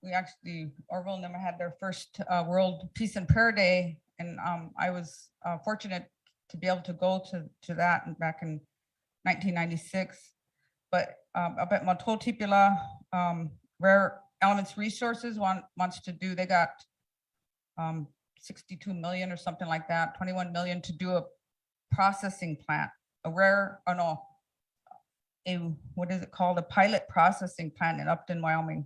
Speaker 8: we actually, Arvol and them had their first World Peace and Prayer Day, and I was fortunate to be able to go to that back in 1996. But up at Matotipila, Rare Elements Resources wants to do, they got 62 million or something like that, 21 million to do a processing plant, what is it called? A pilot processing plant in Upton, Wyoming.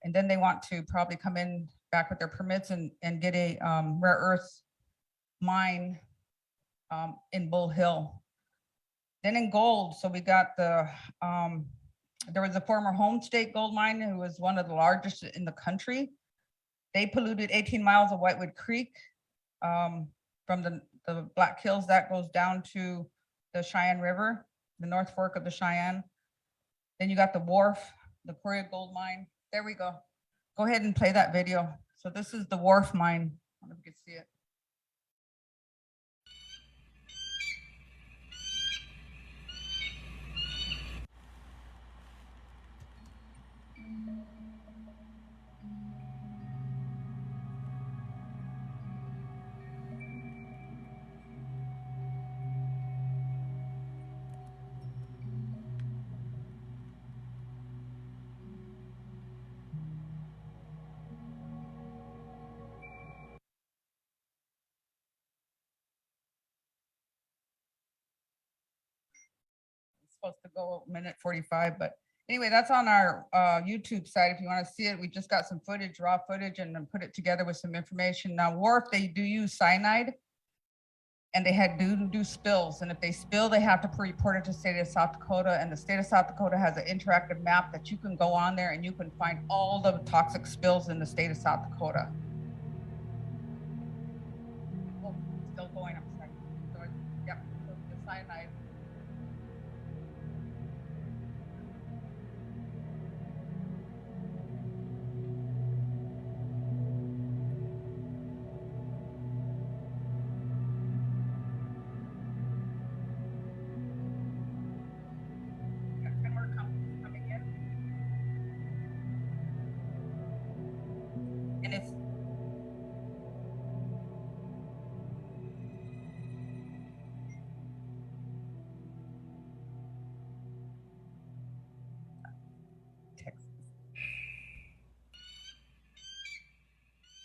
Speaker 8: And then they want to probably come in back with their permits and get a rare earth mine in Bull Hill. Then in gold, so we got the, there was a former Home State gold mine who was one of the largest in the country. They polluted 18 miles of Whitewood Creek from the Black Hills that goes down to the Cheyenne River, the North Fork of the Cheyenne. Then you got the Wharf, the Korea gold mine. There we go. Go ahead and play that video. So this is the Wharf mine. I don't know if you can see it. supposed to go a minute 45, but anyway, that's on our YouTube site. If you want to see it, we just got some footage, raw footage, and then put it together with some information. Now, Wharf, they do use cyanide, and they had do spills. And if they spill, they have to report it to the state of South Dakota. And the state of South Dakota has an interactive map that you can go on there and you can find all the toxic spills in the state of South Dakota. Oh, still going, I'm sorry. So, yep, so the cyanide. And it's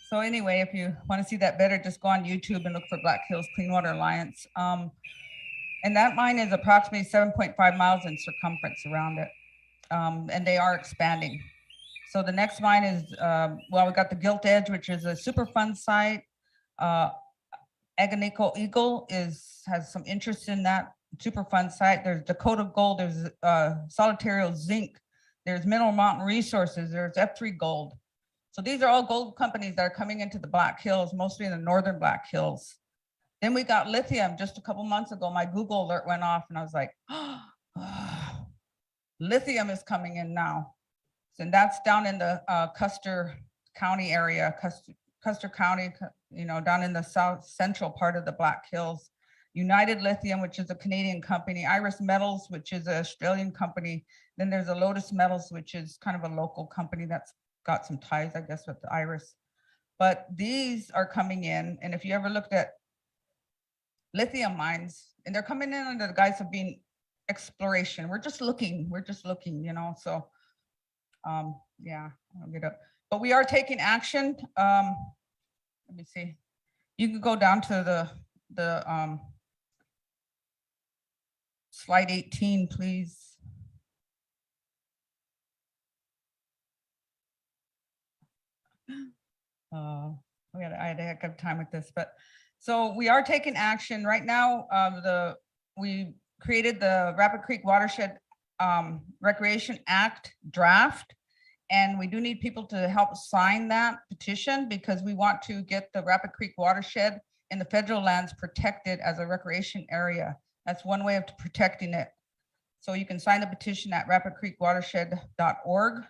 Speaker 8: so anyway, if you want to see that better, just go on YouTube and look for Black Hills Clean Water Alliance. And that mine is approximately 7.5 miles in circumference around it. And they are expanding. So the next mine is, well, we got the Gilt Edge, which is a Superfund site. Agonico Eagle has some interest in that Superfund site. There's Dakota Gold, there's Solitario Zinc, there's Mineral Mountain Resources, there's F3 Gold. So these are all gold companies that are coming into the Black Hills, mostly in the northern Black Hills. Then we got lithium. Just a couple months ago, my Google alert went off and I was like, oh, lithium is coming in now. And that's down in the Custer County area, Custer County, you know, down in the south central part of the Black Hills. United Lithium, which is a Canadian company, Iris Metals, which is an Australian company. Then there's a Lotus Metals, which is kind of a local company that's got some ties, I guess, with the Iris. But these are coming in. And if you ever looked at lithium mines, and they're coming in under the guise of being exploration. We're just looking, you know, so yeah, I'll get up. But we are taking action. Let me see. You can go down to the slide 18, please. I had a heck of time with this, but so we are taking action right now. We created the Rapid Creek Watershed Recreation Act draft, and we do need people to help sign that petition because we want to get the Rapid Creek Watershed in the federal lands protected as a recreation area. That's one way of protecting it. So you can sign the petition at rapidcreekwatershed.org.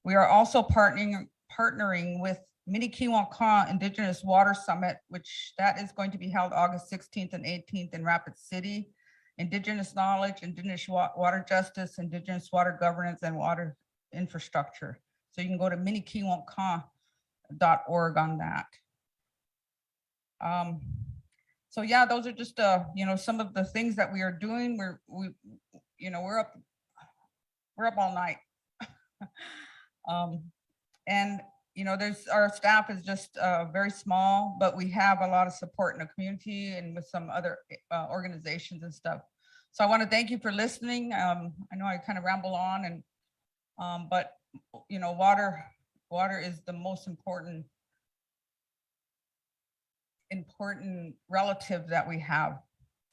Speaker 8: We are also partnering with Mini-Kiwakan Indigenous Water Summit, which that is going to be held August 16th and 18th in Rapid City. Indigenous knowledge, Indigenous water justice, Indigenous water governance, and water infrastructure. So you can go to minikiwanka.org on that. So yeah, those are just you know, some of the things that we are doing. We're up all night. And you know, our staff is just very small, but we have a lot of support in the community and with some other organizations and stuff. So I want to thank you for listening. I know I kind of ramble on, and but you know, water is the most important relative that we have.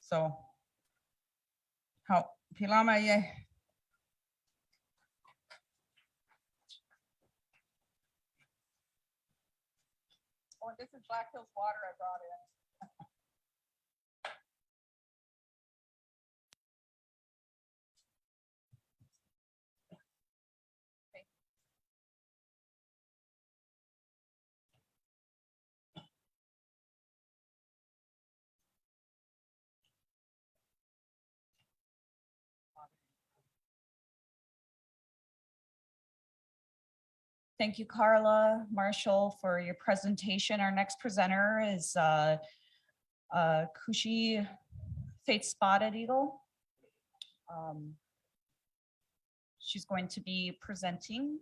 Speaker 8: So how Pilama ye. Oh, this is Black Hills water I brought in.
Speaker 9: Thank you, Carla, Marshall, for your presentation. Our next presenter is Kushi Fate Spotted Eagle. She's going to be presenting.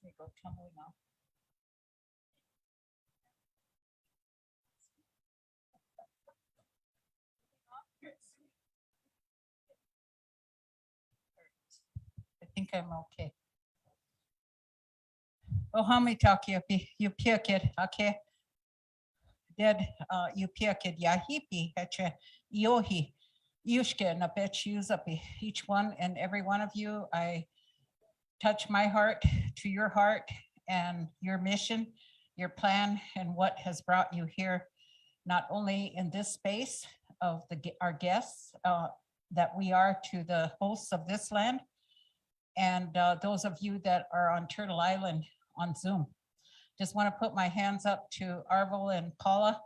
Speaker 8: me go tumbling off. I think I'm okay. Oh, how many talk you pick it, okay? Dead, you pick it, yahipi, hecha, yohi, yushke, na bet yuzapi. Each one and every one of you, I touch my heart to your heart and your mission, your plan, and what has brought you here, not only in this space of our guests that we are to the hosts of this land, and those of you that are on Turtle Island on Zoom. Just want to put my hands up to Arvol and Paula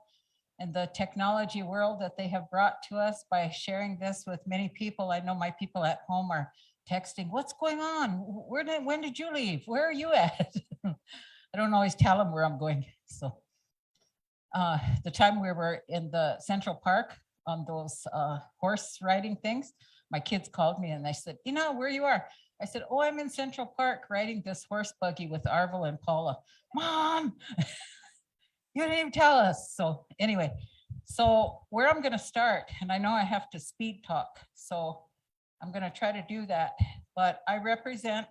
Speaker 8: and the technology world that they have brought to us by sharing this with many people. I know my people at home are texting, what's going on? When did you leave? Where are you at? I don't always tell them where I'm going. So the time we were in the Central Park on those horse riding things, my kids called me and they said, you know where you are? I said, oh, I'm in Central Park riding this horse buggy with Arvol and Paula. Mom, you didn't even tell us. So anyway, so where I'm gonna start, and I know I have to speed talk, so I'm gonna try to do that, but I represent,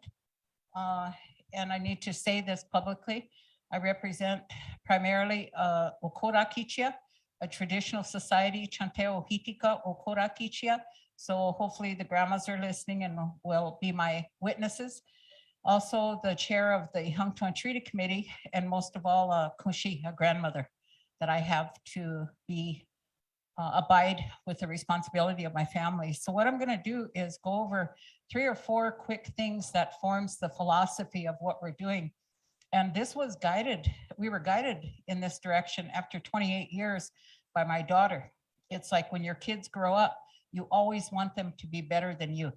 Speaker 8: and I need to say this publicly, I represent primarily Okorakichia, a traditional society, Chanteo Hitika Okorakichia. So hopefully the grandmas are listening and will be my witnesses. Also the chair of the Ihangtuan Treaty Committee, and most of all, Kushi, a grandmother that I have to be abide with the responsibility of my family. So what I'm gonna do is go over 3 or 4 quick things that forms the philosophy of what we're doing. And this was guided, we were guided in this direction after 28 years by my daughter. It's like when your kids grow up, you always want them to be better than you.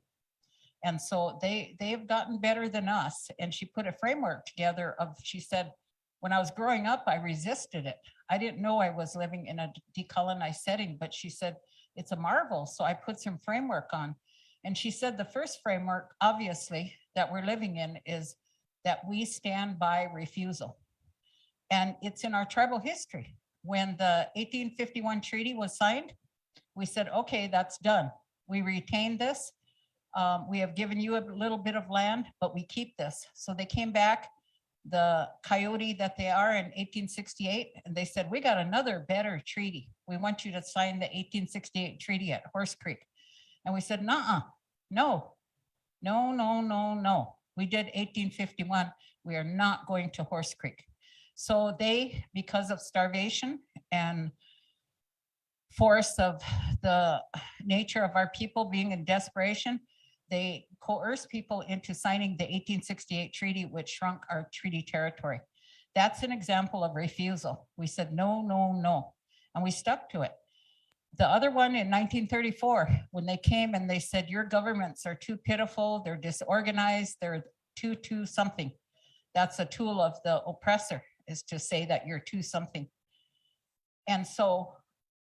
Speaker 8: And so they've gotten better than us. And she put a framework together of, she said, when I was growing up, I resisted it. I didn't know I was living in a decolonized setting, but she said, it's a marvel. So I put some framework on. And she said, the first framework, obviously, that we're living in is that we stand by refusal. And it's in our tribal history. When the 1851 treaty was signed, we said, okay, that's done. We retain this. We have given you a little bit of land, but we keep this. So they came back, the coyote that they are in 1868, and they said, we got another better treaty. We want you to sign the 1868 treaty at Horse Creek. And we said, nuh-uh, no. We did 1851. We are not going to Horse Creek. So they, because of starvation and force of the nature of our people being in desperation, they coerced people into signing the 1868 treaty, which shrunk our treaty territory. That's an example of refusal. We said, no, and we stuck to it. The other one in 1934, when they came and they said, your governments are too pitiful, they're disorganized, they're too something. That's a tool of the oppressor, is to say that you're too something. And so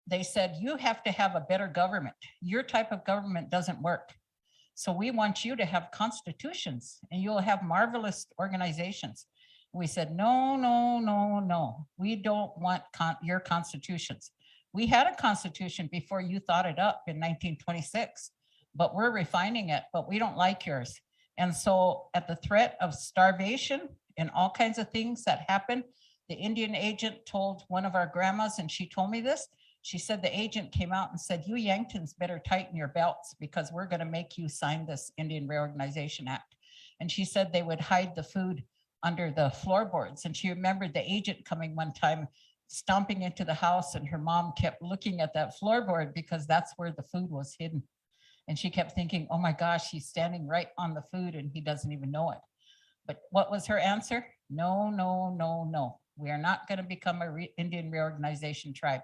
Speaker 8: they said, you have to have a better government. Your type of government doesn't work. So we want you to have constitutions and you'll have marvelous organizations. We said, no. We don't want your constitutions. We had a constitution before you thought it up in 1926, but we're refining it, but we don't like yours. And so at the threat of starvation and all kinds of things that happened, the Indian agent told one of our grandmas, and she told me this, she said the agent came out and said, you Yanktons better tighten your belts because we're gonna make you sign this Indian Reorganization Act. And she said they would hide the food under the floorboards. And she remembered the agent coming one time, stomping into the house, and her mom kept looking at that floorboard because that's where the food was hidden. And she kept thinking, oh my gosh, he's standing right on the food and he doesn't even know it. But what was her answer? No. We are not gonna become a Indian Reorganization tribe.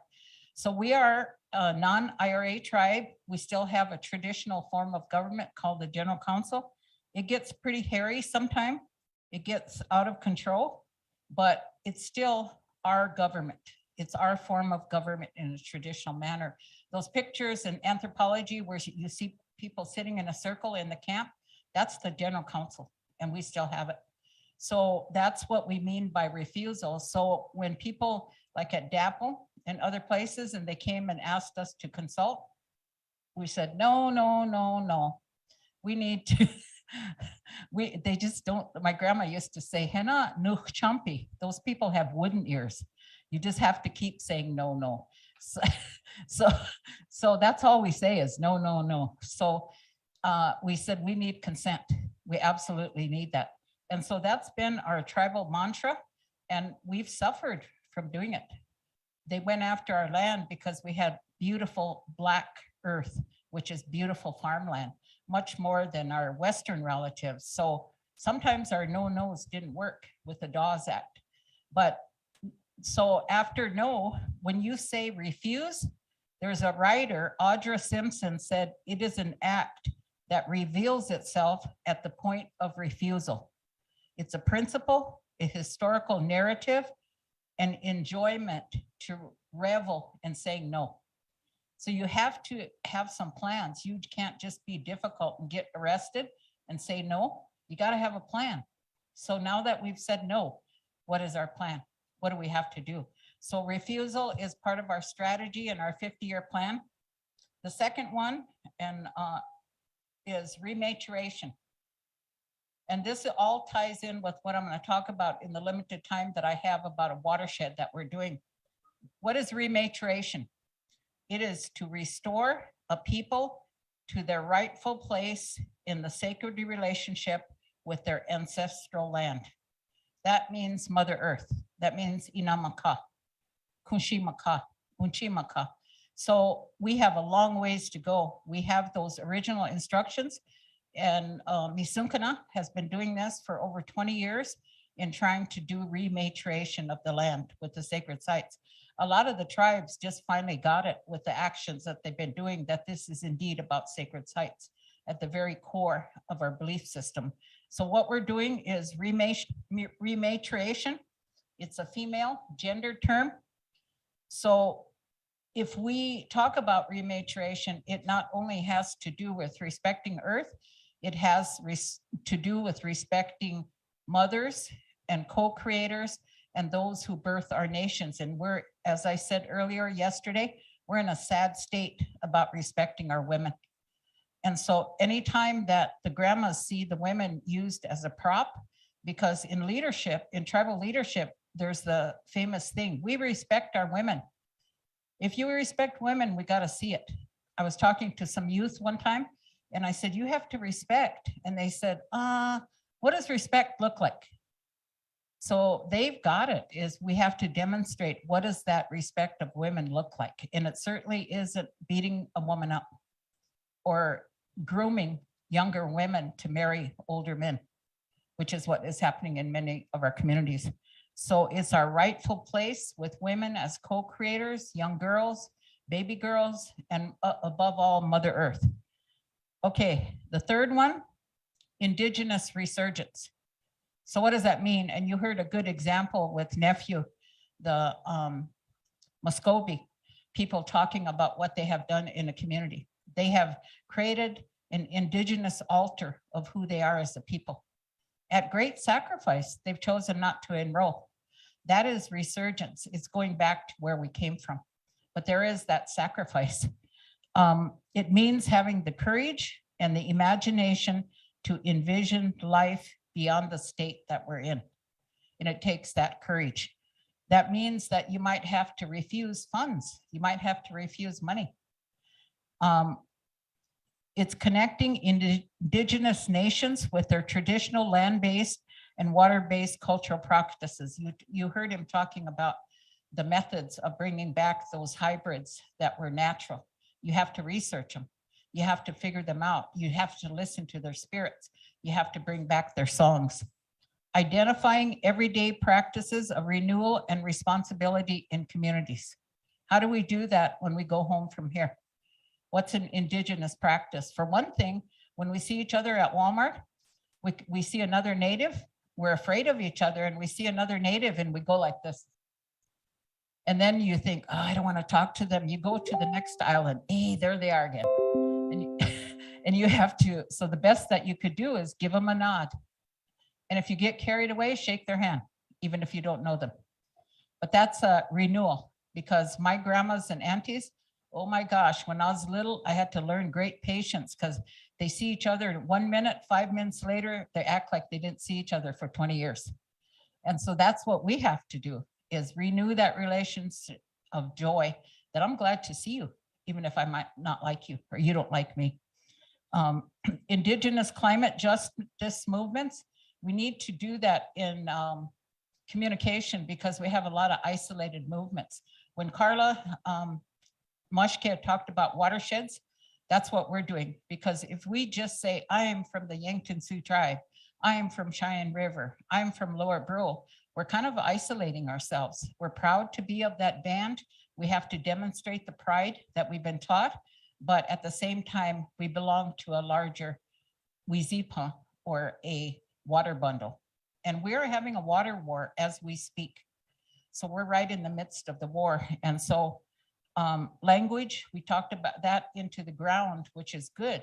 Speaker 8: So we are a non-IRA tribe. We still have a traditional form of government called the General Council. It gets pretty hairy sometimes. It gets out of control, but it's still our government. It's our form of government in a traditional manner. Those pictures in anthropology where you see people sitting in a circle in the camp, that's the General Council, and we still have it. So that's what we mean by refusal. So when people like at DAPL and other places, and they came and asked us to consult, we said, no, no, no, no. We need to, they just don't, my grandma used to say, Hena nuh champi. Those people have wooden ears. You just have to keep saying no, no. So that's all we say is no, no, no. So we said we need consent. We absolutely need that. And so that's been our tribal mantra, and we've suffered from doing it. They went after our land because we had beautiful black earth, which is beautiful farmland, much more than our Western relatives. So sometimes our no-nos didn't work with the Dawes Act. But so after no, when you say refuse, there's a writer, Audra Simpson, said it is an act that reveals itself at the point of refusal. It's a principle, a historical narrative, and enjoyment to revel in saying no. So you have to have some plans. You can't just be difficult and get arrested and say no. You got to have a plan. So now that we've said no, what is our plan? What do we have to do? So refusal is part of our strategy and our 50-year plan. The second one is rematuration. And this all ties in with what I'm going to talk about in the limited time that I have about a watershed that we're doing. What is rematuration? It is to restore a people to their rightful place in the sacred relationship with their ancestral land. That means Mother Earth. That means Inamaka, Kunshimaka, Unchimaka. So we have a long ways to go. We have those original instructions, and Misunkana has been doing this for over 20 years in trying to do rematuration of the land with the sacred sites. A lot of the tribes just finally got it with the actions that they've been doing, that this is indeed about sacred sites at the very core of our belief system. So what we're doing is rematuration. It's a female gendered term. So if we talk about rematuration, it not only has to do with respecting Earth, it has to do with respecting mothers and co-creators and those who birth our nations. And we're, as I said earlier yesterday, we're in a sad state about respecting our women. And so anytime that the grandmas see the women used as a prop, because in leadership, in tribal leadership, there's the famous thing, we respect our women. If you respect women, we got to see it. I was talking to some youth one time and I said, you have to respect. And they said, what does respect look like? So they've got it, is we have to demonstrate what does that respect of women look like? And it certainly isn't beating a woman up or grooming younger women to marry older men, which is what is happening in many of our communities. So it's our rightful place with women as co-creators, young girls, baby girls, and above all, Mother Earth. Okay, the third one, Indigenous resurgence. So what does that mean? And you heard a good example with nephew, the Muscogee people talking about what they have done in a community. They have created an Indigenous altar of who they are as a people. At great sacrifice, they've chosen not to enroll. That is resurgence. It's going back to where we came from. But there is that sacrifice. It means having the courage and the imagination to envision life beyond the state that we're in. And it takes that courage. That means that you might have to refuse funds. You might have to refuse money. It's connecting Indigenous nations with their traditional land-based and water-based cultural practices. You heard him talking about the methods of bringing back those hybrids that were natural. You have to research them. You have to figure them out. You have to listen to their spirits. You have to bring back their songs. Identifying everyday practices of renewal and responsibility in communities. How do we do that when we go home from here? What's an Indigenous practice? For one thing, when we see each other at Walmart, we see another native, we're afraid of each other, and we see another native and we go like this. And then you think, oh, I don't want to talk to them. You go to the next aisle and hey, there they are again. And you have to, so the best that you could do is give them a nod. And if you get carried away, shake their hand, even if you don't know them. But that's a renewal, because my grandmas and aunties, oh my gosh, when I was little, I had to learn great patience because they see each other in 1 minute, 5 minutes later, they act like they didn't see each other for 20 years. And so that's what we have to do, is renew that relationship of joy that I'm glad to see you, even if I might not like you or you don't like me. Indigenous climate justice movements, we need to do that in communication, because we have a lot of isolated movements. When Carla Mushke talked about watersheds, that's what we're doing. Because if we just say, I am from the Yankton Sioux tribe, I am from Cheyenne River, I'm from Lower Brule, we're kind of isolating ourselves. We're proud to be of that band. We have to demonstrate the pride that we've been taught, but at the same time, we belong to a larger Wizipa, or a water bundle. And we're having a water war as we speak. So we're right in the midst of the war. And so language, we talked about that into the ground, which is good.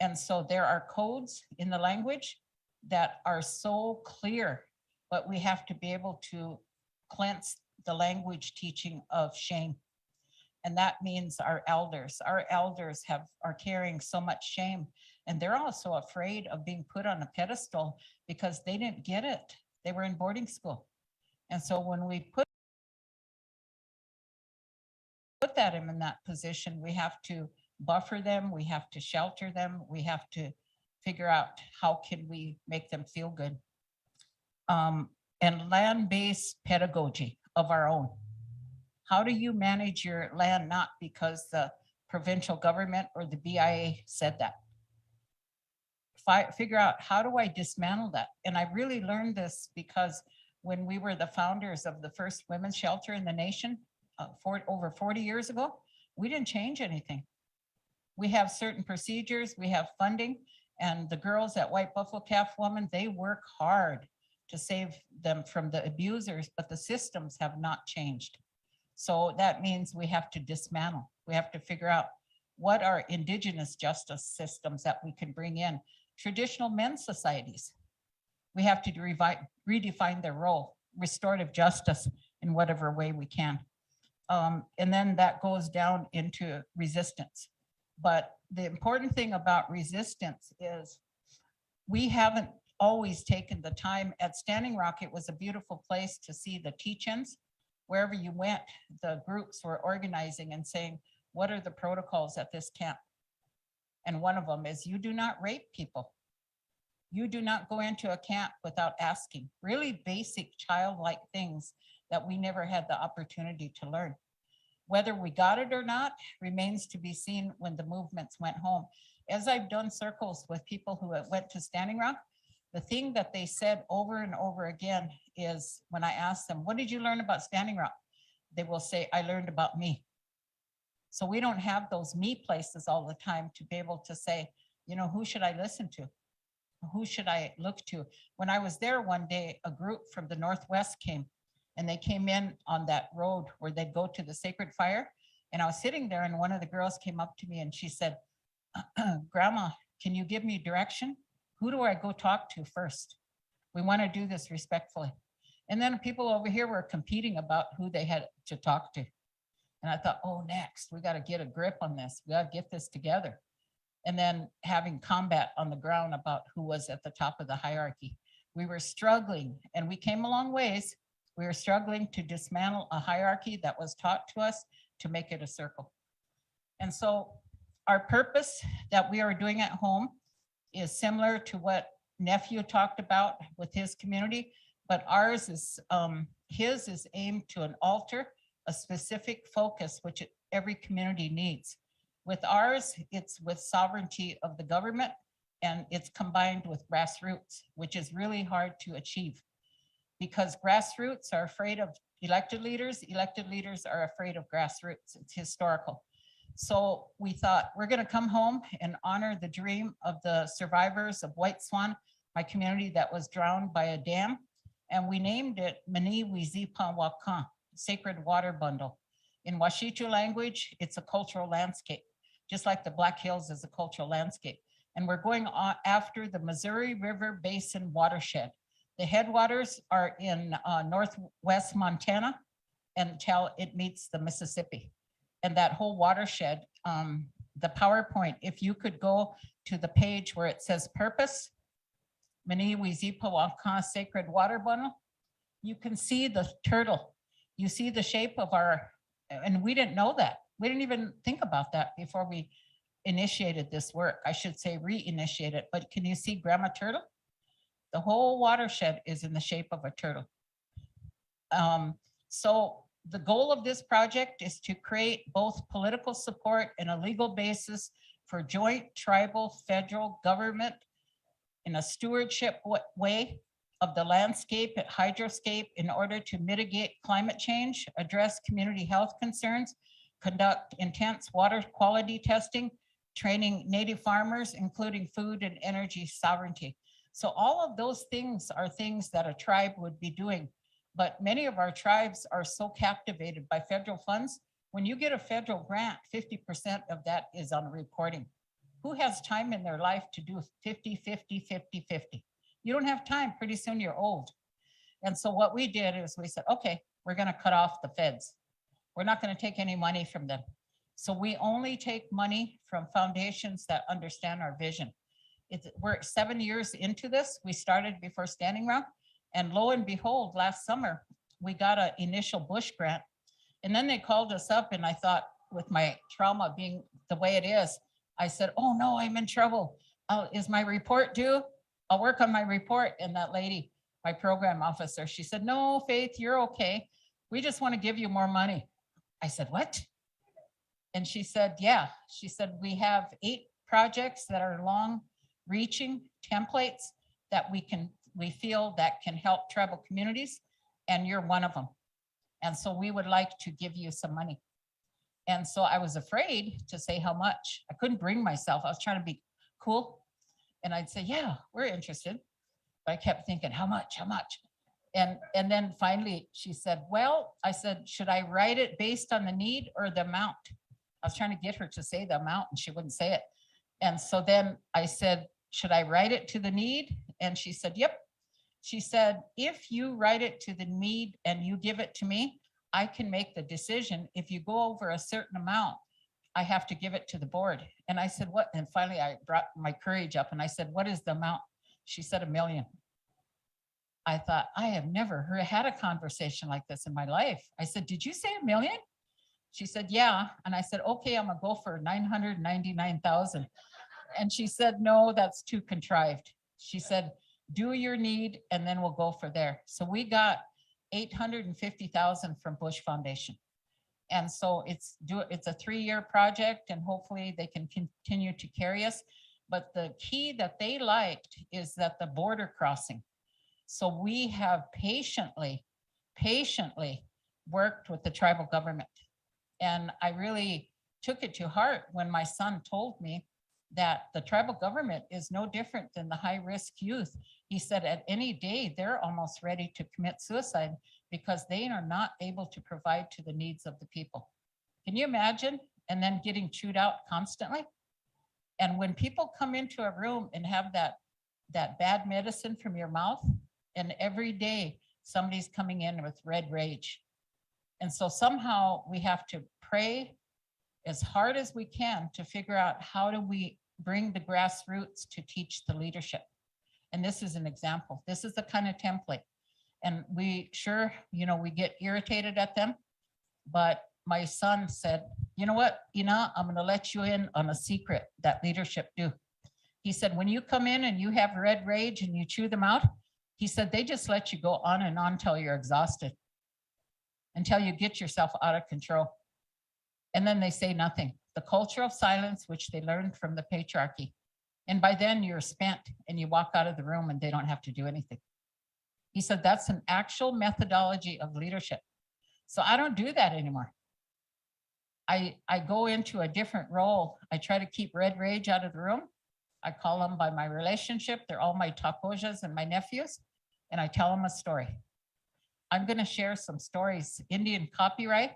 Speaker 8: And so there are codes in the language that are so clear, but we have to be able to cleanse the language teaching of shame. And that means our elders are carrying so much shame, and they're also afraid of being put on a pedestal because they didn't get it. They were in boarding school. And so when we put that in that position, we have to buffer them, we have to shelter them, we have to figure out how can we make them feel good. And land-based pedagogy of our own. How do you manage your land, not because the provincial government or the BIA said that? Figure out, how do I dismantle that? And I really learned this because when we were the founders of the first women's shelter in the nation over 40 years ago, we didn't change anything. We have certain procedures, we have funding, and the girls at White Buffalo Calf Woman, they work hard to save them from the abusers, but the systems have not changed. So that means we have to dismantle. We have to figure out what are Indigenous justice systems that we can bring in. Traditional men's societies, we have to redefine their role, restorative justice in whatever way we can. And then that goes down into resistance. But the important thing about resistance is we haven't always taken the time. At Standing Rock, it was a beautiful place to see the teach-ins. Wherever you went, the groups were organizing and saying, what are the protocols at this camp? And one of them is, you do not rape people. You do not go into a camp without asking. Really basic childlike things that we never had the opportunity to learn. Whether we got it or not remains to be seen when the movements went home. As I've done circles with people who went to Standing Rock, the thing that they said over and over again is, when I ask them, what did you learn about Standing Rock? They will say, I learned about me. So we don't have those me places all the time to be able to say, you know, who should I listen to? Who should I look to? When I was there one day, a group from the Northwest came, and they came in on that road where they'd go to the sacred fire. And I was sitting there, and one of the girls came up to me and she said, Grandma, can you give me direction? Who do I go talk to first? We want to do this respectfully. And then people over here were competing about who they had to talk to. And I thought, oh, next, we got to get a grip on this. We got to get this together. And then having combat on the ground about who was at the top of the hierarchy. We were struggling, and we came a long ways. We were struggling to dismantle a hierarchy that was taught to us to make it a circle. And so our purpose that we are doing at home is similar to what Nephew talked about with his community, but ours is, his is aimed to an altar, a specific focus, which every community needs. With ours, it's with sovereignty of the government, and it's combined with grassroots, which is really hard to achieve because grassroots are afraid of elected leaders are afraid of grassroots. It's historical. So we thought, we're going to come home and honor the dream of the survivors of White Swan, my community that was drowned by a dam. And we named it Mani Wizipa Wakan, Sacred Water Bundle. In Washichu language, it's a cultural landscape, just like the Black Hills is a cultural landscape. And we're going after the Missouri River Basin watershed.
Speaker 10: The headwaters are in northwest Montana until it meets the Mississippi. And that whole watershed, the PowerPoint, if you could go to the page where it says purpose, Mani Wizipa Sacred Water Bundle, you can see the turtle. You see the shape of our, and we didn't know that. We didn't even think about that before we initiated this work. I should say re-initiated, but can you see Grandma Turtle? The whole watershed is in the shape of a turtle. So the goal of this project is to create both political support and a legal basis for joint tribal federal government in a stewardship way of the landscape and hydroscape in order to mitigate climate change, address community health concerns, conduct intense water quality testing, training native farmers, including food and energy sovereignty. So all of those things are things that a tribe would be doing. But many of our tribes are so captivated by federal funds. When you get a federal grant, 50% of that is on reporting. Who has time in their life to do 50, 50, 50, 50? You don't have time. Pretty soon you're old. And so what we did is we said, okay, we're going to cut off the feds. We're not going to take any money from them. So we only take money from foundations that understand our vision. We're 7 years into this. We started before Standing Rock. And lo and behold, last summer, we got an initial bush grant. And then they called us up and I thought, with my trauma being the way it is, I said, oh no, I'm in trouble. Is my report due? I'll work on my report. And that lady, my program officer, she said, no, Faith, you're okay. We just want to give you more money. I said, what? And she said, yeah. She said, we have 8 projects that are long reaching templates that we feel that can help tribal communities, and you're one of them. And so we would like to give you some money. And so I was afraid to say how much. I couldn't bring myself. I was trying to be cool. And I'd say, yeah, we're interested. But I kept thinking, how much, how much? And then finally she said, well, I said, should I write it based on the need or the amount? I was trying to get her to say the amount and she wouldn't say it. And so then I said, should I write it to the need? And she said, yep. She said, if you write it to the need and you give it to me, I can make the decision. If you go over a certain amount, I have to give it to the board. And I said, what? And finally I brought my courage up and I said, what is the amount? She said, $1 million. I thought, I have never had a conversation like this in my life. I said, did you say $1 million? She said, yeah. And I said, okay, I'm gonna go for 999,000. And she said, no, that's too contrived. She said, do your need and then we'll go for there. So we got 850,000 from Bush Foundation. And so it's a 3-year project and hopefully they can continue to carry us. But the key that they liked is that the border crossing. So we have patiently worked with the tribal government. And I really took it to heart when my son told me that the tribal government is no different than the high-risk youth. He said at any day, they're almost ready to commit suicide because they are not able to provide to the needs of the people. Can you imagine? And then getting chewed out constantly. And when people come into a room and have that bad medicine from your mouth, and every day somebody's coming in with red rage. And so somehow we have to pray as hard as we can to figure out how do we bring the grassroots to teach the leadership. And this is an example. This is the kind of template. And we sure, we get irritated at them. But my son said, you know what, Ina, I'm going to let you in on a secret that leadership do. He said, when you come in and you have red rage and you chew them out, he said, they just let you go on and on until you're exhausted, until you get yourself out of control. And then they say nothing. The culture of silence, which they learned from the patriarchy. And by then you're spent and you walk out of the room and they don't have to do anything. He said, that's an actual methodology of leadership. So I don't do that anymore. I go into a different role. I try to keep red rage out of the room. I call them by my relationship. They're all my tapojas and my nephews. And I tell them a story. I'm going to share some stories. Indian copyright.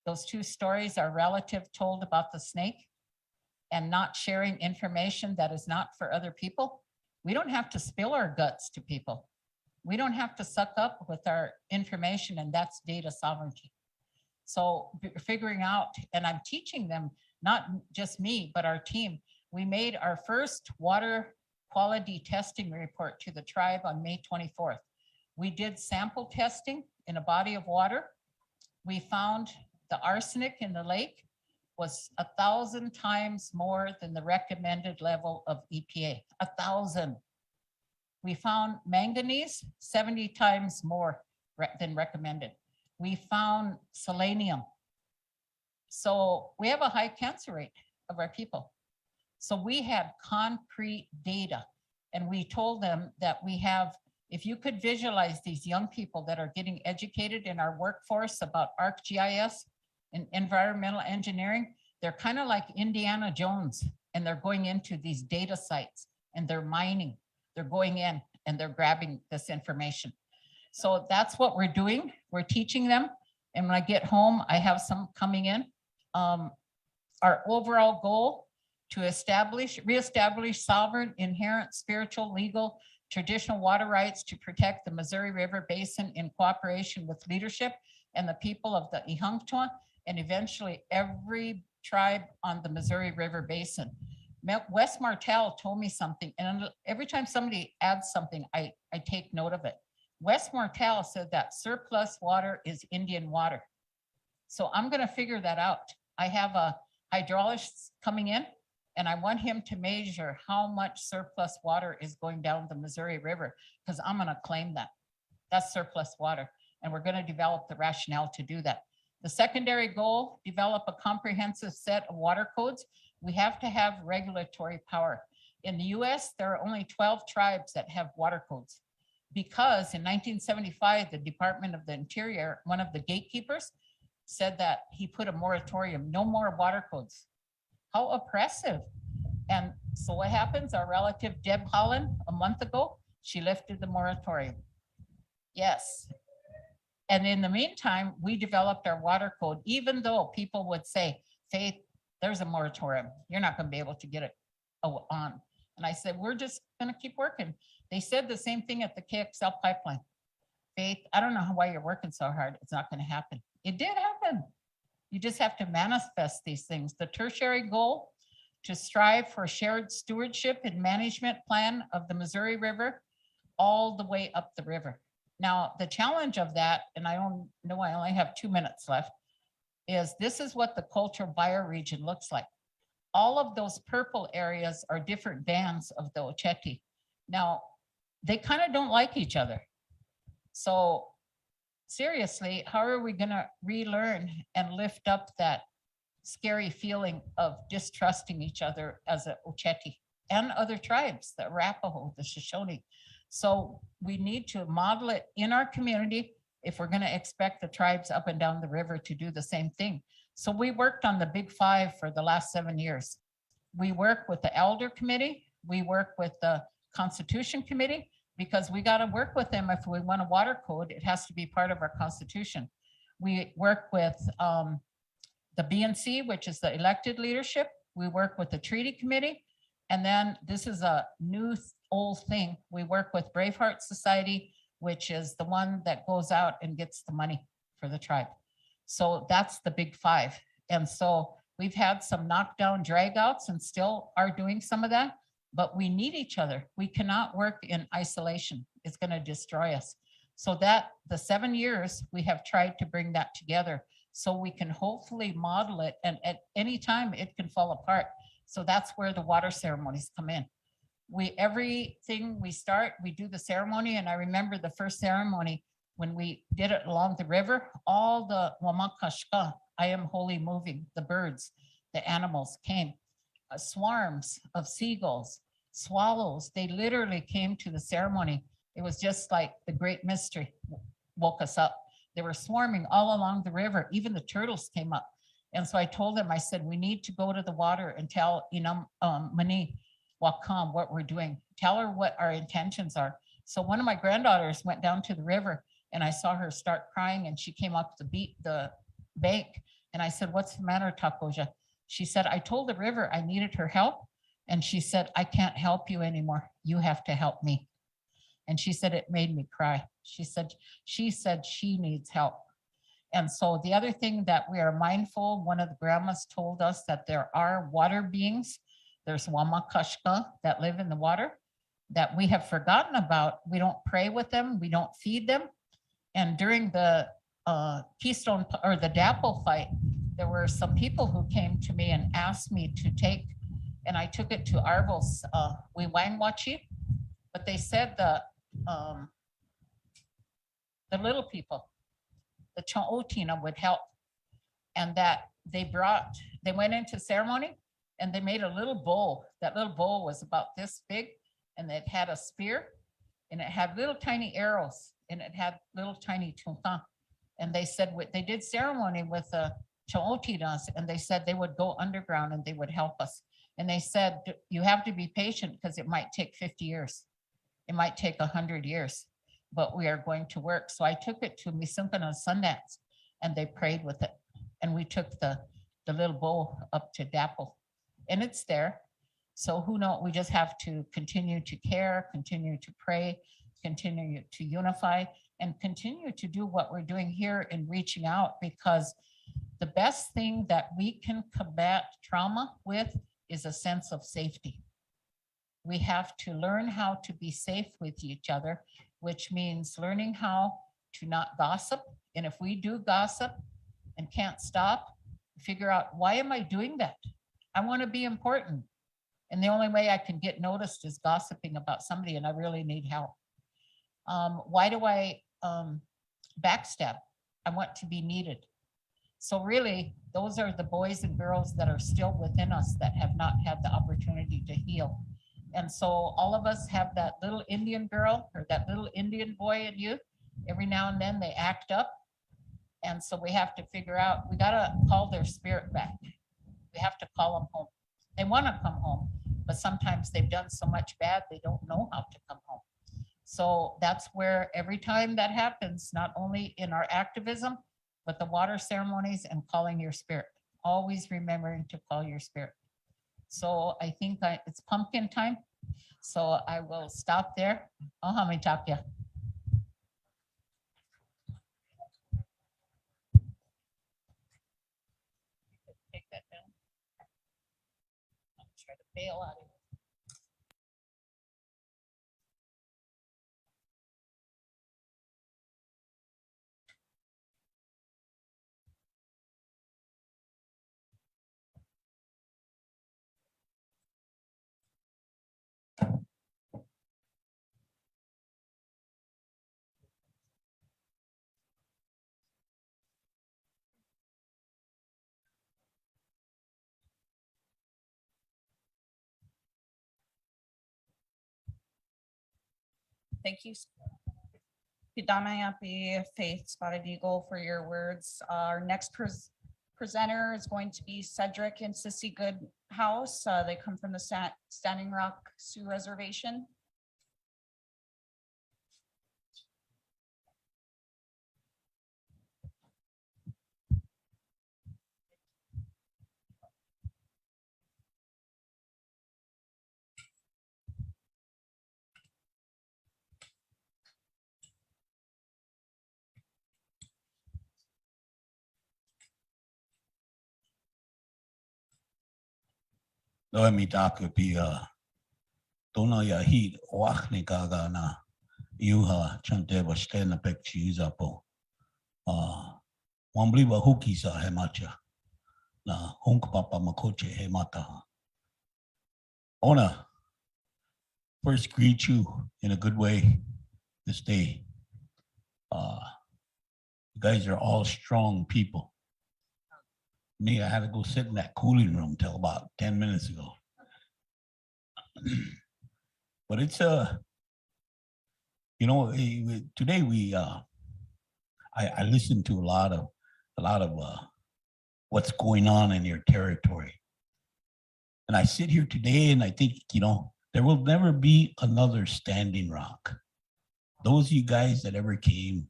Speaker 10: Those 2 stories are relative told about the snake and not sharing information that is not for other people. We don't have to spill our guts to people. We don't have to suck up with our information, and that's data sovereignty. So figuring out, and I'm teaching them, not just me, but our team. We made our first water quality testing report to the tribe on May 24th. We did sample testing in a body of water. We found the arsenic in the lake was 1,000 times more than the recommended level of EPA, 1,000. We found manganese 70 times more than recommended. We found selenium. So we have a high cancer rate of our people. So we had concrete data, and we told them that we have, if you could visualize these young people that are getting educated in our workforce about ArcGIS and environmental engineering, they're kind of like Indiana Jones, and they're going into these data sites and they're mining. They're going in and they're grabbing this information. So that's what we're doing. We're teaching them. And when I get home, I have some coming in. Our overall goal to reestablish sovereign, inherent, spiritual, legal, traditional water rights to protect the Missouri River Basin in cooperation with leadership and the people of the Ihanktua, and eventually every tribe on the Missouri River Basin. Wes Martell told me something, and every time somebody adds something, I take note of it. Wes Martell said that surplus water is Indian water. So I'm gonna figure that out. I have a hydrologist coming in, and I want him to measure how much surplus water is going down the Missouri River, because I'm gonna claim that. That's surplus water, and we're gonna develop the rationale to do that. The secondary goal, develop a comprehensive set of water codes. We have to have regulatory power. In the US, there are only 12 tribes that have water codes, because in 1975, the Department of the Interior, one of the gatekeepers, said that he put a moratorium, no more water codes. How oppressive. And so what happens? Our relative Deb Holland, a month ago, she lifted the moratorium. Yes. And in the meantime, we developed our water code, even though people would say, Faith, there's a moratorium. You're not going to be able to get it on. And I said, we're just going to keep working. They said the same thing at the KXL pipeline. Faith, I don't know why you're working so hard. It's not going to happen. It did happen. You just have to manifest these things. The tertiary goal, to strive for shared stewardship and management plan of the Missouri River all the way up the river. Now, the challenge of that, and I don't know, I only have 2 minutes left, is this is what the cultural bioregion looks like. All of those purple areas are different bands of the Oceti. Now, they kind of don't like each other. So seriously, how are we gonna relearn and lift up that scary feeling of distrusting each other as a Oceti and other tribes, the Arapaho, the Shoshone? So we need to model it in our community if we're gonna expect the tribes up and down the river to do the same thing. So we worked on the Big Five for the last 7 years. We work with the Elder Committee, we work with the Constitution Committee, because we gotta work with them if we want a water code, it has to be part of our Constitution. We work with the BNC, which is the elected leadership. We work with the Treaty Committee. And then this is a new old thing. We work with Braveheart Society, which is the one that goes out and gets the money for the tribe. So that's the Big Five. And so we've had some knockdown dragouts and still are doing some of that, but we need each other. We cannot work in isolation. It's gonna destroy us. So that the 7 years we have tried to bring that together so we can hopefully model it, and at any time it can fall apart. So that's where the water ceremonies come in. Everything we start, we do the ceremony. And I remember the first ceremony when we did it along the river, all the Wamakashka, I am holy moving, the birds, the animals came, swarms of seagulls, swallows, they literally came to the ceremony. It was just like the great mystery woke us up. They were swarming all along the river. Even the turtles came up. And so I told them, I said, we need to go to the water and tell Mani Wakam what we're doing. Tell her what our intentions are. So one of my granddaughters went down to the river and I saw her start crying, and she came up the bank. And I said, what's the matter, Takoja? She said, I told the river I needed her help. And she said, I can't help you anymore. You have to help me. And she said, it made me cry. She said she needs help. And so the other thing that we are mindful, one of the grandmas told us that there are water beings. There's Wamakashka that live in the water that we have forgotten about. We don't pray with them. We don't feed them. And during the Keystone or the Dapple fight, there were some people who came to me and asked me to take, and I took it to Arvol's Wiwangwachi, but they said the little people, the Cha'otina would help, and that they went into ceremony and they made a little bowl. That little bowl was about this big, and it had a spear, and it had little tiny arrows, and it had little tiny tunka. And they said they did ceremony with the Cha'otinas, and they said they would go underground and they would help us. And they said, you have to be patient because it might take 50 years. It might take 100 years, but we are going to work. So I took it to Misunkana Sundance, and they prayed with it. And we took the little bowl up to Dapple, and it's there. So who knows, we just have to continue to care, continue to pray, continue to unify, and continue to do what we're doing here in reaching out, because the best thing that we can combat trauma with is a sense of safety. We have to learn how to be safe with each other, which means learning how to not gossip. And if we do gossip and can't stop, figure out, why am I doing that? I want to be important. And the only way I can get noticed is gossiping about somebody, and I really need help. Why do I backstab? I want to be needed. So really, those are the boys and girls that are still within us that have not had the opportunity to heal. And so all of us have that little Indian girl or that little Indian boy in you. Every now and then they act up. And so we have to figure out, we gotta call their spirit back. We have to call them home. They wanna come home, but sometimes they've done so much bad, they don't know how to come home. So that's where every time that happens, not only in our activism, but the water ceremonies and calling your spirit, always remembering to call your spirit. So I think it's pumpkin time. So I will stop there. Ohamitakya. Take that down. I'm trying to bail out of here.
Speaker 3: Thank you. Pidamayapi Faith Spotted Eagle for your words. Our next presenter is going to be Cedric and Sissy Goodhouse. They come from the Standing Rock Sioux Reservation.
Speaker 11: Loe mi taku pi tona ya heat wachni kaga na iuha chante bastena pekchi izapo. Wambliwa huki sa hemacha na hunk papa makoche hemata. I wanna first greet you in a good way this day. You guys are all strong people. Me, I had to go sit in that cooling room till about 10 minutes ago. But it's you know, today I listened to a lot of what's going on in your territory. And I sit here today and I think, you know, there will never be another Standing Rock. Those of you guys that ever came,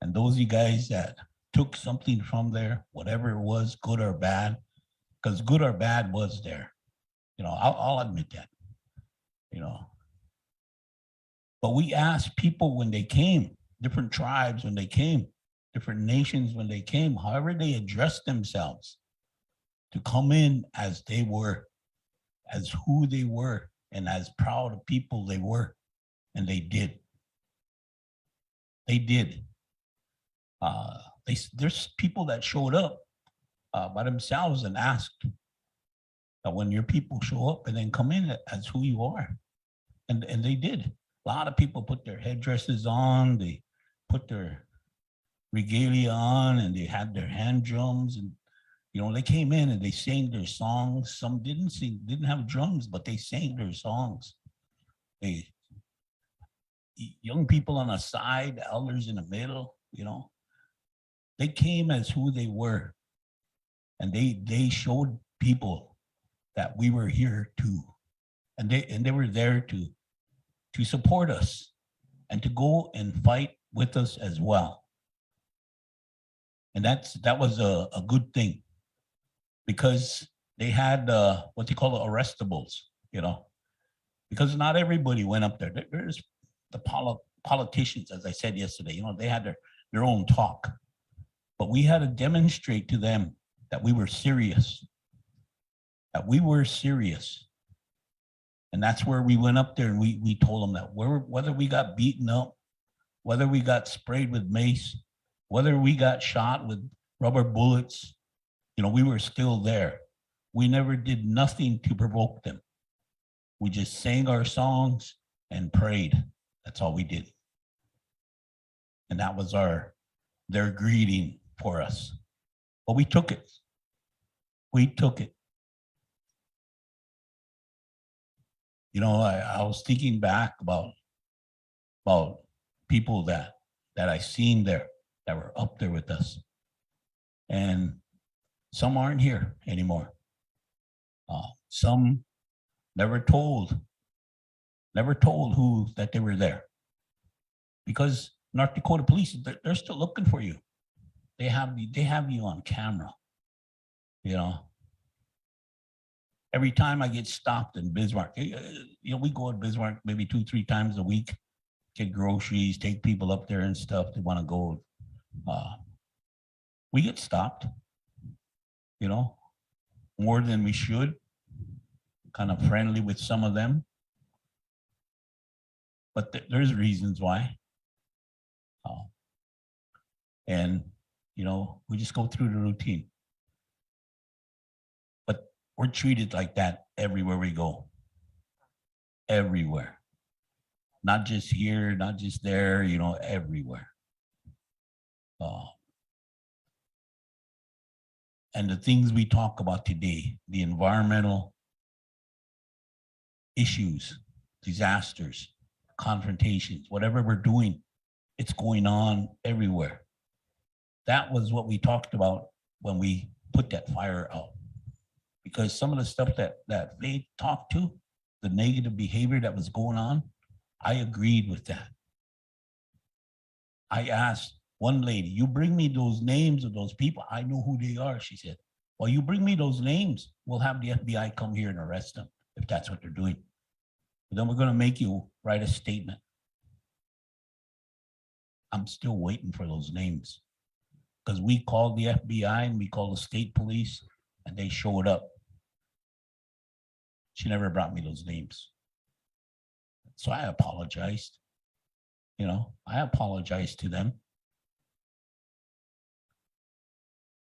Speaker 11: and those of you guys that took something from there, whatever it was, good or bad, because good or bad was there. You know, I'll admit that. You know, But we asked people when they came, different tribes when they came, different nations when they came, however they addressed themselves, to come in as they were, as who they were, and as proud of people they were. And they did. They did. There's people that showed up by themselves and asked that when your people show up and then come in as who you are. And they did. A lot of people put their headdresses on, they put their regalia on, and they had their hand drums, and you know, they came in and they sang their songs. Some didn't sing, didn't have drums, but they sang their songs. Young people on the side, elders in the middle, you know, they came as who they were, and they showed people that we were here too, and they were there to support us and to go and fight with us as well. And that was a good thing, because they had what they call arrestables, you know, because not everybody went up there. There's the politicians, as I said yesterday, you know, they had their own talk, but we had to demonstrate to them that we were serious, And that's where we went up there and we told them that whether we got beaten up, whether we got sprayed with mace, whether we got shot with rubber bullets, you know, we were still there. We never did nothing to provoke them. We just sang our songs and prayed. That's all we did. And that was their greeting for us. But we took it. We took it. You know, I was thinking back about people that I seen there that were up there with us, and some aren't here anymore. Some never told who that they were there, because North Dakota police, they're still looking for you. They have you on camera, you know. Every time I get stopped in Bismarck, you know, we go to Bismarck maybe 2-3 times a week, get groceries, take people up there and stuff. They want to go. We get stopped, you know, more than we should. Kind of friendly with some of them, but there's reasons why. And you know, we just go through the routine. But we're treated like that everywhere we go. Everywhere. Not just here, not just there, you know, everywhere. And the things we talk about today, the environmental issues, disasters, confrontations, whatever we're doing, it's going on everywhere. That was what we talked about when we put that fire out. Because some of the stuff that they talked to, the negative behavior that was going on, I agreed with that. I asked one lady, you bring me those names of those people, I know who they are, she said. Well, you bring me those names, we'll have the FBI come here and arrest them if that's what they're doing. But then we're gonna make you write a statement. I'm still waiting for those names, because we called the FBI and we called the state police and they showed up. She never brought me those names. So I apologized. You know, I apologized to them.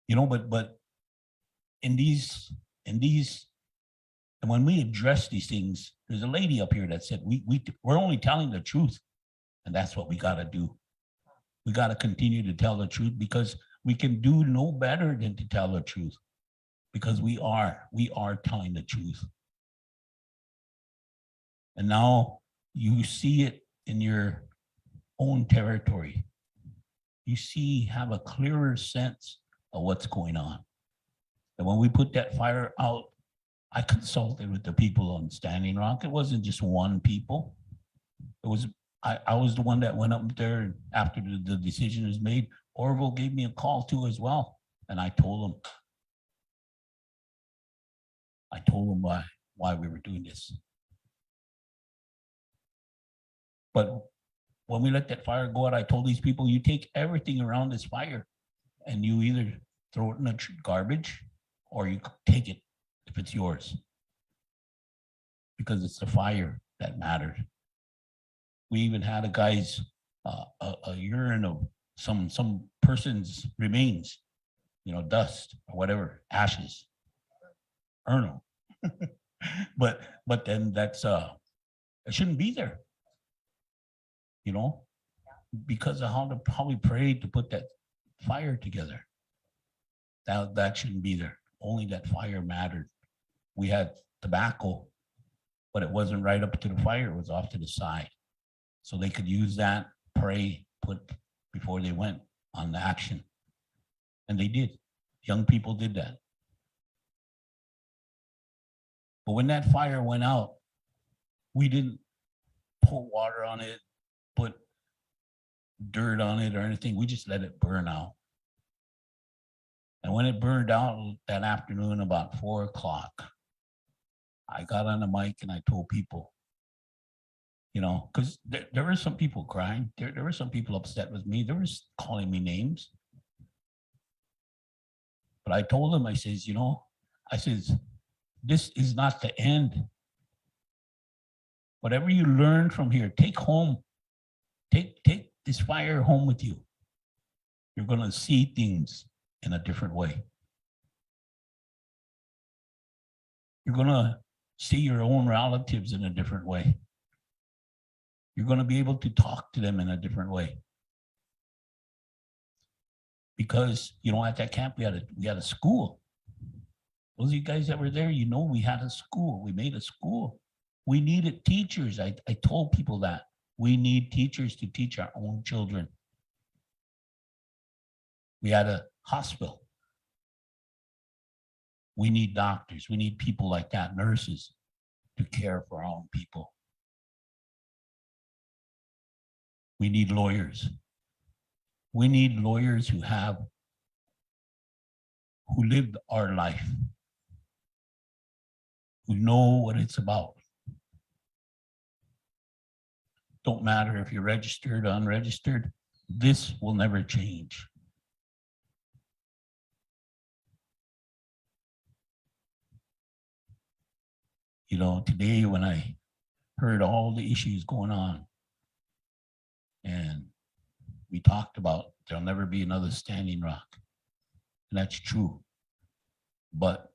Speaker 11: You know, but in these, and when we address these things, there's a lady up here that said, we're only telling the truth. And that's what we gotta do. We gotta continue to tell the truth, because we can do no better than to tell the truth, because we are telling the truth. And now you see it in your own territory. You have a clearer sense of what's going on. And when we put that fire out, I consulted with the people on Standing Rock. It wasn't just one people. It was, I was the one that went up there after the decision was made. Arvol gave me a call too as well. And I told him why we were doing this. But when we let that fire go out, I told these people, you take everything around this fire and you either throw it in the garbage or you take it if it's yours. Because it's the fire that mattered. We even had a guy's a urine of some person's remains, you know, dust or whatever, ashes, urnal. but then that's it shouldn't be there, you know, because of how we prayed to put that fire together. That shouldn't be there. Only that fire mattered. We had tobacco, but it wasn't right up to the fire. It was off to the side. So they could use that, pray, put before they went on the action. And they did. Young people did that. But when that fire went out, we didn't pour water on it, put dirt on it or anything. We just let it burn out. And when it burned out that afternoon about 4 o'clock, I got on the mic and I told people, you know, because there were some people crying. There were some people upset with me. They were calling me names. But I told them, I says, you know, I says, this is not the end. Whatever you learn from here, take home. Take this fire home with you. You're going to see things in a different way. You're going to see your own relatives in a different way. You're going to be able to talk to them in a different way. Because, you know, at that camp, we had a school. Those of you guys that were there, you know, we had a school. We made a school. We needed teachers. I told people that. We need teachers to teach our own children. We had a hospital. We need doctors. We need people like that, nurses, to care for our own people. We need lawyers. We need lawyers who lived our life, who know what it's about. Don't matter if you're registered or unregistered, this will never change. You know, today when I heard all the issues going on, and we talked about there'll never be another Standing Rock, and that's true. But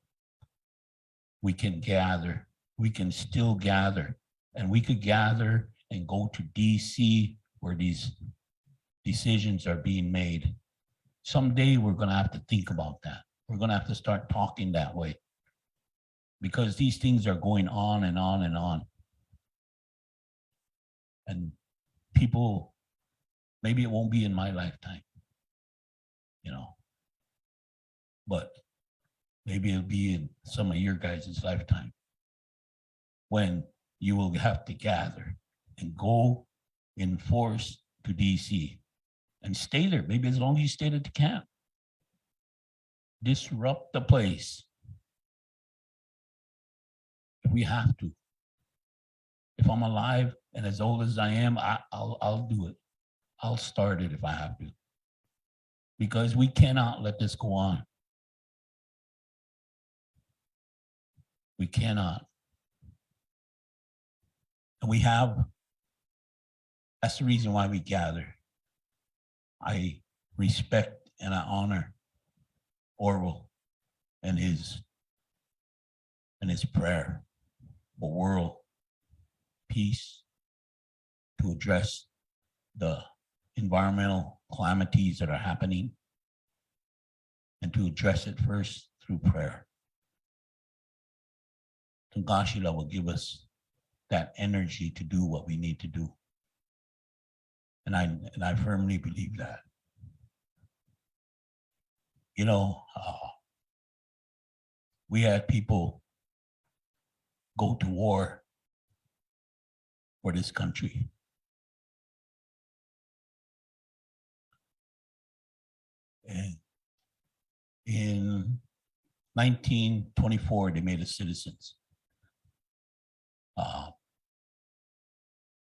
Speaker 11: we can gather, we can still gather, and we could gather and go to DC where these decisions are being made. Someday we're gonna have to think about that. We're gonna have to start talking that way, because these things are going on and on and on. And people, maybe it won't be in my lifetime, you know, but maybe it'll be in some of your guys' lifetime when you will have to gather and go in force to DC and stay there, maybe as long as you stayed at the camp. Disrupt the place. If we have to. If I'm alive and as old as I am, I'll do it. I'll start it if I have to. Because we cannot let this go on. We cannot. And we have, that's the reason why we gather. I respect and I honor Arvol and his prayer for world peace, to address the environmental calamities that are happening, and to address it first through prayer. Glacial will give us that energy to do what we need to do. And I firmly believe that. You know, we had people go to war for this country. And in 1924, they made us citizens.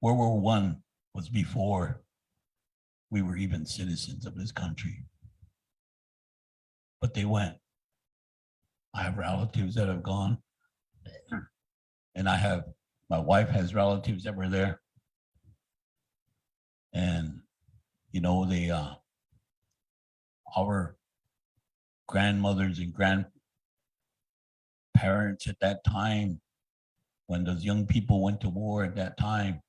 Speaker 11: World War I was before we were even citizens of this country. But they went. I have relatives that have gone. And my wife has relatives that were there. And, you know, our grandmothers and grandparents at that time, when those young people went to war at that time,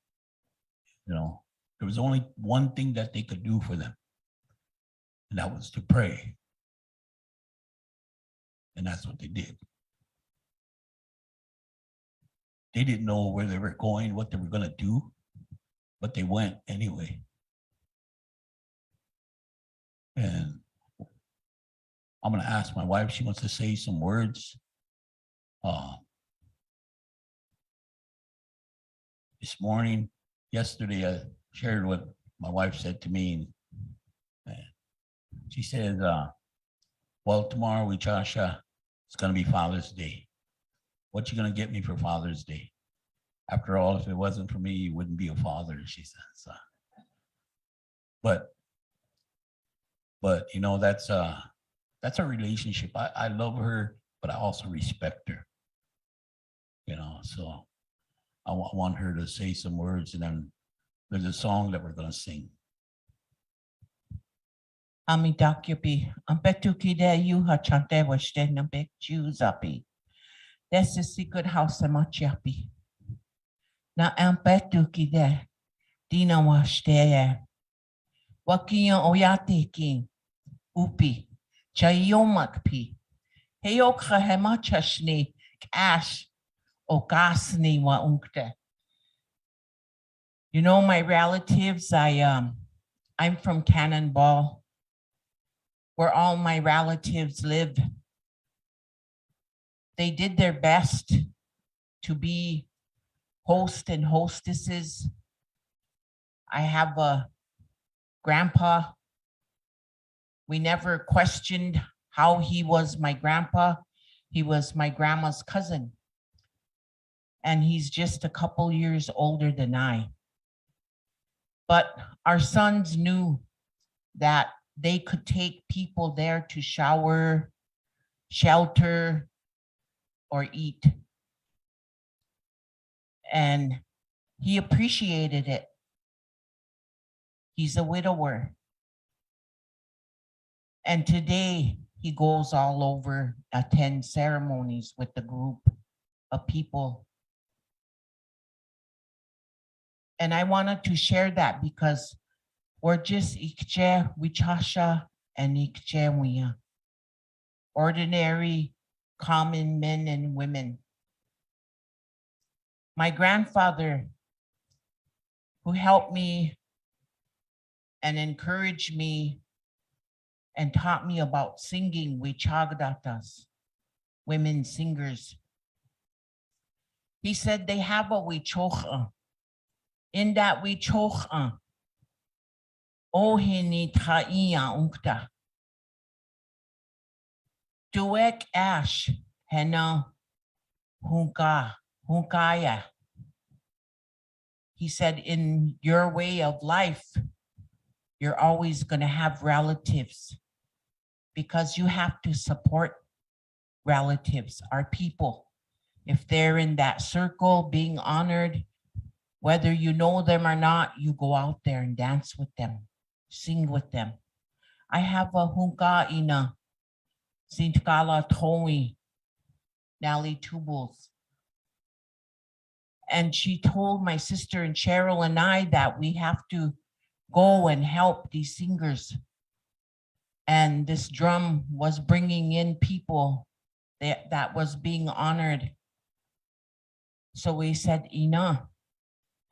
Speaker 11: you know, there was only one thing that they could do for them, and that was to pray. And that's what they did. They didn't know where they were going, what they were going to do, but they went anyway. And I'm going to ask my wife, she wants to say some words. This morning, yesterday, I shared what my wife said to me. And she said, well, tomorrow, Wichasha, it's going to be Father's Day. What you going to get me for Father's Day? After all, if it wasn't for me, you wouldn't be a father, she says. But you know, that's a relationship. I love her, but I also respect her. You know, so I want her to say some words, and then there's a song that we're gonna sing.
Speaker 1: Ami dakupi, ampetuki de you ha chante washte na big Jews upi. That's the secret house of machiapi. Na ampetuki de dina washte. Wakiyo oyate king upi chayomak pi. Heyokha hemachashni cash okasni wa unkte. You know, my relatives, I'm from Cannonball, where all my relatives live. They did their best to be hosts and hostesses. I have a grandpa. We never questioned how he was my grandpa. He was my grandma's cousin. And he's just a couple years older than I. But our sons knew that they could take people there to shower, shelter, or eat. And he appreciated it. He's a widower. And today he goes all over, attend ceremonies with the group of people. And I wanted to share that because we're just ikche wichasha and ikche wiya. Ordinary, common men and women. My grandfather, who helped me and encouraged me and taught me about singing wichagdatas, women singers. He said they have a wichocha. In that wichocha, ohini ta'iya unkta. Duek ash hena hunkaya. He said, in your way of life, you're always going to have relatives because you have to support relatives, our people. If they're in that circle being honored, whether you know them or not, you go out there and dance with them, sing with them. I have a hunka ina, Sintkala Toi, Nally Tubles. And she told my sister and Cheryl and I that we have to go and help these singers. And this drum was bringing in people that was being honored. So we said, Ina,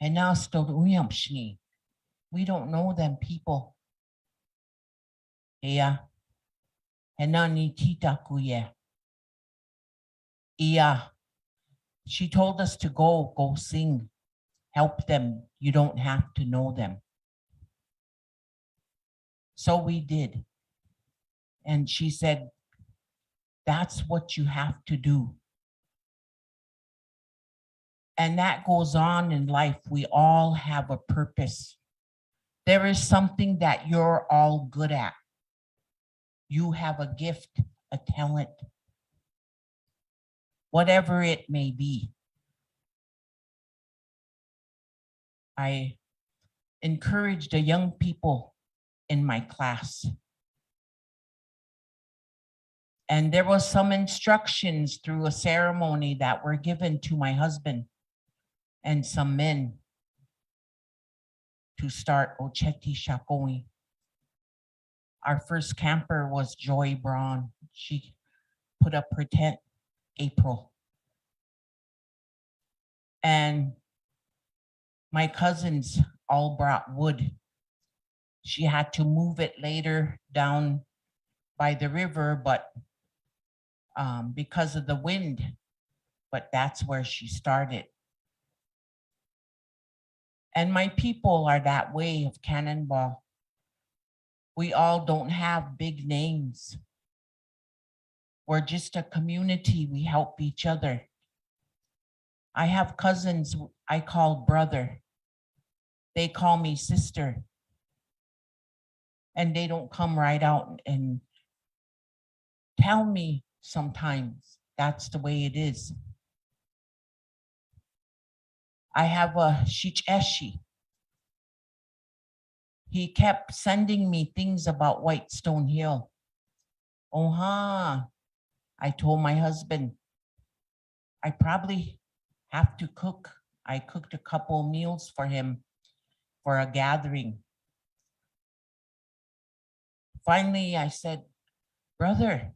Speaker 1: and now we don't know them people. Yeah. And now ni tita kuye. Yeah. She told us to go sing, help them. You don't have to know them. So we did. And she said, that's what you have to do. And that goes on in life. We all have a purpose. There is something that you're all good at. You have a gift, a talent, whatever it may be. I encourage the young people in my class. And there was some instructions through a ceremony that were given to my husband and some men to start Ocheti Shakoi. Our first camper was Joy Braun. She put up her tent April. And my cousins all brought wood. She had to move it later down by the river, but because of the wind, but that's where she started. And my people are that way of Cannonball. We all don't have big names. We're just a community. We help each other. I have cousins I call brother. They call me sister. And they don't come right out and tell me sometimes. That's the way it is. I have a Shicheshi. He kept sending me things about Whitestone Hill. I told my husband, I probably have to cook. I cooked a couple meals for him for a gathering. Finally, I said, brother,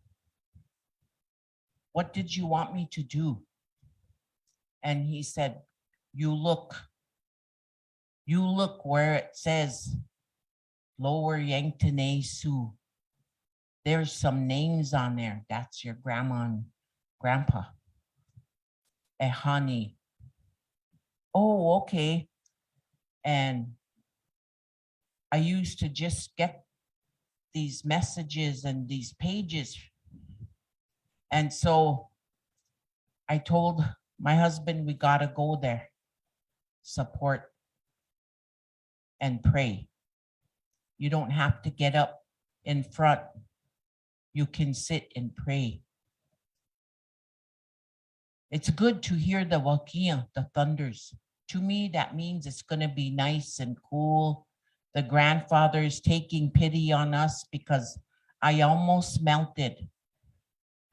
Speaker 1: what did you want me to do? And he said, you look where it says Lower Yanktonay Sioux. There's some names on there. That's your grandma and grandpa. Ehani. Oh, okay. And I used to just get these messages and these pages. And so I told my husband, we gotta go there, support and pray. You don't have to get up in front. You can sit and pray. It's good to hear the wakia, the thunders. To me, that means it's gonna be nice and cool. The grandfather is taking pity on us because I almost melted.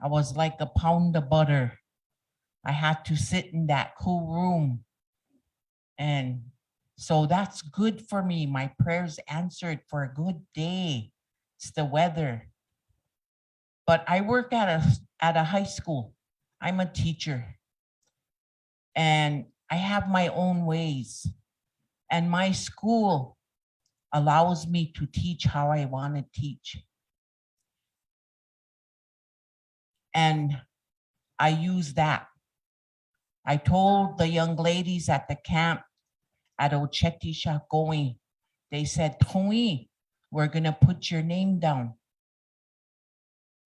Speaker 1: I was like a pound of butter. I had to sit in that cool room. And so that's good for me. My prayers answered for a good day. It's the weather. But I work at a high school. I'm a teacher. And I have my own ways. And my school allows me to teach how I want to teach. And I use that. I told the young ladies at the camp at Ocheti Shakoi, they said, Tony, we're gonna put your name down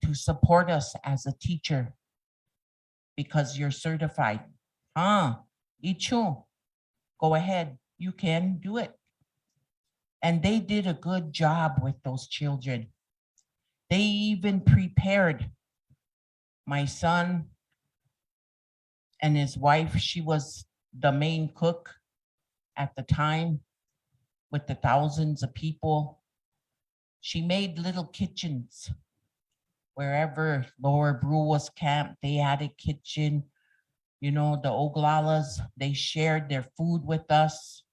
Speaker 1: to support us as a teacher because you're certified. Ichu, go ahead, you can do it. And they did a good job with those children. They even prepared my son and his wife. She was the main cook at the time with the thousands of people. She made little kitchens. Wherever Lower Brew was camped, they had a kitchen. You know, the Oglalas, they shared their food with us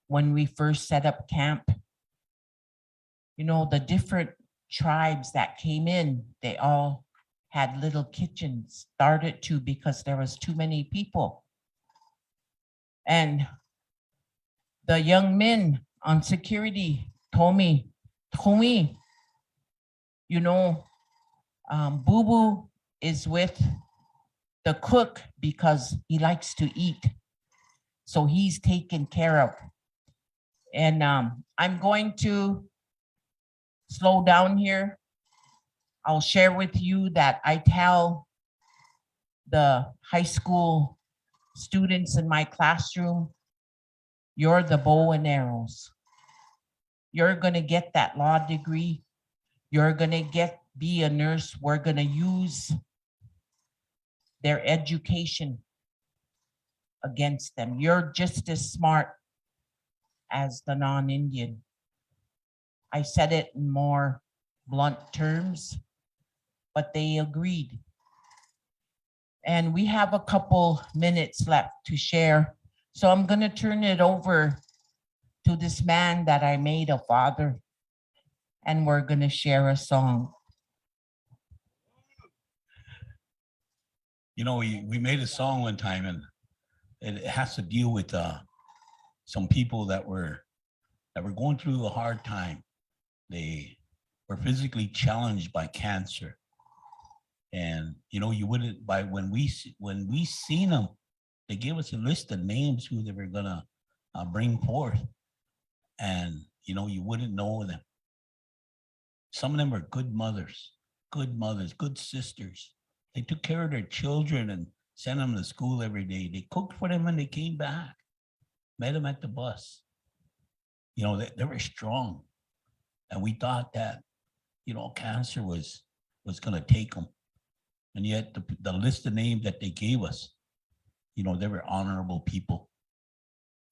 Speaker 1: when we first set up camp. You know, the different tribes that came in, they all had little kitchens, started to because there was too many people. And the young men on security told me, you know, Boo Boo is with the cook because he likes to eat. So he's taken care of. And I'm going to slow down here. I'll share with you that I tell the high school students in my classroom, you're the bow and arrows. You're gonna get that law degree. You're gonna be a nurse. We're gonna use their education against them. You're just as smart as the non-Indian. I said it in more blunt terms, but they agreed. And we have a couple minutes left to share. So I'm gonna turn it over to this man that I made a father, and we're gonna share a song.
Speaker 11: You know, we made a song one time, and it has to deal with some people that were going through a hard time. They were physically challenged by cancer, and you know, you wouldn't, by when we seen them, they gave us a list of names who they were gonna bring forth, and you know, you wouldn't know them. Some of them were good mothers, good sisters. They took care of their children and sent them to school every day. They cooked for them when they came back, met them at the bus. You know, they were strong. And we thought that, you know, cancer was gonna take them. And yet the list of names that they gave us, you know, they were honorable people.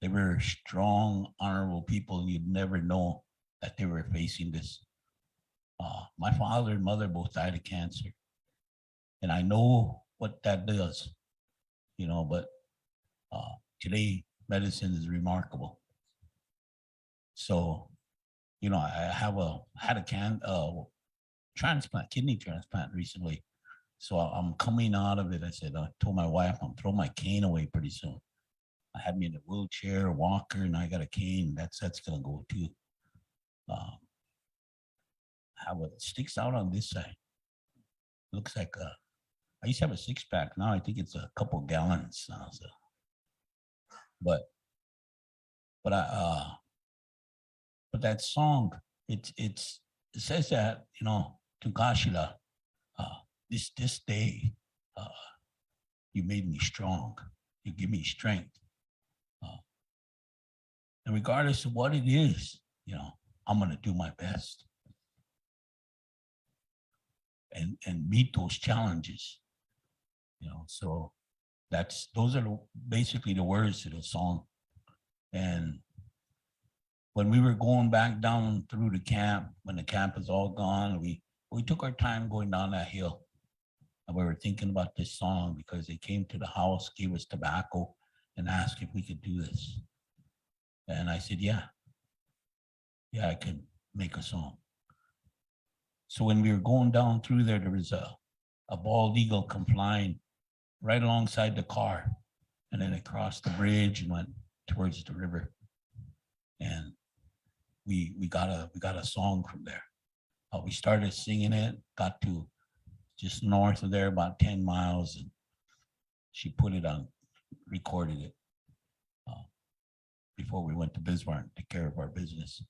Speaker 11: They were strong, honorable people. You'd never know that they were facing this. My father and mother both died of cancer. And I know what that does, you know, but today medicine is remarkable. So, you know, I had a transplant, kidney transplant recently. So I'm coming out of it. I told my wife, I'm throwing my cane away pretty soon. I had me in a wheelchair, a walker, and I got a cane. That's gonna go too. It sticks out on this side. Looks like I used to have a 6-pack. Now I think it's a couple gallons now. So, but that song, it says that, you know, to Glacial, this day, you made me strong. You give me strength. And regardless of what it is, you know, I'm gonna do my best and meet those challenges. You know, so those are basically the words to the song. And when we were going back down through the camp, when the camp is all gone, we took our time going down that hill. And we were thinking about this song because they came to the house, gave us tobacco, and asked if we could do this. And I said, yeah, I could make a song. So when we were going down through there, there was a bald eagle come flying right alongside the car. And then it crossed the bridge and went towards the river. And we got a song from there. We started singing it, got to just north of there, about 10 miles, and she put it on, recorded it before we went to Bismarck to take care of our business.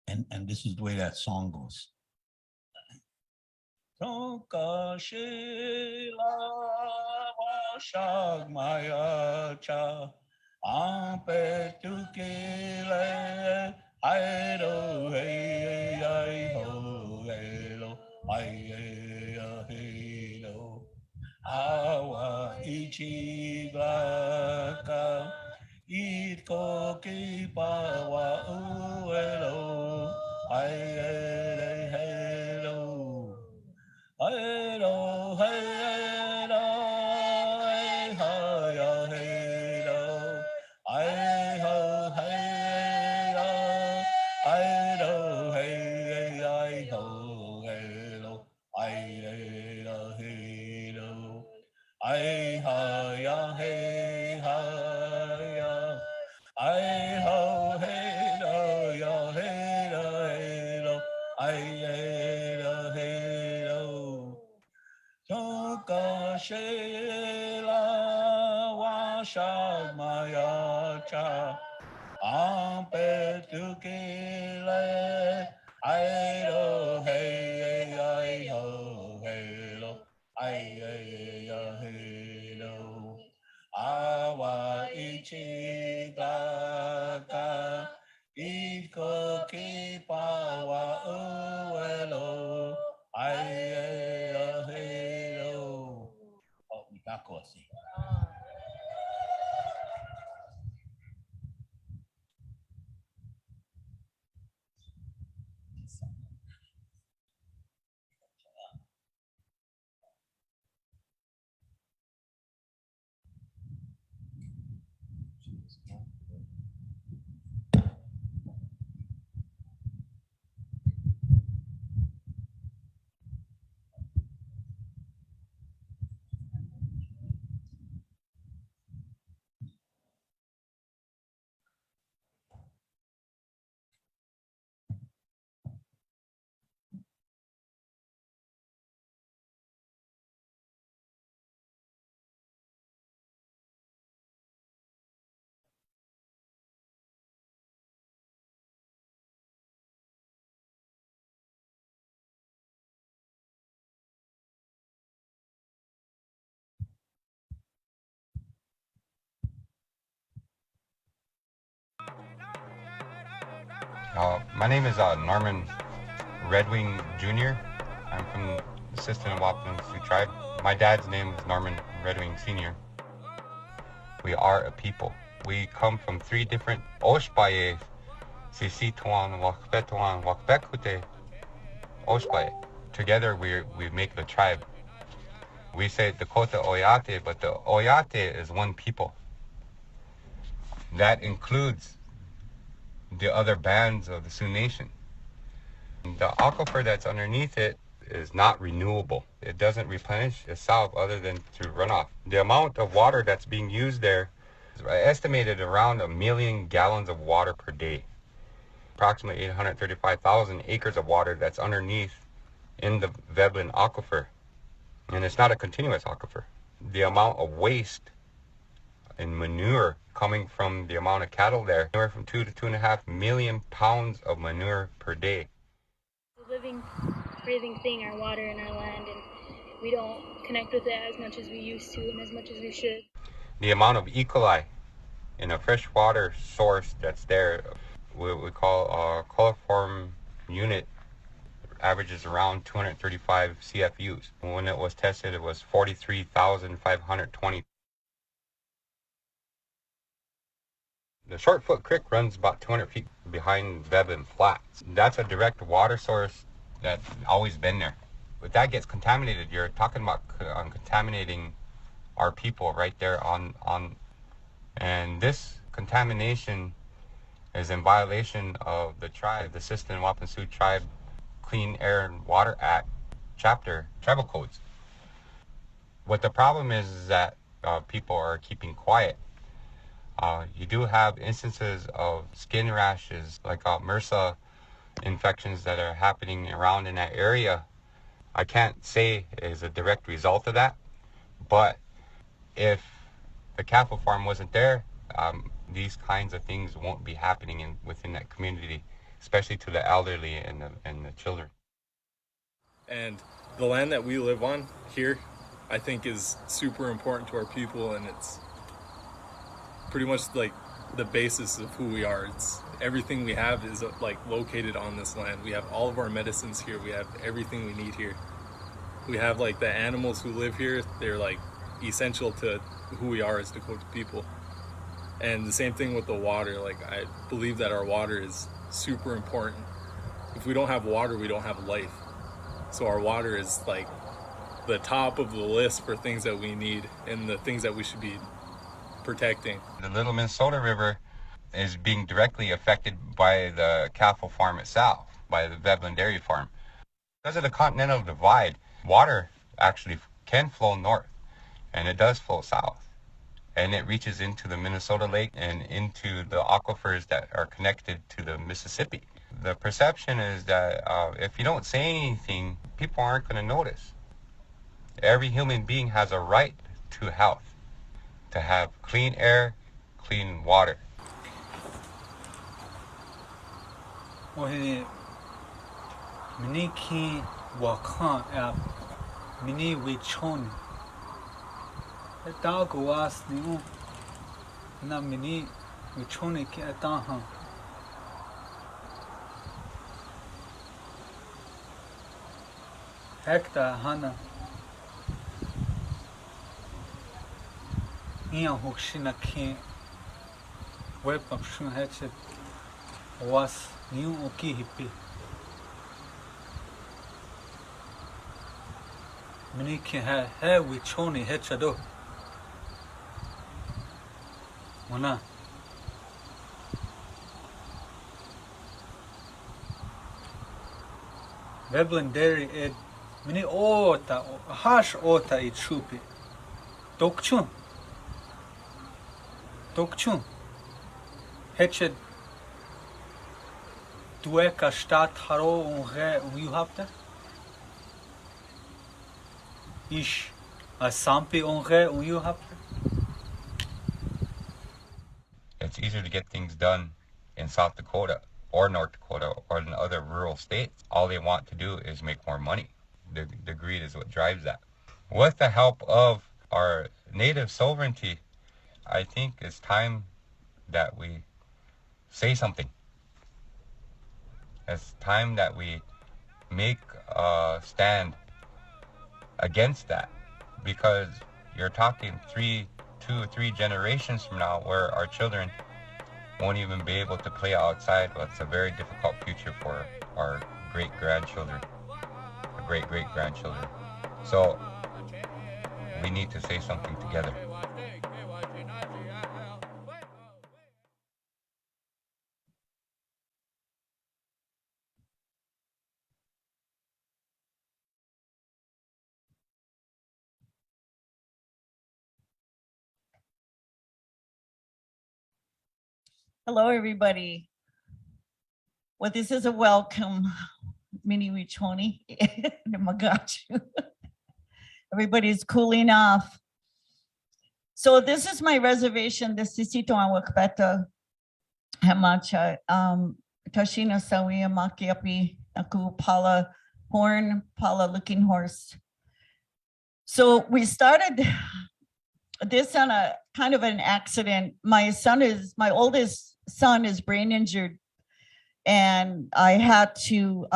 Speaker 11: And this is the way that song goes. Awa ichi glaka it ko ki pa wa uelo ai hello hello hello ai ha ya hello ai ho hello ai do hey ai ho hello ai hello hello I ha ya hey ha ya I ho hey lo ya hey lo I hey lo so ka she la wa sha ma ya cha am pe tu ki le I do hey I ho hey lo I hello awa ichi glaka Iko ki pawa uelo. Hello. Oh, Mikakosi.
Speaker 12: My name is Norman Redwing Jr. I'm from the Sistan Wapan Sioux tribe. My dad's name is Norman Redwing Sr. We are a people. We come from 3 different Oshpaye, Sisituan, Wakbetuan, Wakbekute, Oshpaye. Together we make the tribe. We say Dakota Oyate, but the Oyate is one people. That includes the other bands of the Sioux Nation. The aquifer that's underneath it is not renewable. It doesn't replenish itself other than through runoff. The amount of water that's being used there is estimated around 1 million gallons of water per day. Approximately 835,000 acres of water that's underneath in the Veblen aquifer. And it's not a continuous aquifer. The amount of waste and manure coming from the amount of cattle there, anywhere from 2 to 2.5 million pounds of manure per day.
Speaker 14: The living, breathing thing, our water and our land, and we don't connect with it as much as we used to and as much as we should.
Speaker 12: The amount of E. coli in a freshwater source that's there, what we call a coliform unit, averages around 235 CFUs. When it was tested, it was 43,520. The Shortfoot Creek runs about 200 feet behind Veblen Flats. That's a direct water source that's always been there. If that gets contaminated, you're talking about contaminating our people right there and this contamination is in violation of the tribe, the Sistan Wapan Sioux Tribe Clean Air and Water Act chapter, tribal codes. What the problem is that people are keeping quiet. You do have instances of skin rashes, like MRSA infections that are happening around in that area. I can't say is a direct result of that, but if the cattle farm wasn't there, these kinds of things won't be happening within that community, especially to the elderly and the children.
Speaker 15: And the land that we live on here, I think, is super important to our people, and it's pretty much like the basis of who we are. It's everything we have is like located on this land. We have all of our medicines here. We have everything we need here. We have like the animals who live here. They're like essential to who we are as Dakota people. And the same thing with the water. Like, I believe that our water is super important. If we don't have water, we don't have life. So our water is like the top of the list for things that we need and the things that we should be protecting.
Speaker 12: The Little Minnesota River is being directly affected by the cattle farm itself, by the Veblen Dairy Farm. Because of the continental divide, water actually can flow north, and it does flow south. And it reaches into the Minnesota Lake and into the aquifers that are connected to the Mississippi. The perception is that if you don't say anything, people aren't going to notice. Every human being has a right to health, to have clean air, clean water.
Speaker 13: Hector Hana Ian Hookshina King Web of Shun Hatchet was new Oki Hippie. Miniki had with Choni Hetchado. Mona. Veblin Dairy Ed Mini Ota, Hash Ota it Chupi. Dokchun. Dokchun. Hetched Dueka Stadt Haro Unre Uyuhapta. Ish a Sampi Unre Uyuhapta.
Speaker 12: It's easier to get things done in South Dakota or North Dakota or in other rural states. All they want to do is make more money. The greed is what drives that. With the help of our native sovereignty, I think it's time that we say something. It's time that we make a stand against that, because you're talking 2 or 3 generations from now where our children won't even be able to play outside. Well, it's a very difficult future for our great-grandchildren, our great-great-grandchildren. So we need to say something together.
Speaker 8: Hello, everybody. Well, this is a welcome, Mini Wichoni. Everybody's cooling off. So this is my reservation, the Sisito Anwakbeta Hamacha, Tashina Sawia Makiapi, Aku Pala Horn, Pala Looking Horse. So we started this on a kind of an accident. My oldest son is brain injured, and I had to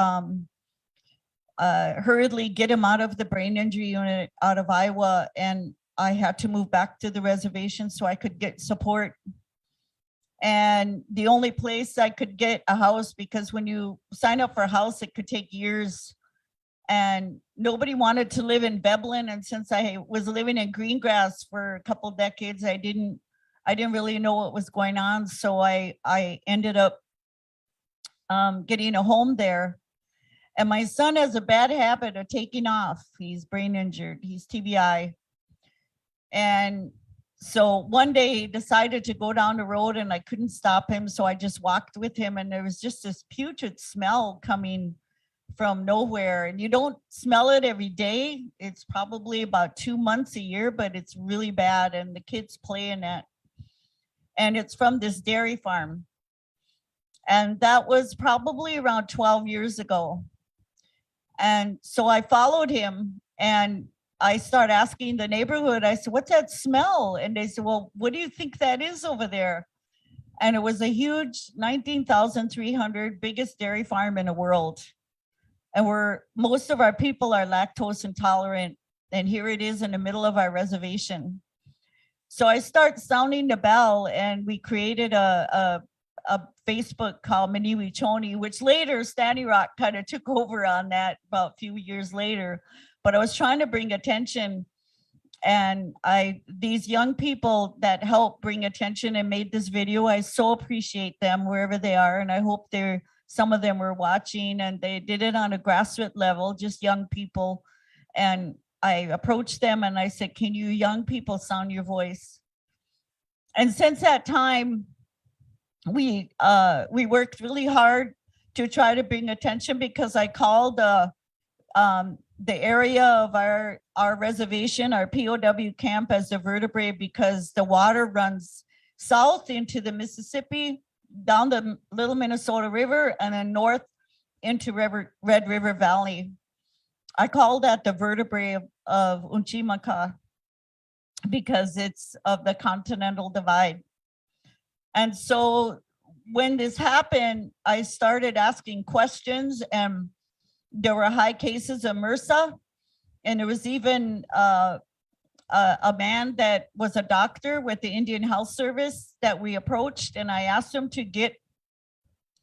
Speaker 8: hurriedly get him out of the brain injury unit out of Iowa, and I had to move back to the reservation so I could get support. And the only place I could get a house, because when you sign up for a house, it could take years, and nobody wanted to live in Veblen. And since I was living in Greengrass for a couple decades, I didn't really know what was going on. So I ended up getting a home there. And my son has a bad habit of taking off. He's brain injured, he's TBI. And so one day he decided to go down the road and I couldn't stop him. So I just walked with him, and there was just this putrid smell coming from nowhere. And you don't smell it every day. It's probably about 2 months a year, but it's really bad. And the kids play in it. And it's from this dairy farm. And that was probably around 12 years ago. And so I followed him, and I started asking the neighborhood, I said, what's that smell? And they said, well, what do you think that is over there? And it was a huge 19,300 biggest dairy farm in the world. And most of our people are lactose intolerant. And here it is in the middle of our reservation. So I start sounding the bell, and we created a Facebook called Maniwi Choni, which later Standing Rock kind of took over on that about a few years later. But I was trying to bring attention, and these young people that helped bring attention and made this video, I so appreciate them wherever they are. And I hope some of them were watching, and they did it on a grassroots level, just young people. And I approached them and I said, can you young people sound your voice? And since that time, we worked really hard to try to bring attention, because I called the area of our reservation, our POW camp, as the vertebrae, because the water runs south into the Mississippi, down the Little Minnesota River, and then north into Red River Valley. I call that the vertebrae of Unchimaka, because it's of the Continental Divide. And so when this happened, I started asking questions, and
Speaker 16: There were high cases of MRSA, and there was even a man that was a doctor with the Indian Health Service that we approached, and I asked him to get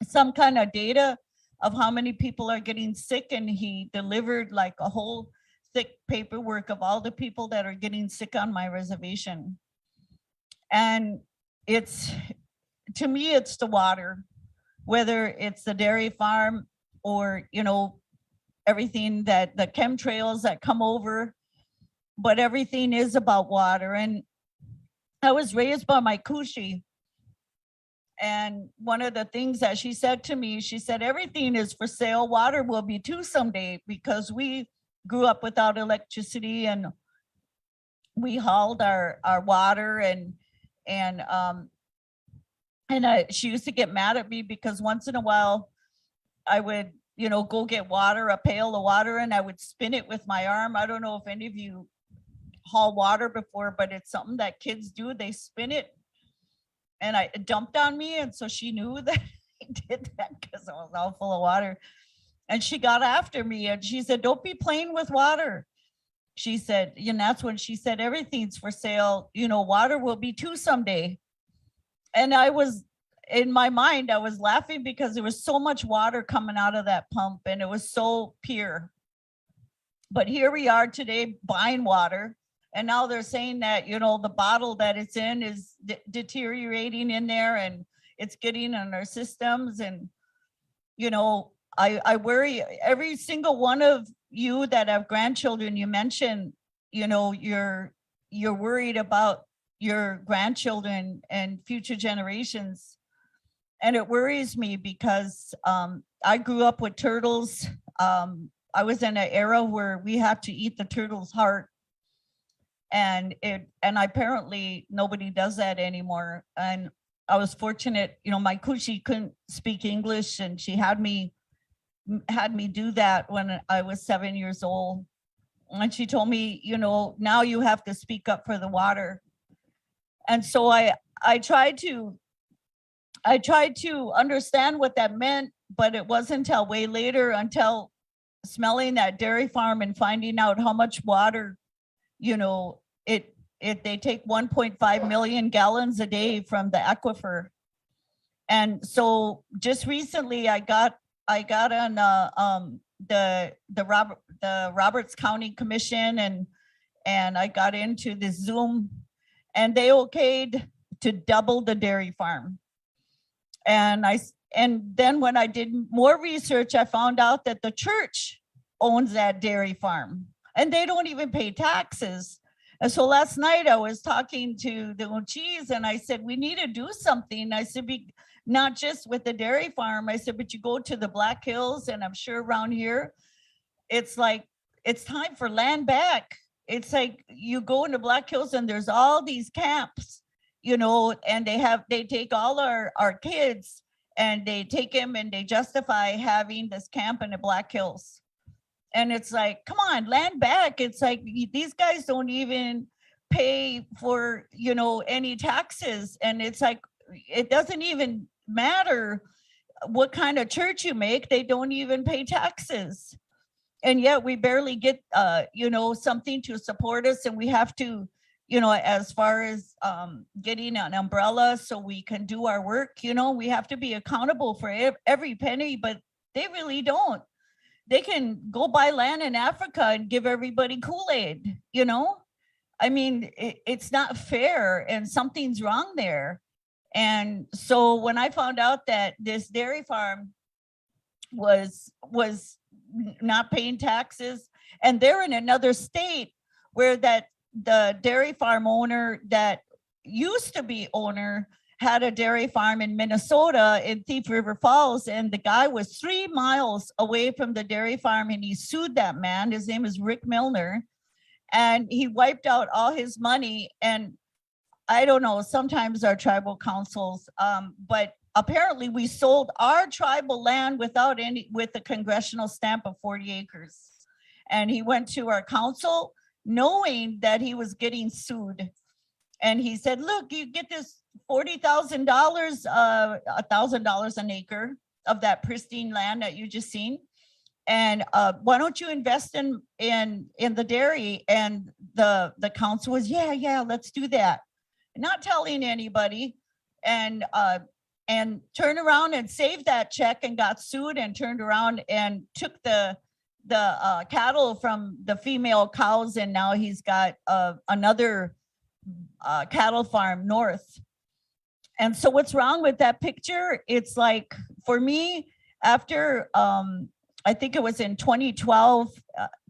Speaker 16: some kind of data of how many people are getting sick, and he delivered like a whole thick paperwork of all the people that are getting sick on my reservation. And it's, to me, it's the water, whether it's the dairy farm or, you know, everything that the chemtrails that come over, but everything is about water. And I was raised by my Kushi. And one of the things that she said to me, she said, everything is for sale. Water will be too someday, because we grew up without electricity and we hauled our water she used to get mad at me because once in a while I would, you know, go get water, a pail of water, and I would spin it with my arm. I don't know if any of you haul water before, but it's something that kids do. They spin it, and it dumped on me. And so she knew that I did that because I was all full of water. And she got after me and she said, don't be playing with water. She said, and that's when she said, everything's for sale. You know, water will be too someday. And I was, in my mind, I was laughing because there was so much water coming out of that pump and it was so pure. But here we are today buying water. And now they're saying that, you know, the bottle that it's in is deteriorating in there and it's getting in our systems. And, you know, I worry, every single one of you that have grandchildren, you mentioned, you know, you're worried about your grandchildren and future generations. And it worries me because I grew up with turtles. I was in an era where we had to eat the turtle's heart. And apparently nobody does that anymore. And I was fortunate, you know, my Kushi couldn't speak English and she had me do that when I was 7 years old. And she told me, you know, now you have to speak up for the water. And so I tried to understand what that meant, but it wasn't until way later, until smelling that dairy farm and finding out how much water, you know, they take 1.5 million gallons a day from the aquifer. And so just recently I got on the Roberts County Commission and I got into this Zoom, and they okayed to double the dairy farm. And then when I did more research, I found out that the church owns that dairy farm and they don't even pay taxes. And so last night I was talking to the Uchis and I said, we need to do something. I said, not just with the dairy farm. I said, but you go to the Black Hills, and I'm sure around here, it's like, it's time for land back. It's like you go into Black Hills and there's all these camps, you know, and they take all our kids and they take them and they justify having this camp in the Black Hills. And it's like, come on, land back. It's like, these guys don't even pay for, you know, any taxes. And it's like, it doesn't even matter what kind of church you make. They don't even pay taxes. And yet we barely get, you know, something to support us. And we have to, you know, as far as getting an umbrella so we can do our work, you know, we have to be accountable for every penny, but they really don't. They can go buy land in Africa and give everybody Kool-Aid, you know? I mean, it's not fair and something's wrong there. And so when I found out that this dairy farm was not paying taxes, and they're in another state where the dairy farm owner that used to be owner had a dairy farm in Minnesota in Thief River Falls, and the guy was 3 miles away from the dairy farm, and he sued that man. His name is Rick Milner, and he wiped out all his money. And I don't know, sometimes our tribal councils, but apparently we sold our tribal land with a congressional stamp of 40 acres. And he went to our council knowing that he was getting sued. And he said, look, you get this $40,000, $1,000 an acre of that pristine land that you just seen. And why don't you invest in the dairy? And the council was, yeah, let's do that. Not telling anybody, and turned around and saved that check and got sued and turned around and took the cattle from the female cows, and now he's got another cattle farm north. And so what's wrong with that picture? It's like, for me, after I think it was in 2012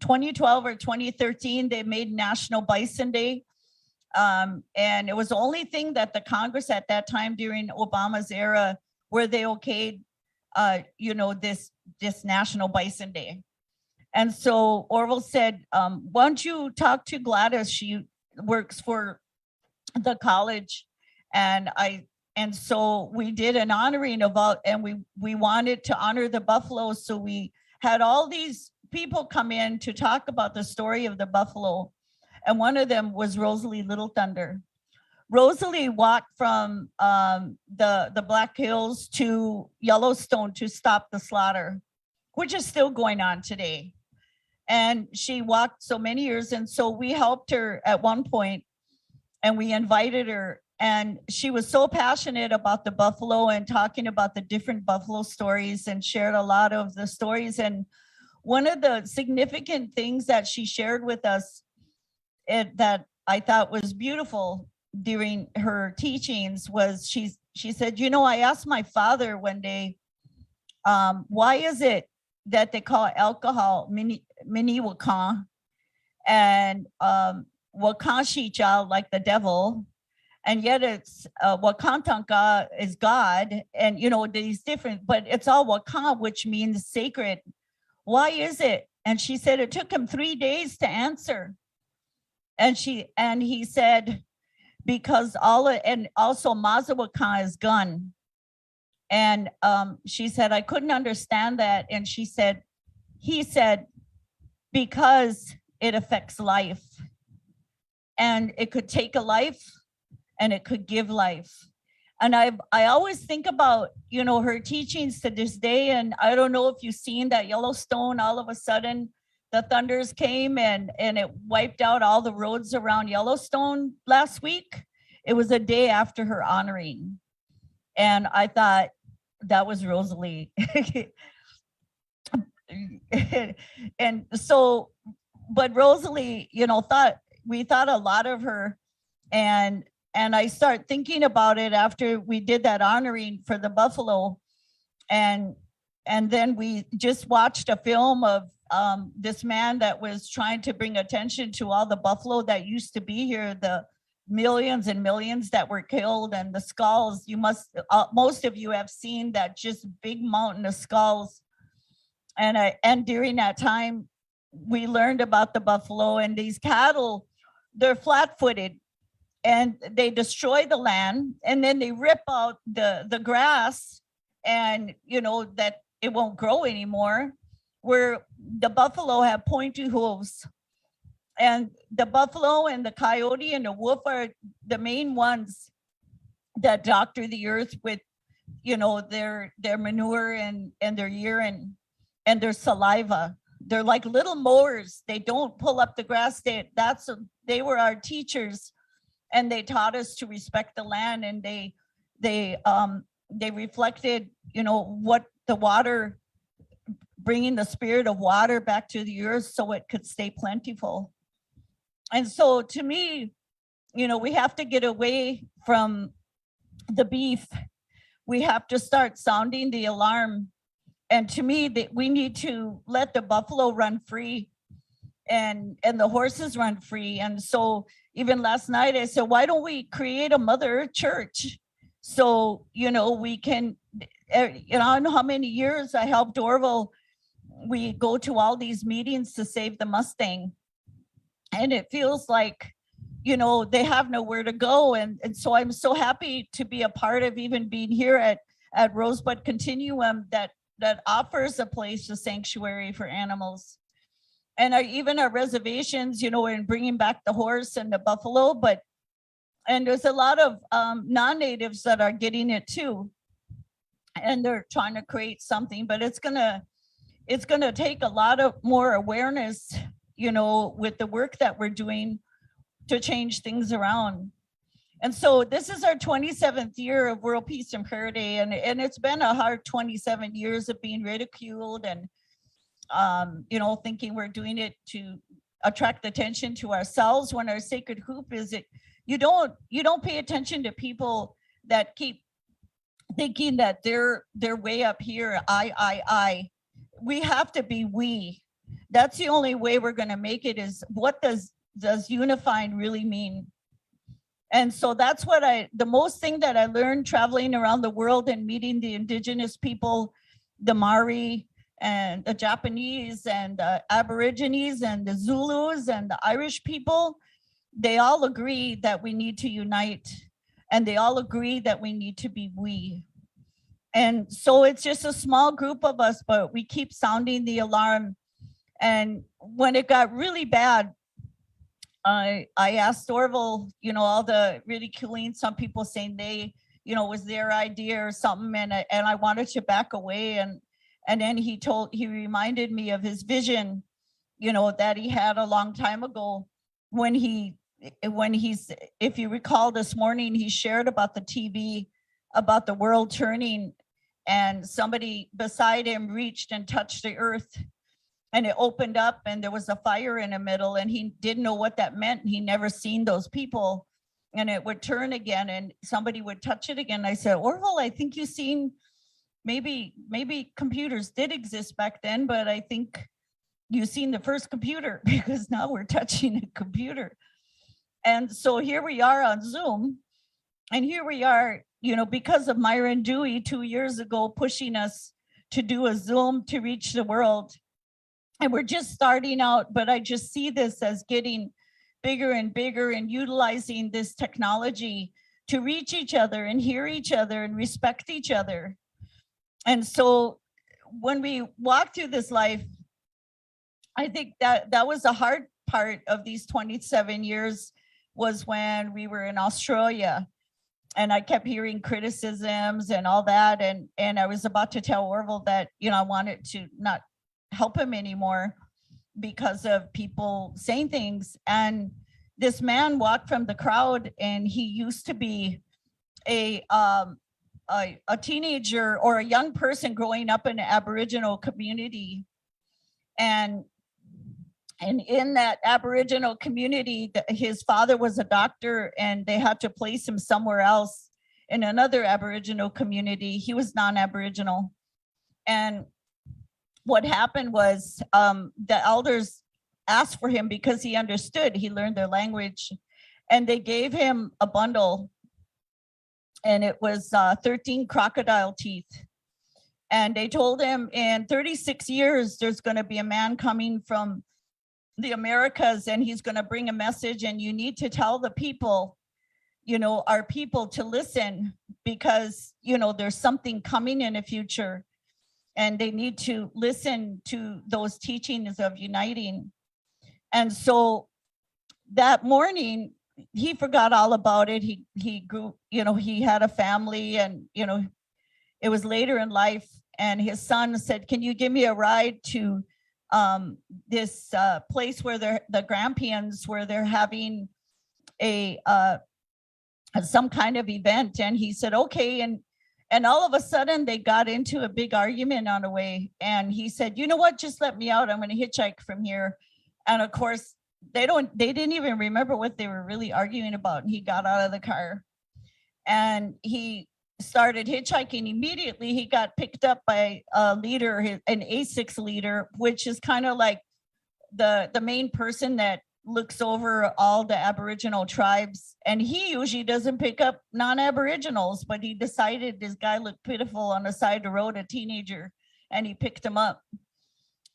Speaker 16: or 2013, they made National Bison Day. And it was the only thing that the Congress at that time during Obama's era where they okayed, this National Bison Day. And so Arvol said, why don't you talk to Gladys? She works for the college. And so we did an honoring and we wanted to honor the buffalo. So we had all these people come in to talk about the story of the buffalo. And one of them was Rosalie Little Thunder. Rosalie walked from the Black Hills to Yellowstone to stop the slaughter, which is still going on today. And she walked so many years. And so we helped her at one point, and we invited her. And she was so passionate about the buffalo and talking about the different buffalo stories, and shared a lot of the stories. And one of the significant things that she shared with us that I thought was beautiful during her teachings was she said, I asked my father one day, why is it that they call alcohol mini wakan, and wakanshi child, like the devil, and yet it's wakantanka is God, and these different, but it's all wakan, which means sacred. Why is it? And she said it took him 3 days to answer. And he said, because and also Mazawakan is gun. And she said, I couldn't understand that. And he said, because it affects life, and it could take a life and it could give life. And I always think about, her teachings to this day. And I don't know if you've seen that Yellowstone, all of a sudden the thunders came and it wiped out all the roads around Yellowstone last week. It was a day after her honoring. And I thought that was Rosalie. And so, but Rosalie, we thought a lot of her. And I start thinking about it after we did that honoring for the buffalo. And then we just watched a film of this man that was trying to bring attention to all the buffalo that used to be here, the millions and millions that were killed, and the skulls. Most of you have seen that just big mountain of skulls. And during that time, we learned about the buffalo, and these cattle, they're flat-footed, and they destroy the land, and then they rip out the grass, and that it won't grow anymore. Where the buffalo have pointy hooves, and the buffalo and the coyote and the wolf are the main ones that doctor the earth with, their manure and their urine and their saliva. They're like little mowers. They don't pull up the grass. They were our teachers, and they taught us to respect the land, and they reflected, what the water, bringing the spirit of water back to the earth so it could stay plentiful. And so to me, we have to get away from the beef. We have to start sounding the alarm. And to me, that we need to let the buffalo run free and the horses run free. And so even last night I said, why don't we create a mother church? So, we can, I don't know how many years I helped Arvol. We go to all these meetings to save the Mustang, and it feels like, they have nowhere to go. And so I'm so happy to be a part of even being here at Rosebud Continuum that offers a place, a sanctuary for animals. And even our reservations, in bringing back the horse and the buffalo, and there's a lot of non-natives that are getting it too. And they're trying to create something, but it's gonna it's going to take a lot of more awareness, you know, with the work that we're doing to change things around. And so this is our 27th year of World Peace and Prayer Day, and it's been a hard 27 years of being ridiculed and, you know, thinking we're doing it to attract attention to ourselves when our sacred hoop is it. You don't pay attention to people that keep thinking that they're way up here. I. We have to be we. That's the only way we're going to make it. Is what does unifying really mean? And so that's what the most thing that I learned traveling around the world and meeting the indigenous people, the Maori and the Japanese and the Aborigines and the Zulus and the Irish people, they all agree that we need to unite, and they all agree that we need to be we. And so it's just a small group of us, but we keep sounding the alarm. And when it got really bad, I asked Arvol, you know, all the ridiculing, some people saying they, you know, was their idea or something, and I wanted to back away, and then he reminded me of his vision, you know, that he had a long time ago when he's, if you recall this morning, he shared about the TV, about the world turning, and somebody beside him reached and touched the earth. And it opened up and there was a fire in the middle, and he didn't know what that meant. He never seen those people, and it would turn again and somebody would touch it again. I said, Arvol, I think you've seen, maybe computers did exist back then, but I think you've seen the first computer, because now we're touching a computer. And so here we are on Zoom, and here we are, you know, because of Myron Dewey 2 years ago pushing us to do a Zoom to reach the world. And we're just starting out, but I just see this as getting bigger and bigger, and utilizing this technology to reach each other and hear each other and respect each other. And so when we walk through this life, I think that was a hard part of these 27 years, was when we were in Australia. And I kept hearing criticisms and all that. And I was about to tell Arvol that, you know, I wanted to not help him anymore because of people saying things. And this man walked from the crowd, and he used to be a teenager or a young person growing up in an Aboriginal community. And in that Aboriginal community, his father was a doctor, and they had to place him somewhere else in another Aboriginal community. He was non-Aboriginal. And what happened was the elders asked for him because he understood, he learned their language, and they gave him a bundle, and it was 13 crocodile teeth. And they told him, in 36 years, there's going to be a man coming from the Americas, and he's going to bring a message, and you need to tell the people, you know, our people, to listen, because, you know, there's something coming in the future, and they need to listen to those teachings of uniting. And so that morning, he forgot all about it. He grew, you know, he had a family, and, you know, it was later in life, and his son said, can you give me a ride to this place where the Grampians, where they're having some kind of event? And he said, okay. And all of a sudden they got into a big argument on the way. And he said, you know what, just let me out. I'm going to hitchhike from here. And of course, they didn't even remember what they were really arguing about. And he got out of the car and he started hitchhiking. Immediately, he got picked up by a leader, an ASICS leader, which is kind of like the main person that looks over all the Aboriginal tribes. And he usually doesn't pick up non-Aboriginals, but he decided this guy looked pitiful on the side of the road, a teenager, and he picked him up.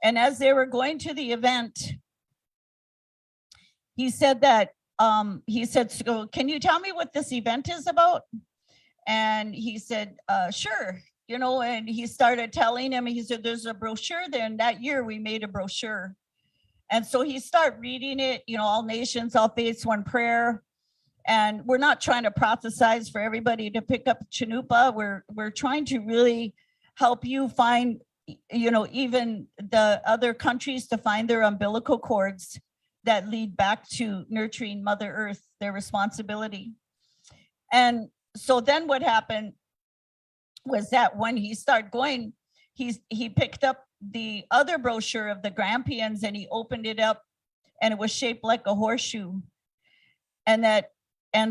Speaker 16: And as they were going to the event, he said that, so can you tell me what this event is about? And he said, sure, you know, and he started telling him, he said, there's a brochure there. And that year we made a brochure. And so he started reading it, you know, all nations, all faiths, one prayer. And we're not trying to prophesize for everybody to pick up Chanupa. We're trying to really help you find you know, even the other countries to find their umbilical cords that lead back to nurturing Mother Earth, their responsibility. And so then what happened was that when he started going, he picked up the other brochure of the Grampians and he opened it up and it was shaped like a horseshoe. And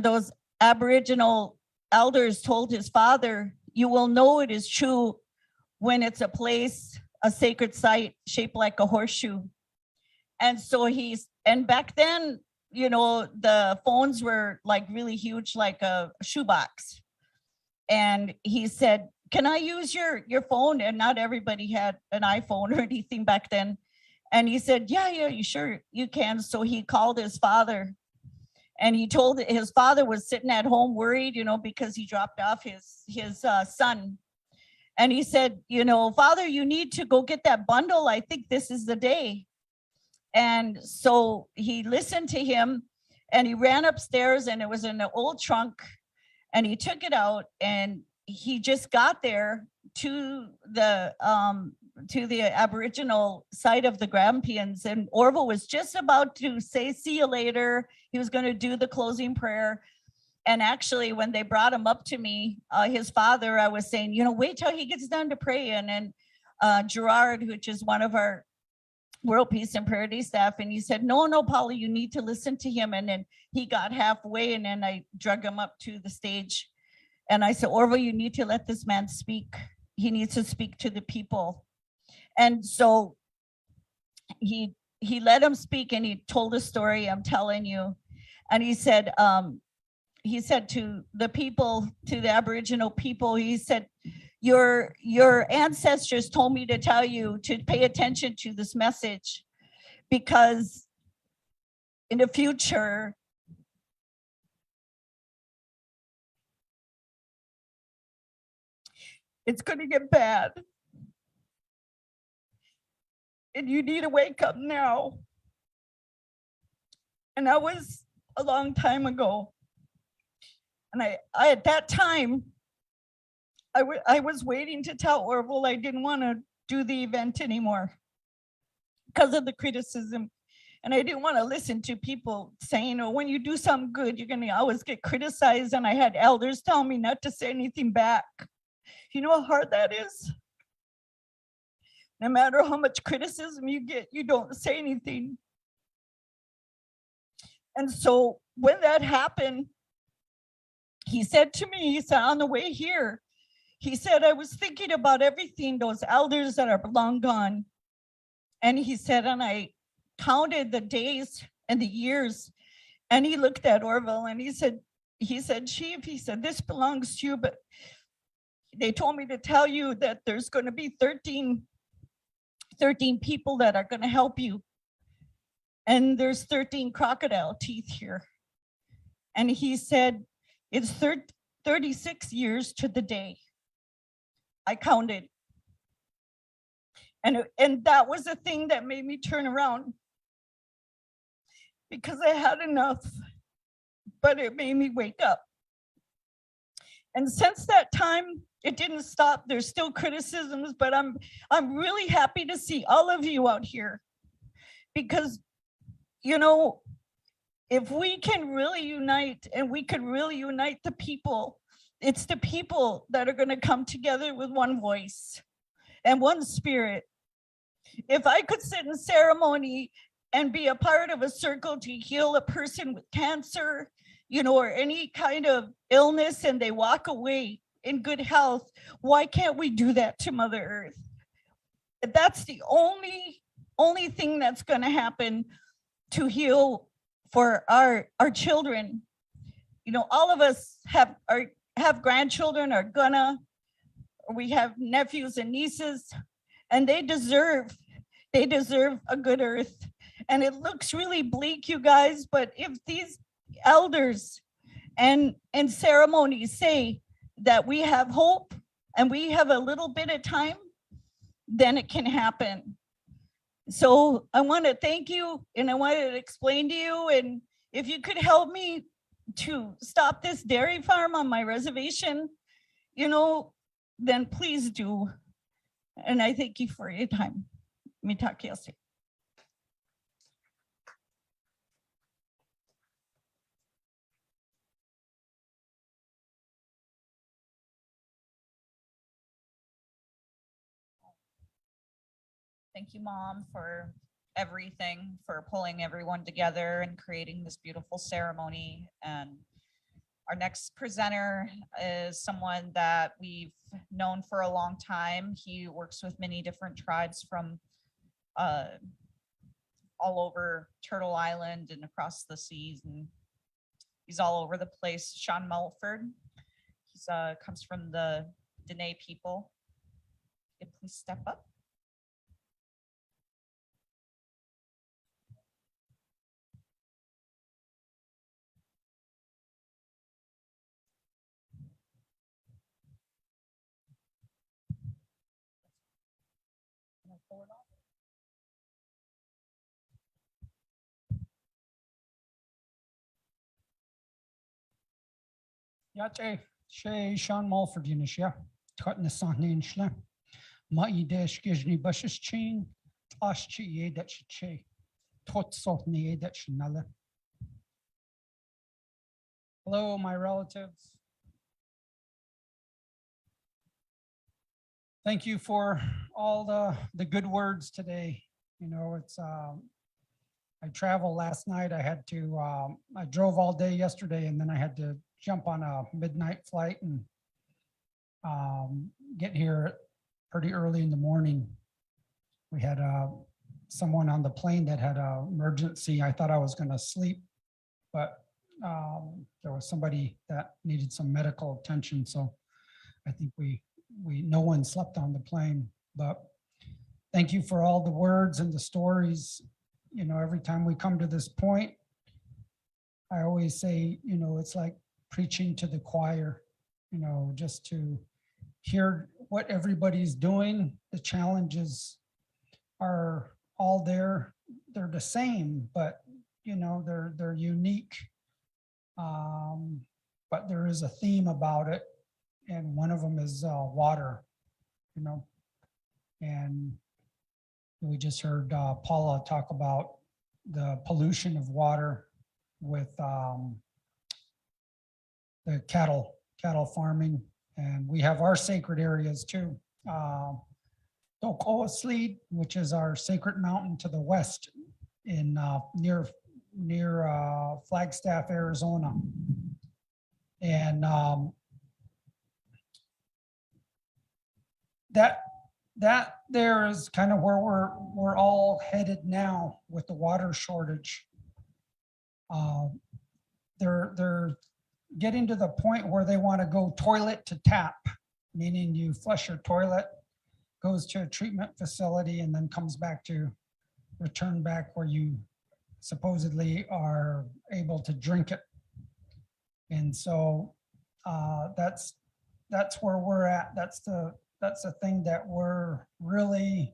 Speaker 16: those Aboriginal elders told his father, you will know it is true when it's a place, a sacred site shaped like a horseshoe. And so and back then, you know, the phones were like really huge, like a shoebox. And he said, can I use your phone? And not everybody had an iPhone or anything back then. And he said, yeah, you sure you can. So he called his father and he told his father was sitting at home worried, you know, because he dropped off his son. And he said, you know, Father, you need to go get that bundle. I think this is the day. And so he listened to him and he ran upstairs and it was in an old trunk and he took it out and he just got there to the Aboriginal site of the Grampians, and Arvol was just about to say, see you later. He was going to do the closing prayer. And actually, when they brought him up to me, his father, I was saying, you know, wait till he gets done to pray. And then Gerard, which is one of our World Peace and Parity staff, and he said, no, Paula, you need to listen to him. And then he got halfway and then I drug him up to the stage. And I said, Arvol, you need to let this man speak. He needs to speak to the people. And so he let him speak and he told a story, I'm telling you. And he said to the people, to the Aboriginal people, he said, your ancestors told me to tell you to pay attention to this message because in the future, it's going to get bad. And you need to wake up now. And that was a long time ago. And I at that time, I was waiting to tell Arvol I didn't want to do the event anymore because of the criticism. And I didn't want to listen to people saying, oh, when you do something good, you're going to always get criticized. And I had elders tell me not to say anything back. You know how hard that is? No matter how much criticism you get, you don't say anything. And so when that happened, he said to me, he said, on the way here, he said, I was thinking about everything, those elders that are long gone. And he said, and I counted the days and the years. And he looked at Arvol and he said, Chief, he said, this belongs to you, but they told me to tell you that there's going to be 13 people that are going to help you. And there's 13 crocodile teeth here. And he said, it's 36 years to the day. I counted. And that was the thing that made me turn around because I had enough, but it made me wake up. And since that time, it didn't stop. There's still criticisms, but I'm really happy to see all of you out here because, you know, if we can really unite and we could really unite the people, it's the people that are going to come together with one voice and one spirit. If I could sit in ceremony and be a part of a circle to heal a person with cancer, you know, or any kind of illness and they walk away in good health, why can't we do that to Mother Earth? That's the only thing that's going to happen to heal for our children. You know, all of us have grandchildren, are gonna, or we have nephews and nieces, and they deserve a good earth. And it looks really bleak, you guys, but if these elders and ceremonies say that we have hope and we have a little bit of time, then it can happen. So I want to thank you and I wanted to explain to you, and if you could help me to stop this dairy farm on my reservation, you know, then please do. And I thank you for your time. Mitakiasi.
Speaker 3: Thank you, Mom, for everything, for pulling everyone together and creating this beautiful ceremony. And our next presenter is someone that we've known for a long time. He works with many different tribes from all over Turtle Island and across the seas, and he's all over the place. Sean Mulford. He's comes from the Dene people. Could you please step up?
Speaker 17: Yache, Shay, Sean Mulford, Unisha, Tutton the Sahnin Schla, Mai Desh Gijni Bushes Chain, Ashchi Ye that she, Tot Sotni that Shanala. Hello, my relatives. Thank you for all the good words today. You know, it's I traveled last night. I had to I drove all day yesterday, and then I had to jump on a midnight flight and get here pretty early in the morning. We had someone on the plane that had an emergency. I thought I was going to sleep, but there was somebody that needed some medical attention. So I think no one slept on the plane, but thank you for all the words and the stories. You know, every time we come to this point, I always say, you know, it's like preaching to the choir, you know, just to hear what everybody's doing. The challenges are all there. They're the same, but you know, they're unique. But there is a theme about it. And one of them is water, you know, and we just heard Paula talk about the pollution of water with the cattle farming, and we have our sacred areas too. Dokoaslid, which is our sacred mountain to the west in near Flagstaff, Arizona, and that there is kind of where we're all headed now with the water shortage. They're getting to the point where they want to go toilet to tap, meaning you flush your toilet, goes to a treatment facility, and then comes back to return back where you supposedly are able to drink it. And so that's where we're at. That's the thing that we're really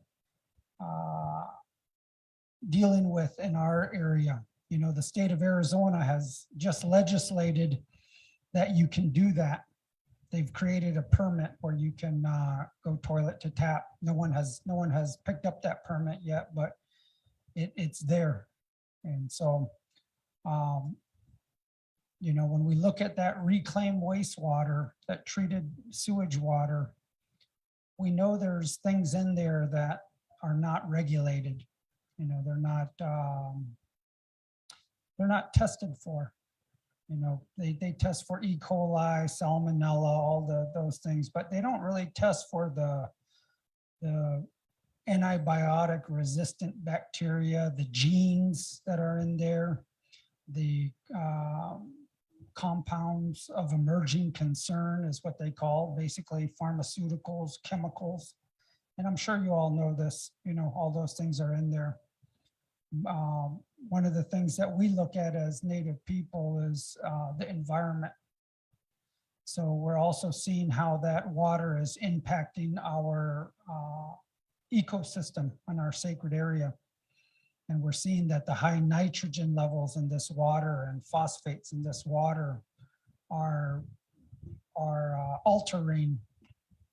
Speaker 17: dealing with in our area. You know, the state of Arizona has just legislated that you can do that. They've created a permit where you can go toilet to tap. No one has picked up that permit yet, but it's there. And so, you know, when we look at that reclaimed wastewater, that treated sewage water, we know there's things in there that are not regulated. You know, they're not tested for. You know, they test for E. coli, salmonella, all those things, but they don't really test for the antibiotic resistant bacteria, the genes that are in there, the compounds of emerging concern is what they call, basically pharmaceuticals, chemicals. And I'm sure you all know this, you know, all those things are in there. One of the things that we look at as Native people is the environment. So we're also seeing how that water is impacting our ecosystem on our sacred area. And we're seeing that the high nitrogen levels in this water and phosphates in this water are altering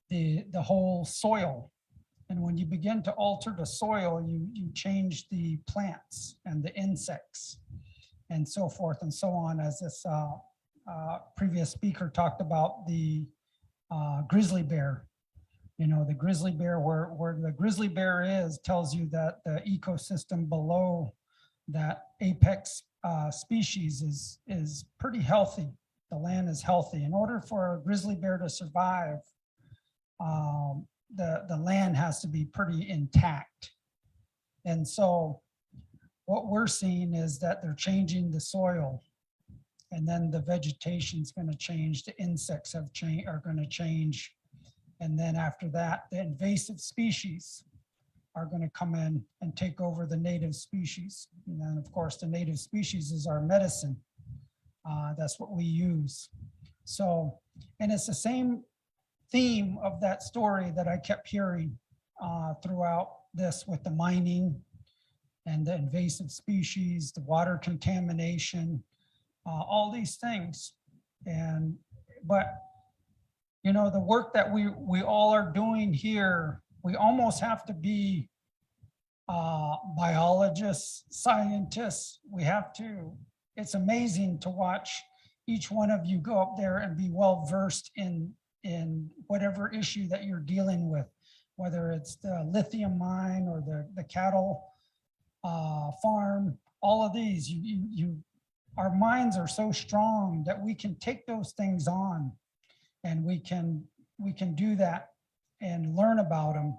Speaker 17: the whole soil. And when you begin to alter the soil, you change the plants and the insects and so forth and so on, as this previous speaker talked about the grizzly bear. You know, the grizzly bear, where the grizzly bear is, tells you that the ecosystem below that apex species is pretty healthy. The land is healthy. In order for a grizzly bear to survive, the land has to be pretty intact. And so what we're seeing is that they're changing the soil, and then the vegetation's going to change, the insects are going to change. And then after that, the invasive species are going to come in and take over the native species. And then of course, the native species is our medicine. That's what we use. So, and it's the same theme of that story that I kept hearing throughout this, with the mining and the invasive species, the water contamination, all these things. But you know, the work that we all are doing here, we almost have to be biologists, scientists. We have to, it's amazing to watch each one of you go up there and be well versed in whatever issue that you're dealing with, whether it's the lithium mine or the cattle farm, all of these, our minds are so strong that we can take those things on, and we can do that and learn about them.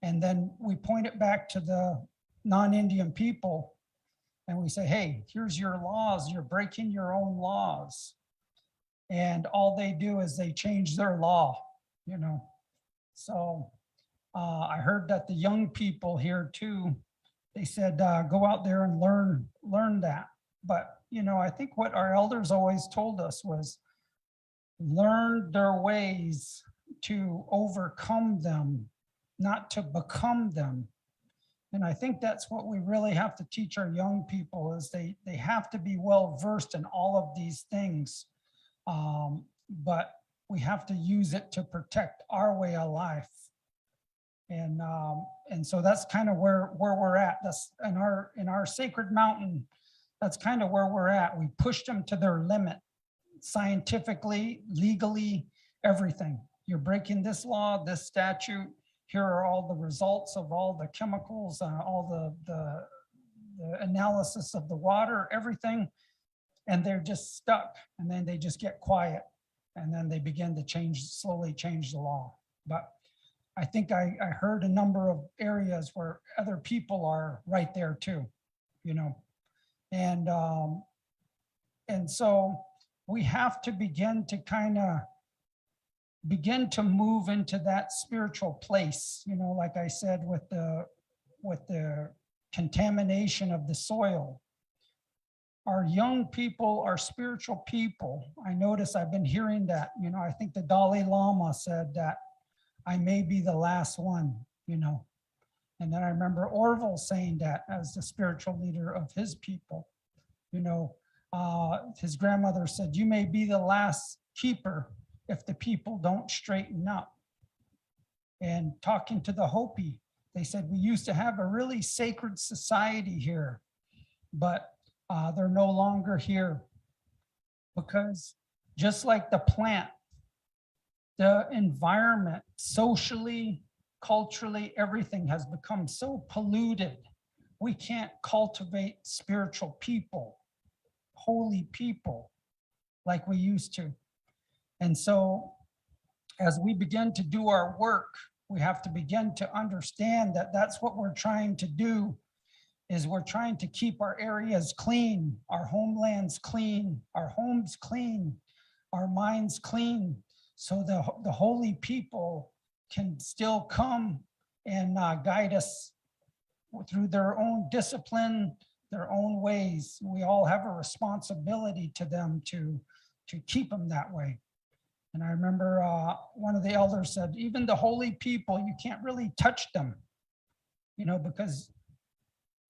Speaker 17: And then we point it back to the non-Indian people and we say, hey, here's your laws, you're breaking your own laws. And all they do is they change their law, you know. So I heard that the young people here too, they said, go out there and learn that. But, you know, I think what our elders always told us was, learn their ways to overcome them, not to become them. And I think that's what we really have to teach our young people, is they have to be well versed in all of these things. But we have to use it to protect our way of life. And so that's kind of where we're at. That's in our sacred mountain. That's kind of where we're at. We pushed them to their limit, scientifically, legally, everything. You're breaking this law, this statute. Here are all the results of all the chemicals, all the analysis of the water, everything. And they're just stuck. And then they just get quiet. And then they begin to slowly change the law. But I think I heard a number of areas where other people are right there too, you know. And so we have to begin to move into that spiritual place, you know, like I said, with the contamination of the soil. Our young people are spiritual people. I notice I've been hearing that, you know, I think the Dalai Lama said that I may be the last one, you know. And then I remember Arvol saying that as the spiritual leader of his people, you know. His grandmother said, you may be the last keeper if the people don't straighten up. And talking to the Hopi, they said, we used to have a really sacred society here, but they're no longer here, because just like the plant, the environment, socially, culturally, everything has become so polluted. We can't cultivate spiritual people, holy people like we used to. And so as we begin to do our work, we have to begin to understand that that's what we're trying to do, is we're trying to keep our areas clean, our homelands clean, our homes clean, our minds clean, so the holy people can still come and guide us through their own discipline, their own ways. We all have a responsibility to them to keep them that way. And I remember one of the elders said, even the holy people, you can't really touch them, you know, because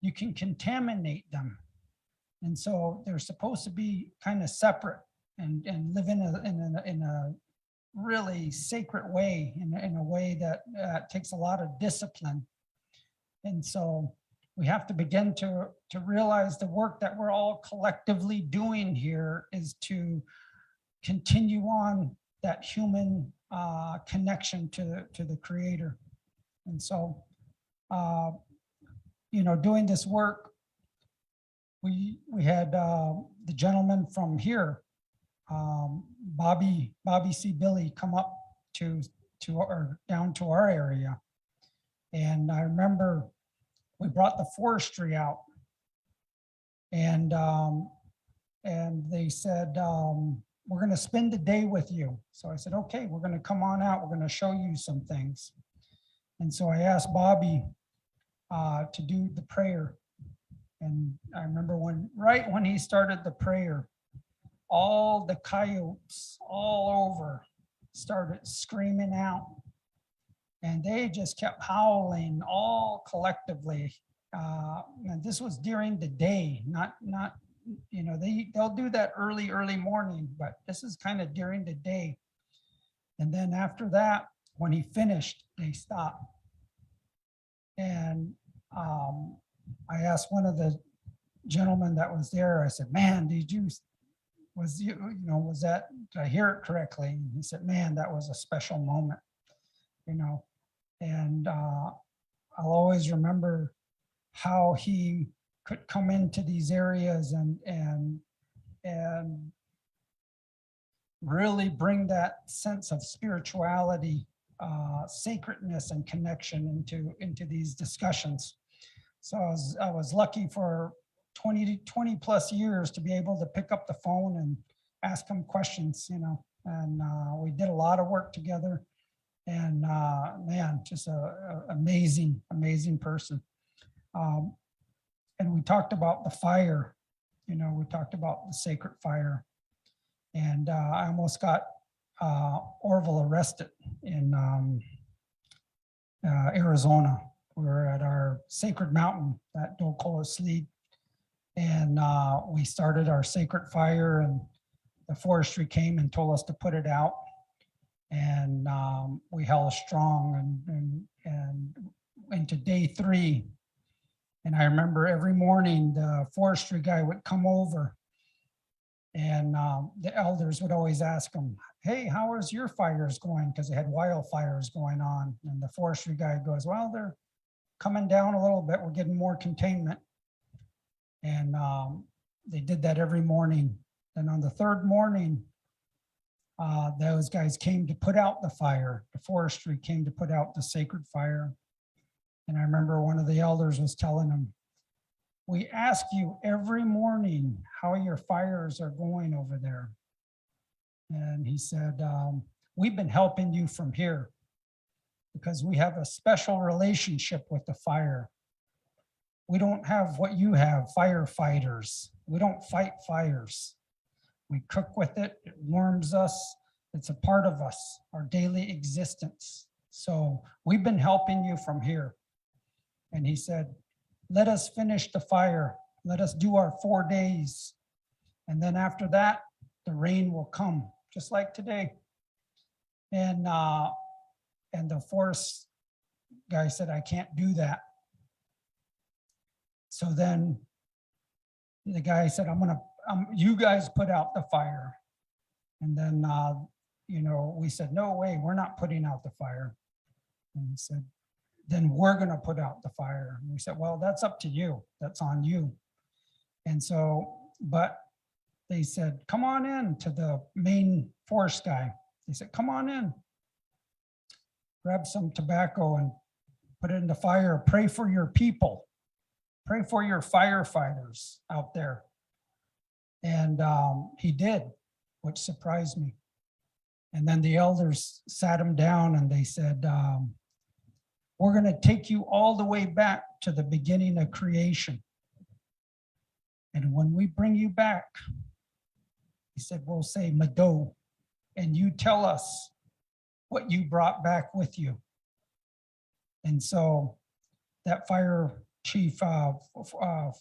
Speaker 17: you can contaminate them. And so they're supposed to be kind of separate and live in a really sacred way, in a way that takes a lot of discipline. And so we have to begin to realize the work that we're all collectively doing here is to continue on that human connection to the Creator. And so, you know, doing this work, we had the gentleman from here, Bobby C. Billy, come up to our down to our area. And I remember we brought the forestry out, and they said, we're going to spend the day with you. So I said, okay, we're going to come on out. We're going to show you some things. And so I asked Bobby to do the prayer. And I remember right when he started the prayer, all the coyotes all over started screaming out. And they just kept howling all collectively. And this was during the day, not you know, they'll do that early morning, but this is kind of during the day. And then after that, when he finished, they stopped. And I asked one of the gentlemen that was there, I said, man, was that, did I hear it correctly? And he said, man, that was a special moment, you know. And I'll always remember how he could come into these areas and really bring that sense of spirituality, sacredness, and connection into these discussions. So I was lucky for 20 plus years to be able to pick up the phone and ask him questions, you know. And we did a lot of work together. And man, just a amazing person. And we talked about the fire, you know, we talked about the sacred fire. And I almost got Arvol arrested in Arizona. We were at our sacred mountain at Decolonizing. And we started our sacred fire, and the forestry came and told us to put it out. And we held strong and into day 3. And I remember every morning the forestry guy would come over, and the elders would always ask him, hey, how is your fires going? Because they had wildfires going on. And the forestry guy goes, well, they're coming down a little bit. We're getting more containment. And they did that every morning. And on the 3rd morning, those guys came to put out the fire. The forestry came to put out the sacred fire. And I remember one of the elders was telling them, we ask you every morning how your fires are going over there. And he said, we've been helping you from here because we have a special relationship with the fire. We don't have what you have, firefighters. We don't fight fires. We cook with it, it warms us. It's a part of us, our daily existence. So we've been helping you from here. And he said, let us finish the fire. Let us do our 4 days. And then after that, the rain will come, just like today. And the forest guy said, I can't do that. So then the guy said, you guys put out the fire. And then, you know, we said, no way, we're not putting out the fire. And he said, then we're going to put out the fire. And we said, well, that's up to you. That's on you. And so, but they said, come on in to the main forest guy. They said, come on in, grab some tobacco and put it in the fire. Pray for your people. Pray for your firefighters out there. And he did, which surprised me. And then the elders sat him down and they said, we're going to take you all the way back to the beginning of creation. And when we bring you back, he said, we'll say Mado, and you tell us what you brought back with you. And so that fire chief,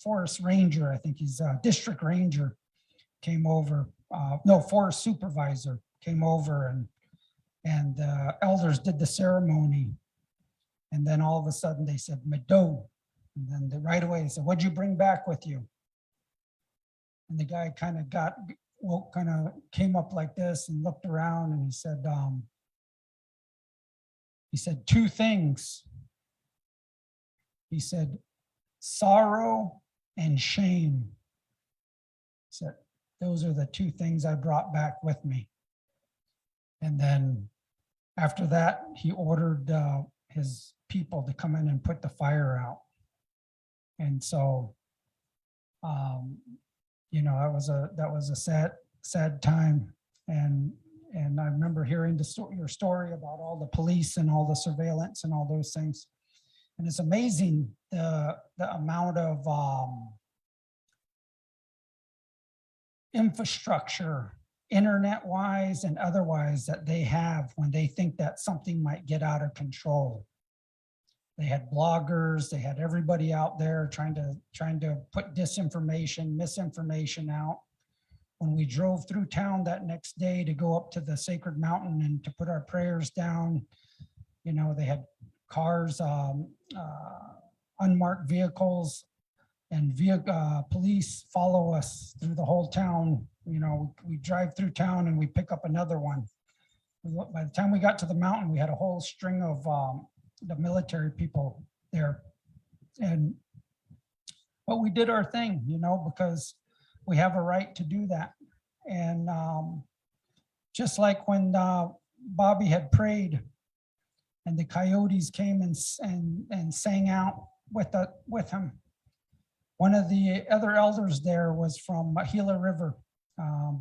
Speaker 17: forest ranger, I think he's a district ranger, came over, no, forest supervisor came over and And the elders did the ceremony. And then all of a sudden they said, Mado. And then right away they said, what'd you bring back with you? And the guy kind of came up like this and looked around and he said two things. He said, sorrow and shame. He said, those are the two things I brought back with me. And then after that, he ordered his people to come in and put the fire out. And so, you know, that was a sad time. And I remember hearing your story about all the police and all the surveillance and all those things. And it's amazing the amount of infrastructure, internet-wise and otherwise, that they have when they think that something might get out of control. They had bloggers, they had everybody out there trying to put disinformation, misinformation out. When we drove through town that next day to go up to the sacred mountain and to put our prayers down, you know, they had cars, unmarked vehicles, and police follow us through the whole town. You know, we drive through town and we pick up another one. By the time we got to the mountain, we had a whole string of the military people there. But we did our thing, you know, because we have a right to do that. And just like when Bobby had prayed and the coyotes came and sang out with him. One of the other elders there was from Gila River,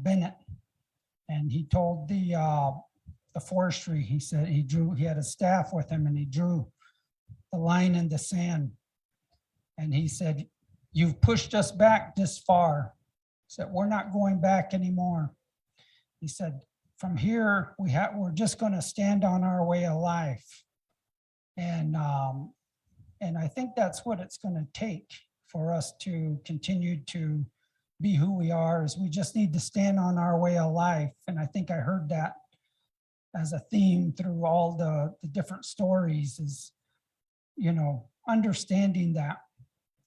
Speaker 17: Bennett, and he told the forestry, he said he had a staff with him and he drew the line in the sand. And he said, you've pushed us back this far. He said, we're not going back anymore. He said, from here, we're just going to stand on our way of life. And I think that's what it's going to take for us to continue to be who we are, is we just need to stand on our way of life. And I think I heard that as a theme through all the different stories, is, you know, understanding that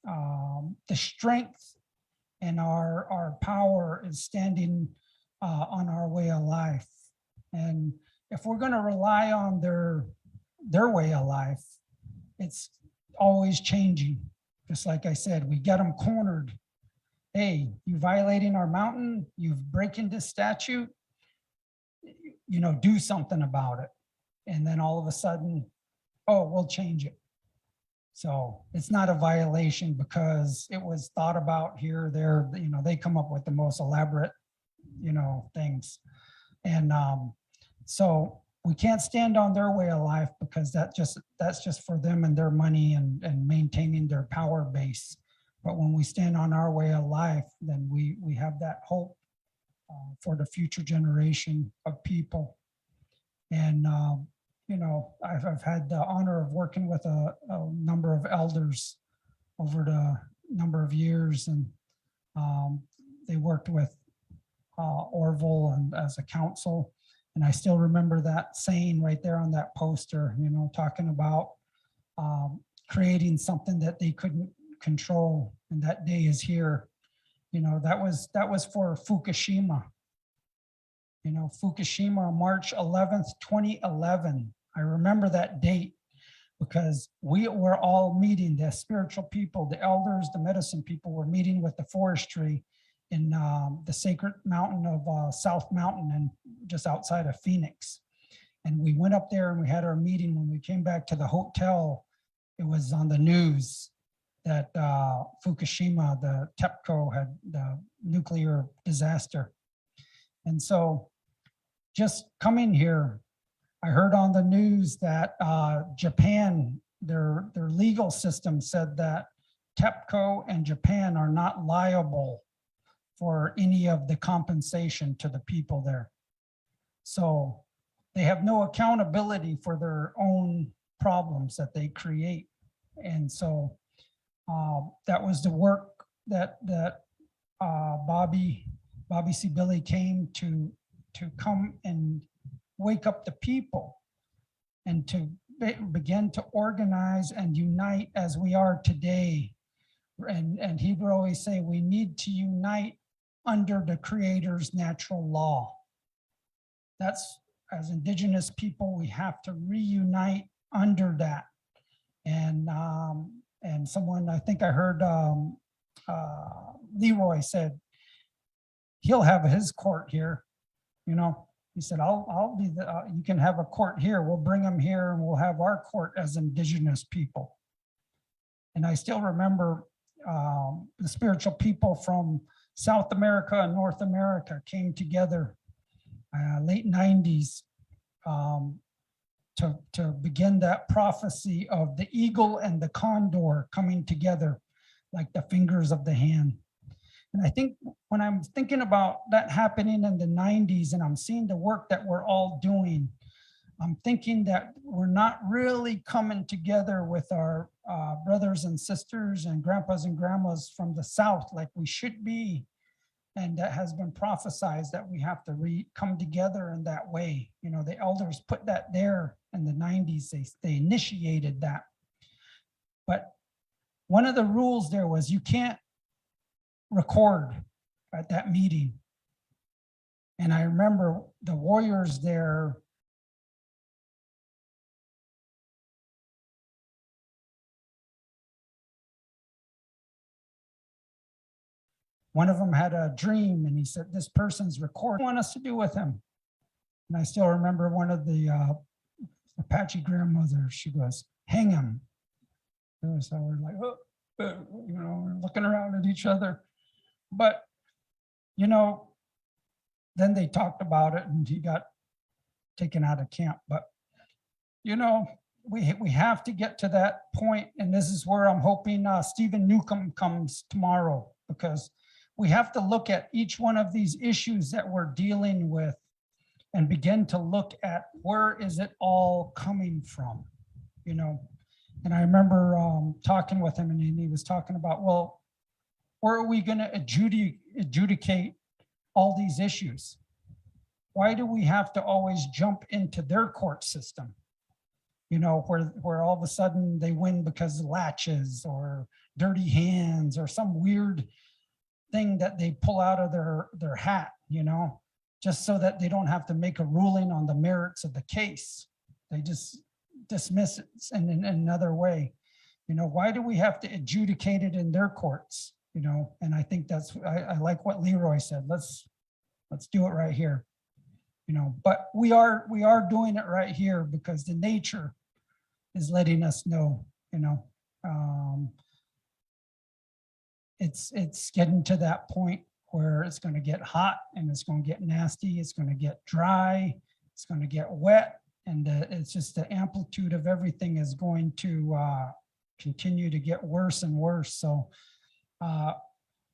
Speaker 17: the strength and our power is standing on our way of life. And if we're going to rely on their way of life, it's always changing. Just like I said, we get them cornered. Hey, you violating our mountain, you've breaking this statute, you know, do something about it. And then all of a sudden, oh, we'll change it. So it's not a violation because it was thought about here, there, you know, they come up with the most elaborate, you know, things. And so we can't stand on their way of life because that's just for them and their money and maintaining their power base. But when we stand on our way of life, then we have that hope for the future generation of people. And you know, I've had the honor of working with a number of elders over the number of years, and they worked with Arvol and as a council. And I still remember that saying right there on that poster, you know, talking about creating something that they couldn't control. And that day is here. You know, that was for Fukushima. You know, Fukushima, March 11th, 2011. I remember that date because we were all meeting, the spiritual people, the elders, the medicine people were meeting with the forestry in the sacred mountain of South Mountain and just outside of Phoenix. And we went up there and we had our meeting. When we came back to the hotel, it was on the news that Fukushima, the TEPCO, had the nuclear disaster. And so just coming here, I heard on the news that Japan, their legal system said that TEPCO and Japan are not liable for any of the compensation to the people there. So they have no accountability for their own problems that they create. And so that was the work that Bobby C. Billy came to come and wake up the people and to begin to organize and unite as we are today. And he would always say, we need to unite under the Creator's natural law. That's, as Indigenous people, we have to reunite under that. And someone, I think I heard Leroy said, he'll have his court here, you know. He said, I'll be the, you can have a court here. We'll bring them here and we'll have our court as Indigenous people. And I still remember the spiritual people from South America and North America came together late 90s to begin that prophecy of the eagle and the condor coming together like the fingers of the hand. And I think when I'm thinking about that happening in the 90s and I'm seeing the work that we're all doing, I'm thinking that we're not really coming together with our brothers and sisters and grandpas and grandmas from the South like we should be. And that has been prophesied that we have to come together in that way. You know, the elders put that there in the 90s, they initiated that. But one of the rules there was you can't record at that meeting. And I remember the warriors there, one of them had a dream and he said, this person's recording, what do you want us to do with him? And I still remember one of the Apache grandmothers, she goes, hang him. And so we're like, oh, you know, we're looking around at each other. But, you know, then they talked about it and he got taken out of camp. But, you know, we have to get to that point. And this is where I'm hoping Stephen Newcomb comes tomorrow, because we have to look at each one of these issues that we're dealing with and begin to look at where is it all coming from, you know. And I remember talking with him and he was talking about, well, where are we going to adjudicate all these issues? Why do we have to always jump into their court system? You know, where all of a sudden they win because of latches or dirty hands or some weird thing that they pull out of their hat, you know, just so that they don't have to make a ruling on the merits of the case. They just dismiss it in another way. You know, why do we have to adjudicate it in their courts? You know, and I think that's, I like what Leroy said, let's do it right here. You know, but we are doing it right here because the nature is letting us know, you know, it's getting to that point where it's going to get hot and it's going to get nasty, it's going to get dry, it's going to get wet, and it's just the amplitude of everything is going to continue to get worse and worse. So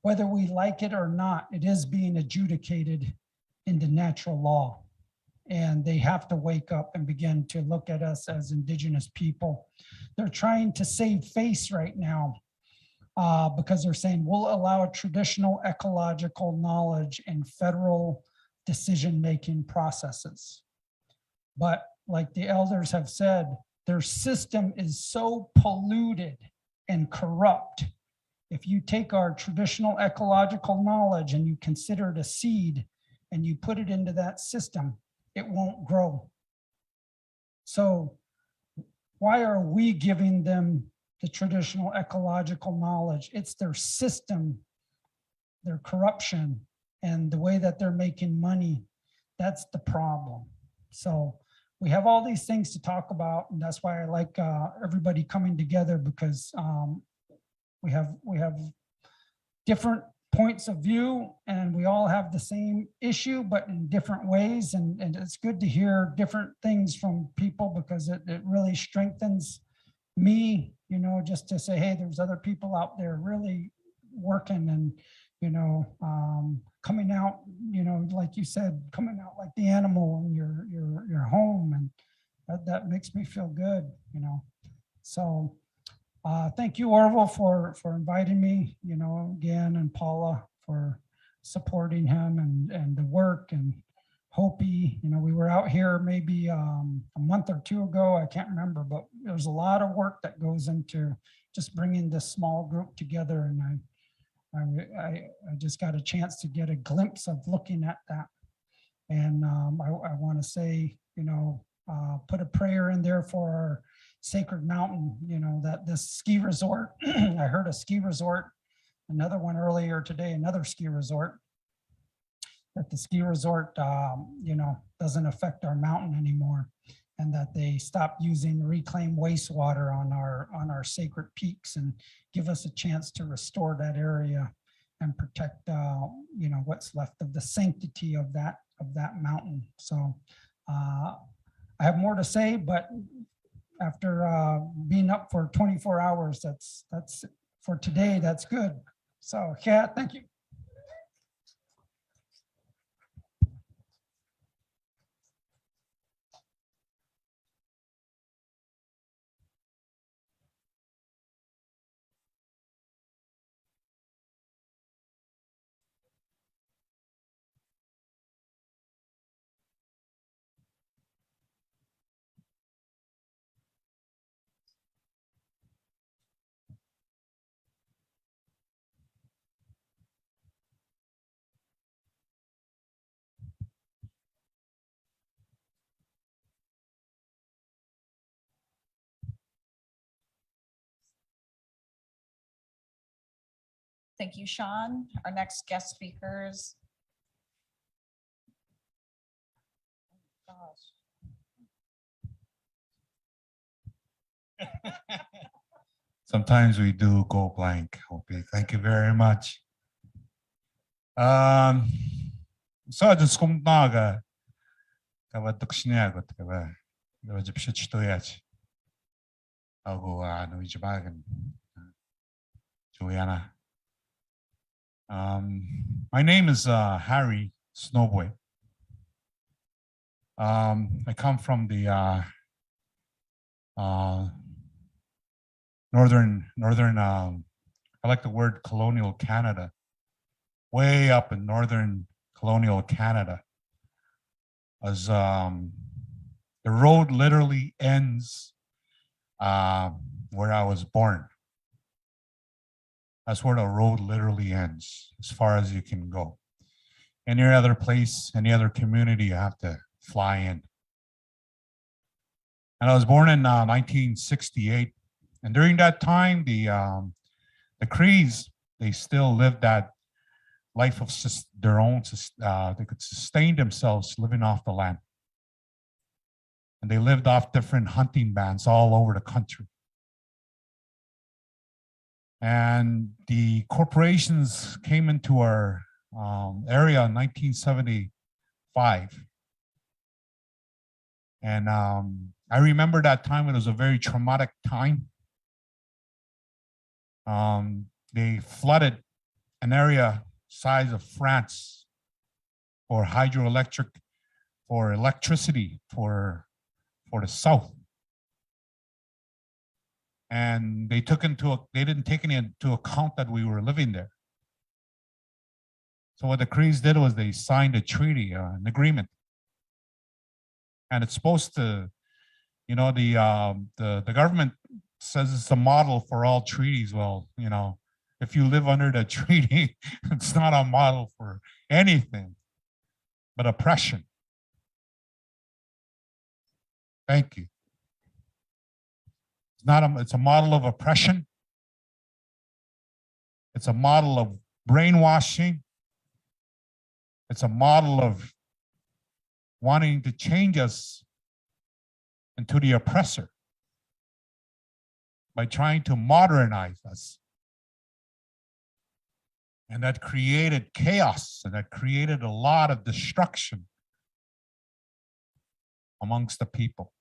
Speaker 17: whether we like it or not, it is being adjudicated into natural law. And they have to wake up and begin to look at us as Indigenous people. They're trying to save face right now because they're saying we'll allow traditional ecological knowledge in federal decision-making processes. But like the elders have said, their system is so polluted and corrupt. If you take our traditional ecological knowledge and you consider it a seed and you put it into that system, it won't grow. So why are we giving them the traditional ecological knowledge? It's their system, their corruption, and the way that they're making money. That's the problem. So we have all these things to talk about, and that's why I like everybody coming together, because we have different points of view and we all have the same issue, but in different ways. And it's good to hear different things from people because it really strengthens me, you know, just to say, hey, there's other people out there really working and, you know, coming out, you know, like you said, coming out like the animal in your home. And that makes me feel good, you know. So thank you, Arvol, for inviting me, you know, again, and Paula for supporting him and the work. And Hopi. You know, we were out here maybe a month or two ago. I can't remember, but there's a lot of work that goes into just bringing this small group together. And I just got a chance to get a glimpse of looking at that. And I want to say, you know, put a prayer in there for our sacred mountain, you know, that this ski resort, I heard a ski resort, another one earlier today, another ski resort, that the ski resort, you know, doesn't affect our mountain anymore, and that they stop using reclaimed wastewater on our sacred peaks and give us a chance to restore that area and protect, you know, what's left of the sanctity of that mountain. So I have more to say, but after being up for 24 hours, that's for today, that's good. So yeah, thank you.
Speaker 9: Thank you, Sean. Our next guest speakers.
Speaker 18: Sometimes we do go blank. Okay, thank you very much. So just come naga. Kawat tuksnya got kawa. Kawat jepshit stoyach. Ago no ijabagan. Juliana. My name is Harry Snowboy. I come from the northern, I like the word colonial Canada, way up in northern colonial Canada. As the road literally ends where I was born. That's where the road literally ends, as far as you can go. Any other place, any other community, you have to fly in. And I was born in 1968. And during that time, the Crees, they still lived that life of their own. They could sustain themselves living off the land. And they lived off different hunting bands all over the country. And the corporations came into our area in 1975. And I remember that time. It was a very traumatic time. They flooded an area size of France for hydroelectric, for electricity for the South. And they didn't take any into account that we were living there. So what the Crees did was they signed a treaty, an agreement. And it's supposed to, you know, the government says it's a model for all treaties. Well, you know, if you live under the treaty, it's not a model for anything but oppression. Thank you. It's a model of oppression. It's a model of brainwashing. It's a model of wanting to change us into the oppressor by trying to modernize us. And that created chaos, and that created a lot of destruction amongst the people.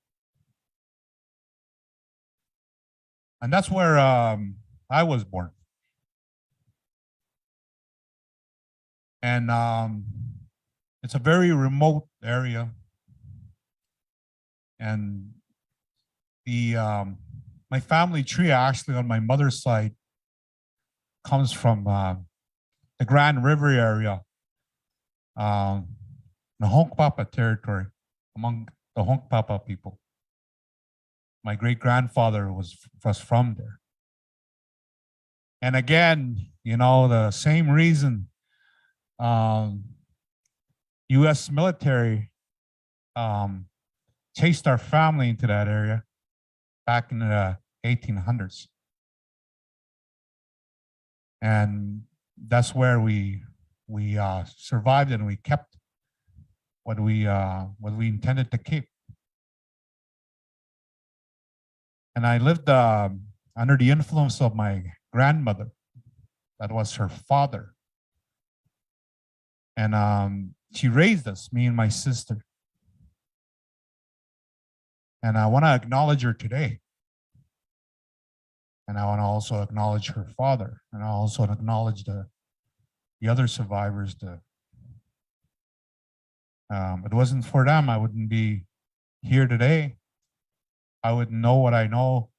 Speaker 18: And that's where I was born. And it's a very remote area. And my family tree, actually on my mother's side, comes from the Grand River area. the Honkpapa territory, among the Honkpapa people. My great-grandfather was from there. And again, you know, the same reason U.S. military chased our family into that area back in the 1800s. And that's where we survived, and we kept what we intended to keep. And I lived under the influence of my grandmother. That was her father. And she raised us, me and my sister. And I want to acknowledge her today. And I want to also acknowledge her father. And I also acknowledge the other survivors. It wasn't for them, I wouldn't be here today. I wouldn't know what I know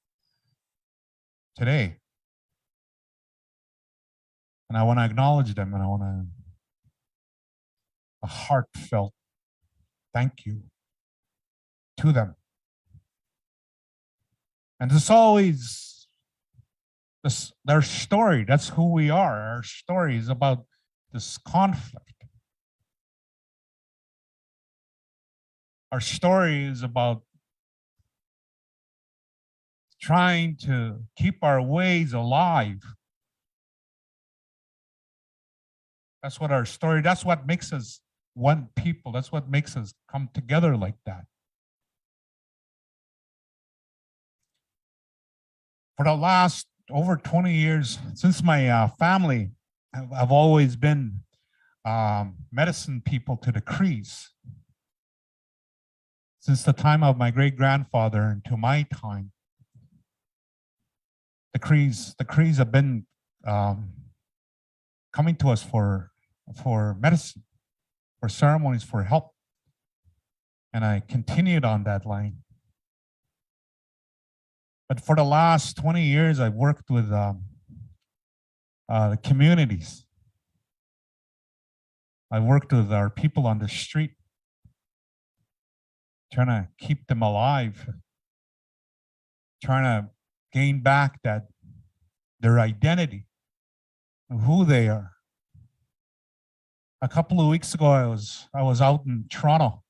Speaker 18: today. And I want to acknowledge them, and I want a heartfelt thank you to them. And it's always their story. That's who we are. Our story is about this conflict. Our story is about trying to keep our ways alive. That's what our story, that's what makes us one people. That's what makes us come together like that. For the last over 20 years, since my family, I've always been medicine people to the Crees. Since the time of my great-grandfather and to my time, the Crees have been coming to us for medicine, for ceremonies, for help. And I continued on that line. But for the last 20 years, I've worked with the communities. I worked with our people on the street, trying to keep them alive, trying to gain back their identity, who they are. A couple of weeks ago, I was out in Toronto,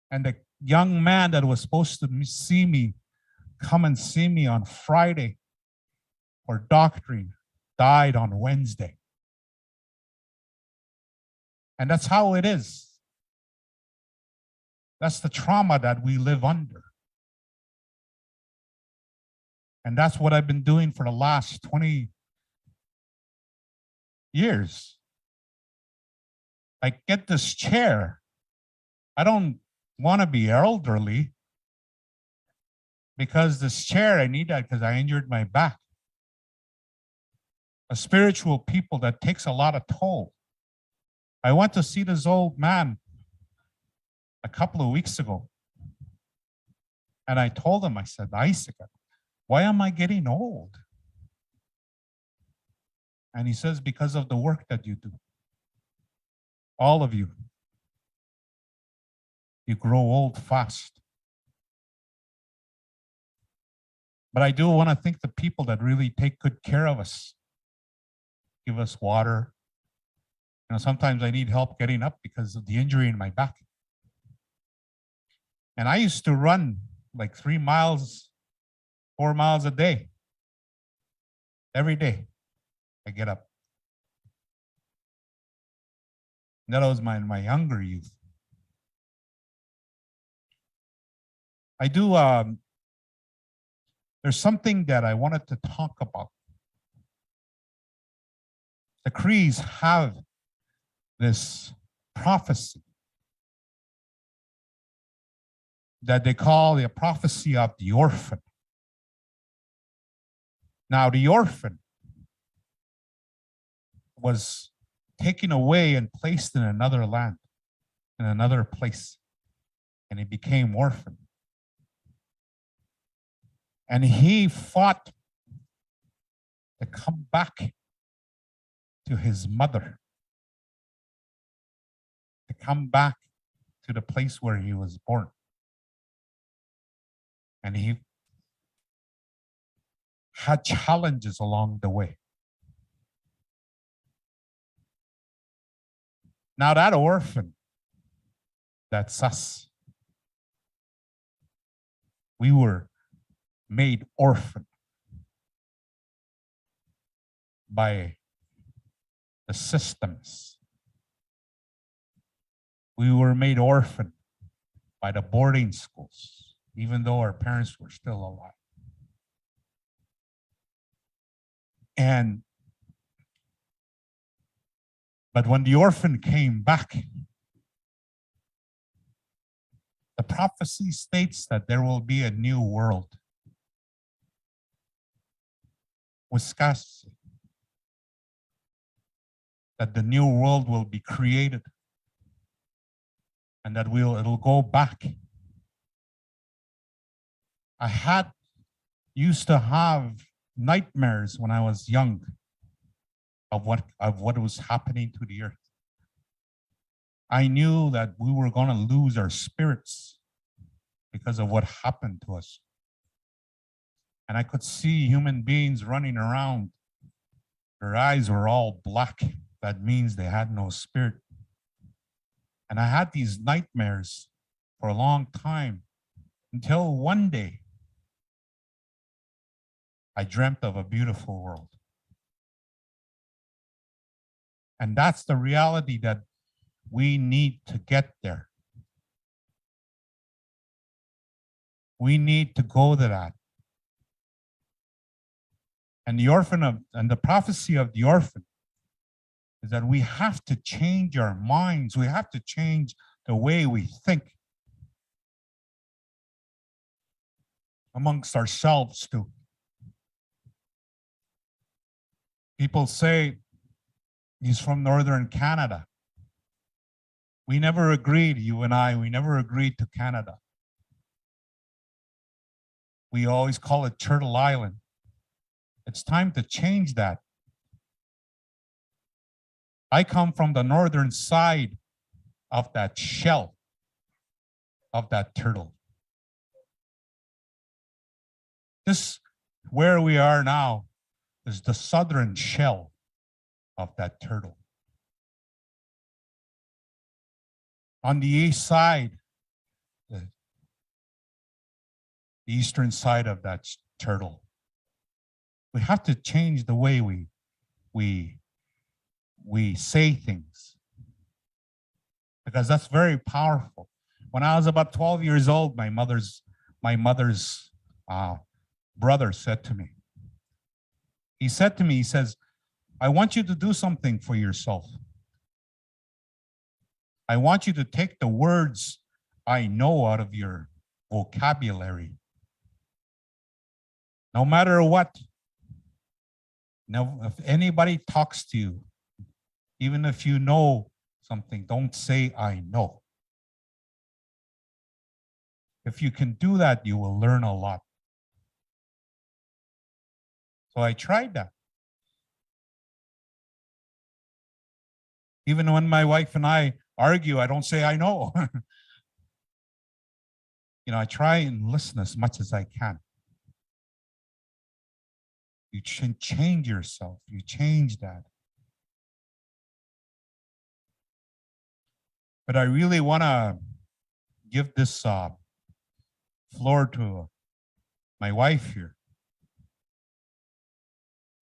Speaker 18: and the young man that was supposed to come and see me on Friday for doctrine died on Wednesday. And that's how it is. That's the trauma that we live under. And that's what I've been doing for the last 20 years. I get this chair. I don't want to be elderly, because this chair, I need that because I injured my back. A spiritual people, that takes a lot of toll. I went to see this old man a couple of weeks ago. And I told him, I said, Isaac, why am I getting old? And he says, because of the work that you do. All of you. You grow old fast. But I do want to thank the people that really take good care of us. Give us water. You know, sometimes I need help getting up because of the injury in my back. And I used to run like 3 miles, 4 miles a day. Every day I get up. That was my younger youth. I do, there's something that I wanted to talk about. The Crees have this prophecy that they call the prophecy of the orphan. Now, the orphan was taken away and placed in another land, in another place, and he became orphan. And he fought to come back to his mother, to come back to the place where he was born. And he had challenges along the way. Now that orphan, that's us. We were made orphan by the systems. We were made orphan by the boarding schools, even though our parents were still alive. But when the orphan came back, the prophecy states that there will be a new world with scarcity, that the new world will be created and that it'll go back. I used to have nightmares when I was young of what was happening to the earth. I knew that we were going to lose our spirits because of what happened to us. And I could see human beings running around. Their eyes were all black. That means they had no spirit. And I had these nightmares for a long time until one day I dreamt of a beautiful world. And that's the reality that we need to get there. We need to go to that. And the prophecy of the orphan is that we have to change our minds. We have to change the way we think amongst ourselves too. People say he's from Northern Canada. We never agreed, you and I, we never agreed to Canada. We always call it Turtle Island. It's time to change that. I come from the northern side of that shell of that turtle. This, where we are now, is the southern shell of that turtle. On the east side, the eastern side of that turtle. We have to change the way we say things, because that's very powerful. When I was about 12 years old, my mother's brother said to me, he says, I want you to do something for yourself. I want you to take the words I know out of your vocabulary. No matter what. Now, if anybody talks to you, even if you know something, don't say, I know. If you can do that, you will learn a lot. So I tried that. Even when my wife and I argue, I don't say, I know. I try and listen as much as I can. You change yourself. You change that. But I really want to give this floor to my wife here.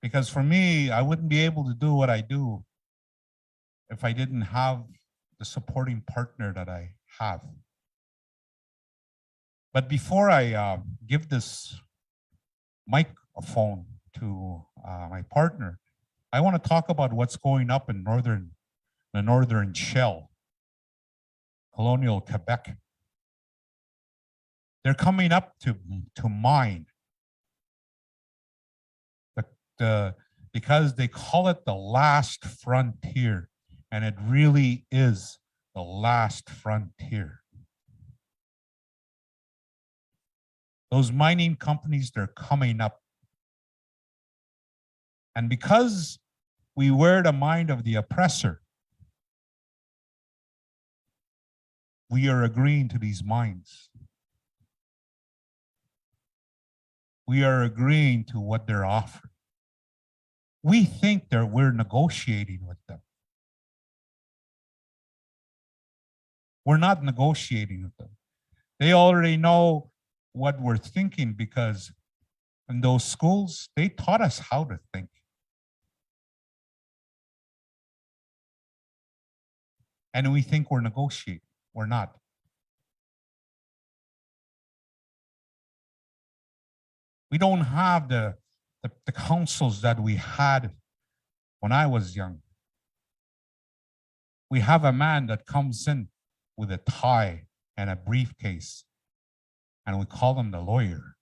Speaker 18: Because for me, I wouldn't be able to do what I do if I didn't have the supporting partner that I have. But before I give this microphone to my partner, I want to talk about what's going up in the northern shell, colonial Quebec. They're coming up to mine. Because they call it the last frontier, and it really is the last frontier. Those mining companies, they're coming up. And because we wear the mind of the oppressor, we are agreeing to these mines. We are agreeing to what they're offering. We think that we're negotiating with them. We're not negotiating with them. They already know what we're thinking because in those schools, they taught us how to think. And we think we're negotiating. We're not. We don't have the councils that we had when I was young. We have a man that comes in with a tie and a briefcase, and we call him the lawyer.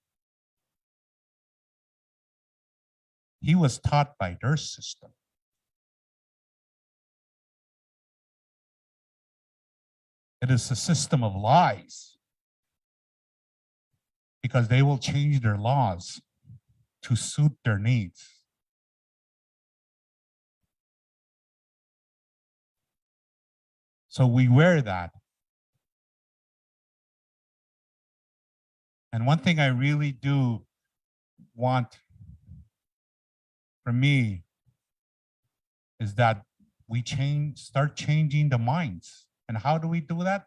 Speaker 18: He was taught by their system. It is a system of lies because they will change their laws to suit their needs. So we wear that. And one thing I really do want for me is that we start changing the minds. And how do we do that?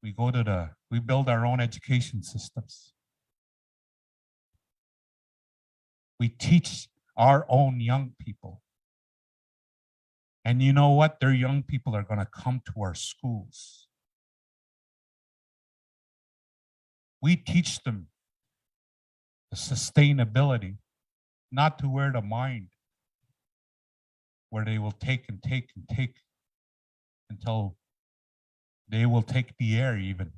Speaker 18: We build our own education systems. We teach our own young people. And you know what? Their young people are going to come to our schools. We teach them the sustainability, not to wear the mind where they will take and take and take until they will take the air even.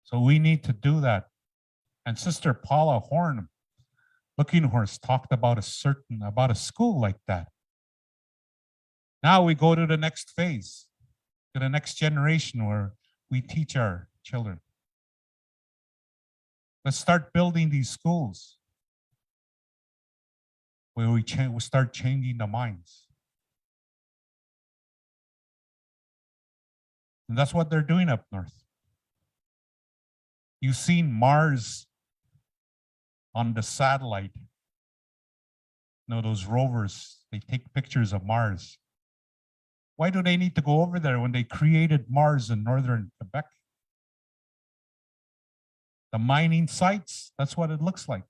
Speaker 18: So we need to do that. And Sister Paula Horn, Looking Horse, talked about a school like that. Now we go to the next phase, to the next generation where we teach our children. Let's start building these schools where we start changing the minds. And that's what they're doing up north. You've seen Mars on the satellite. You know, those rovers, they take pictures of Mars. Why do they need to go over there when they created Mars in northern Quebec? The mining sites, that's what it looks like.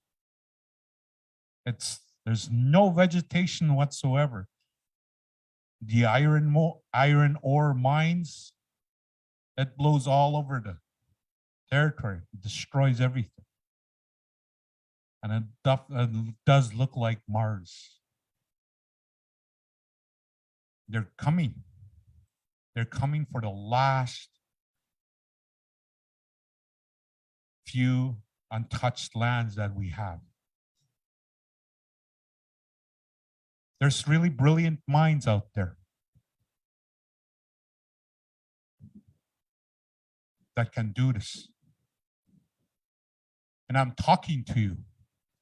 Speaker 18: There's no vegetation whatsoever. The iron ore mines, it blows all over the territory, it destroys everything. And it does look like Mars. They're coming. They're coming for the last few untouched lands that we have. There's really brilliant minds out there that can do this. And I'm talking to you,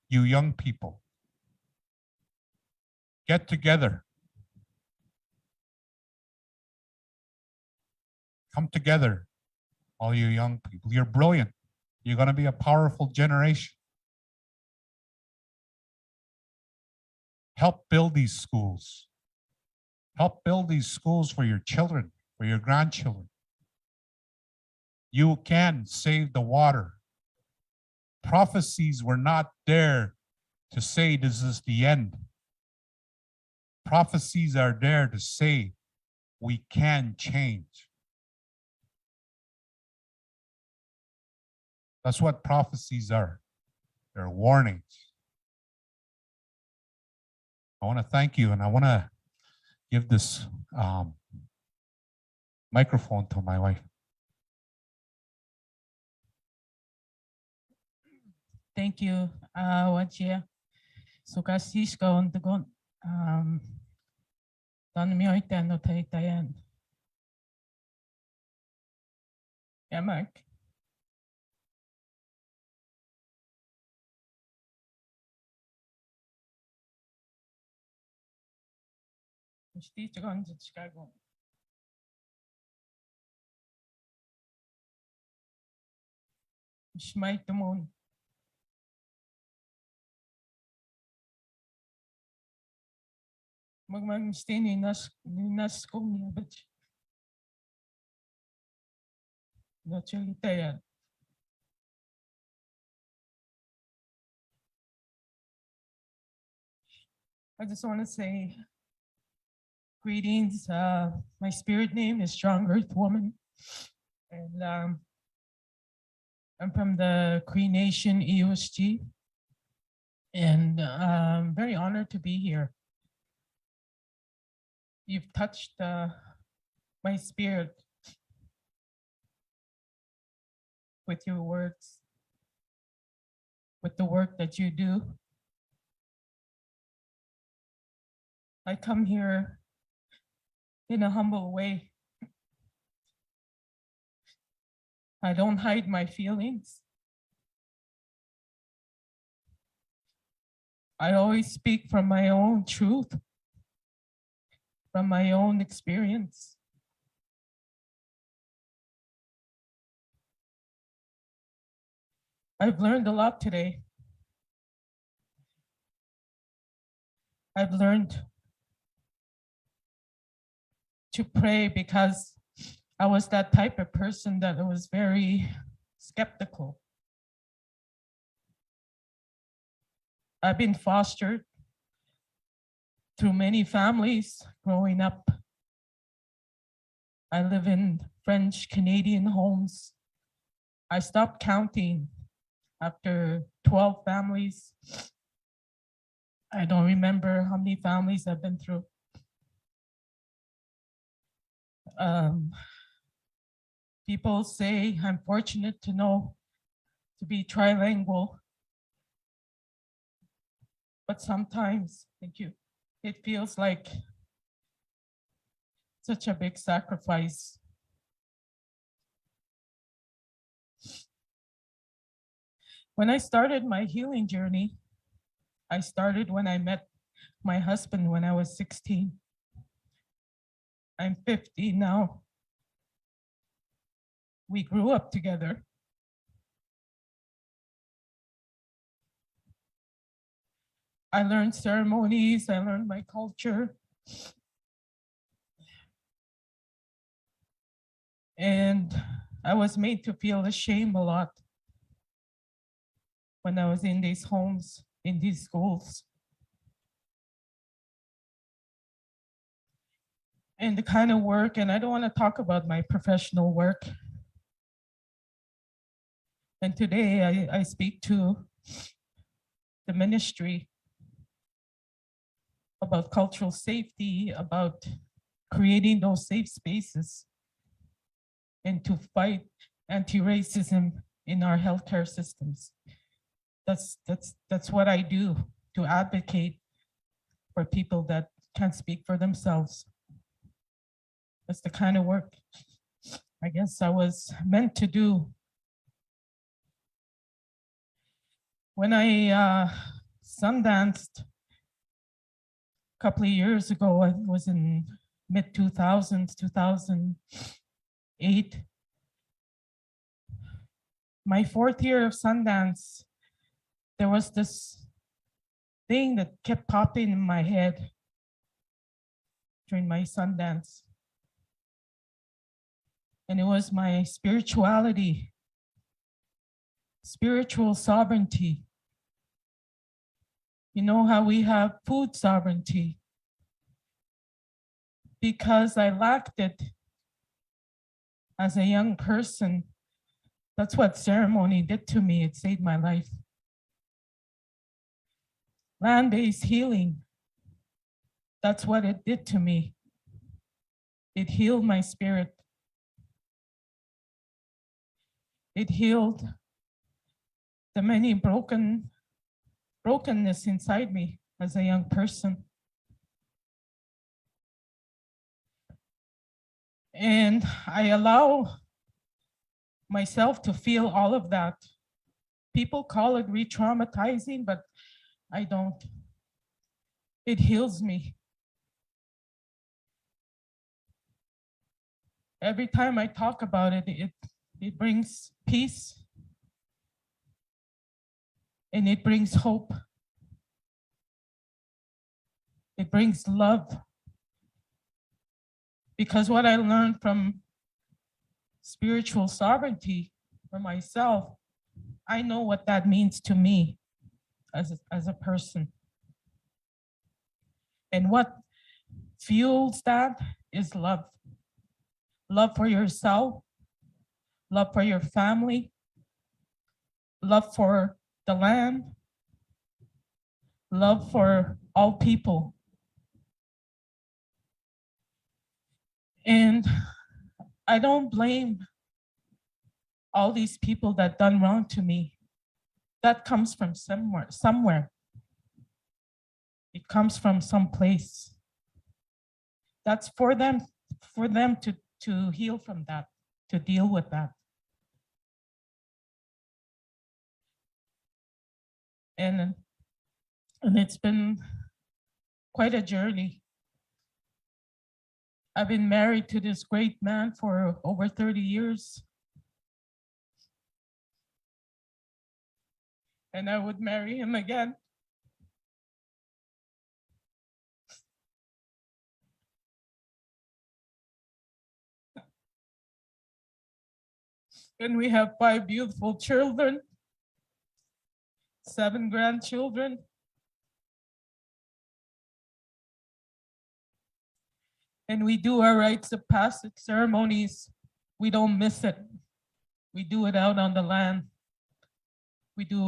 Speaker 18: you young people. Get together. Come together, all you young people. You're brilliant. You're going to be a powerful generation. Help build these schools. Help build these schools for your children, for your grandchildren. You can save the water. Prophecies were not there to say this is the end. Prophecies are there to say we can change. That's what prophecies are. They're warnings. I want to thank you, and I want to give this microphone to my wife.
Speaker 19: Thank you, Wajia. Sukasiska on the gun. Dan mioita no taitayan. Yeah, Mark. Chicago. Shmai Tamon. Magmagstini nas kumya bach. Nachalitayan. I just want to say greetings. My spirit name is Strong Earth Woman. And I'm from the Cree Nation EUSG. And I'm very honored to be here. You've touched my spirit with your words, with the work that you do. I come here in a humble way. I don't hide my feelings. I always speak from my own truth, from my own experience. I've learned a lot today. I've learned to pray because I was that type of person that was very skeptical. I've been fostered through many families growing up. I live in French Canadian homes. I stopped counting after 12 families. I don't remember how many families I've been through. People say I'm fortunate to be trilingual. But sometimes, thank you, it feels like such a big sacrifice. When I started my healing journey, I started when I met my husband when I was 16. I'm 50 now. We grew up together. I learned ceremonies, I learned my culture. And I was made to feel ashamed a lot when I was in these homes, in these schools. And the kind of work, and I don't want to talk about my professional work. And today I speak to the ministry about cultural safety, about creating those safe spaces, and to fight anti-racism in our healthcare systems. That's what I do, to advocate for people that can't speak for themselves. That's the kind of work I guess I was meant to do. When I sundanced a couple of years ago, I was in mid-2000s, 2008. My 4th year of Sundance, there was this thing that kept popping in my head during my Sundance. And it was my spirituality, spiritual sovereignty. You know how we have food sovereignty? Because I lacked it as a young person. That's what ceremony did to me. It saved my life. Land-based healing, that's what it did to me. It healed my spirit. It healed the many brokenness inside me as a young person. And I allow myself to feel all of that. People call it re-traumatizing, but I don't. It heals me. Every time I talk about it, it brings peace. And it brings hope. It brings love. Because what I learned from spiritual sovereignty for myself, I know what that means to me as a person. And what fuels that is love. Love for yourself, love for your family, love for the land, love for all people. And I don't blame all these people that done wrong to me. That comes from somewhere. It comes from some place. That's for them to heal from that, to deal with that. And it's been quite a journey. I've been married to this great man for over 30 years. And I would marry him again. And we have 5 beautiful children, 7 grandchildren. And we do our rites of passage ceremonies. We don't miss it. We do it out on the land. We do,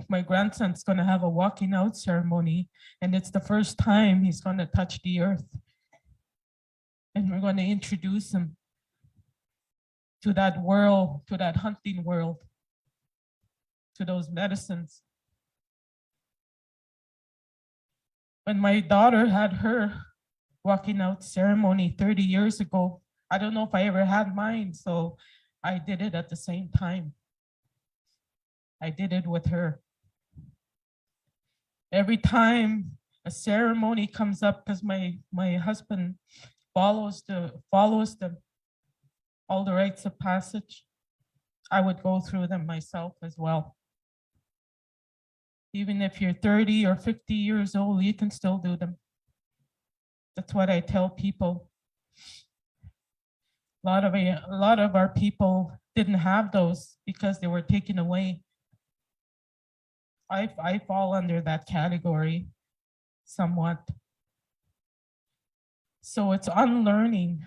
Speaker 19: my grandson's gonna have a walking out ceremony, and it's the first time he's gonna touch the earth. And we're gonna introduce him to that world, to that hunting world, to those medicines. When my daughter had her walking out ceremony 30 years ago, I don't know if I ever had mine, so I did it at the same time. I did it with her. Every time a ceremony comes up, because my husband follows all the rites of passage, I would go through them myself as well. Even if you're 30 or 50 years old, you can still do them. That's what I tell people. A lot of our people didn't have those because they were taken away. I fall under that category somewhat. So it's unlearning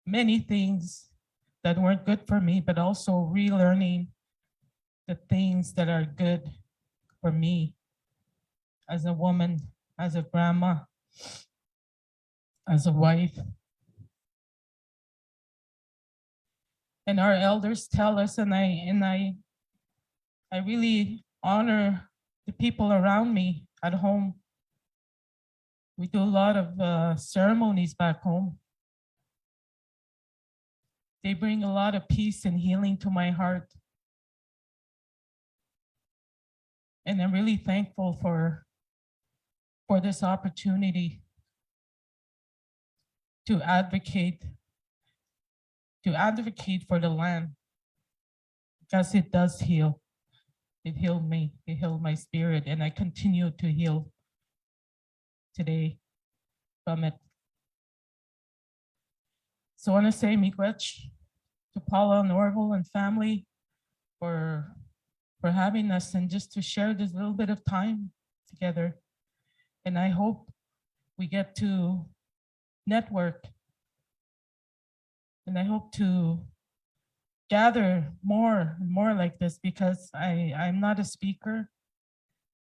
Speaker 19: many things that weren't good for me, but also relearning the things that are good for me as a woman, as a grandma, as a wife. And our elders tell us, and I really honor the people around me at home. We do a lot of ceremonies back home. They bring a lot of peace and healing to my heart. And I'm really thankful for this opportunity to advocate for the land, because it does heal. It healed me, it healed my spirit, and I continue to heal today from it. So I want to say miigwech to Paula and Arvol and family for having us and just to share this little bit of time together. And I hope we get to network, and I hope to gather more and more like this, because I'm not a speaker.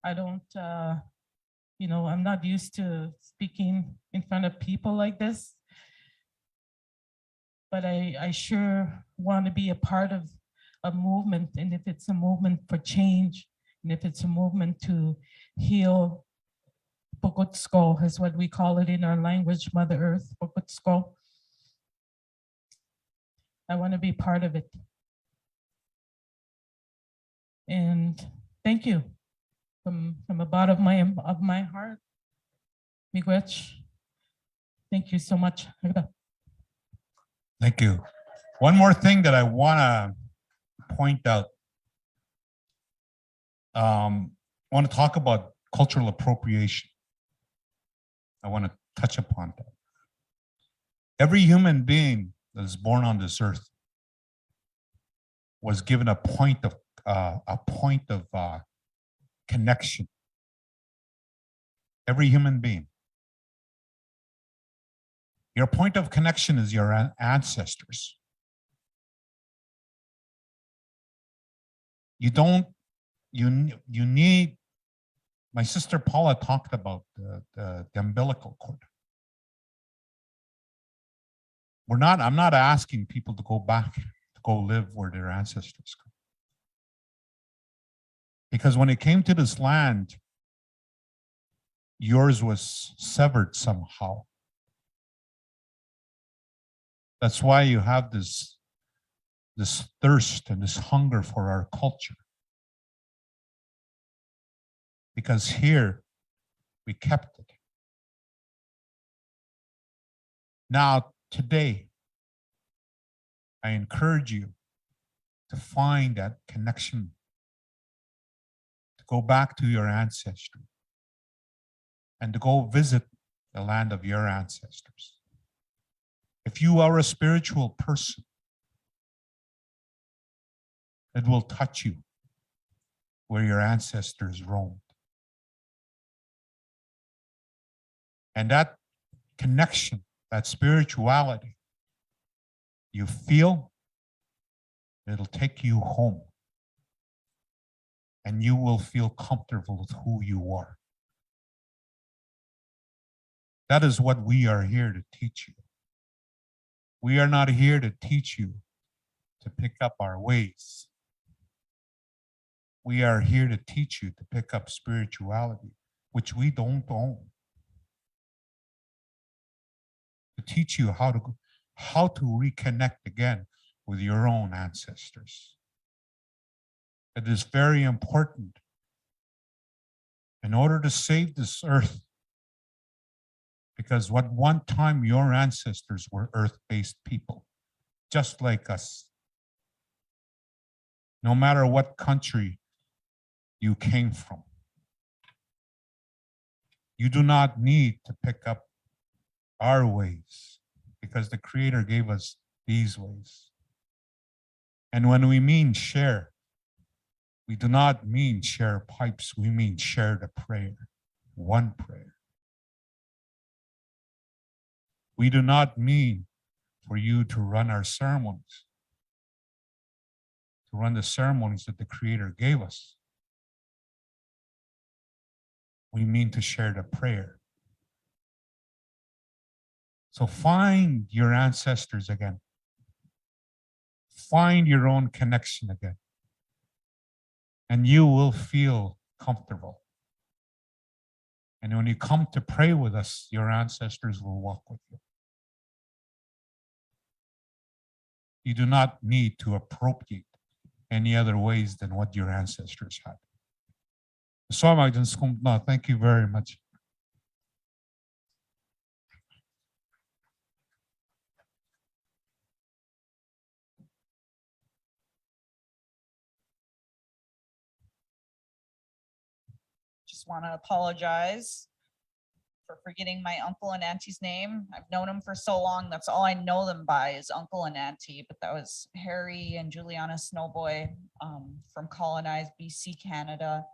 Speaker 19: I don't, I'm not used to speaking in front of people like this. But I sure want to be a part of a movement, and if it's a movement for change, and if it's a movement to heal, Pukutsko is what we call it in our language, Mother Earth, Pukutsko. I want to be part of it. And thank you from the bottom of my heart. Miigwech, thank you so much.
Speaker 18: Thank you. One more thing that I want to point out. I want to talk about cultural appropriation. I want to touch upon that. Every human being that is born on this earth was given a point of connection. Every human being. Your point of connection is your ancestors. You need, my sister Paula talked about the umbilical cord. I'm not asking people to go back, to go live where their ancestors go. Because when it came to this land, yours was severed somehow. That's why you have this thirst and this hunger for our culture. Because here, we kept it. Now, today, I encourage you to find that connection, to go back to your ancestry, and to go visit the land of your ancestors. If you are a spiritual person, it will touch you where your ancestors roamed. And that connection, that spirituality, you feel, it'll take you home. And you will feel comfortable with who you are. That is what we are here to teach you. We are not here to teach you to pick up our ways. We are here to teach you to pick up spirituality, which we don't own. To teach you how to reconnect again with your own ancestors. It is very important in order to save this earth, because at one time your ancestors were earth-based people, just like us. No matter what country you came from, you do not need to pick up our ways, because the Creator gave us these ways. And when we mean share, we do not mean share pipes, we mean share the prayer, one prayer. We do not mean for you to run our ceremonies, to run the ceremonies that the Creator gave us. We mean to share the prayer. So find your ancestors again. Find your own connection again. And you will feel comfortable. And when you come to pray with us, your ancestors will walk with you. You do not need to appropriate any other ways than what your ancestors had. So, thank you very much.
Speaker 3: Just want to apologize for forgetting my uncle and auntie's name. I've known them for so long. That's all I know them by is uncle and auntie. But that was Harry and Juliana Snowboy from colonized BC, Canada.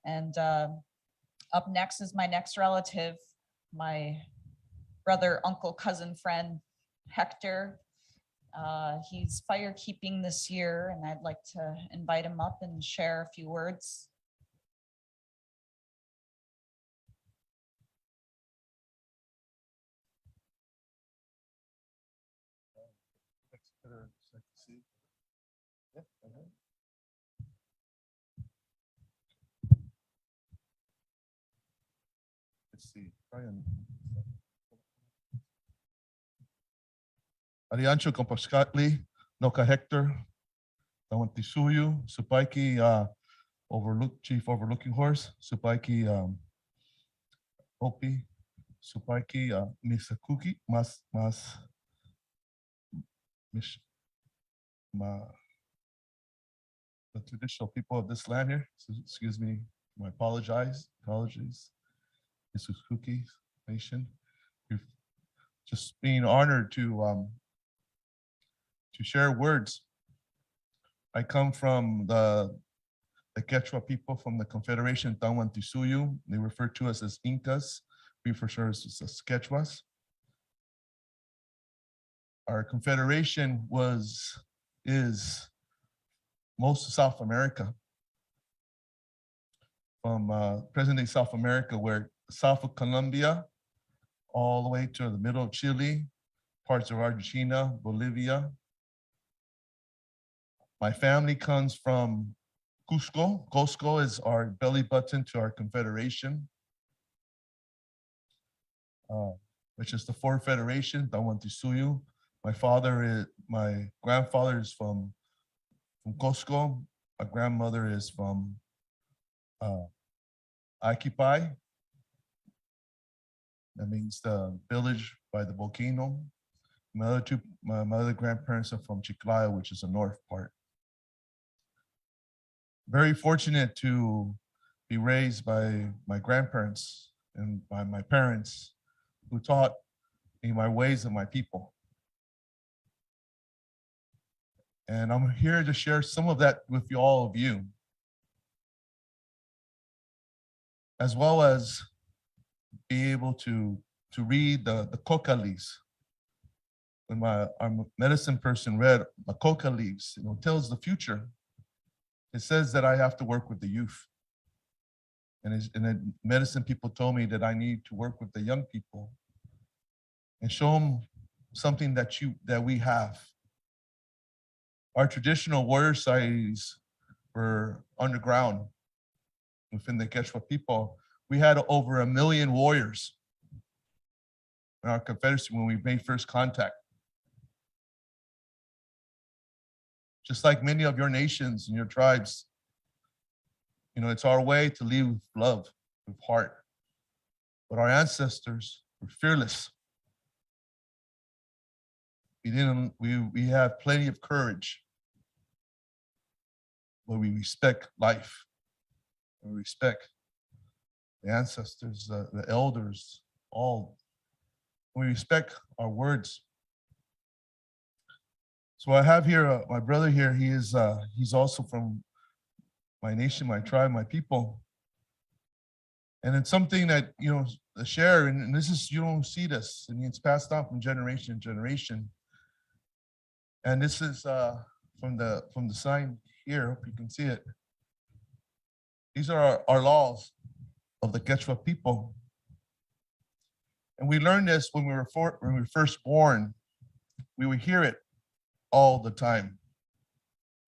Speaker 3: And up next is my next relative, my brother, uncle, cousin, friend, Hector. He's firekeeping this year, and I'd like to invite him up and share a few words.
Speaker 2: Let's see. Brian. Ariancho Compascatli, Noka Hector, Tawantisuyu, Supaiki, Chief Overlooking Horse, Supaiki, Opi, Supaiki, Misakuki, the traditional people of this land here. So, excuse me, my apologies. This is Kuki Nation. We're just being honored to share words. I come from the Quechua people from the Confederation Tahuantinsuyo. They refer to us as Incas. We refer to us as Quechuas. Our confederation is most of South America, from present-day South America, where south of Colombia, all the way to the middle of Chile, parts of Argentina, Bolivia. My family comes from Cusco. Cusco is our belly button to our confederation, which is the fourth federation, Tahuantinsuyo. My grandfather is from Cusco. My grandmother is from Akipai. That means the village by the volcano. My other grandparents are from Chiclayo, which is the north part. Very fortunate to be raised by my grandparents and by my parents, who taught me my ways of my people. And I'm here to share some of that with all of you, as well as be able to read the coca leaves. When our medicine person read the coca leaves, it tells the future. It says that I have to work with the youth. And the medicine people told me that I need to work with the young people and show them something that we have. Our traditional warrior societies were underground within the Quechua people. We had over 1 million warriors in our confederacy when we made first contact. Just like many of your nations and your tribes, it's our way to live with love, with heart. But our ancestors were fearless. We have plenty of courage, but we respect life. We respect the ancestors, the elders, all. We respect our words. So I have here my brother here. He's also from my nation, my tribe, my people. And it's something that share, and this is, you don't see this, and it's passed on from generation to generation. And this is from the sign here. Hope you can see it. These are our laws of the Quechua people. And we learned this when we were first born. We would hear it all the time.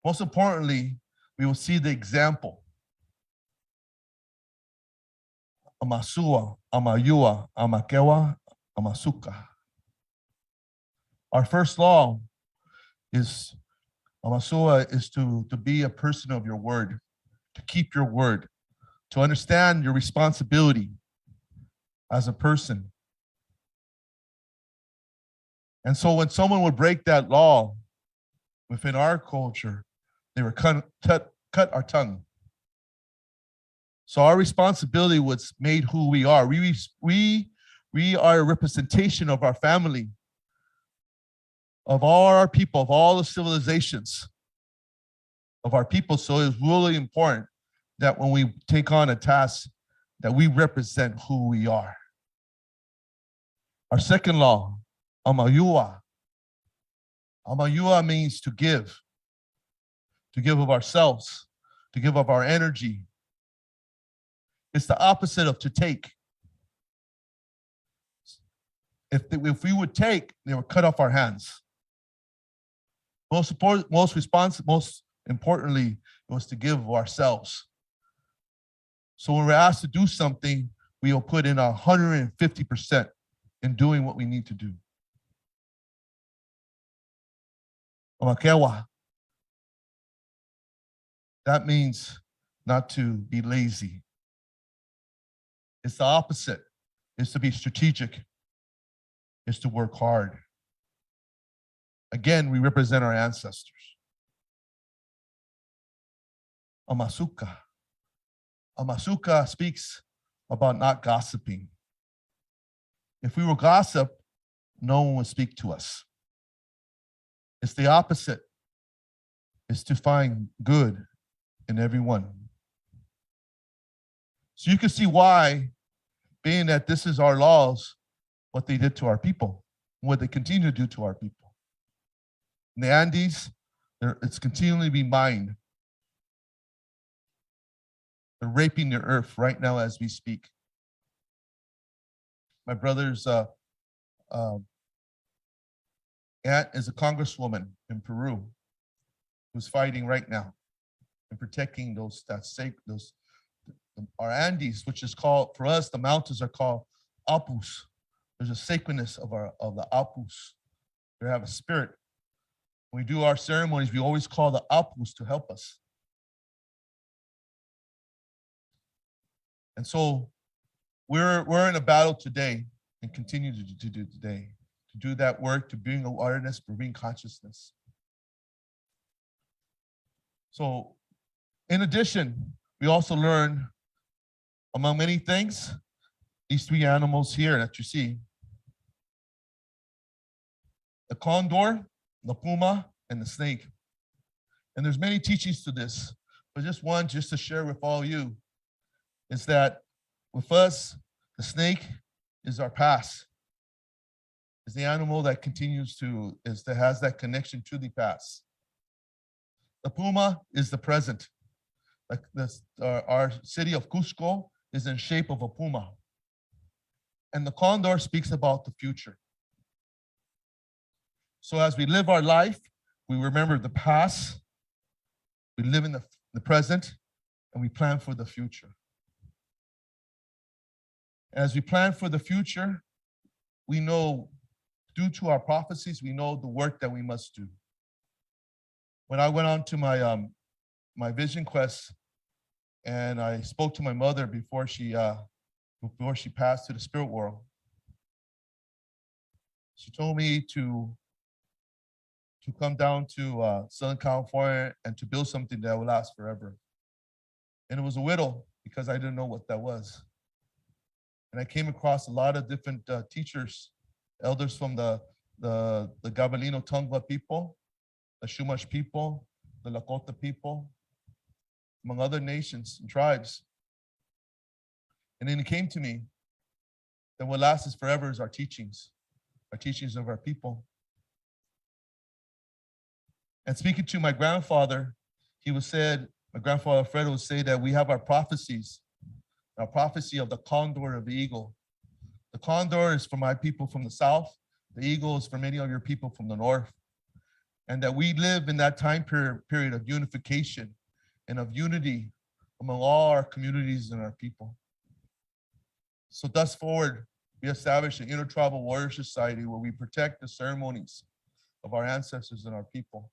Speaker 2: Most importantly, we will see the example. Amasua, Amayua, Amakewa, Amasuka. Our first law is, Amasua, is to be a person of your word, to keep your word, to understand your responsibility as a person. And so when someone would break that law within our culture, they were cut our tongue. So our responsibility was made who we are. We are a representation of our family, of all our people, of all the civilizations of our people. So it's really important that when we take on a task, that we represent who we are. Our second law, Amayua. Amayua means to give of ourselves, to give of our energy. It's the opposite of to take. If we would take, they would cut off our hands. Most importantly, it was to give of ourselves. So when we're asked to do something, we will put in 150% in doing what we need to do. Amakewa. That means not to be lazy. It's the opposite. It's to be strategic. It's to work hard. Again, we represent our ancestors. Amasuka. Amasuka speaks about not gossiping. If we were gossip, no one would speak to us. It's the opposite. It's to find good in everyone. So you can see why, being that this is our laws, what they did to our people, what they continue to do to our people. In the Andes, it's continually being mined. They're raping the earth right now as we speak. My brother's aunt is a congresswoman in Peru who's fighting right now and protecting those our Andes, which is called, for us, the mountains are called apus. There's a sacredness of the apus. They have a spirit. When we do our ceremonies, we always call the apus to help us. And so we're in a battle today and continue to do today, to do that work, to bring awareness, to bring consciousness. So in addition, we also learn, among many things, these three animals here that you see: the condor, the puma, and the snake. And there's many teachings to this, but just one, just to share with all you, is that with us, the snake is our past. Is the animal that continues to, that has that connection to the past. The puma is the present. Like this, our city of Cusco is in shape of a puma. And the condor speaks about the future. So as we live our life, we remember the past, we live in the present, and we plan for the future. As we plan for the future, we know, due to our prophecies, we know the work that we must do. When I went on to my vision quest, and I spoke to my mother before she passed to the spirit world, she told me to come down to Southern California and to build something that will last forever. And it was a riddle because I didn't know what that was. And I came across a lot of different teachers, elders from the Gabalino Tongva people, the Chumash people, the Lakota people, among other nations and tribes. And then it came to me that what lasts forever is our teachings of our people. And speaking to my grandfather, my grandfather Fred would say that we have our prophecies, our prophecy of the condor of the eagle. The condor is for my people from the south. The eagle is for many of your people from the north. And that we live in that time period of unification and of unity among all our communities and our people. So thus forward, we established an intertribal warrior society where we protect the ceremonies of our ancestors and our people.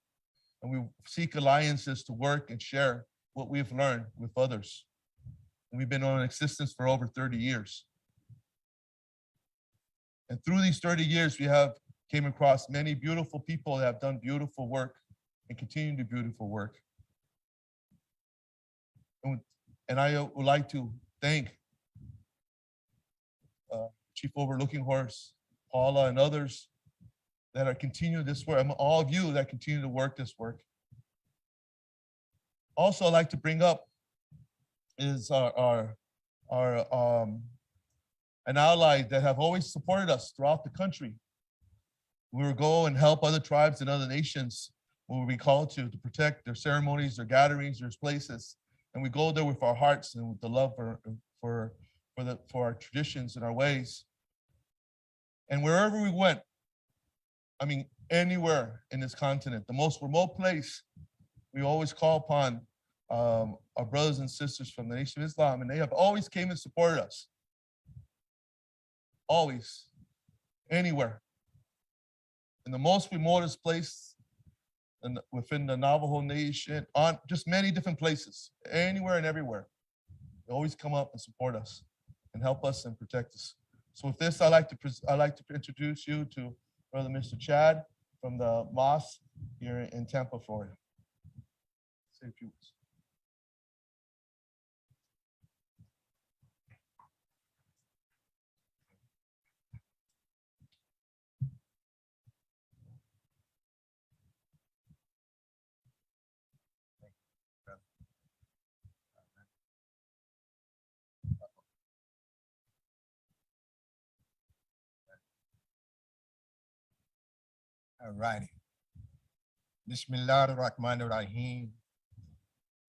Speaker 2: And we seek alliances to work and share what we've learned with others. And we've been on existence for over 30 years. And through these 30 years, we came across many beautiful people that have done beautiful work and continue to do beautiful work. And I would like to thank Chief Overlooking Horse, Paula, and others that are continuing this work. All of you that continue to work this work. Also, I'd like to bring up is an ally that have always supported us throughout the country. We will go and help other tribes and other nations when we called to protect their ceremonies, their gatherings, their places. And we go there with our hearts and with the love for our traditions and our ways. And wherever we went, I mean, anywhere in this continent, the most remote place, we always call upon our brothers and sisters from the Nation of Islam, and they have always came and supported us. Always, anywhere. In the most remotest place within the Navajo Nation, on just many different places, anywhere and everywhere. They always come up and support us and help us and protect us. So with this, I'd like to introduce you to Brother Mr. Chad from the mosque here in Tampa, Florida. Say a few words.
Speaker 20: All righty. Bismillahirrahmanirrahim.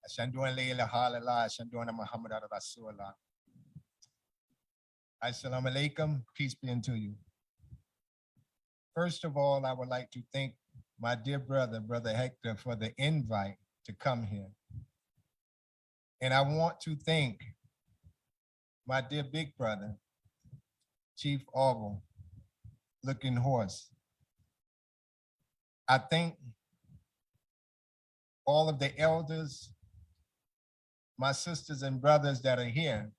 Speaker 20: Ashanduan la ilaha illallah, ashanduan Muhammad Rasulullah. Assalamu alaikum, peace be unto you. First of all, I would like to thank my dear brother, Brother Hector, for the invite to come here. And I want to thank my dear big brother, Chief Arvol, Looking Horse. I thank all of the elders, my sisters and brothers that are here,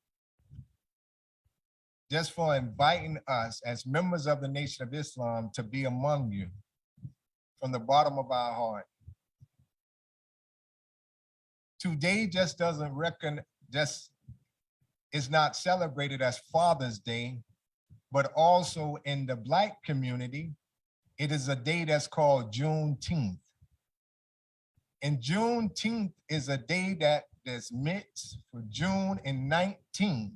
Speaker 20: just for inviting us as members of the Nation of Islam to be among you from the bottom of our heart. Today just doesn't is not celebrated as Father's Day, but also in the Black community, it is a day that's called Juneteenth. And Juneteenth is a day that is meant for June and 19th,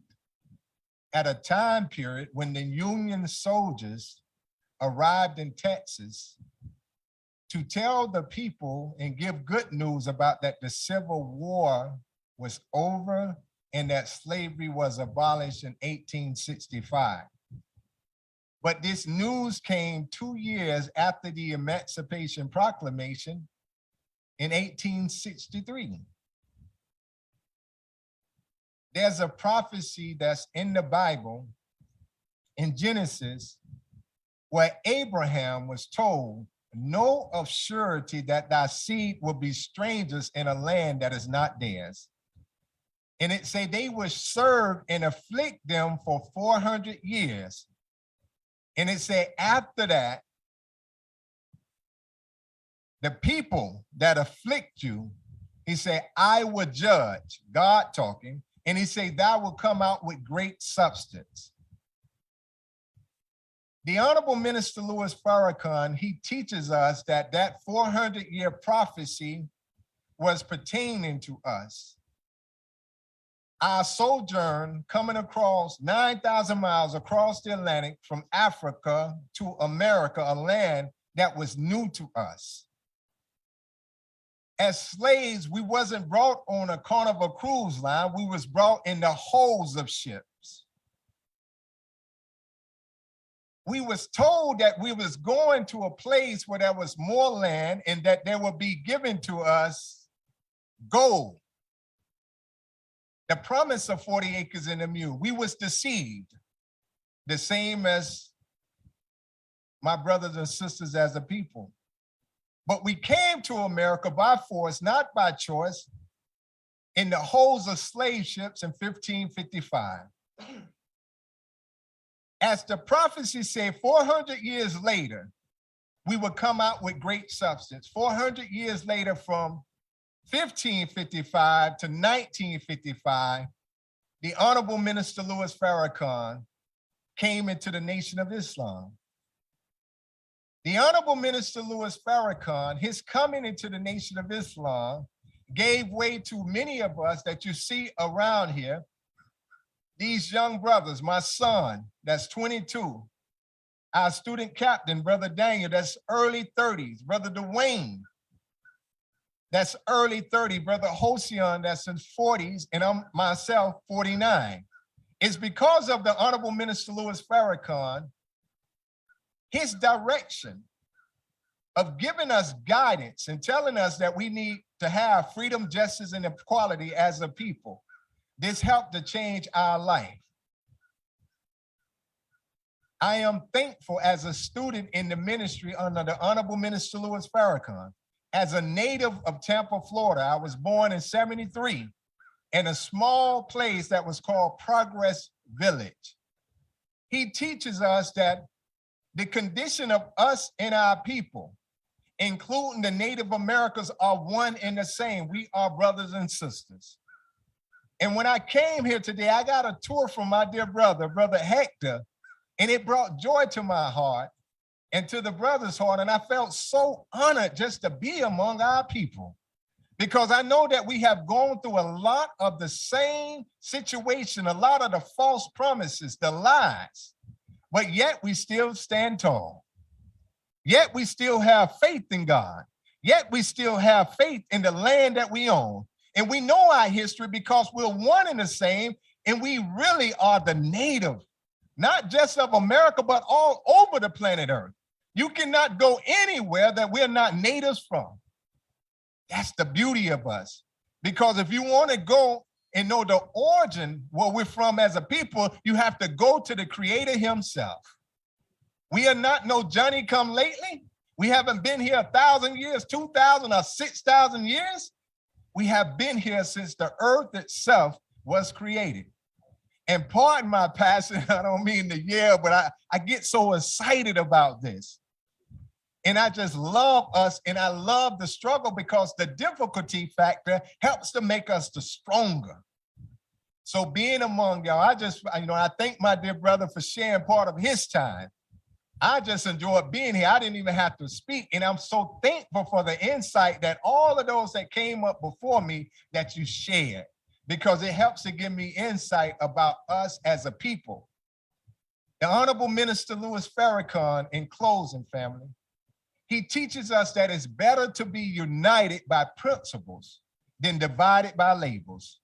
Speaker 20: at a time period when the Union soldiers arrived in Texas to tell the people and give good news about that the Civil War was over and that slavery was abolished in 1865. But this news came 2 years after the Emancipation Proclamation in 1863. There's a prophecy that's in the Bible in Genesis where Abraham was told, know of surety that thy seed will be strangers in a land that is not theirs. And it say they will serve and afflict them for 400 years. And it said after that, the people that afflict you, he said, I will judge, God talking, and he said, thou will come out with great substance. The Honorable Minister Louis Farrakhan, he teaches us that that 400-year prophecy was pertaining to us. Our sojourn coming across 9,000 miles across the Atlantic from Africa to America, a land that was new to us. As slaves, we wasn't brought on a Carnival cruise line, we was brought in the holds of ships. We was told that we was going to a place where there was more land and that there would be given to us gold. The promise of 40 acres and a mule, we was deceived, the same as my brothers and sisters as a people. But we came to America by force, not by choice, in the holds of slave ships in 1555. As the prophecy said, 400 years later, we would come out with great substance. 400 years later, from 1555 to 1955, the Honorable Minister Louis Farrakhan came into the Nation of Islam. The Honorable Minister Louis Farrakhan, his coming into the Nation of Islam gave way to many of us that you see around here. These young brothers, my son, that's 22, our student captain, Brother Daniel, that's early 30s, Brother Dwayne, that's early 30, Brother Hosian, that's in 40s, and I'm myself, 49. It's because of the Honorable Minister Louis Farrakhan, his direction of giving us guidance and telling us that we need to have freedom, justice, and equality as a people. This helped to change our life. I am thankful as a student in the ministry under the Honorable Minister Louis Farrakhan. As a native of Tampa, Florida, I was born in '73 in a small place that was called Progress Village. He teaches us that the condition of us and our people, including the Native Americans, are one and the same. We are brothers and sisters. And when I came here today, I got a tour from my dear brother, Brother Hector, and it brought joy to my heart and to the brother's heart. And I felt so honored just to be among our people, because I know that we have gone through a lot of the same situation, a lot of the false promises, the lies, but yet we still stand tall. Yet we still have faith in God. Yet we still have faith in the land that we own. And we know our history because we're one and the same, and we really are the native, not just of America, but all over the planet Earth. You cannot go anywhere that we're not natives from. That's the beauty of us. Because if you want to go and know the origin, where we're from as a people, you have to go to the Creator himself. We are not no Johnny come lately. We haven't been here 1,000 years, 2,000 or 6,000 years. We have been here since the earth itself was created. And pardon my passion, I don't mean to yell, but I get so excited about this. And I just love us, and I love the struggle because the difficulty factor helps to make us the stronger. So being among y'all, I thank my dear brother for sharing part of his time. I just enjoyed being here. I didn't even have to speak. And I'm so thankful for the insight that all of those that came up before me that you shared, because it helps to give me insight about us as a people. The Honorable Minister Louis Farrakhan, in closing, family, he teaches us that it's better to be united by principles than divided by labels.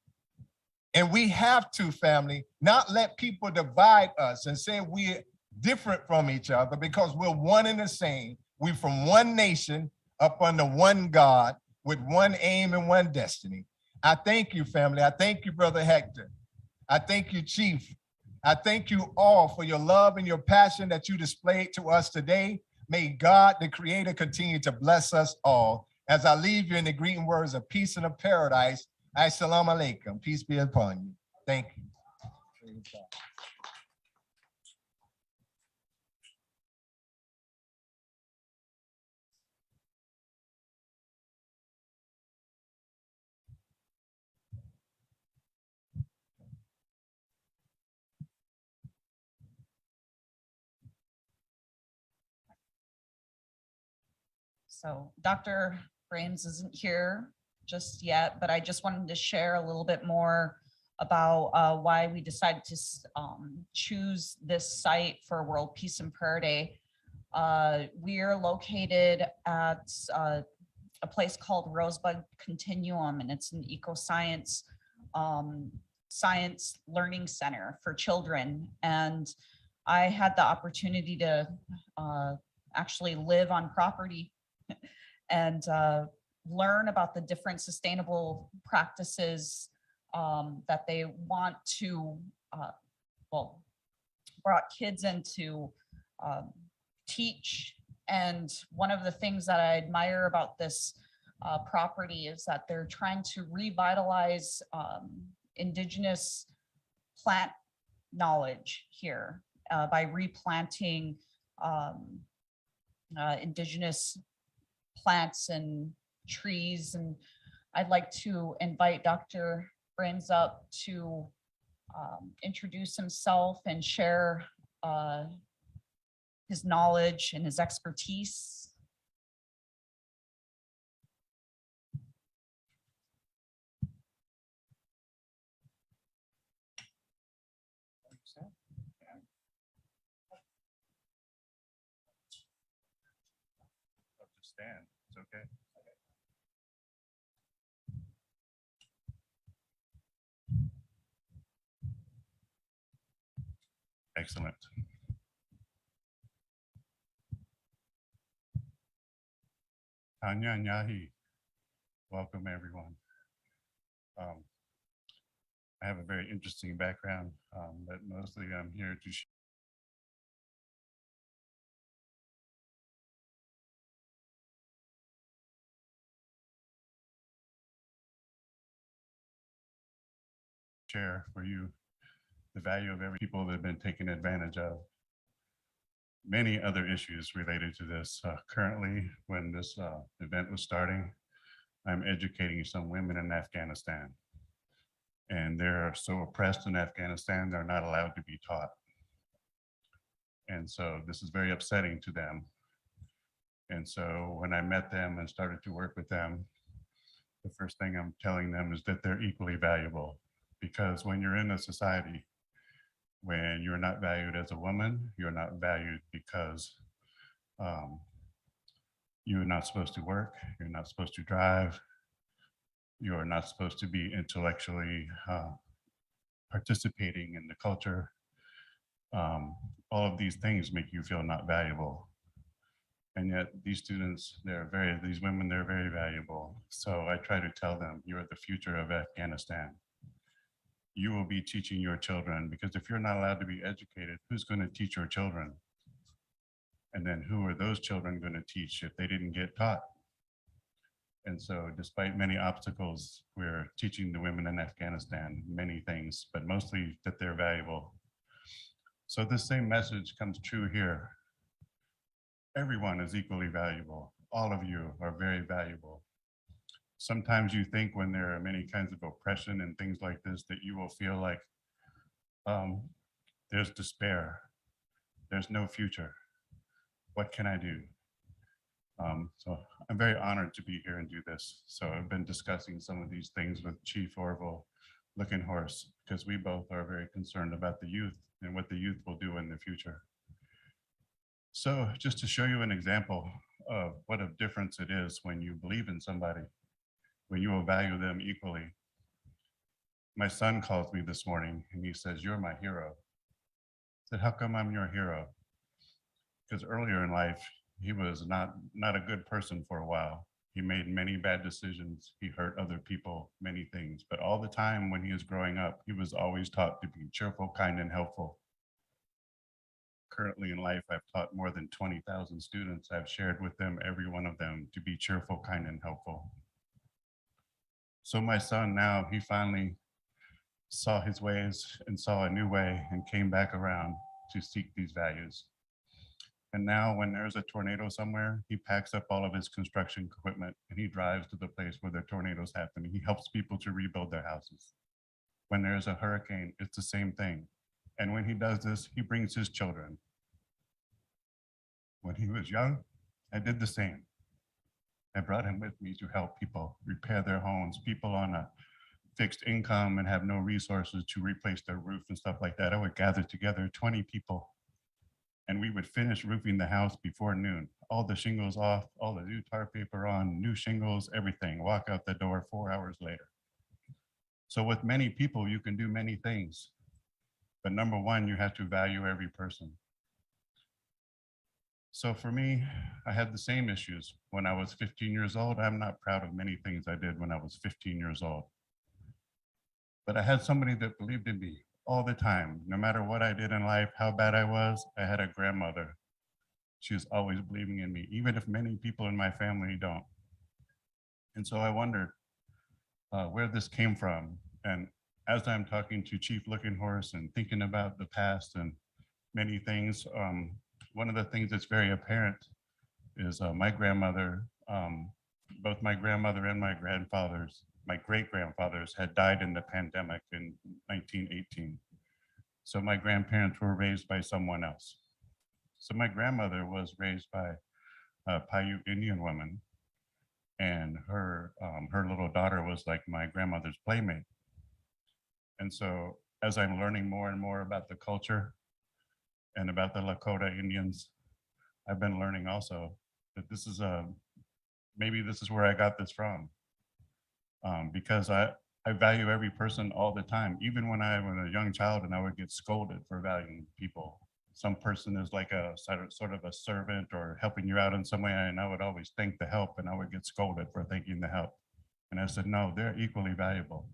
Speaker 20: And we have to, family, not let people divide us and say we're different from each other, because we're one and the same. We're from one nation up under one God with one aim and one destiny. I thank you, family. I thank you, Brother Hector. I thank you, Chief. I thank you all for your love and your passion that you displayed to us today. May God, the Creator, continue to bless us all. As I leave you in the greeting words of peace and of paradise, Assalamu alaikum. Peace be upon you. Thank you.
Speaker 3: So Dr. Brames isn't here just yet, but I just wanted to share a little bit more about why we decided to choose this site for World Peace and Prayer Day. We are located at a place called Rosebud Continuum, and it's an eco-science science learning center for children. And I had the opportunity to actually live on property and learn about the different sustainable practices that they want to, brought kids in to teach. And one of the things that I admire about this property is that they're trying to revitalize Indigenous plant knowledge here by replanting Indigenous plants and trees. And I'd like to invite Dr. Brames up to introduce himself and share his knowledge and his expertise.
Speaker 18: Stand. It's okay. Excellent. Tanya Nyahi, welcome everyone. I have a very interesting background, but mostly I'm here to share for you the value of every people that have been taken advantage of. Many other issues related to this. Currently, when this event was starting, I'm educating some women in Afghanistan. And they're so oppressed in Afghanistan, they're not allowed to be taught. And so this is very upsetting to them. And so when I met them and started to work with them, the first thing I'm telling them is that they're equally valuable. Because when you're in a society, when you're not valued as a woman, you're not valued because you're not supposed to work, you're not supposed to drive, you're not supposed to be intellectually participating in the culture. All of these things make you feel not valuable. And yet these students, these women, they're very valuable. So I try to tell them, you're the future of Afghanistan. You will be teaching your children, because if you're not allowed to be educated, who's going to teach your children? And then who are those children going to teach if they didn't get taught? And so despite many obstacles, we're teaching the women in Afghanistan many things, but mostly that they're valuable. So this same message comes true here. Everyone is equally valuable. All of you are very valuable. Sometimes you think when there are many kinds of oppression and things like this, that you will feel like there's despair. There's no future. What can I do? So I'm very honored to be here and do this. So I've been discussing some of these things with Chief Arvol, Looking Horse, because we both are very concerned about the youth and what the youth will do in the future. So just to show you an example of what a difference it is when you believe in somebody, when you will value them equally. My son calls me this morning and he says, "You're my hero." I said, "How come I'm your hero?" Because earlier in life, he was not a good person for a while. He made many bad decisions. He hurt other people, many things. But all the time when he was growing up, he was always taught to be cheerful, kind, and helpful. Currently in life, I've taught more than 20,000 students. I've shared with them, every one of them, to be cheerful, kind, and helpful. So my son now, he finally saw his ways and saw a new way and came back around to seek these values. And now when there's a tornado somewhere, he packs up all of his construction equipment and he drives to the place where the tornadoes happen. He helps people to rebuild their houses. When there's a hurricane, it's the same thing. And when he does this, he brings his children. When he was young, I did the same. I brought him with me to help people repair their homes, people on a fixed income and have no resources to replace their roof and stuff like that. I would gather together 20 people and we would finish roofing the house before noon. All the shingles off, all the new tar paper on, new shingles, everything. Walk out the door 4 hours later. So with many people, you can do many things. But number one, you have to value every person. So for me, I had the same issues when I was 15 years old. I'm not proud of many things I did when I was 15 years old. But I had somebody that believed in me all the time. No matter what I did in life, how bad I was, I had a grandmother. She was always believing in me, even if many people in my family don't. And so I wondered where this came from. And as I'm talking to Chief Looking Horse and thinking about the past and many things, one of the things that's very apparent is my grandmother, both my grandmother and my grandfathers, my great-grandfathers had died in the pandemic in 1918. So my grandparents were raised by someone else. So my grandmother was raised by a Paiute Indian woman, and her little daughter was like my grandmother's playmate. And so as I'm learning more and more about the culture and about the Lakota Indians, I've been learning also that this is maybe this is where I got this from. Because I value every person all the time, even when I was a young child and I would get scolded for valuing people. Some person is like a sort of a servant or helping you out in some way, and I would always thank the help and I would get scolded for thanking the help. And I said, no, they're equally valuable,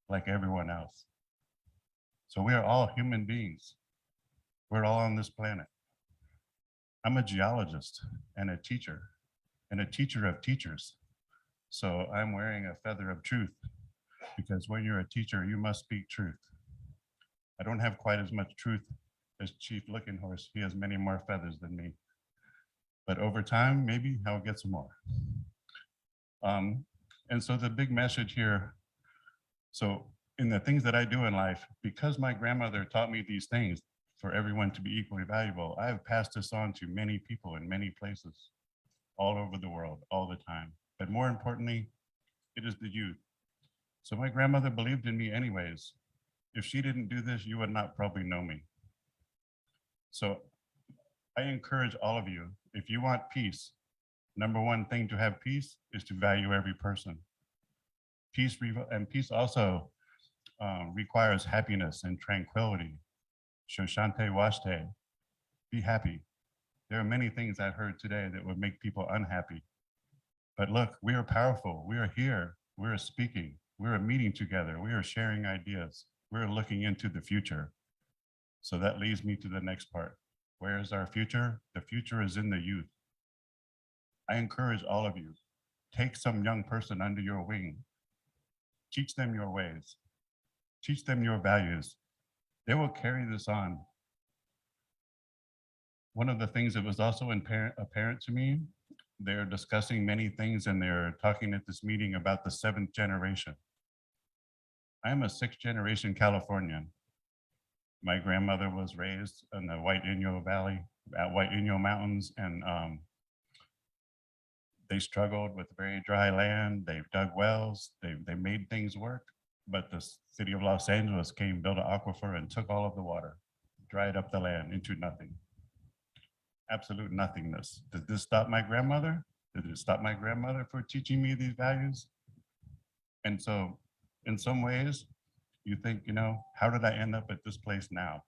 Speaker 18: like everyone else. So we are all human beings. We're all on this planet. I'm a geologist and a teacher of teachers. So I'm wearing a feather of truth, because when you're a teacher, you must speak truth. I don't have quite as much truth as Chief Looking Horse. He has many more feathers than me. But over time, maybe I'll get some more. And so the big message here, so in the things that I do in life, because my grandmother taught me these things for everyone to be equally valuable, I have passed this on to many people in many places all over the world, all the time. But more importantly, It is the youth. So my grandmother believed in me anyways. If she didn't do this, you would not probably know me. So I encourage all of you, if you want peace, number one thing to have peace is to value every person. Peace also requires happiness and tranquility. Shoshante Washte, be happy. There are many things I heard today that would make people unhappy. But look, we are powerful. We are here. We are speaking. We are meeting together. We are sharing ideas. We are looking into the future. So that leads me to the next part. Where is our future? The future is in the youth. I encourage all of you, take some young person under your wing. Teach them your ways. Teach them your values. They will carry this on. One of the things that was also apparent to me, they're discussing many things and they're talking at this meeting about the 7th generation. I am a 6th generation Californian. My grandmother was raised in the White Inyo Valley, at White Inyo Mountains, and they struggled with very dry land. They've dug wells, they made things work, but the city of Los Angeles came, built an aquifer and took all of the water, dried up the land into nothing. Absolute nothingness. Did this stop my grandmother? Did it stop my grandmother for teaching me these values? And so in some ways, you think, you know, how did I end up at this place now?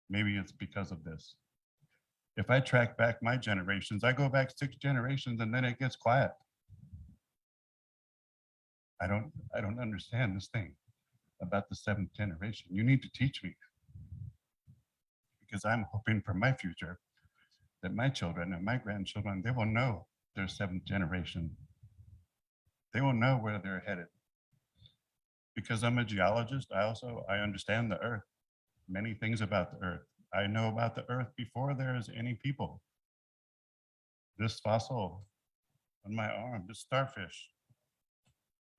Speaker 18: Maybe it's because of this. If I track back my generations, I go back 6 generations and then it gets quiet. I don't understand this thing about the 7th generation. You need to teach me, because I'm hoping for my future that my children and my grandchildren, they will know their 7th generation. They will know where they're headed. Because I'm a geologist, I understand the earth, many things about the earth. I know about the earth before there is any people. This fossil on my arm, this starfish.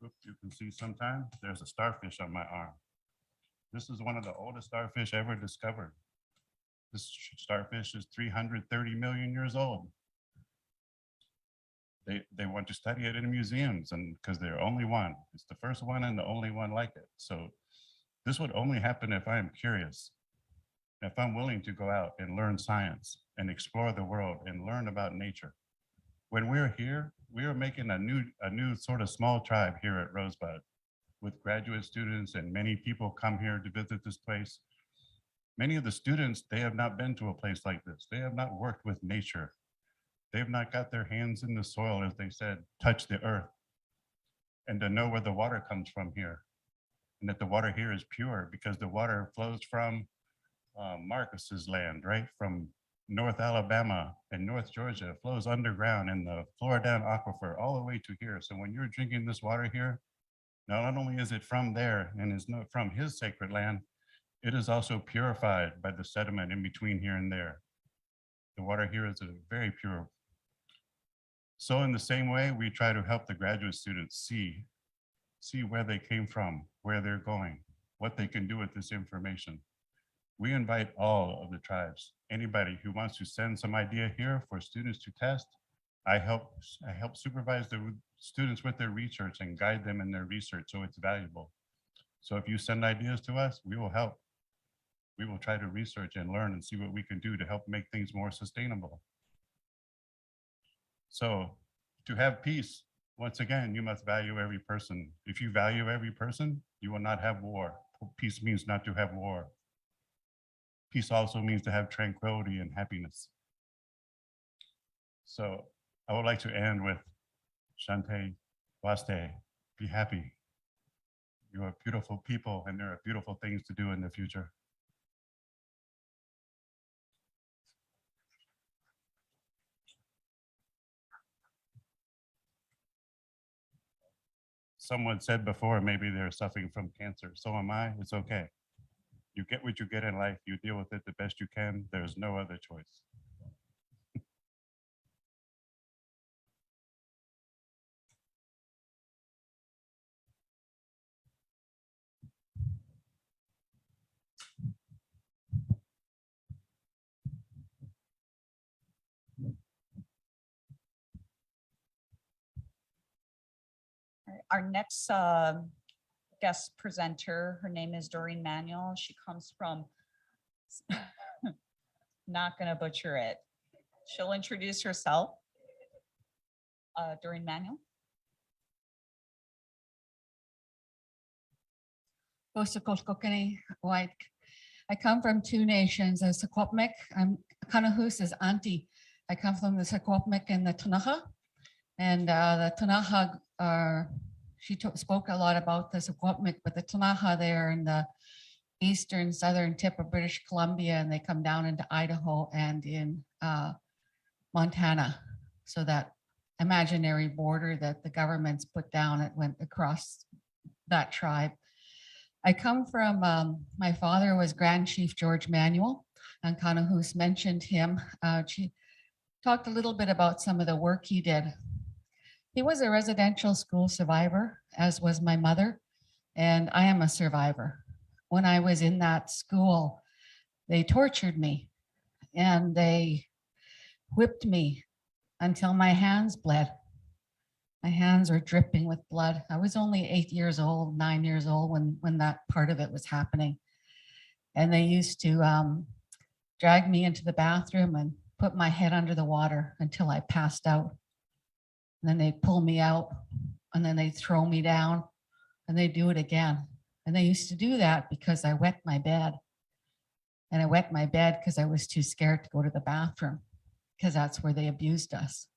Speaker 18: Oops, you can see sometimes there's a starfish on my arm. This is one of the oldest starfish ever discovered. This starfish is 330 million years old. They want to study it in museums, and because they're only one. It's the first one and the only one like it. So this would only happen if I am curious, if I'm willing to go out and learn science and explore the world and learn about nature. When we're here, we are making a new sort of small tribe here at Rosebud with graduate students, and many people come here to visit this place. Many of the students, they have not been to a place like this. They have not worked with nature. They've not got their hands in the soil, as they said, touch the earth, and to know where the water comes from here, and that the water here is pure because the water flows from Marcus's land, right? From North Alabama and North Georgia, flows underground in the Floridan aquifer all the way to here. So when you're drinking this water here, not only is it from there and is not from his sacred land, it is also purified by the sediment in between here and there. The water here is very pure. So in the same way, we try to help the graduate students see where they came from, where they're going, what they can do with this information. We invite all of the tribes, anybody who wants to send some idea here for students to test. I help supervise the students with their research and guide them in their research so it's valuable. So if you send ideas to us, we will help. We will try to research and learn and see what we can do to help make things more sustainable. So to have peace, once again, you must value every person. If you value every person, you will not have war. Peace means not to have war. Peace also means to have tranquility and happiness. So I would like to end with Shante Waste, be happy. You are beautiful people and there are beautiful things to do in the future. Someone said before, maybe they're suffering from cancer. So am I, it's okay. You get what you get in life, you deal with it the best you can. There's no other choice.
Speaker 3: Our next guest presenter, her name is Doreen Manuel. She comes from, not gonna butcher it. She'll introduce herself. Doreen Manuel.
Speaker 4: I come from two nations, a Secwepemc. I'm Kanahus is auntie. I come from the Secwepemc and the Tunaha. And the Tunaha are, spoke a lot about the Secwepemc, but the Tunaha, they're in the eastern southern tip of British Columbia, and they come down into Idaho and in Montana. So that imaginary border that the government's put down, it went across that tribe. I come from, my father was Grand Chief George Manuel, and Kanahus mentioned him. She talked a little bit about some of the work he did. He was a residential school survivor, as was my mother, and I am a survivor. When I was in that school, they tortured me and they whipped me until my hands bled. My hands were dripping with blood. I was only 8 years old, 9 years old when that part of it was happening. And they used to drag me into the bathroom and put my head under the water until I passed out. And then they pull me out and then they throw me down and they do it again. And they used to do that because I wet my bed. And I wet my bed because I was too scared to go to the bathroom, because that's where they abused us.